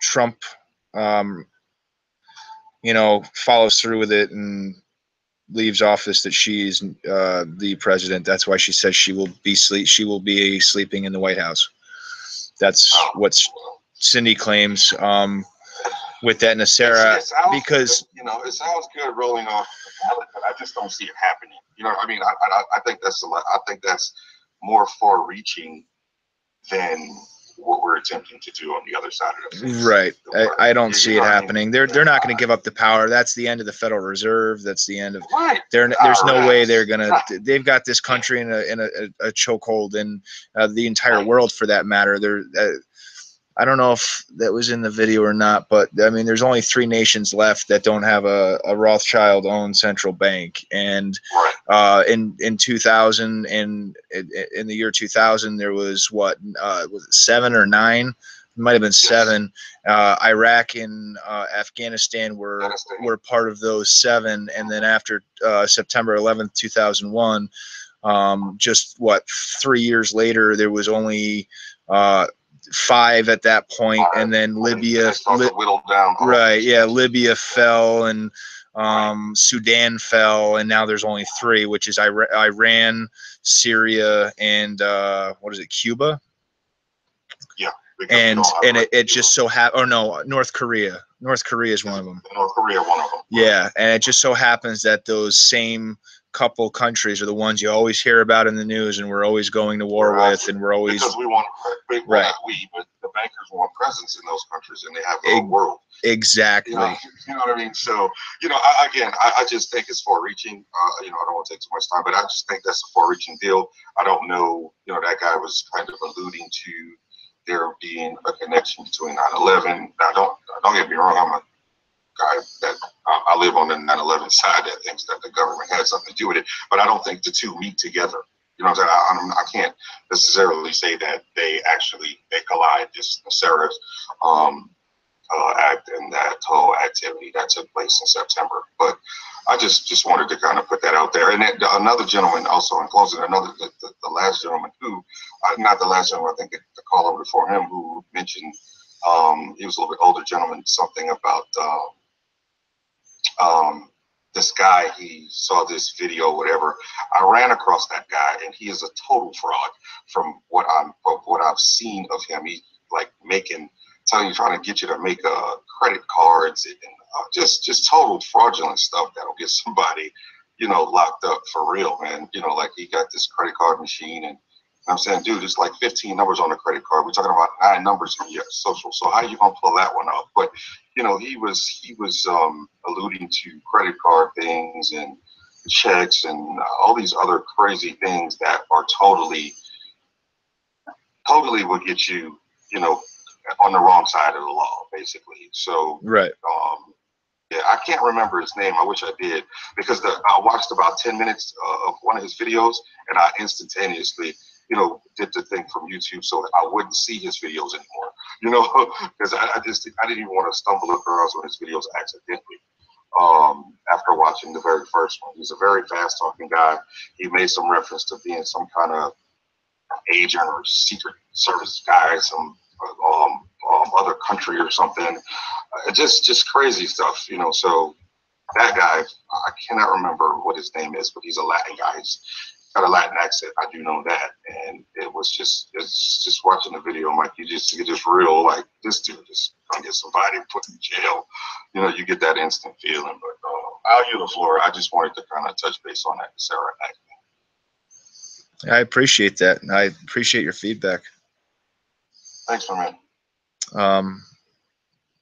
Trump, follows through with it and leaves office, that she's the president. That's why she says she will be sleeping in the White House. That's what Cindy claims with that NASARA, because good, it sounds good rolling off the ballot, but I just don't see it happening. I think that's more far-reaching than what we're attempting to do on the other side of the fence. Right. I don't see it happening. They're not going to give up the power. That's the end of the Federal Reserve. That's the end of. There's no way they're going to. They've got this country in a chokehold, and the entire world, for that matter. I don't know if that was in the video or not, but I mean, there's only 3 nations left that don't have a Rothschild-owned central bank. And in 2000, and in the year 2000, there was was it 7 or 9? It might have been 7. Iraq and Afghanistan were part of those 7. And then after September 11th, 2001, just 3 years later, there was only 5 at that point, and then Libya, Libya fell, and Sudan fell, and now there's only 3, which is Iran, Syria, and Cuba? Yeah. And it just so happened, or no, North Korea. North Korea is one of them. North Korea, one of them. Yeah, and it just so happens that those same couple countries are the ones you always hear about in the news, and we're always going to war with, and we're always because we want but the bankers want presence in those countries, and they have the whole world. Exactly. You know what I mean? So I just think it's far-reaching. I don't want to take too much time, but I just think that's a far-reaching deal. I don't know. That guy was kind of alluding to there being a connection between 9/11. Now, don't get me wrong. I'm a guy that I live on the 9/11 side that thinks that the government had something to do with it, but I don't think the two meet together. You know what I'm saying? I can't necessarily say that they collide. This NASARA act and that whole activity that took place in September. But I just wanted to kind of put that out there. And then another gentleman also in closing, the last gentleman who, not the last gentleman, I think the caller before him who mentioned, he was a little bit older gentleman, something about this guy, he saw this video, whatever. I ran across that guy, and he is a total fraud from what I've seen of him. He's like trying to get you to make credit cards and just total fraudulent stuff that'll get somebody, locked up for real, man. Like he got this credit card machine, and I'm saying, dude, it's like 15 numbers on the credit card. We're talking about 9 numbers in your social. So how are you gonna pull that one off? But he was alluding to credit card things and checks and all these other crazy things that are totally will get you, on the wrong side of the law, basically. So yeah, I can't remember his name. I wish I did, because I watched about 10 minutes of one of his videos, and I instantaneously did the thing from YouTube so I wouldn't see his videos anymore, because I didn't even want to stumble across on his videos accidentally. After watching the very first one, he's a very fast talking guy. He made some reference to being some kind of agent or secret service guy, some other country or something. Just crazy stuff, So that guy, I cannot remember what his name is, but he's a Latin guy. He's got a Latin accent. I do know that, and it's just watching the video. I'm like, you just real like this dude is gonna get somebody put in jail. You get that instant feeling. But I'll yield the floor. I just wanted to kind of touch base on that, Sarah. I appreciate that. I appreciate your feedback. Thanks, my man.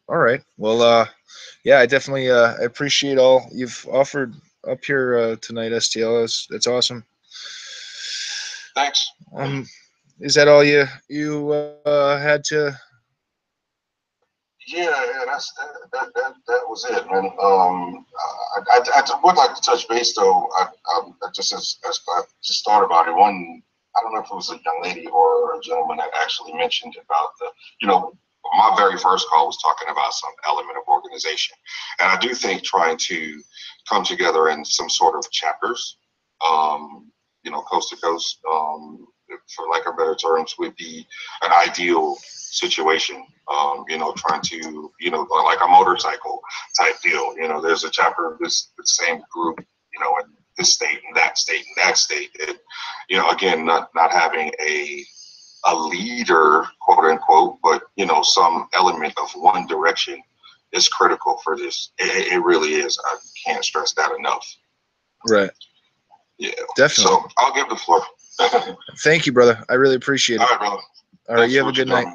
All right. Well, yeah, I definitely I appreciate all you've offered up here tonight, STL. That's awesome. Thanks. Is that all you had to? Yeah, that was it, man. I would like to touch base though. I just as I just thought about it. I don't know if it was a young lady or a gentleman that actually mentioned about my very first call was talking about some element of organization, and I do think trying to come together in some sort of chapters, coast to coast, for lack of better terms, would be an ideal situation. Trying to, like a motorcycle type deal. There's a chapter of the same group, in this state and that state and that state. That, again, not having a leader, quote unquote, but some element of one direction is critical for this. It really is. I can't stress that enough. Right. Yeah. Definitely. So I'll give the floor. Thank you, brother. I really appreciate it. All right, brother. All right. You have a good night.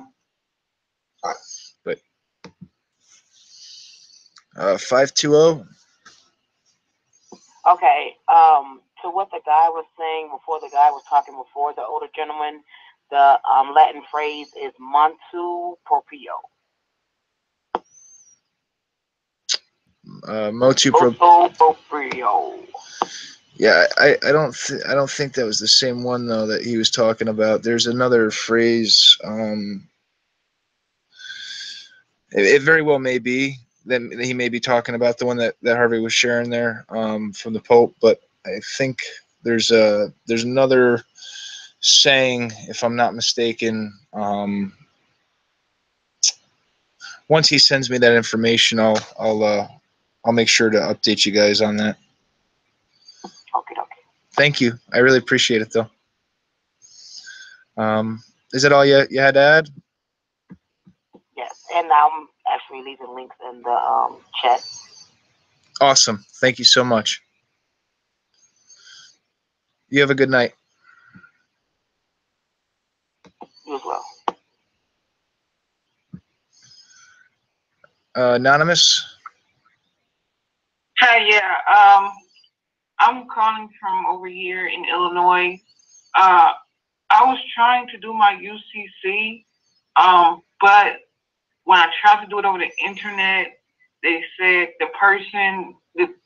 Bye. Bye. 520. Okay. To what the guy was saying before, the guy was talking before, the older gentleman, the Latin phrase is motu proprio. Motu proprio. Yeah, I don't think that was the same one though that he was talking about. There's another phrase. It very well may be that he may be talking about the one that Harvey was sharing there from the Pope, but I think there's another saying, if I'm not mistaken. Once he sends me that information, I'll make sure to update you guys on that. Okay. Thank you. I really appreciate it, though. Is that all you had to add? Yes, and I'm actually leaving links in the chat. Awesome. Thank you so much. You have a good night. You as well. Anonymous? Hi, yeah. I'm calling from over here in Illinois. I was trying to do my UCC, but when I tried to do it over the internet, they said the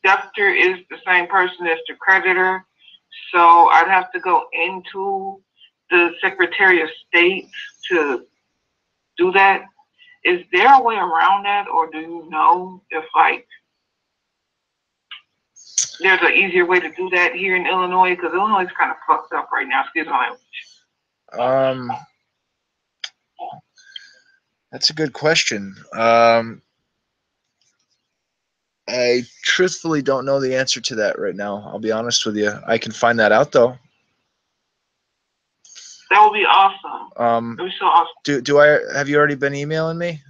debtor is the same person as the creditor. So I'd have to go into the Secretary of State to do that. Is there a way around that, or do you know if there's an easier way to do that here in Illinois? Because Illinois is kind of fucked up right now. Excuse my language. That's a good question. I truthfully don't know the answer to that right now. I'll be honest with you. I can find that out though. That would be awesome. It would be so awesome. Have you already been emailing me?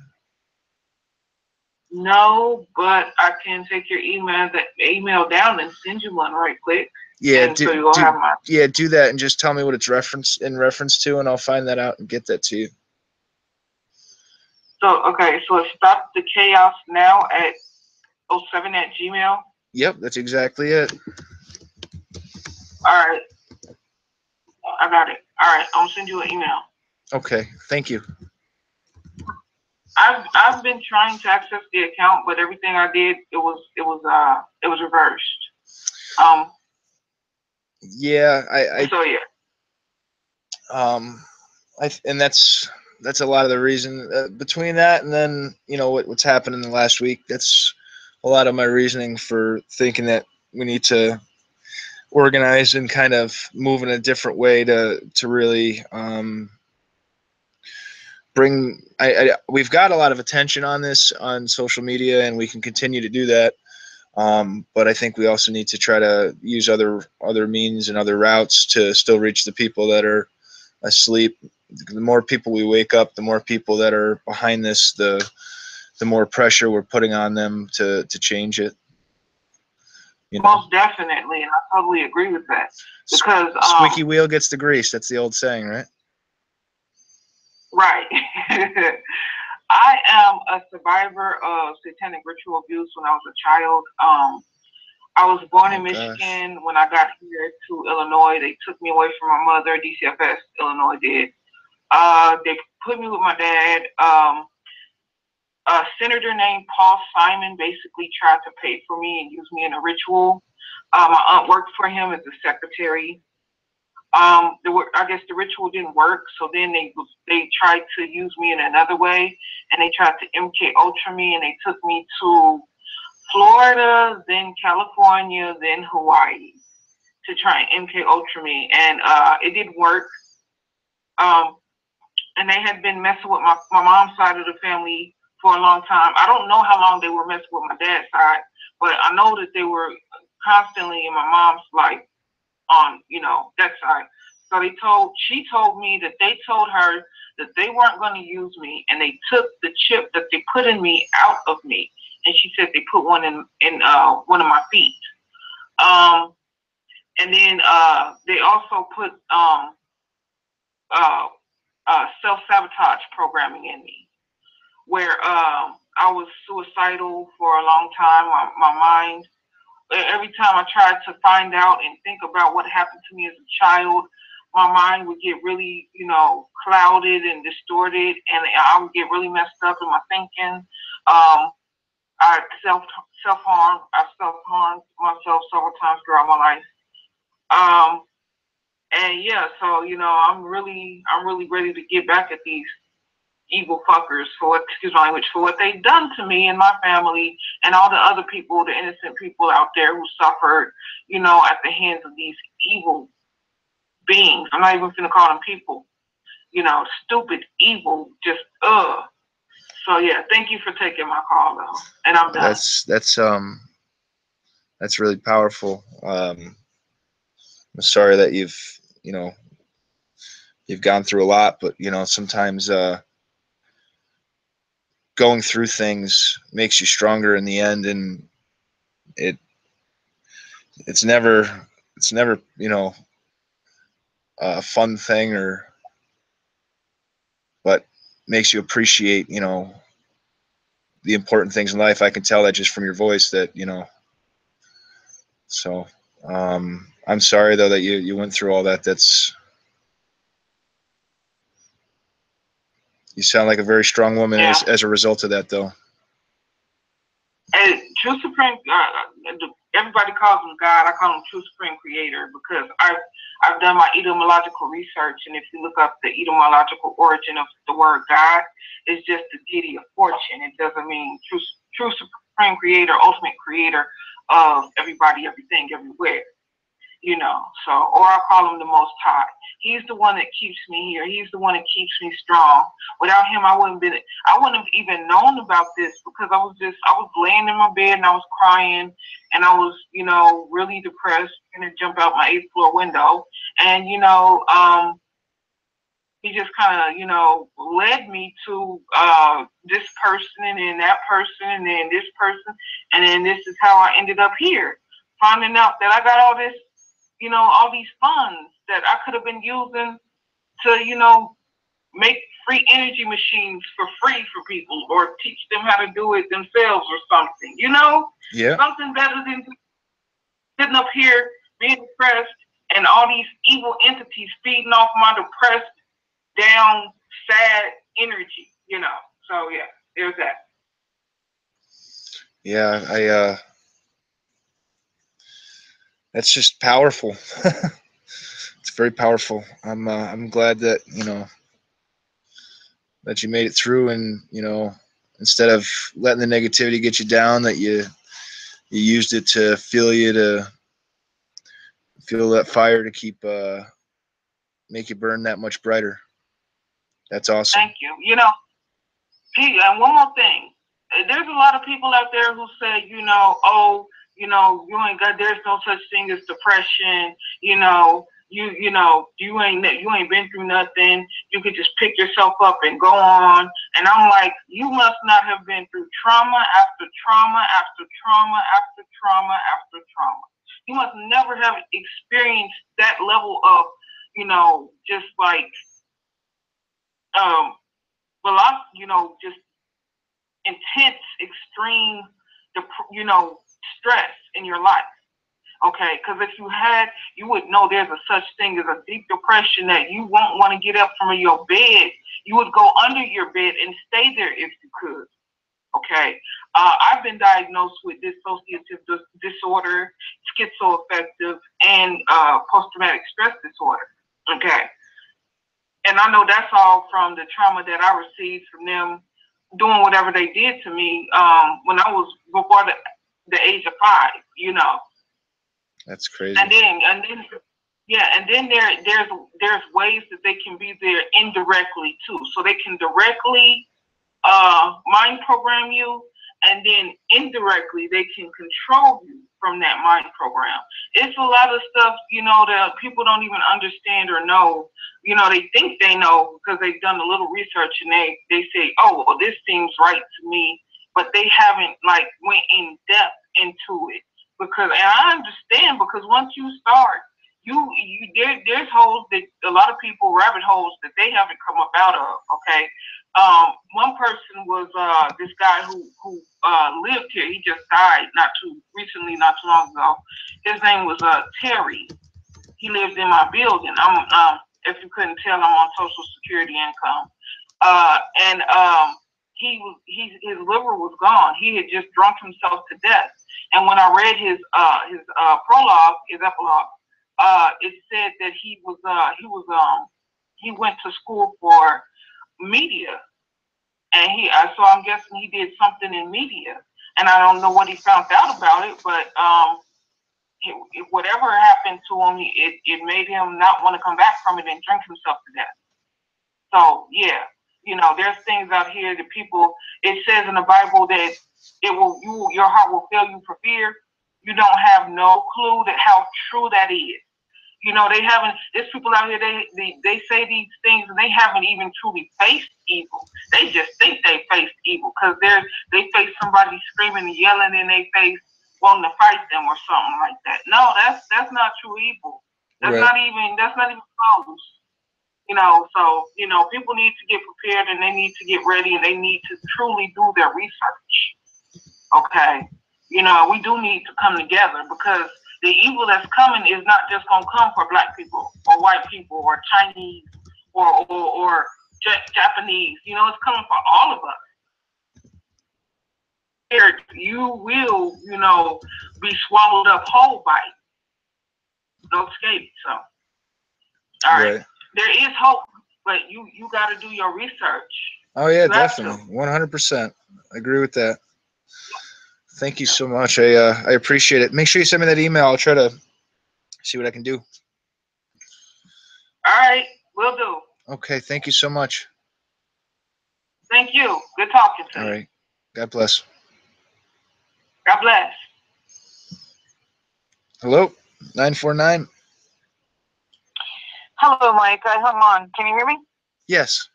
No, but I can take your email down and send you one right quick. Yeah, so you'll have my. Yeah, do that and just tell me what it's in reference to, and I'll find that out and get that to you. So okay, so it's Stop the Chaos Now at 07@gmail. Yep, that's exactly it. All right, I got it. All right, I'm gonna send you an email. Okay, thank you. I've been trying to access the account, but everything I did it was reversed. Yeah, So yeah. and that's a lot of the reason between that, and then what's happened in the last week. That's a lot of my reasoning for thinking that we need to organize and kind of move in a different way to really bring. We've got a lot of attention on this on social media, and we can continue to do that. But I think we also need to try to use other means and other routes to still reach the people that are asleep. The more people we wake up, the more people that are behind this, the more pressure we're putting on them to change it. Most definitely, and I totally agree with that. Because squeaky wheel gets the grease. That's the old saying, right? Right. I am a survivor of satanic ritual abuse when I was a child. I was born in Michigan. When I got here to Illinois, they took me away from my mother. DCFS Illinois did. They put me with my dad. A senator named Paul Simon basically tried to pay for me and use me in a ritual. My aunt worked for him as a secretary. I guess the ritual didn't work, so then they tried to use me in another way, and they tried to MK Ultra me, and they took me to Florida, then California, then Hawaii to try and MK Ultra me, and it didn't work. And they had been messing with my mom's side of the family for a long time. I don't know how long they were messing with my dad's side, but I know that they were constantly in my mom's life on, that side. So she told me that they told her that they weren't going to use me, and they took the chip that they put in me out of me. And she said they put one in one of my feet. And then they also put self-sabotage programming in me, where I was suicidal for a long time. My mind, every time I tried to find out and think about what happened to me as a child, my mind would get really, clouded and distorted, and I would get really messed up in my thinking. I self-harmed. I self-harmed myself several times throughout my life. And yeah, so I'm really ready to get back at these evil fuckers for what they've done to me and my family and all the other people, the innocent people out there who suffered, at the hands of these evil beings. I'm not even gonna call them people. Stupid, evil, just So yeah, thank you for taking my call though, and I'm done. That's really powerful. I'm sorry that you've gone through a lot, but sometimes going through things makes you stronger in the end, and it's never a fun thing, but makes you appreciate the important things in life. I can tell that just from your voice that so I'm sorry though that you went through all that. You sound like a very strong woman as a result of that, though. And True Supreme, everybody calls him God. I call him True Supreme Creator because I've done my etymological research, and if you look up the etymological origin of the word God, it's just the deity of fortune. It doesn't mean True Supreme Creator, ultimate creator of everybody, everything, everywhere. So, or I call him the Most High. He's the one that keeps me here. He's the one that keeps me strong. Without him, I wouldn't have even known about this because I was laying in my bed and I was crying and I was, really depressed and to jump out my 8th floor window. And, he just kind of, led me to this person and then that person and then this person. And then this is how I ended up here, finding out that I got all this, all these funds that I could have been using to, make free energy machines for free for people or teach them how to do it themselves or something, Yeah. Something better than sitting up here being depressed and all these evil entities feeding off my depressed, down, sad energy, So yeah, there's that. Yeah, that's just powerful It's very powerful. I'm glad that that you made it through, and instead of letting the negativity get you down, that you used it to feel that fire to keep make you burn that much brighter. That's awesome. Thank you. And one more thing. There's a lot of people out there who say, you ain't got, there's no such thing as depression. You ain't been through nothing. You could just pick yourself up and go on. And I'm like, you must not have been through trauma after trauma after trauma after trauma after trauma. You must never have experienced that level of, just like, just intense, extreme, stress in your life. Okay, because if you had, you would know there's a such thing as a deep depression that you won't want to get up from your bed. You would go under your bed and stay there if you could. Okay, I've been diagnosed with dissociative disorder, schizoaffective, and post-traumatic stress disorder. Okay, and I know that's all from the trauma that I received from them doing whatever they did to me when I was before the age of 5. That's crazy. And then there's ways that they can be there indirectly too. So they can directly mind program you, and then indirectly they can control you from that mind program. It's a lot of stuff, that people don't even understand or know. They think they know because they've done a little research, and they say, oh, well, this seems right to me, but they haven't went in depth into it. And I understand, because once you start, there's holes that a lot of people, rabbit holes that they haven't come up out of. Okay, one person was this guy who lived here. He just died not too long ago. His name was Terry. He lived in my building. If you couldn't tell, I'm on Social Security income. His liver was gone. He had just drunk himself to death. And when I read his epilogue, it said that he went to school for media, and so I'm guessing he did something in media, and I don't know what he found out about it, but whatever happened to him, it made him not want to come back from it and drink himself to death. So yeah. There's things out here that people, it says in the Bible that your heart will fail you for fear. You don't have no clue that how true that is. There's people out here, they say these things and they haven't even truly faced evil. They just think they faced evil because they face somebody screaming and yelling in their face, wanting to fight them or something like that. No, that's not true evil. That's not even close. So people need to get prepared, and they need to get ready, and they need to truly do their research. Okay, we do need to come together, because the evil that's coming is not just gonna come for Black people or white people or Chinese or Japanese. It's coming for all of us. You will, be swallowed up whole by it. No escape. So, all right. There is hope, but you got to do your research. Oh yeah, definitely, 100%. I agree with that. Thank you so much. I appreciate it. Make sure you send me that email. I'll try to see what I can do. All right, will do. Okay, thank you so much. Thank you. Good talking to you. All right. God bless. God bless. Hello, 949. Hello, Mike. I hung on. Can you hear me? Yes.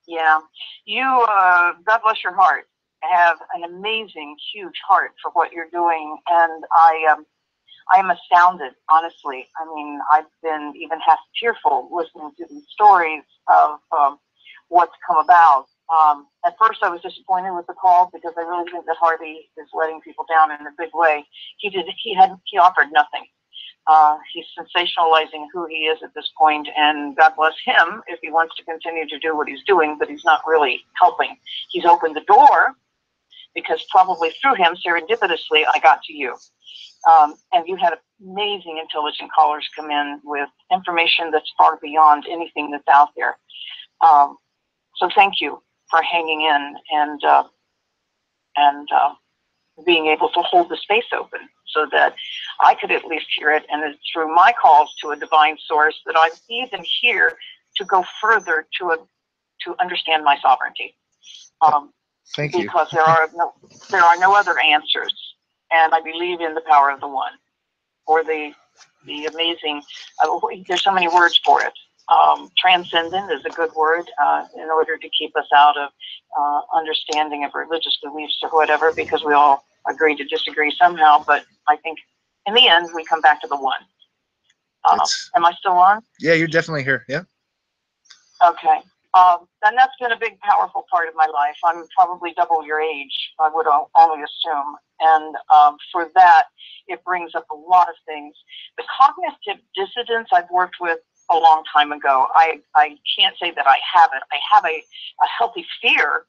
Yeah. You, God bless your heart, have an amazing, huge heart for what you're doing. And I am astounded, honestly. I mean, I've been even half tearful listening to these stories of what's come about. At first, I was disappointed with the call because I really think that Harvey is letting people down in a big way. He offered nothing. He's sensationalizing who he is at this point, and God bless him if he wants to continue to do what he's doing, but he's not really helping. He's opened the door because probably through him, serendipitously, I got to you. And you had amazing, intelligent callers come in with information that's far beyond anything that's out there. So thank you for hanging in and being able to hold the space open so that I could at least hear it. And it's through my calls to a divine source that I'm even here to go further to understand my sovereignty. Thank you. Because there are no other answers, and I believe in the power of the one, or the amazing. There's so many words for it. Transcendent is a good word in order to keep us out of understanding of religious beliefs or whatever, because we all agree to disagree somehow. But I think in the end we come back to the one. Am I still on? Yeah, you're definitely here. Yeah. Okay. And that's been a big, powerful part of my life. I'm probably double your age, I would only assume. And for that, it brings up a lot of things. The cognitive dissonance I've worked with a long time ago. I can't say that I have it. I have a healthy fear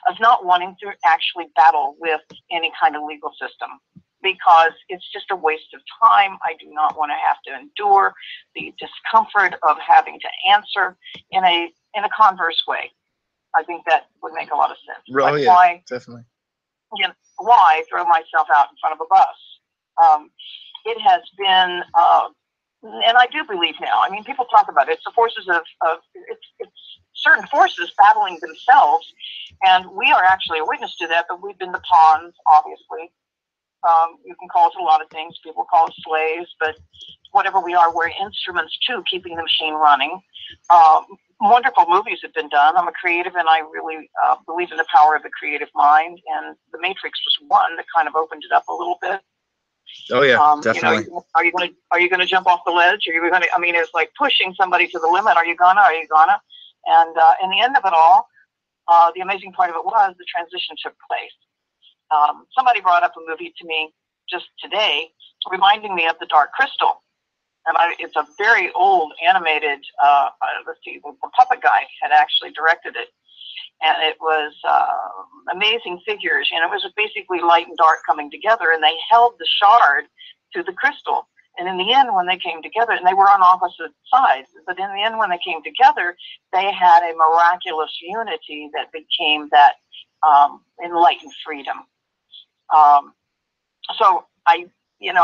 of not wanting to actually battle with any kind of legal system, because it's just a waste of time. I do not want to have to endure the discomfort of having to answer in a converse way. I think that would make a lot of sense. Oh, like yeah, why, definitely. you know, why throw myself out in front of a bus? It has been, and I do believe now, I mean, people talk about it. It's the forces it's certain forces battling themselves, and we are actually a witness to that, but we've been the pawns, obviously. You can call us a lot of things. People call us slaves, but whatever we are, we're instruments too, keeping the machine running. Wonderful movies have been done. I'm a creative, and I really believe in the power of the creative mind, and The Matrix was one that kind of opened it up a little bit. Oh yeah, definitely. You know, are you gonna jump off the ledge? Are you gonna? I mean, it's like pushing somebody to the limit. Are you gonna? And in the end of it all, the amazing part of it was the transition took place. Somebody brought up a movie to me just today, reminding me of The Dark Crystal. And it's a very old animated, let's see, the puppet guy had actually directed it. And it was amazing figures. And it was basically light and dark coming together. And they held the shard to the crystal. And in the end, when they came together, and they were on opposite sides, but in the end, when they came together, they had a miraculous unity that became that enlightened freedom. So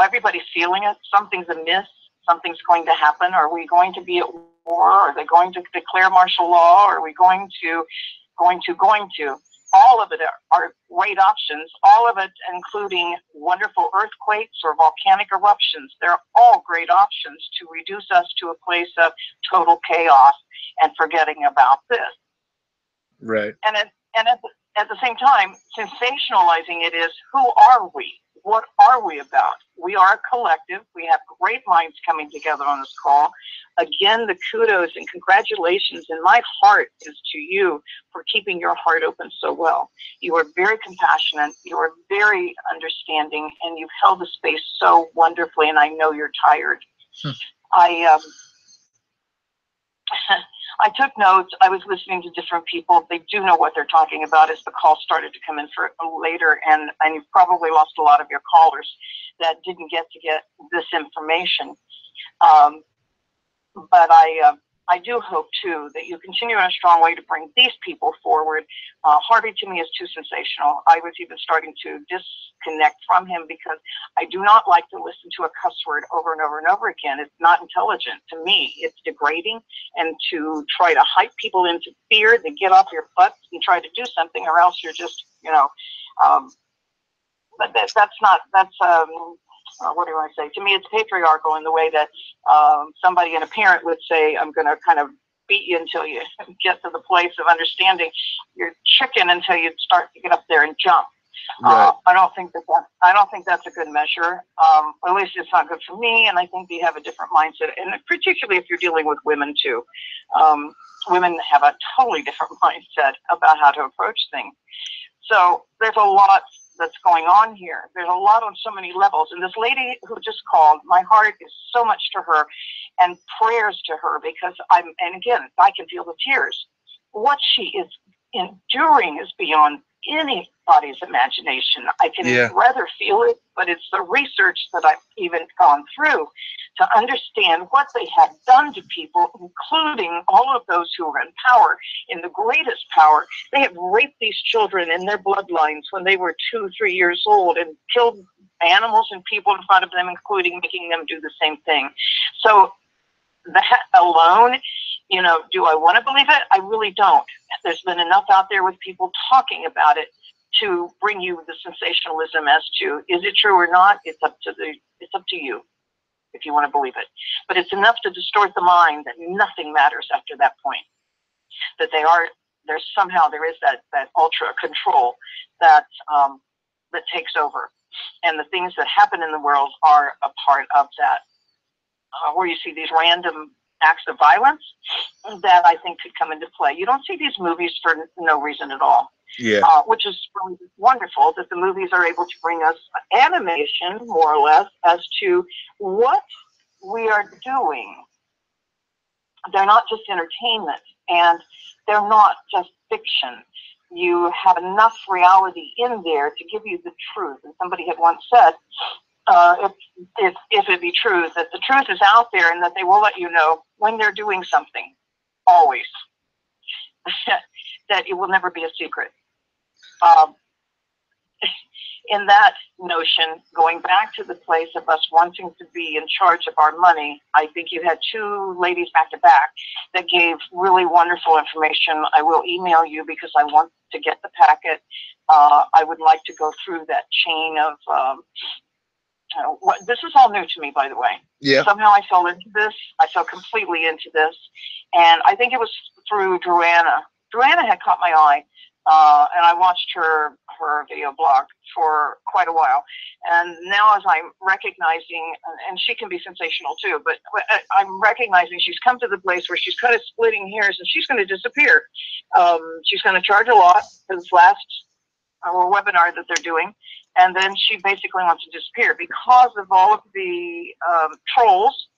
everybody's feeling it. Something's amiss. Something's going to happen. Are we going to be at war? Are they going to declare martial law? Are we going to? All of it are great options. All of it, including wonderful earthquakes or volcanic eruptions. They're all great options to reduce us to a place of total chaos and forgetting about this. Right. And at the same time, sensationalizing it is, who are we? What are we about? We are a collective. We have great minds coming together on this call. Again, the kudos and congratulations in my heart is to you for keeping your heart open so well. You are very compassionate. You are very understanding, and you've held the space so wonderfully, and I know you're tired. I took notes. I was listening to different people. They do know what they're talking about as the calls started to come in for later, and you've probably lost a lot of your callers that didn't get this information. But I do hope, too, that you continue in a strong way to bring these people forward. Harvey, to me, is too sensational. I was even starting to disconnect from him because I do not like to listen to a cuss word over and over and over again. It's not intelligent. To me, it's degrading. And to try to hype people into fear, to get off your butts and try to do something, or else you're just, but what do I say? To me, it's patriarchal in the way that somebody and a parent would say, I'm going to kind of beat you until you get to the place of understanding. You're chicken until you start to get up there and jump. Right. I don't think that's a good measure. At least it's not good for me. And I think we have a different mindset, and particularly if you're dealing with women too. Women have a totally different mindset about how to approach things. So there's a lot that's going on here. There's a lot on so many levels. And this lady who just called, my heart is so much to her, and prayers to her, because and again, I can feel the tears. What she is enduring is beyond anybody's imagination. I can rather feel it, but it's the research that I've even gone through to understand what they have done to people, including all of those who are in power, in the greatest power. They have raped these children in their bloodlines when they were 2, 3 years old and killed animals and people in front of them, including making them do the same thing. So that alone, you know, do I want to believe it? I really don't. There's been enough out there with people talking about it to bring you the sensationalism as to, is it true or not? It's up to you if you want to believe it. But it's enough to distort the mind that nothing matters after that point. That there is that ultra control that takes over. And the things that happen in the world are a part of that. Where you see these random acts of violence that I think could come into play. You don't see these movies for no reason at all. Yeah. Which is really wonderful that the movies are able to bring us animation, more or less, as to what we are doing. They're not just entertainment, and they're not just fiction. You have enough reality in there to give you the truth. And somebody had once said, if it be true, that the truth is out there and that they will let you know when they're doing something, always. That it will never be a secret. In that notion, going back to the place of us wanting to be in charge of our money, I think you had 2 ladies back to back that gave really wonderful information. I will email you because I want to get the packet. I would like to go through that chain of this is all new to me, by the way. Yeah. Somehow I fell into this. I fell completely into this. And I think it was through Joanna. Joanna had caught my eye, and I watched her video blog for quite a while. And now as I'm recognizing, and she can be sensational too, but I'm recognizing she's come to the place where she's kind of splitting hairs and she's going to disappear. She's going to charge a lot for this last webinar that they're doing. And then she basically wants to disappear because of all of the trolls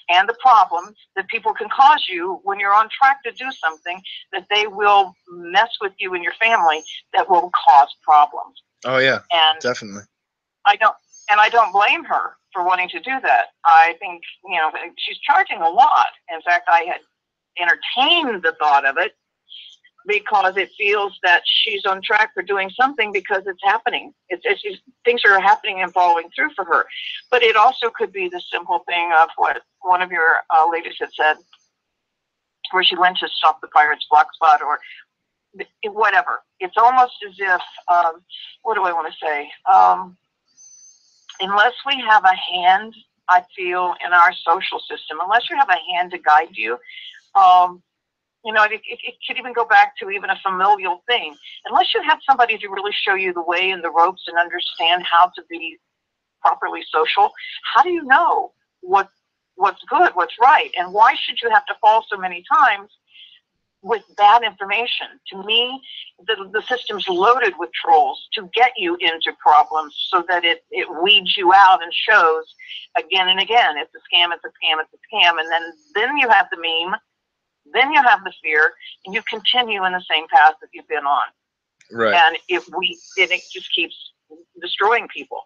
and the problems that people can cause you when you're on track to do something, that they will mess with you and your family that will cause problems. Oh yeah, and definitely. I don't blame her for wanting to do that. I think, you know, she's charging a lot. In fact, I had entertained the thought of it because it feels that she's on track for doing something because it's happening. It's things are happening and following through for her. But it also could be the simple thing of what one of your ladies had said, where she went to stop the pirates' black spot or whatever. It's almost as if, what do I want to say? Unless we have a hand, I feel, in our social system, unless you have a hand to guide you, you know, it could even go back to even a familial thing. Unless you have somebody to really show you the way and the ropes and understand how to be properly social, how do you know what's good, what's right? And why should you have to fall so many times with bad information? To me, the system's loaded with trolls to get you into problems so that it weeds you out and shows again and again, it's a scam, it's a scam, it's a scam. And then you have the meme. Then you have the fear, and you continue in the same path that you've been on. Right. And it just keeps destroying people.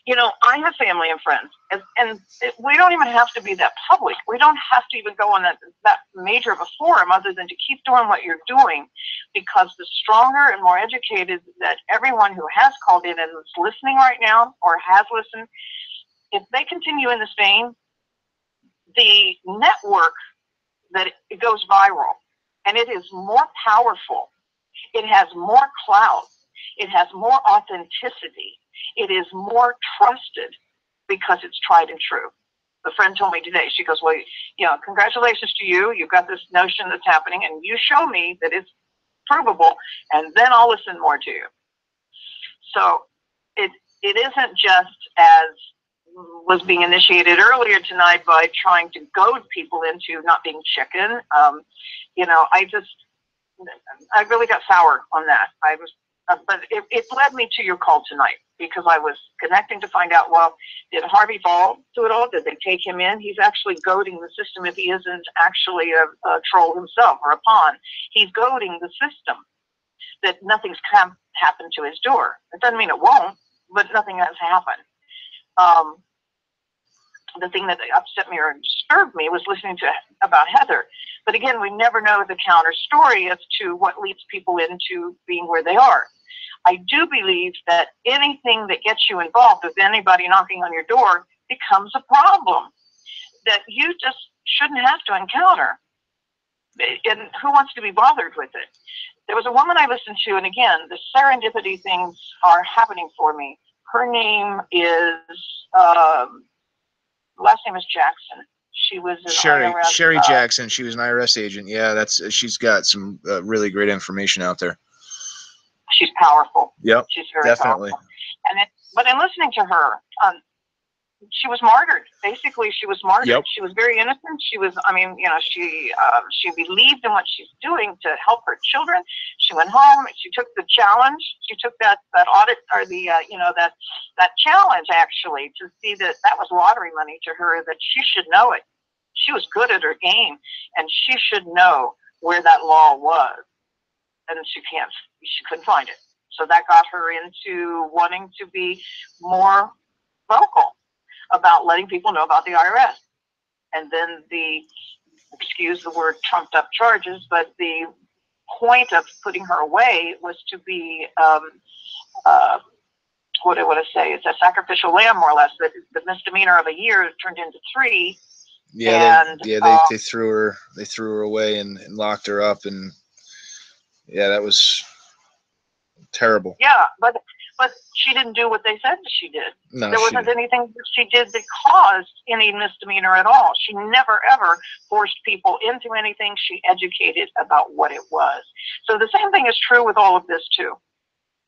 You know, I have family and friends, and we don't even have to be that public. We don't have to even go on that major of a forum other than to keep doing what you're doing, because the stronger and more educated that everyone who has called in and is listening right now or has listened, if they continue in this vein, the network that it goes viral, and it is more powerful. It has more clout. It has more authenticity. It is more trusted because it's tried and true. A friend told me today, she goes, well, you know, congratulations to you. You've got this notion that's happening, and you show me that it's provable, and then I'll listen more to you. So it isn't just as was being initiated earlier tonight by trying to goad people into not being chicken. You know, I really got sour on that. But it led me to your call tonight because I was connecting to find out, well, did Harvey fall to it all? Did they take him in? He's actually goading the system if he isn't actually a troll himself or a pawn. He's goading the system that nothing's happen to his door. It doesn't mean it won't, but nothing has happened. The thing that upset me or disturbed me was listening to about Heather. But again, we never know the counter story as to what leads people into being where they are. I do believe that anything that gets you involved with anybody knocking on your door becomes a problem that you just shouldn't have to encounter. And who wants to be bothered with it? There was a woman I listened to, and again, the serendipity things are happening for me. Her name is, last name is Jackson. She was an IRS, Sherry Jackson. She was an IRS agent. Yeah, she's got some really great information out there. She's powerful. Yep, she's very definitely. powerful. But in listening to her, she was martyred. Basically, she was martyred. Yep. She was very innocent. She was, I mean, you know, she believed in what she's doing to help her children. She went home. She took the challenge. She took that audit, or the that challenge actually, to see that was lottery money to her. That she should know it. She was good at her game, and she should know where that law was. And she couldn't find it. So that got her into wanting to be more vocal about letting people know about the IRS. And then excuse the word, trumped up charges, but the point of putting her away was to be, what do I want to say? It's a sacrificial lamb, more or less. The misdemeanor of a year turned into 3. Yeah, they threw her away and locked her up, and yeah, that was terrible. Yeah, but she didn't do what they said she did. No, there wasn't anything that she did that caused any misdemeanor at all. She never, ever forced people into anything. She educated about what it was. So the same thing is true with all of this, too.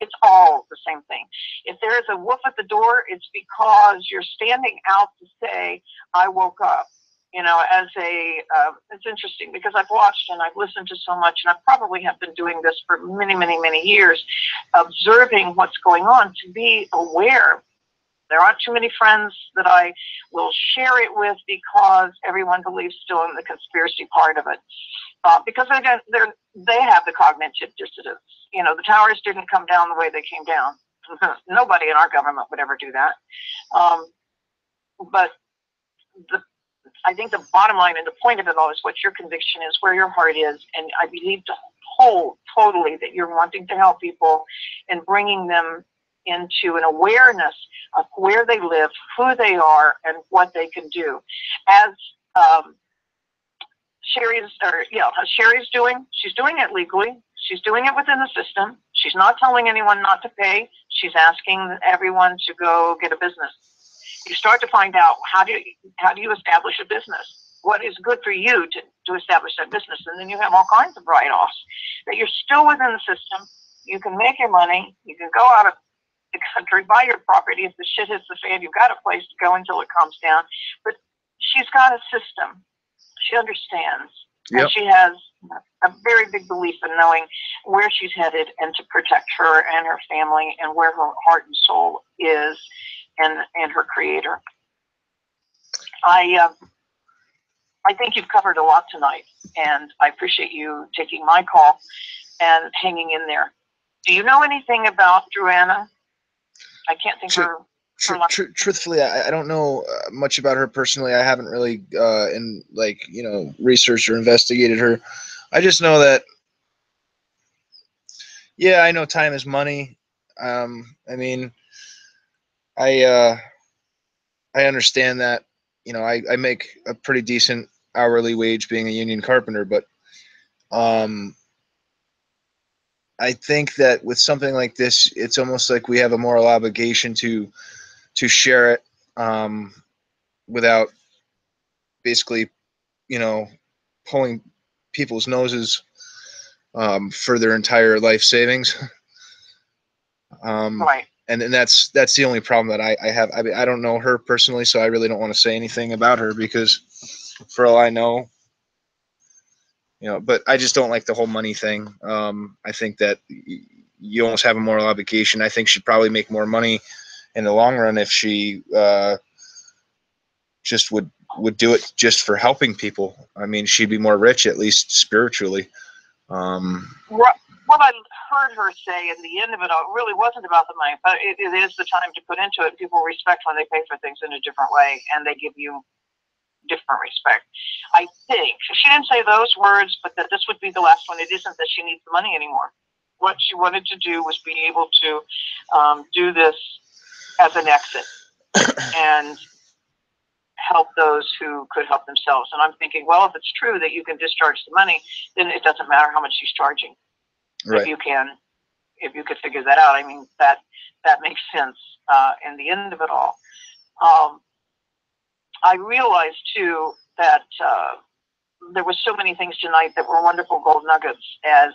It's all the same thing. If there is a wolf at the door, it's because you're standing out to say, I woke up. You know, it's interesting because I've watched and I've listened to so much, and I probably have been doing this for many, many, many years, observing what's going on, to be aware. There aren't too many friends that I will share it with because everyone believes still in the conspiracy part of it. Because they have the cognitive dissonance. You know, the towers didn't come down the way they came down. Nobody in our government would ever do that. But I think the bottom line and the point of it all is what your conviction is, where your heart is, and I believe totally that you're wanting to help people and bringing them into an awareness of where they live, who they are, and what they can do. As Sherry's doing, she's doing it legally. She's doing it within the system. She's not telling anyone not to pay. She's asking everyone to go get a business. You start to find out how do you establish a business? What is good for you to establish that business? And then you have all kinds of write-offs that you're still within the system. You can make your money. You can go out of the country, buy your property. If the shit hits the fan, you've got a place to go until it calms down. But she's got a system. She understands. Yep. And she has a very big belief in knowing where she's headed and to protect her and her family and where her heart and soul is and her creator. I think you've covered a lot tonight, and I appreciate you taking my call and hanging in there. Do you know anything about Druanna? I can't think her truthfully, I don't know much about her personally. I haven't really researched or investigated her. I just know that, yeah, I know time is money. I mean, I understand that, you know, I make a pretty decent hourly wage being a union carpenter, but I think that with something like this, it's almost like we have a moral obligation to share it without basically, you know, pulling people's noses for their entire life savings. Right. And that's the only problem that I have. I mean, I don't know her personally, so I really don't want to say anything about her because for all I know, you know, but I just don't like the whole money thing. I think that you almost have a moral obligation. I think she'd probably make more money in the long run if she just would do it just for helping people. I mean, she'd be more rich, at least spiritually. Right. what I heard her say at the end of it all really wasn't about the money, but it is the time to put into it. People respect when they pay for things in a different way, and they give you different respect. I think she didn't say those words, but that this would be the last one. It isn't that she needs the money anymore. What she wanted to do was be able to do this as an exit and help those who could help themselves. And I'm thinking, well, if it's true that you can discharge the money, then it doesn't matter how much she's charging. Right. If you could figure that out, I mean, that makes sense in the end of it all. I realized too that there were so many things tonight that were wonderful gold nuggets as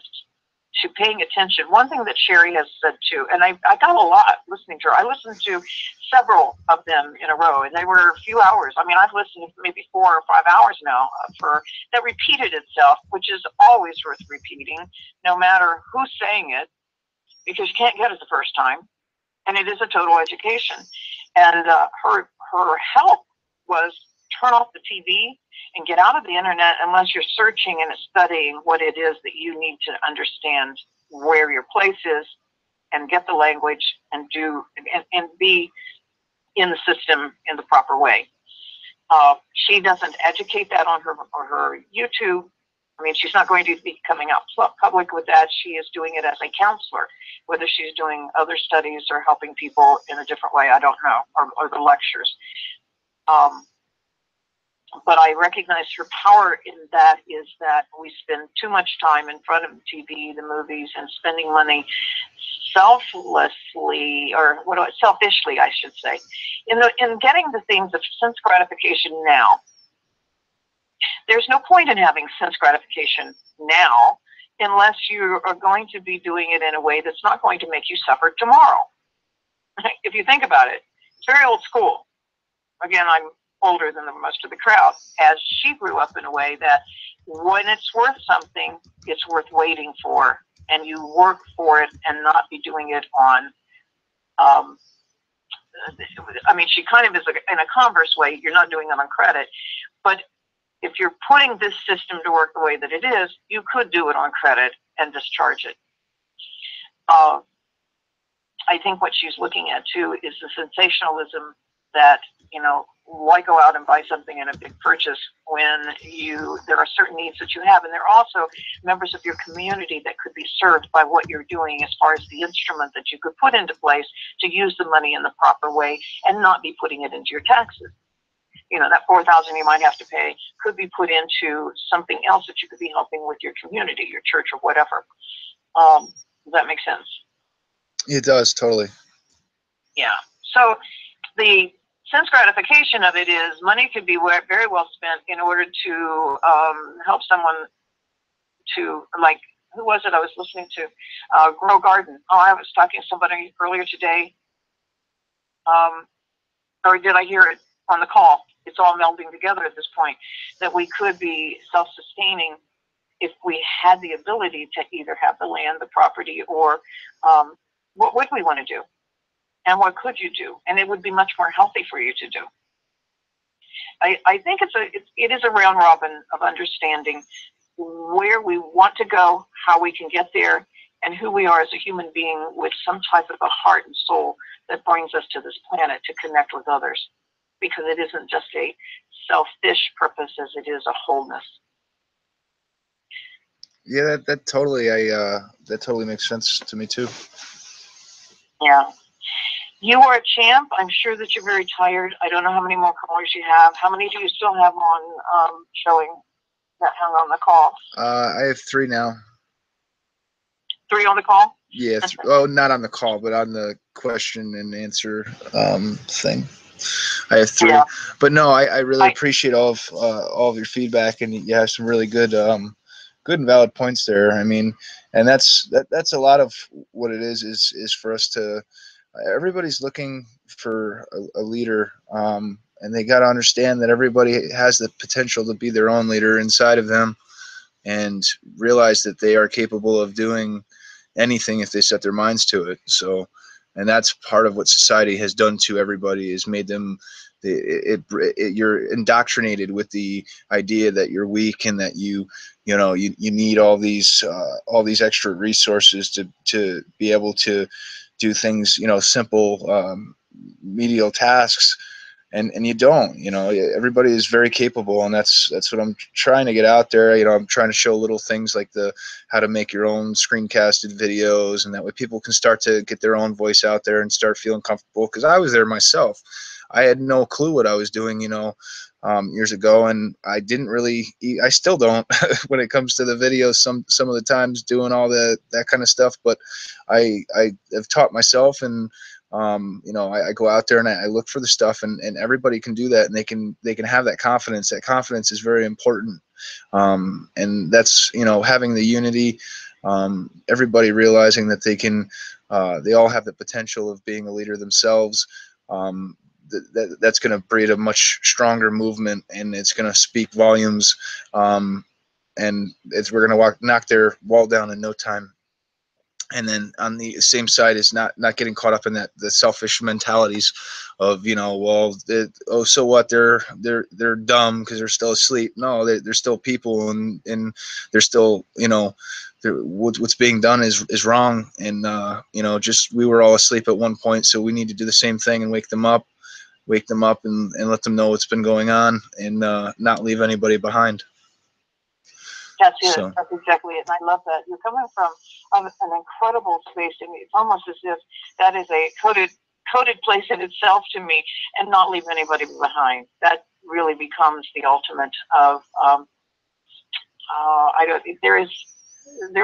to paying attention. One thing that Sherry has said too, and I got a lot listening to her. I listened to several of them in a row, and they were a few hours. I mean, I've listened to maybe 4 or 5 hours now that repeated itself, which is always worth repeating, no matter who's saying it, because you can't get it the first time, and it is a total education. And her help was turn off the TV and get out of the internet unless you're searching and studying what it is that you need to understand where your place is, and get the language and be in the system in the proper way. She doesn't educate that on her YouTube. I mean, she's not going to be coming out public with that. She is doing it as a counselor. Whether she's doing other studies or helping people in a different way, I don't know, or the lectures. But I recognize her power in that is that we spend too much time in front of the TV, the movies, and spending money selfishly, I should say, in getting the things of sense gratification now. There's no point in having sense gratification now unless you are going to be doing it in a way that's not going to make you suffer tomorrow. If you think about it, it's very old school. Again, I'm older than the most of the crowd, as she grew up in a way that when it's worth something, it's worth waiting for, and you work for it and not be doing it on, I mean, she kind of is in a converse way, you're not doing it on credit, but if you're putting this system to work the way that it is, you could do it on credit and discharge it. I think what she's looking at too is the sensationalism that, you know, why go out and buy something in a big purchase when there are certain needs that you have, and there are also members of your community that could be served by what you're doing as far as the instrument that you could put into place to use the money in the proper way and not be putting it into your taxes. You know, that $4,000 you might have to pay could be put into something else that you could be helping with your community, your church, or whatever. Does that make sense? It does, totally. Yeah. So the sense gratification of it is money could be very well spent in order to help someone to, like, who was it I was listening to? Grow Garden. Oh, I was talking to somebody earlier today. Or did I hear it on the call? It's all melding together at this point, that we could be self-sustaining if we had the ability to either have the land, the property, or what would we want to do? And what could you do? And it would be much more healthy for you to do. I think it is a round robin of understanding where we want to go, how we can get there, and who we are as a human being with some type of a heart and soul that brings us to this planet to connect with others. Because it isn't just a selfish purpose as it is a wholeness. Yeah, that totally makes sense to me too. Yeah. You are a champ. I'm sure that you're very tired. I don't know how many more callers you have. How many do you still have on showing that hung on the call? I have 3 now. 3 on the call? Yeah. Oh, not on the call, but on the question and answer thing. I have 3, yeah. But no, I really appreciate all of your feedback, and you have some really good and valid points there. I mean, and that's a lot of what it is for us to. Everybody's looking for a leader, and they got to understand that everybody has the potential to be their own leader inside of them, and realize that they are capable of doing anything if they set their minds to it. So And that's part of what society has done to everybody, is made them, you're indoctrinated with the idea that you're weak and that you need all these extra resources to be able to do things, simple medial tasks. And you don't, everybody is very capable, and that's what I'm trying to get out there. I'm trying to show little things like how to make your own screencasted videos, and that way people can start to get their own voice out there and start feeling comfortable. Because I was there myself. I had no clue what I was doing, years ago, and I didn't really, I still don't when it comes to the videos, some of the times doing all that kind of stuff. But I have taught myself, and I go out there and I look for the stuff, and everybody can do that, and they can have that confidence. That confidence is very important, and that's having the unity, everybody realizing that they all have the potential of being a leader themselves. That's going to breed a much stronger movement, and it's going to speak volumes, and we're going to knock their wall down in no time. And then on the same side is not getting caught up in the selfish mentalities of, so what, they're dumb because they're still asleep. No, they're still people, and they're still, what's being done is wrong. And just, we were all asleep at one point, so we need to do the same thing and wake them up and let them know what's been going on, and not leave anybody behind. That's it. So. That's exactly it. And I love that. You're coming from an incredible space to me. It's almost as if that is a coded place in itself to me, and not leave anybody behind. That really becomes the ultimate of, there is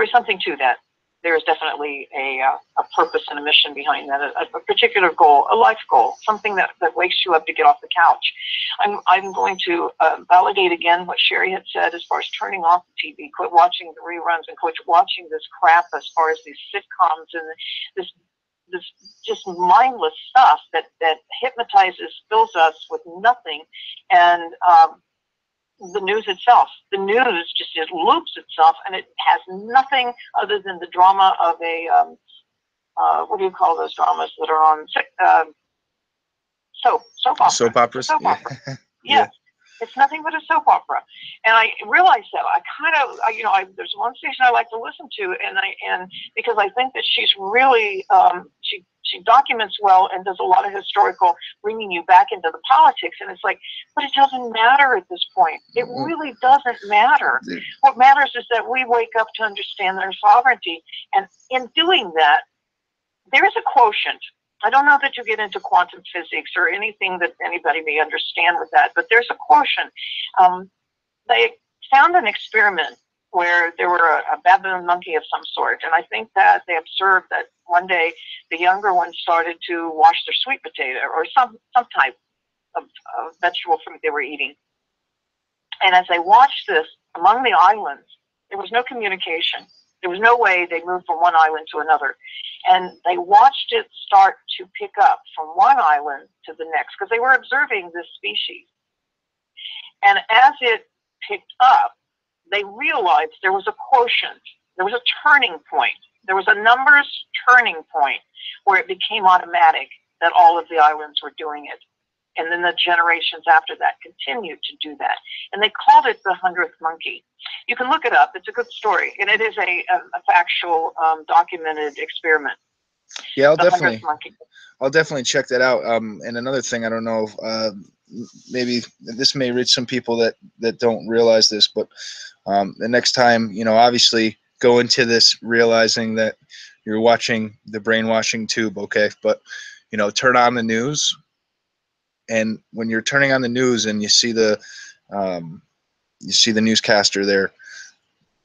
something to that. There is definitely a purpose and a mission behind that, a particular goal, a life goal, something that wakes you up to get off the couch. I'm going to validate again what Sherry had said as far as turning off the TV, quit watching the reruns, and quit watching this crap as far as these sitcoms and this just mindless stuff that hypnotizes, fills us with nothing. And the news itself. The news just it loops itself, and it has nothing other than the drama of a what do you call those dramas that are on soap opera? Soap operas. Soap opera. Yeah. It's nothing but a soap opera, and I realized that. There's one station I like to listen to, and because I think that she's really she documents well and does a lot of historical, bringing you back into the politics. And it's like, but it doesn't matter at this point. It really doesn't matter. What matters is that we wake up to understand their sovereignty, and in doing that, there is a quotient. I don't know that you get into quantum physics or anything that anybody may understand with that, but there's a quotient. They found an experiment where there were a baboon monkey of some sort, and I think that they observed that one day the younger ones started to wash their sweet potato or some type of vegetable fruit they were eating. And as they watched this among the islands, there was no communication. There was no way they moved from one island to another. And they watched it start to pick up from one island to the next, because they were observing this species. And as it picked up, they realized there was a quotient. There was a turning point. There was a numbers turning point where it became automatic that all of the islands were doing it. And then the generations after that continued to do that. And they called it the 100th monkey. You can look it up. It's a good story. And it is a factual, documented experiment. Yeah, I'll definitely check that out. And another thing, I don't know, maybe this may reach some people that don't realize this, but the next time, obviously go into this realizing that you're watching the brainwashing tube, okay? But, turn on the news. And when you're turning on the news and you see the newscaster there,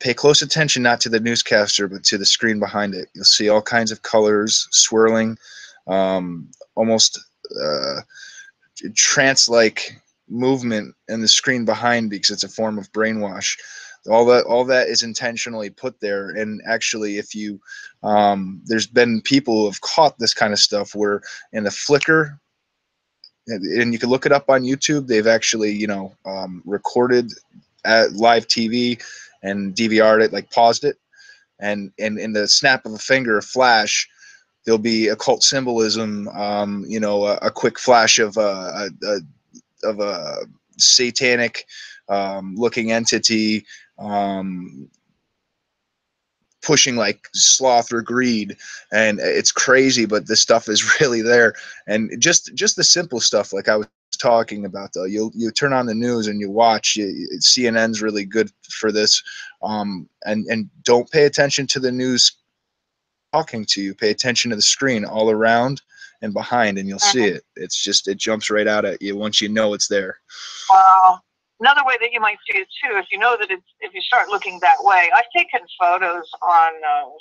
pay close attention not to the newscaster but to the screen behind it. You'll see all kinds of colors swirling, almost trance-like movement in the screen behind, because it's a form of brainwash. All that is intentionally put there. And actually, if you there's been people who have caught this kind of stuff where in the flicker. And you can look it up on YouTube. They've actually, recorded at live TV and DVR'd it, like paused it, and in the snap of a finger, a flash, there'll be occult symbolism, you know, a quick flash of a satanic looking entity pushing like sloth or greed, and it's crazy, but this stuff is really there. And just the simple stuff like I was talking about, though, you turn on the news and you watch, CNN's really good for this, and don't pay attention to the news talking to you. Pay attention to the screen all around and behind, and you'll see it. It's just, it jumps right out at you once you know it's there. Wow. Another way that you might see it too, if you know that if you start looking that way, I've taken photos on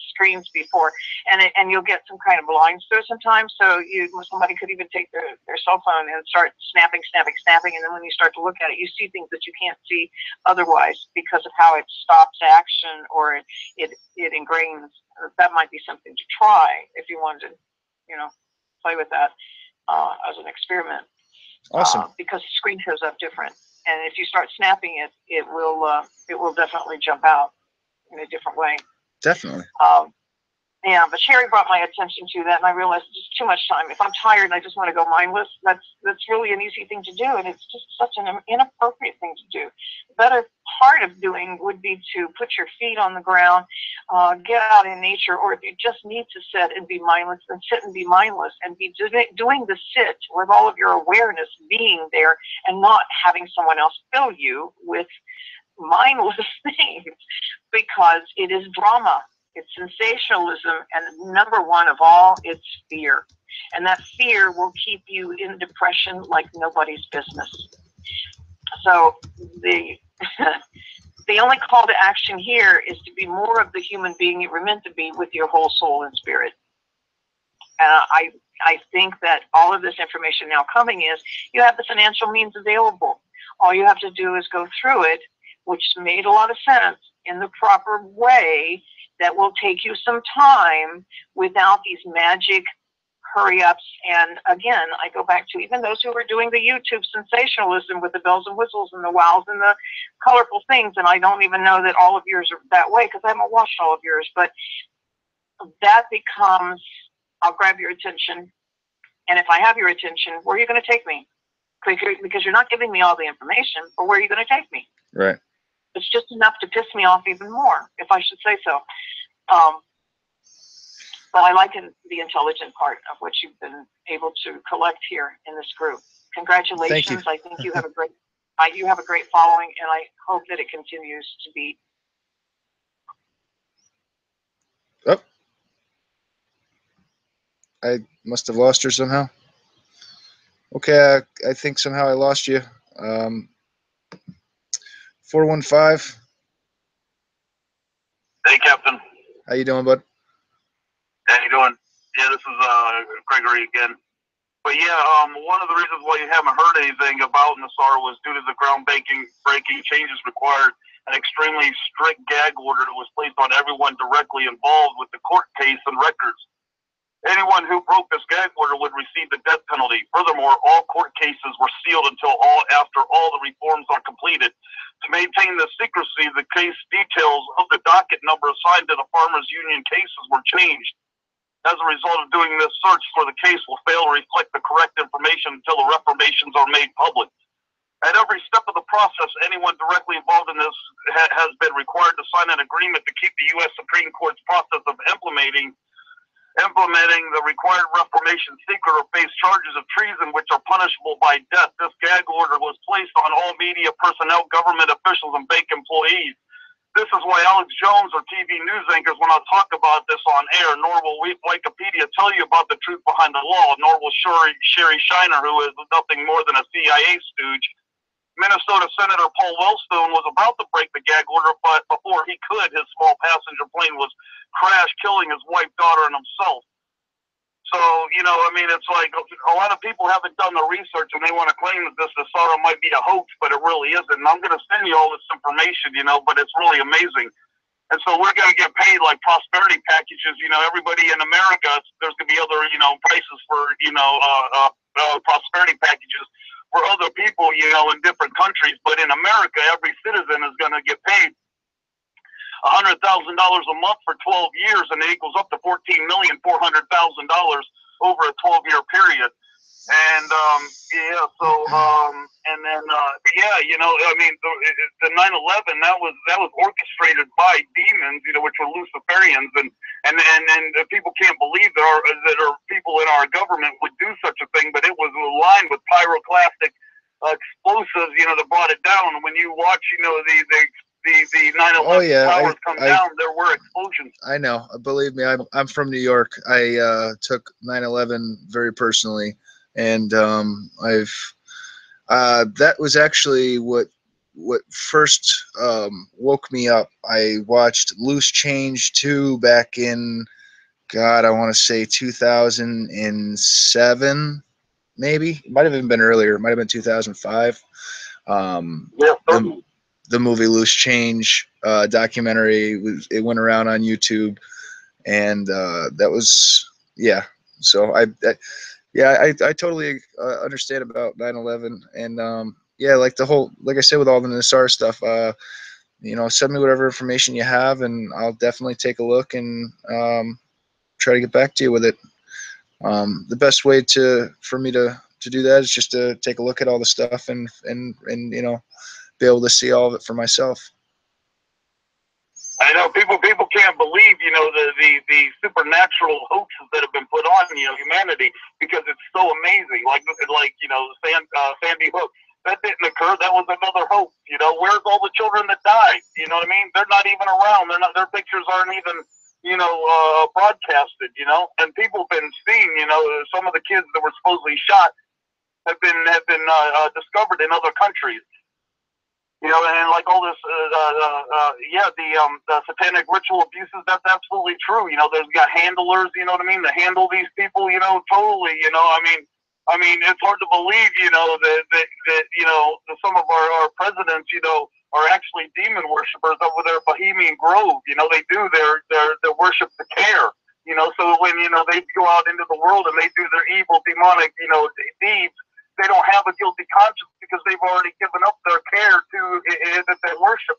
screens before, and you'll get some kind of blinds through sometimes. So somebody could even take their cell phone and start snapping, and then when you start to look at it, you see things that you can't see otherwise because of how it stops action or it ingrains. That might be something to try if you wanted to, you know, play with that as an experiment. Awesome. Because the screen shows up different. And if you start snapping it, it will definitely jump out in a different way. Definitely. Yeah, but Sherry brought my attention to that, and I realized it's just too much time. If I'm tired and I just want to go mindless, that's really an easy thing to do, and it's just such an inappropriate thing to do. The better part of doing would be to put your feet on the ground, get out in nature, or if you just need to sit and be mindless, then sit and be mindless, and be doing the sit with all of your awareness being there and not having someone else fill you with mindless things, because it is drama. It's sensationalism, and number one of all, it's fear. And that fear will keep you in depression like nobody's business. So the only call to action here is to be more of the human being you were meant to be with your whole soul and spirit. I think that all of this information now coming is you have the financial means available. All you have to do is go through it, which made a lot of sense, in the proper way that will take you some time without these magic hurry-ups. And again, I go back to even those who are doing the YouTube sensationalism with the bells and whistles and the wows and the colorful things, and I don't even know that all of yours are that way because I haven't watched all of yours, but that becomes, I'll grab your attention, and if I have your attention, where are you going to take me? Because you're not giving me all the information, but where are you going to take me? Right. It's just enough to piss me off even more, if I should say so. But I like the intelligent part of what you've been able to collect here in this group. Congratulations! Thank you. I think you have a great following, and I hope that it continues to be. Oh, I must have lost her somehow. Okay, I think somehow I lost you. 415. Hey, Captain. How you doing, bud? How you doing? Yeah, this is Gregory again. But yeah, one of the reasons why you haven't heard anything about Nassar was due to the groundbreaking changes required an extremely strict gag order that was placed on everyone directly involved with the court case and records. Anyone who broke this gag order would receive the death penalty. Furthermore, all court cases were sealed after all the reforms are completed. To maintain the secrecy, the case details of the docket number assigned to the Farmers Union cases were changed. As a result of doing this, search for the case will fail to reflect the correct information until the reformations are made public. At every step of the process, anyone directly involved in this has been required to sign an agreement to keep the U.S. Supreme Court's process of implementing the required reformation secret or face charges of treason which are punishable by death. This gag order was placed on all media personnel, government officials, and bank employees. This is why Alex Jones or TV news anchors will not talk about this on air, nor will Wikipedia tell you about the truth behind the law, nor will Sherry Shiner, who is nothing more than a CIA stooge. Minnesota Senator Paul Wellstone was about to break the gag order, but before he could, his small passenger plane was crashed, killing his wife, daughter, and himself. So, you know, I mean, it's like a lot of people haven't done the research and they want to claim that this Nassar might be a hoax, but it really isn't. And I'm going to send you all this information, you know, but it's really amazing. And so we're going to get paid like prosperity packages. You know, everybody in America, there's going to be other, you know, prices for, you know, prosperity packages for other people, you know, in different countries. But in America, every citizen is going to get paid $100,000 a month for 12 years, and it equals up to $14,400,000 over a 12-year period. And and then you know, I mean, the 9/11 that was orchestrated by demons, you know, which were Luciferians, and people can't believe that are people in our government would do such a thing, but it was aligned with pyroclastic explosives, you know, that brought it down. And when you watch, you know, the 9/11 towers come down, there were explosions. I know. Believe me, I'm from New York. I took 9/11 very personally, and that was actually what first woke me up. I watched Loose Change 2 back in, God, I want to say 2007, maybe. It might have even been earlier. It might have been 2005. The movie Loose Change documentary, it went around on YouTube, and that was, yeah. So I totally understand about 9/11, and yeah, like like I said, with all the Nassar stuff, you know, send me whatever information you have, and I'll definitely take a look and try to get back to you with it. The best way for me to do that is just to take a look at all the stuff and you know, be able to see all of it for myself. I know people can't believe, you know, the supernatural hoaxes that have been put on, you know, humanity, because it's so amazing. Like you know, Sandy Hook, that didn't occur. That was another hoax. You know, where's all the children that died? You know what I mean? They're not even around. Their pictures aren't even, you know, broadcasted. You know, and people have been seeing, you know, some of the kids that were supposedly shot have been discovered in other countries. You know, and like all this, the satanic ritual abuses, that's absolutely true. You know, there's got handlers, you know what I mean, to handle these people, you know, totally, you know, I mean, it's hard to believe, you know, that you know, some of our presidents, you know, are actually demon worshippers over there at Bohemian Grove. You know, they do their worship to care, you know, so when, you know, they go out into the world and they do their evil, demonic, you know, deeds, they don't have a guilty conscience because they've already given up their care to their worship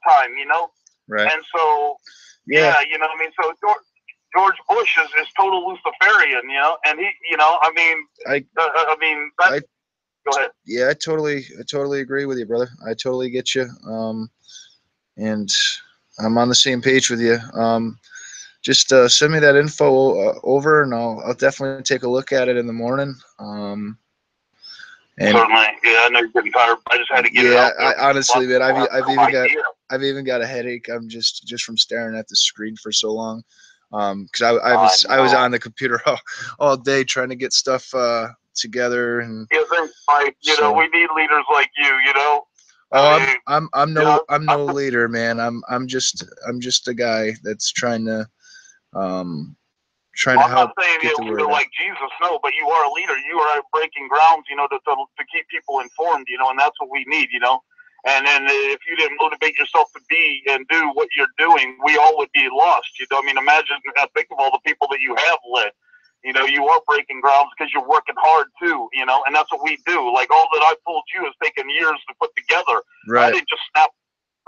time, you know? Right. And so, yeah, you know what I mean? So George Bush is total Luciferian, you know? And he, you know, I mean, go ahead. Yeah, I totally agree with you, brother. I totally get you. And I'm on the same page with you. Just send me that info over, and I'll definitely take a look at it in the morning. And certainly, yeah, I know you're getting tired. I just had to get it out there. Honestly, man, I've even got a headache. I'm just from staring at the screen for so long. Because I was on the computer all day trying to get stuff together, and yeah, thanks, Mike. You know, we need leaders like you. You know. Oh, I'm no leader, man. I'm just a guy that's trying to I'm help not saying get you're the word out. like Jesus, no, but you are a leader. You are breaking grounds, you know, to keep people informed, you know, and that's what we need, you know. And then if you didn't motivate yourself to be and do what you're doing, we all would be lost. You know, I mean, imagine, think of all the people that you have led. You know, you are breaking grounds because you're working hard too, you know, and that's what we do. Like all that I told you has taken years to put together. Right. I didn't just snap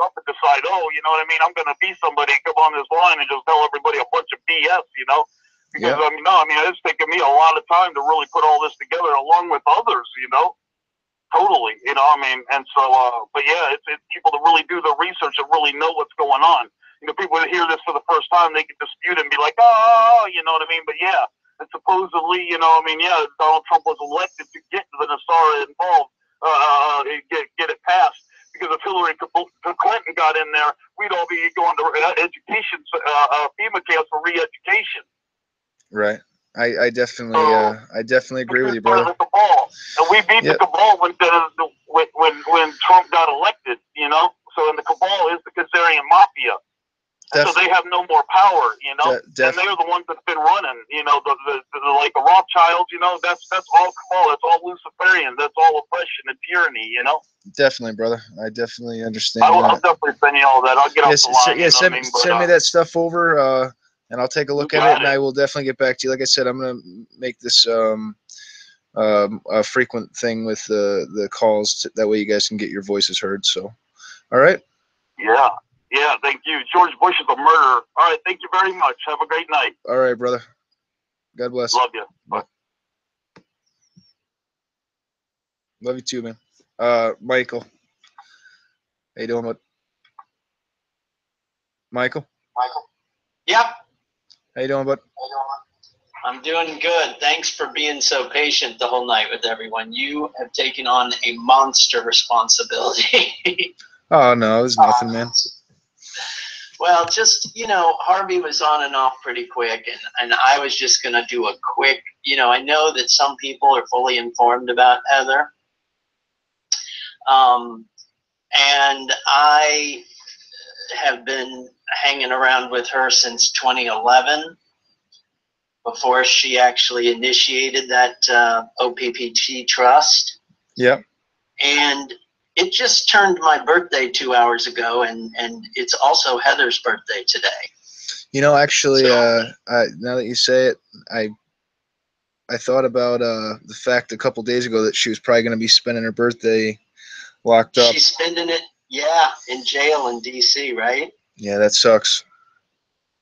up and decide, oh, you know what I mean, I'm going to be somebody, come on this line and just tell everybody a bunch of BS, you know. Because, yeah. It's taken me a lot of time to really put all this together along with others, you know. Totally, you know, I mean, and so, but yeah, it's people that really do the research and really know what's going on. You know, people that hear this for the first time, they can dispute it and be like, oh, you know what I mean? But yeah, and supposedly, you know, I mean, yeah, Donald Trump was elected to get the Nassar involved, get it passed. Because if Hillary Clinton got in there, we'd all be going to education, FEMA camps for re-education. Right. I definitely agree with you, brother. The cabal. And we beat the cabal when Trump got elected, you know. So, and the cabal is the Kazarian mafia. So they have no more power, you know. And they're the ones that's been running, you know, the like the Rothschilds, you know. That's all cabal. That's all Luciferian. That's all oppression and tyranny, you know. Definitely, brother. I definitely understand. I'll definitely send you all that. I'll get off the line. Send me that stuff over. And I'll take a look at it, and I will definitely get back to you. Like I said, I'm going to make this a frequent thing with the calls. That way you guys can get your voices heard. So, all right. Yeah. Yeah, thank you. George Bush is a murderer. All right, thank you very much. Have a great night. All right, brother. God bless. Love you. Bye. Love you too, man. Michael. How you doing, bud? Michael? Yep, How you doing, bud? I'm doing good. Thanks for being so patient the whole night with everyone. You have taken on a monster responsibility. Oh, no, there's nothing, man. Well, just, Harvey was on and off pretty quick, and I was just going to do a quick, I know that some people are fully informed about Heather. And I have been hanging around with her since 2011, before she actually initiated that OPPT trust. Yep. And it just turned my birthday 2 hours ago, and it's also Heather's birthday today. Actually, now that you say it, I thought about the fact a couple days ago that she was probably going to be spending her birthday locked up. She's spending it, in jail in D.C., right? Yeah, that sucks.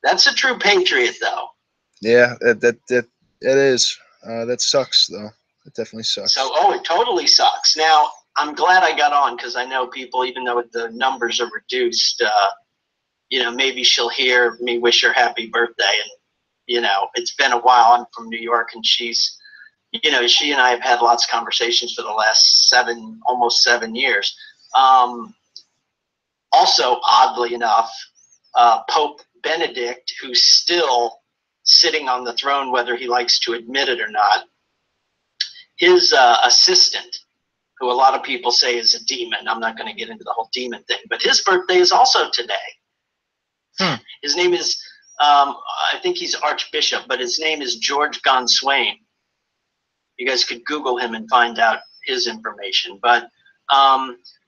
That's a true patriot, though. Yeah, it is. That sucks, though. It definitely sucks. So, it totally sucks. Now, I'm glad I got on, because I know people, even though the numbers are reduced, maybe she'll hear me wish her happy birthday. And, it's been a while. I'm from New York, and she's, she and I have had lots of conversations for the last almost 7 years. Also, oddly enough, Pope Benedict, who's still sitting on the throne, whether he likes to admit it or not, his assistant, who a lot of people say is a demon. I'm not going to get into the whole demon thing, but his birthday is also today. His name is, I think he's Archbishop, but his name is George Gonswain. You guys could Google him and find out his information. But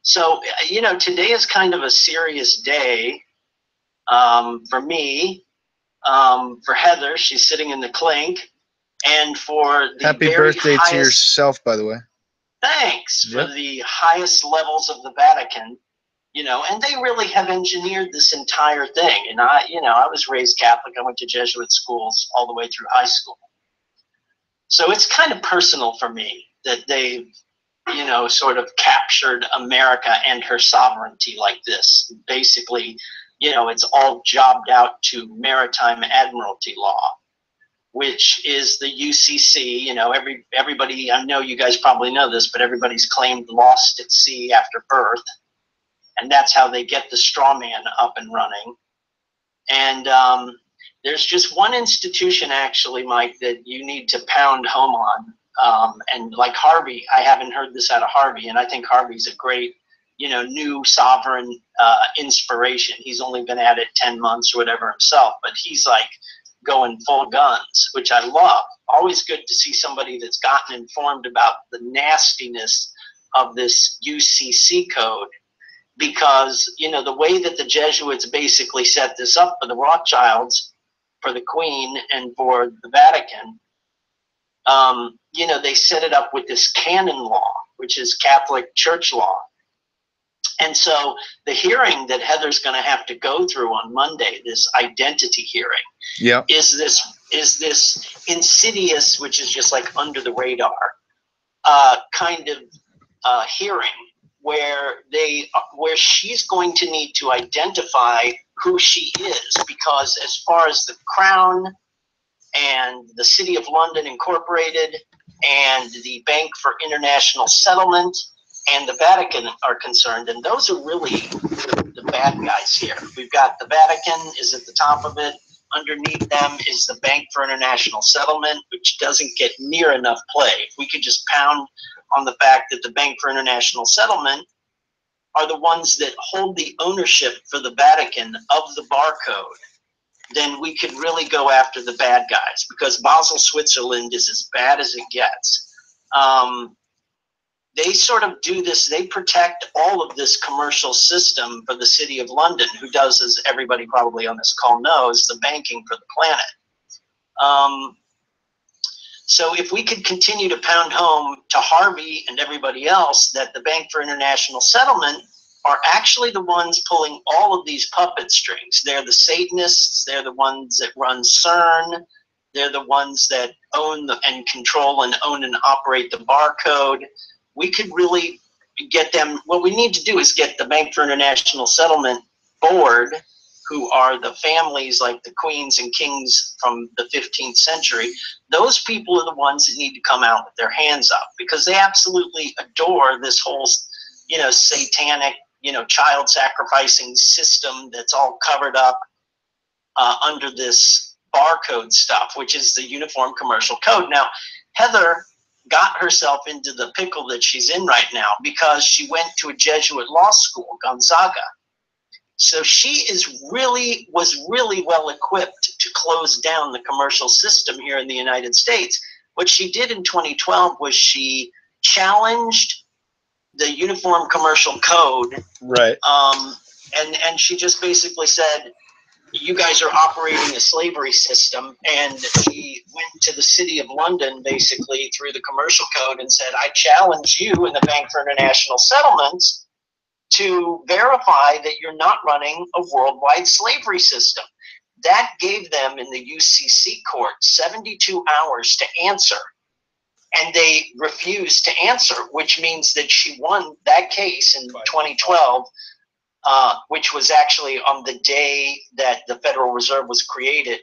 so, today is kind of a serious day for me, for Heather. She's sitting in the clink. And for the Happy birthday to yourself, by the way. Thanks. Yep. For the highest levels of the Vatican, and they really have engineered this entire thing. And I was raised Catholic. I went to Jesuit schools all the way through high school. So it's kind of personal for me that they've, sort of captured America and her sovereignty like this. Basically, it's all jobbed out to maritime admiralty law, which is the UCC. Everybody, I know you guys probably know this, but everybody's claimed lost at sea after birth. And that's how they get the straw man up and running. And there's just one institution, actually, Mike, that you need to pound home on. And like Harvey, I haven't heard this out of Harvey, and I think Harvey's a great, new sovereign inspiration. He's only been at it 10 months or whatever himself, but he's like going full guns, which I love. Always good to see somebody that's gotten informed about the nastiness of this UCC code. Because, the way that the Jesuits basically set this up for the Rothschilds, for the Queen, and for the Vatican, they set it up with this canon law, which is Catholic Church law. And so the hearing that Heather's going to have to go through on Monday, this identity hearing, is this insidious, which is just like under the radar, kind of hearing, where she's going to need to identify who she is, because as far as the Crown and the City of London Incorporated and the Bank for International Settlement and the Vatican are concerned, and those are really the bad guys here. We've got the Vatican is at the top of it. Underneath them is the Bank for International Settlement, which doesn't get near enough play. If we could just pound on the fact that the Bank for International Settlement are the ones that hold the ownership for the Vatican of the barcode, then we could really go after the bad guys, because Basel, Switzerland is as bad as it gets. They sort of do this, they protect all of this commercial system for the City of London, who does, as everybody probably on this call knows, the banking for the planet. So if we could continue to pound home to Harvey and everybody else that the Bank for International Settlement are actually the ones pulling all of these puppet strings. They're the Satanists. They're the ones that run CERN. They're the ones that own and control and own and operate the barcode. We could really get them. What we need to do is get the Bank for International Settlement board, who are the families like the queens and kings from the 15th century. Those people are the ones that need to come out with their hands up, because they absolutely adore this whole, you know, satanic, you know, child sacrificing system that's all covered up under this barcode stuff, which is the Uniform Commercial Code. Now, Heather got herself into the pickle that she's in right now because she went to a Jesuit law school, Gonzaga. So she was really well equipped to close down the commercial system here in the United States. What she did in 2012 was she challenged the Uniform Commercial Code. Right. And she just basically said, you guys are operating a slavery system. And she went to the city of London, basically, through the commercial code and said, I challenge you and the Bank for International Settlements to verify that you're not running a worldwide slavery system. That gave them in the UCC court 72 hours to answer. And they refused to answer, which means that she won that case in 2012, which was actually on the day that the Federal Reserve was created,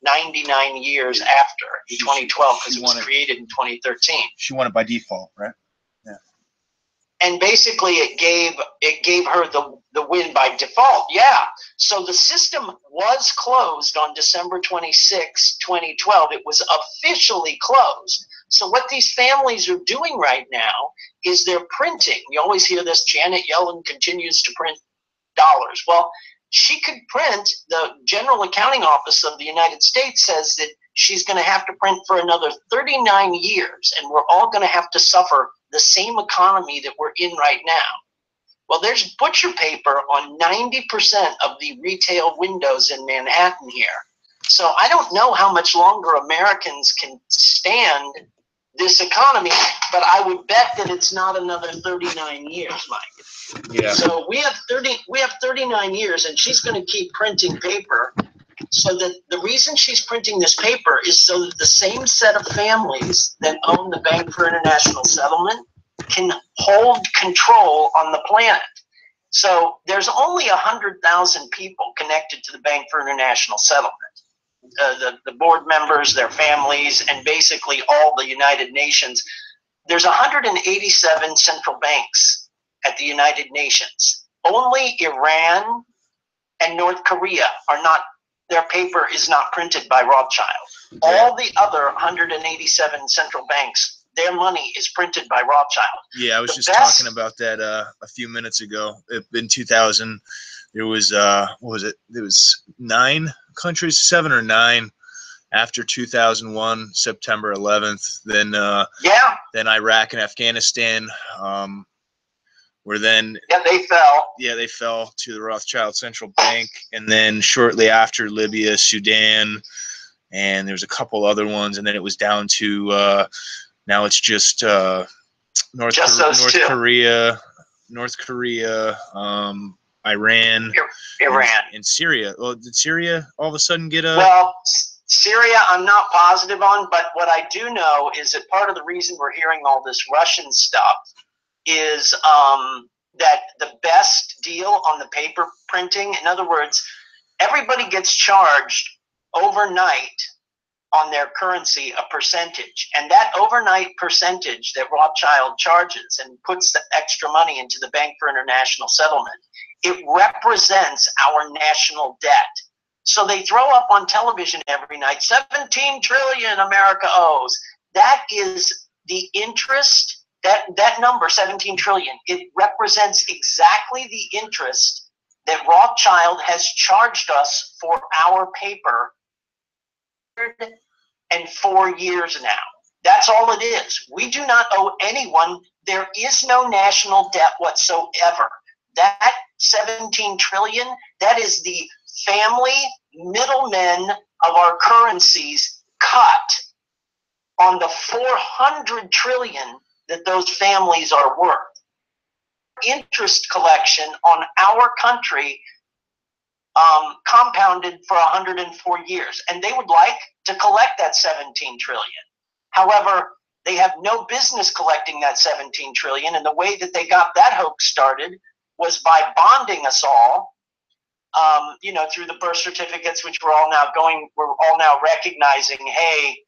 99 years after, in 2012, because it was created in 2013. She won it by default, right? Yeah. And basically it gave her the win by default. Yeah. So the system was closed on December 26, 2012. It was officially closed. So what these families are doing right now is they're printing. You always hear this, Janet Yellen continues to print dollars. Well, she could print, the General Accounting Office of the United States says that she's going to have to print for another 39 years, and we're all going to have to suffer the same economy that we're in right now. Well, there's butcher paper on 90% of the retail windows in Manhattan here. So I don't know how much longer Americans can stand this economy, but I would bet that it's not another 39 years, Mike. Yeah. So we have 39 years, and she's going to keep printing paper. So that the reason she's printing this paper is so that the same set of families that own the Bank for International Settlement can hold control on the planet. So there's only 100,000 people connected to the Bank for International Settlement. The board members, their families, and basically all the United Nations. There's 187 central banks at the United Nations. Only Iran and North Korea are not, their paper is not printed by Rothschild. All the other 187 central banks, their money is printed by Rothschild. Yeah, I was just talking about that a few minutes ago. In 2000, there was, what was it? There was 9 countries, 7 or 9 after 2001, September 11th. Then, then Iraq and Afghanistan were then. Yeah, they fell. Yeah, they fell to the Rothschild Central Bank. And then shortly after, Libya, Sudan, and there's a couple other ones. And then it was down to, now it's just North Korea, Iran, and Syria. Well, did Syria all of a sudden get a? Well, Syria, I'm not positive on, but what I do know is that part of the reason we're hearing all this Russian stuff is that the best deal on the paper printing, in other words, everybody gets charged overnight on their currency a percentage, and that overnight percentage that Rothschild charges and puts the extra money into the Bank for International Settlement, it represents our national debt. So they throw up on television every night, 17 trillion America owes. That is the interest, that number, 17 trillion, it represents exactly the interest that Rothschild has charged us for our paper and 4 years now. That's all it is. We do not owe anyone. There is no national debt whatsoever. That 17 trillion, that is the family middlemen of our currencies cut on the 400 trillion that those families are worth. interest collection on our country compounded for 104 years, and they would like to collect that 17 trillion. However, they have no business collecting that 17 trillion, and the way that they got that hoax started was by bonding us all, you know, through the birth certificates, which we're all now recognizing, hey,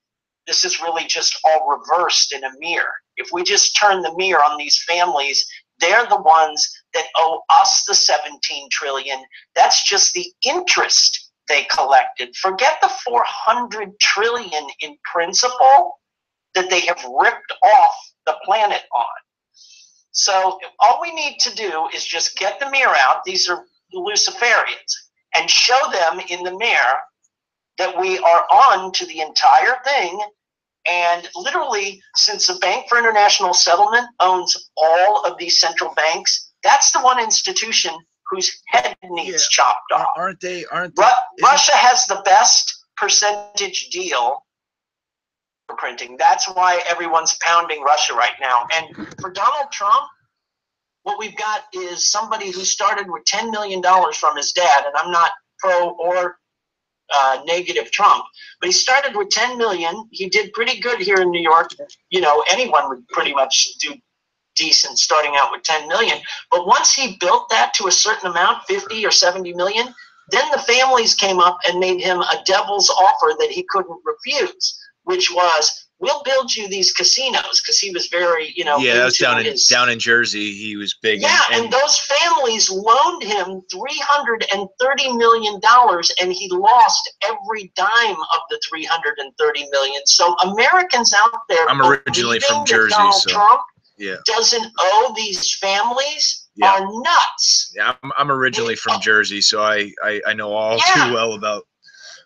this is really just all reversed in a mirror. If we just turn the mirror on these families, they're the ones that owe us the 17 trillion. That's just the interest they collected. Forget the 400 trillion in principle that they have ripped off the planet on. So all we need to do is just get the mirror out. These are the Luciferians, and show them in the mirror that we are on to the entire thing. And literally, since the Bank for International Settlement owns all of these central banks, that's the one institution whose head needs chopped off. Russia has the best percentage deal for printing. That's why everyone's pounding Russia right now. And for Donald Trump, what we've got is somebody who started with $10 million from his dad, and I'm not pro or negative Trump, but he started with 10 million. He did pretty good here in New York. You know, anyone would pretty much do decent starting out with 10 million. But once he built that to a certain amount, 50 or 70 million, then the families came up and made him a devil's offer that he couldn't refuse, which was, we'll build you these casinos, because he was very, you know, yeah, that was down in Jersey. He was big. Yeah, and those families loaned him $330 million, and he lost every dime of the $330 million. So Americans out there, I'm originally from Jersey, Donald so Trump yeah, doesn't owe these families are nuts. Yeah, I'm originally from Jersey, so I know all too well about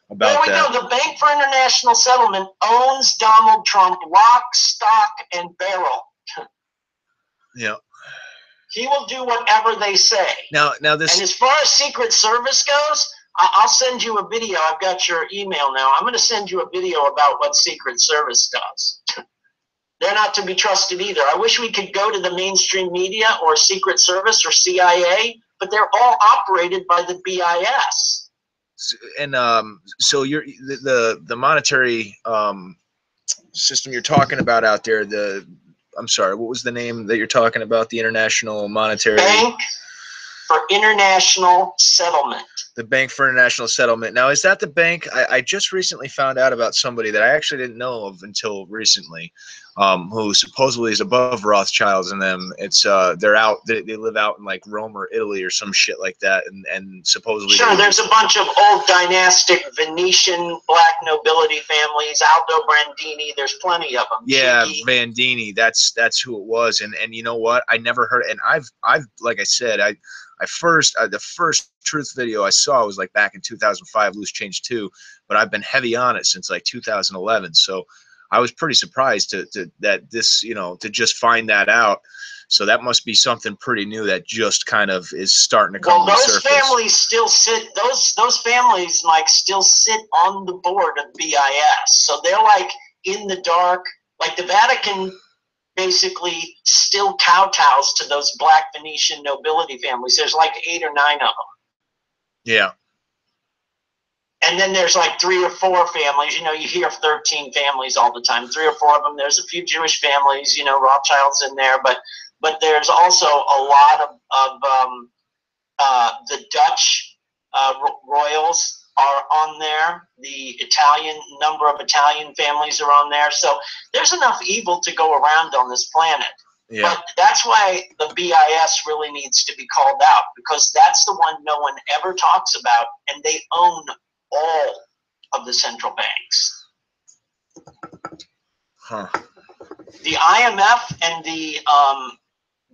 There we that. go. The Bank for International Settlement owns Donald Trump lock, stock, and barrel. Yeah. He will do whatever they say. Now this. And as far as Secret Service goes, I'll send you a video. I've got your email now. I'm going to send you a video about what Secret Service does. They're not to be trusted either. I wish we could go to the mainstream media or Secret Service or CIA, but they're all operated by the BIS. And so you're the monetary system you're talking about out there. I'm sorry, what was the name that you're talking about? The International Monetary Bank for International Settlement. The Bank for International Settlement. Now, is that the bank? I just recently found out about somebody that I actually didn't know of until recently, who supposedly is above Rothschilds and them. It's they're out. They live out in like Rome or Italy or some shit like that, and supposedly. Sure, there's a bunch of old dynastic Venetian black nobility families. Aldo Brandini. There's plenty of them. Yeah, Bandini. That's who it was. And you know what? I never heard. And I've like I said, the first truth video I saw was like back in 2005, Loose Change 2, but I've been heavy on it since like 2011. So I was pretty surprised that this, you know, to just find that out. So that must be something pretty new that just kind of is starting to come to the surface. Those families still sit. Those families, Mike, still sit on the board of BIS. So they're like in the dark. Like the Vatican basically still kowtows to those black Venetian nobility families. There's like 8 or 9 of them. Yeah. And then there's like 3 or 4 families. You know, you hear 13 families all the time. 3 or 4 of them. There's a few Jewish families. You know, Rothschilds in there, but there's also a lot of the Dutch royals are on there. The number of Italian families are on there. So there's enough evil to go around on this planet. Yeah. But that's why the BIS really needs to be called out, because that's the one no one ever talks about, and they own all of the central banks. Huh. The IMF and the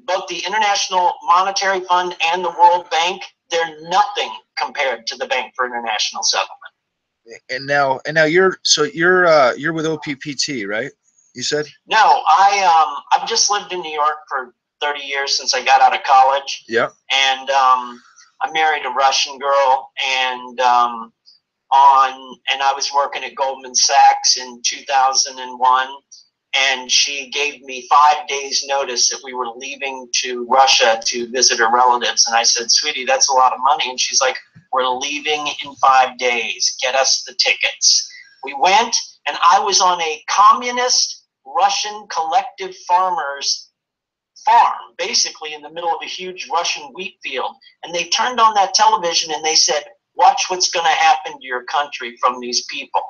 both the International Monetary Fund and the World Bank, they're nothing compared to the Bank for International Settlement. And now you're with OPPT, right? You said? No, I've just lived in New York for 30 years since I got out of college. Yeah. And I married a Russian girl, and I was working at Goldman Sachs in 2001, and she gave me 5 days notice that we were leaving to Russia to visit her relatives. And I said, sweetie, that's a lot of money. And she's like, we're leaving in 5 days. Get us the tickets. We went, and I was on a communist Russian collective farmers farm, basically in the middle of a huge Russian wheat field. And they turned on that television and they said, watch what's going to happen to your country from these people.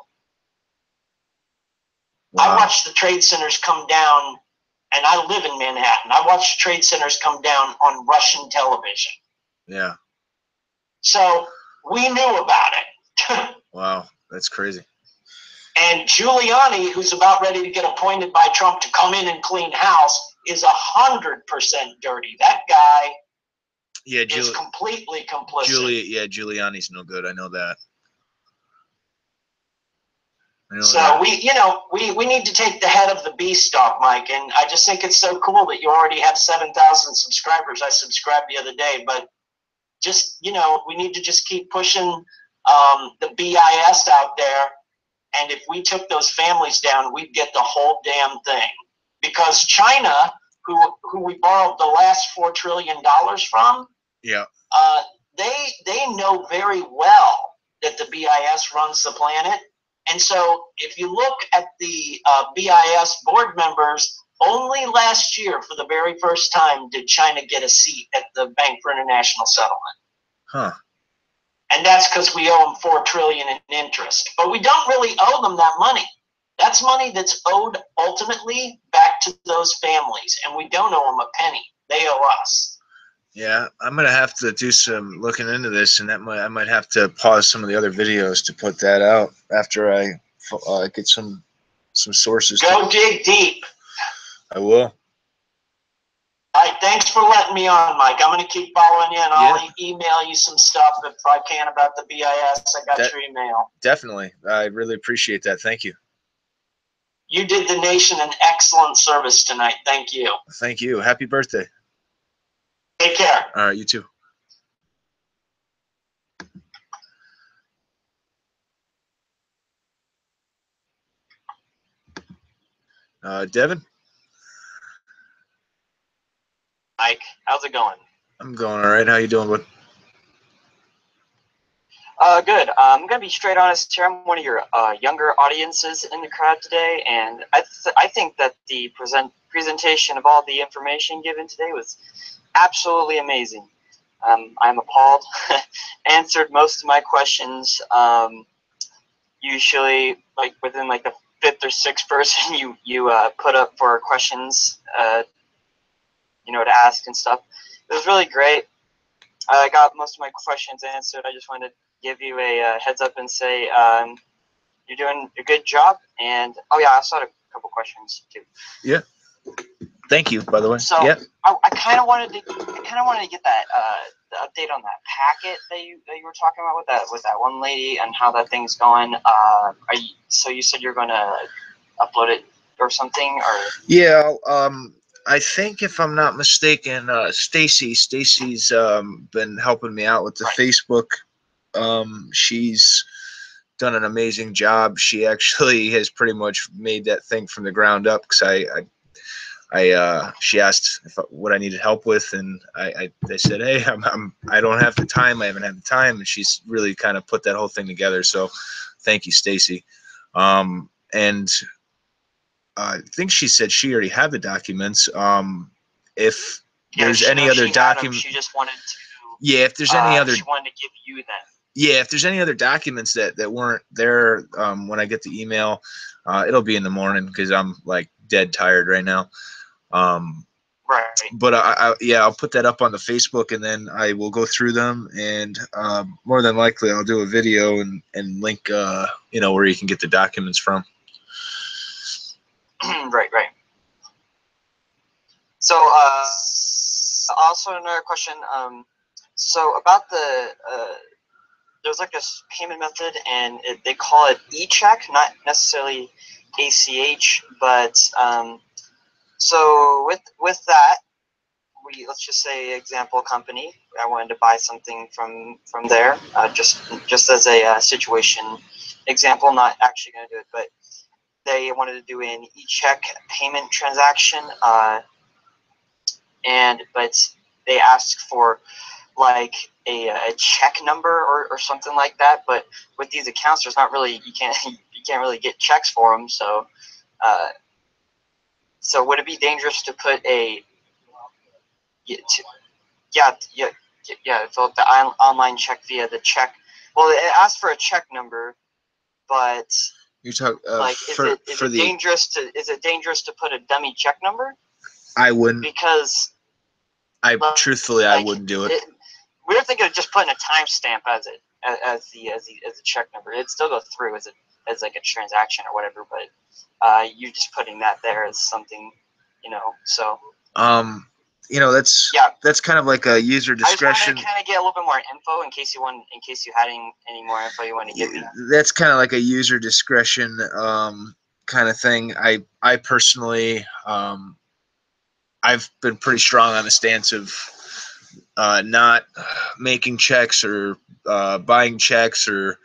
Wow. I watched the trade centers come down, and I live in Manhattan. I watched trade centers come down on Russian television. Yeah. So we knew about it. Wow, that's crazy. And Giuliani, who's about ready to get appointed by Trump to come in and clean house, is 100% dirty. That guy is completely complicit. Giuliani's no good. I know that. So we need to take the head of the beast off, Mike. And I just think it's so cool that you already have 7,000 subscribers. I subscribed the other day, but just, we need to just keep pushing the BIS out there. And if we took those families down, we'd get the whole damn thing. Because China, who we borrowed the last $4 trillion from, yeah, they know very well that the BIS runs the planet. And so if you look at the BIS board members, only last year, for the very first time, did China get a seat at the Bank for International Settlement. Huh. And that's because we owe them $4 trillion in interest. But we don't really owe them that money. That's money that's owed ultimately back to those families. And we don't owe them a penny. They owe us. Yeah, I'm gonna have to do some looking into this, and I might have to pause some of the other videos to put that out after I get some sources. Go dig deep. I will. All right, thanks for letting me on, Mike. I'm gonna keep following you, and I'll email you some stuff if I can about the BIS. I got your email. Definitely, I really appreciate that. Thank you. You did the nation an excellent service tonight. Thank you. Thank you. Happy birthday. Take care. All right, you too. Devin? Mike, how's it going? I'm going all right. How you doing, bud? Good. I'm going to be straight honest here. I'm one of your younger audiences in the crowd today, and I think that the presentation of all the information given today was absolutely amazing. I'm appalled. Answered most of my questions. Usually, like within like the 5th or 6th person you put up for questions, to ask and stuff. It was really great. I got most of my questions answered. I just wanted to give you a heads up and say you're doing a good job. And oh yeah, I also had a couple questions too. Yeah. Thank you, by the way. So yeah. I kind of wanted to get that the update on that packet that you were talking about with that one lady and how that thing's going. So you said you're going to upload it or something, or? Yeah. I think if I'm not mistaken, Stacy's been helping me out with the Facebook. She's done an amazing job. She actually has pretty much made that thing from the ground up, because she asked what I needed help with, and I said, hey, I don't have the time. I haven't had the time, and she's really kind of put that whole thing together. So thank you, Stacy. And I think she said she already had the documents. If there's any other documents, she just wanted to. Yeah, if there's any other, she wanted to give you them. Yeah, if there's any other documents that weren't there when I get the email, it'll be in the morning, because I'm like dead tired right now. Right. But I'll put that up on the Facebook, and then I will go through them, and more than likely I'll do a video and link where you can get the documents from. Right. So also another question. So about there's like this payment method, and they call it e-check, not necessarily ACH, but so with that, let's just say example company. I wanted to buy something from there, just as a situation example. Not actually going to do it, but they wanted to do an e-check payment transaction, but they asked for like a check number or something like that. But with these accounts, there's not really you can't really get checks for them. So so would it be dangerous to put a fill out the online check via the check? Well, it asked for a check number, but You talk like is it dangerous to put a dummy check number? I wouldn't. Because truthfully, I wouldn't do it. We were thinking of just putting a timestamp as the check number. It'd still go through as like a transaction or whatever, but you're just putting that there as something, So that's kind of like a user discretion. I just wanted to kind of get a little bit more info in case you had any more info you want to give me. That's kind of like a user discretion kind of thing. I personally I've been pretty strong on the stance of not making checks or buying checks or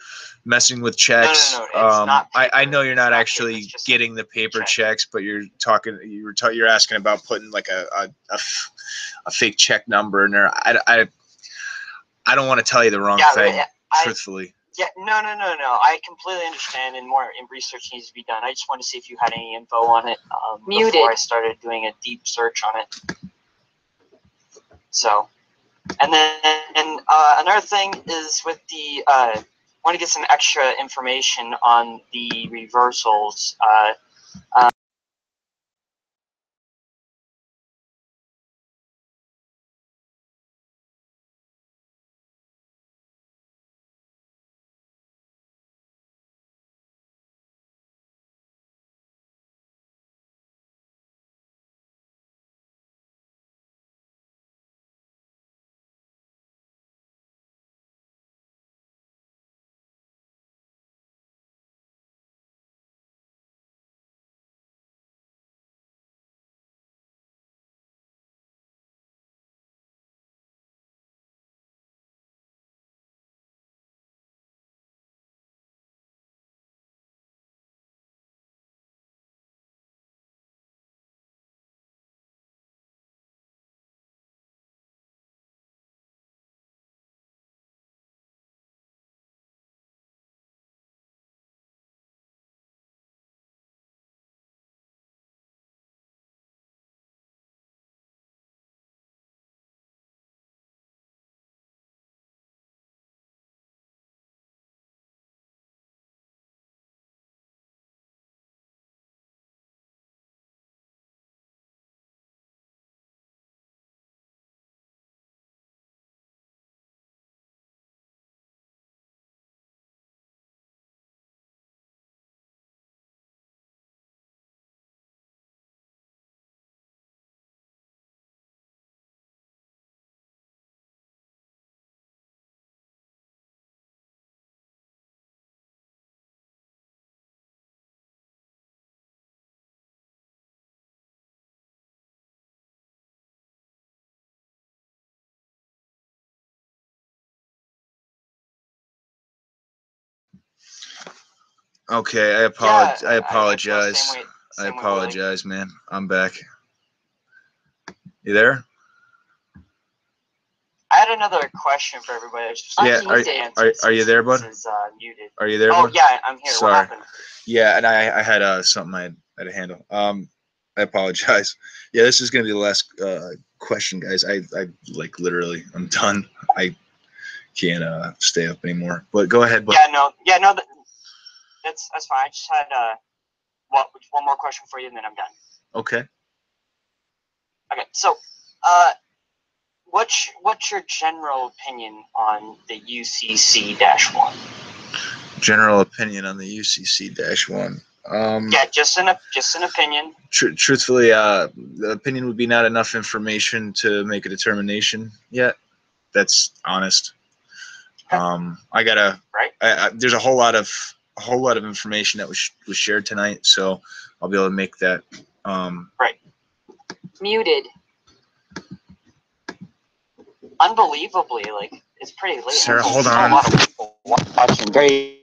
messing with checks. No, it's not paper. I know you're not actually getting the paper checks, but you're asking about putting like a fake check number in there. I don't want to tell you the wrong thing, truthfully. Yeah, no. I completely understand, and more research needs to be done. I just wanted to see if you had any info on it before I started doing a deep search on it. So, and then another thing is with the want to get some extra information on the reversals. Okay, I apologize. I apologize, man. I'm back. You there? I had another question for everybody. Are you there, bud? Muted. Are you there, bud? bud? Yeah, I'm here. Sorry. What happened? Yeah, and I had something I had to handle. I apologize. Yeah, this is gonna be the last question, guys. I like literally, I'm done. I can't stay up anymore. But go ahead, bud. Yeah, no. That's fine. I just had one more question for you, and then I'm done. Okay. Okay, so what's your general opinion on the UCC-1? General opinion on the UCC-1. Yeah, just an opinion. Truthfully, the opinion would be not enough information to make a determination yet. That's honest. I gotta. Right. There's a whole lot of information that was shared tonight, so I'll be able to make that. Right. Muted. Unbelievably, like it's pretty late. Sarah, hold on. A lot of people watching. Very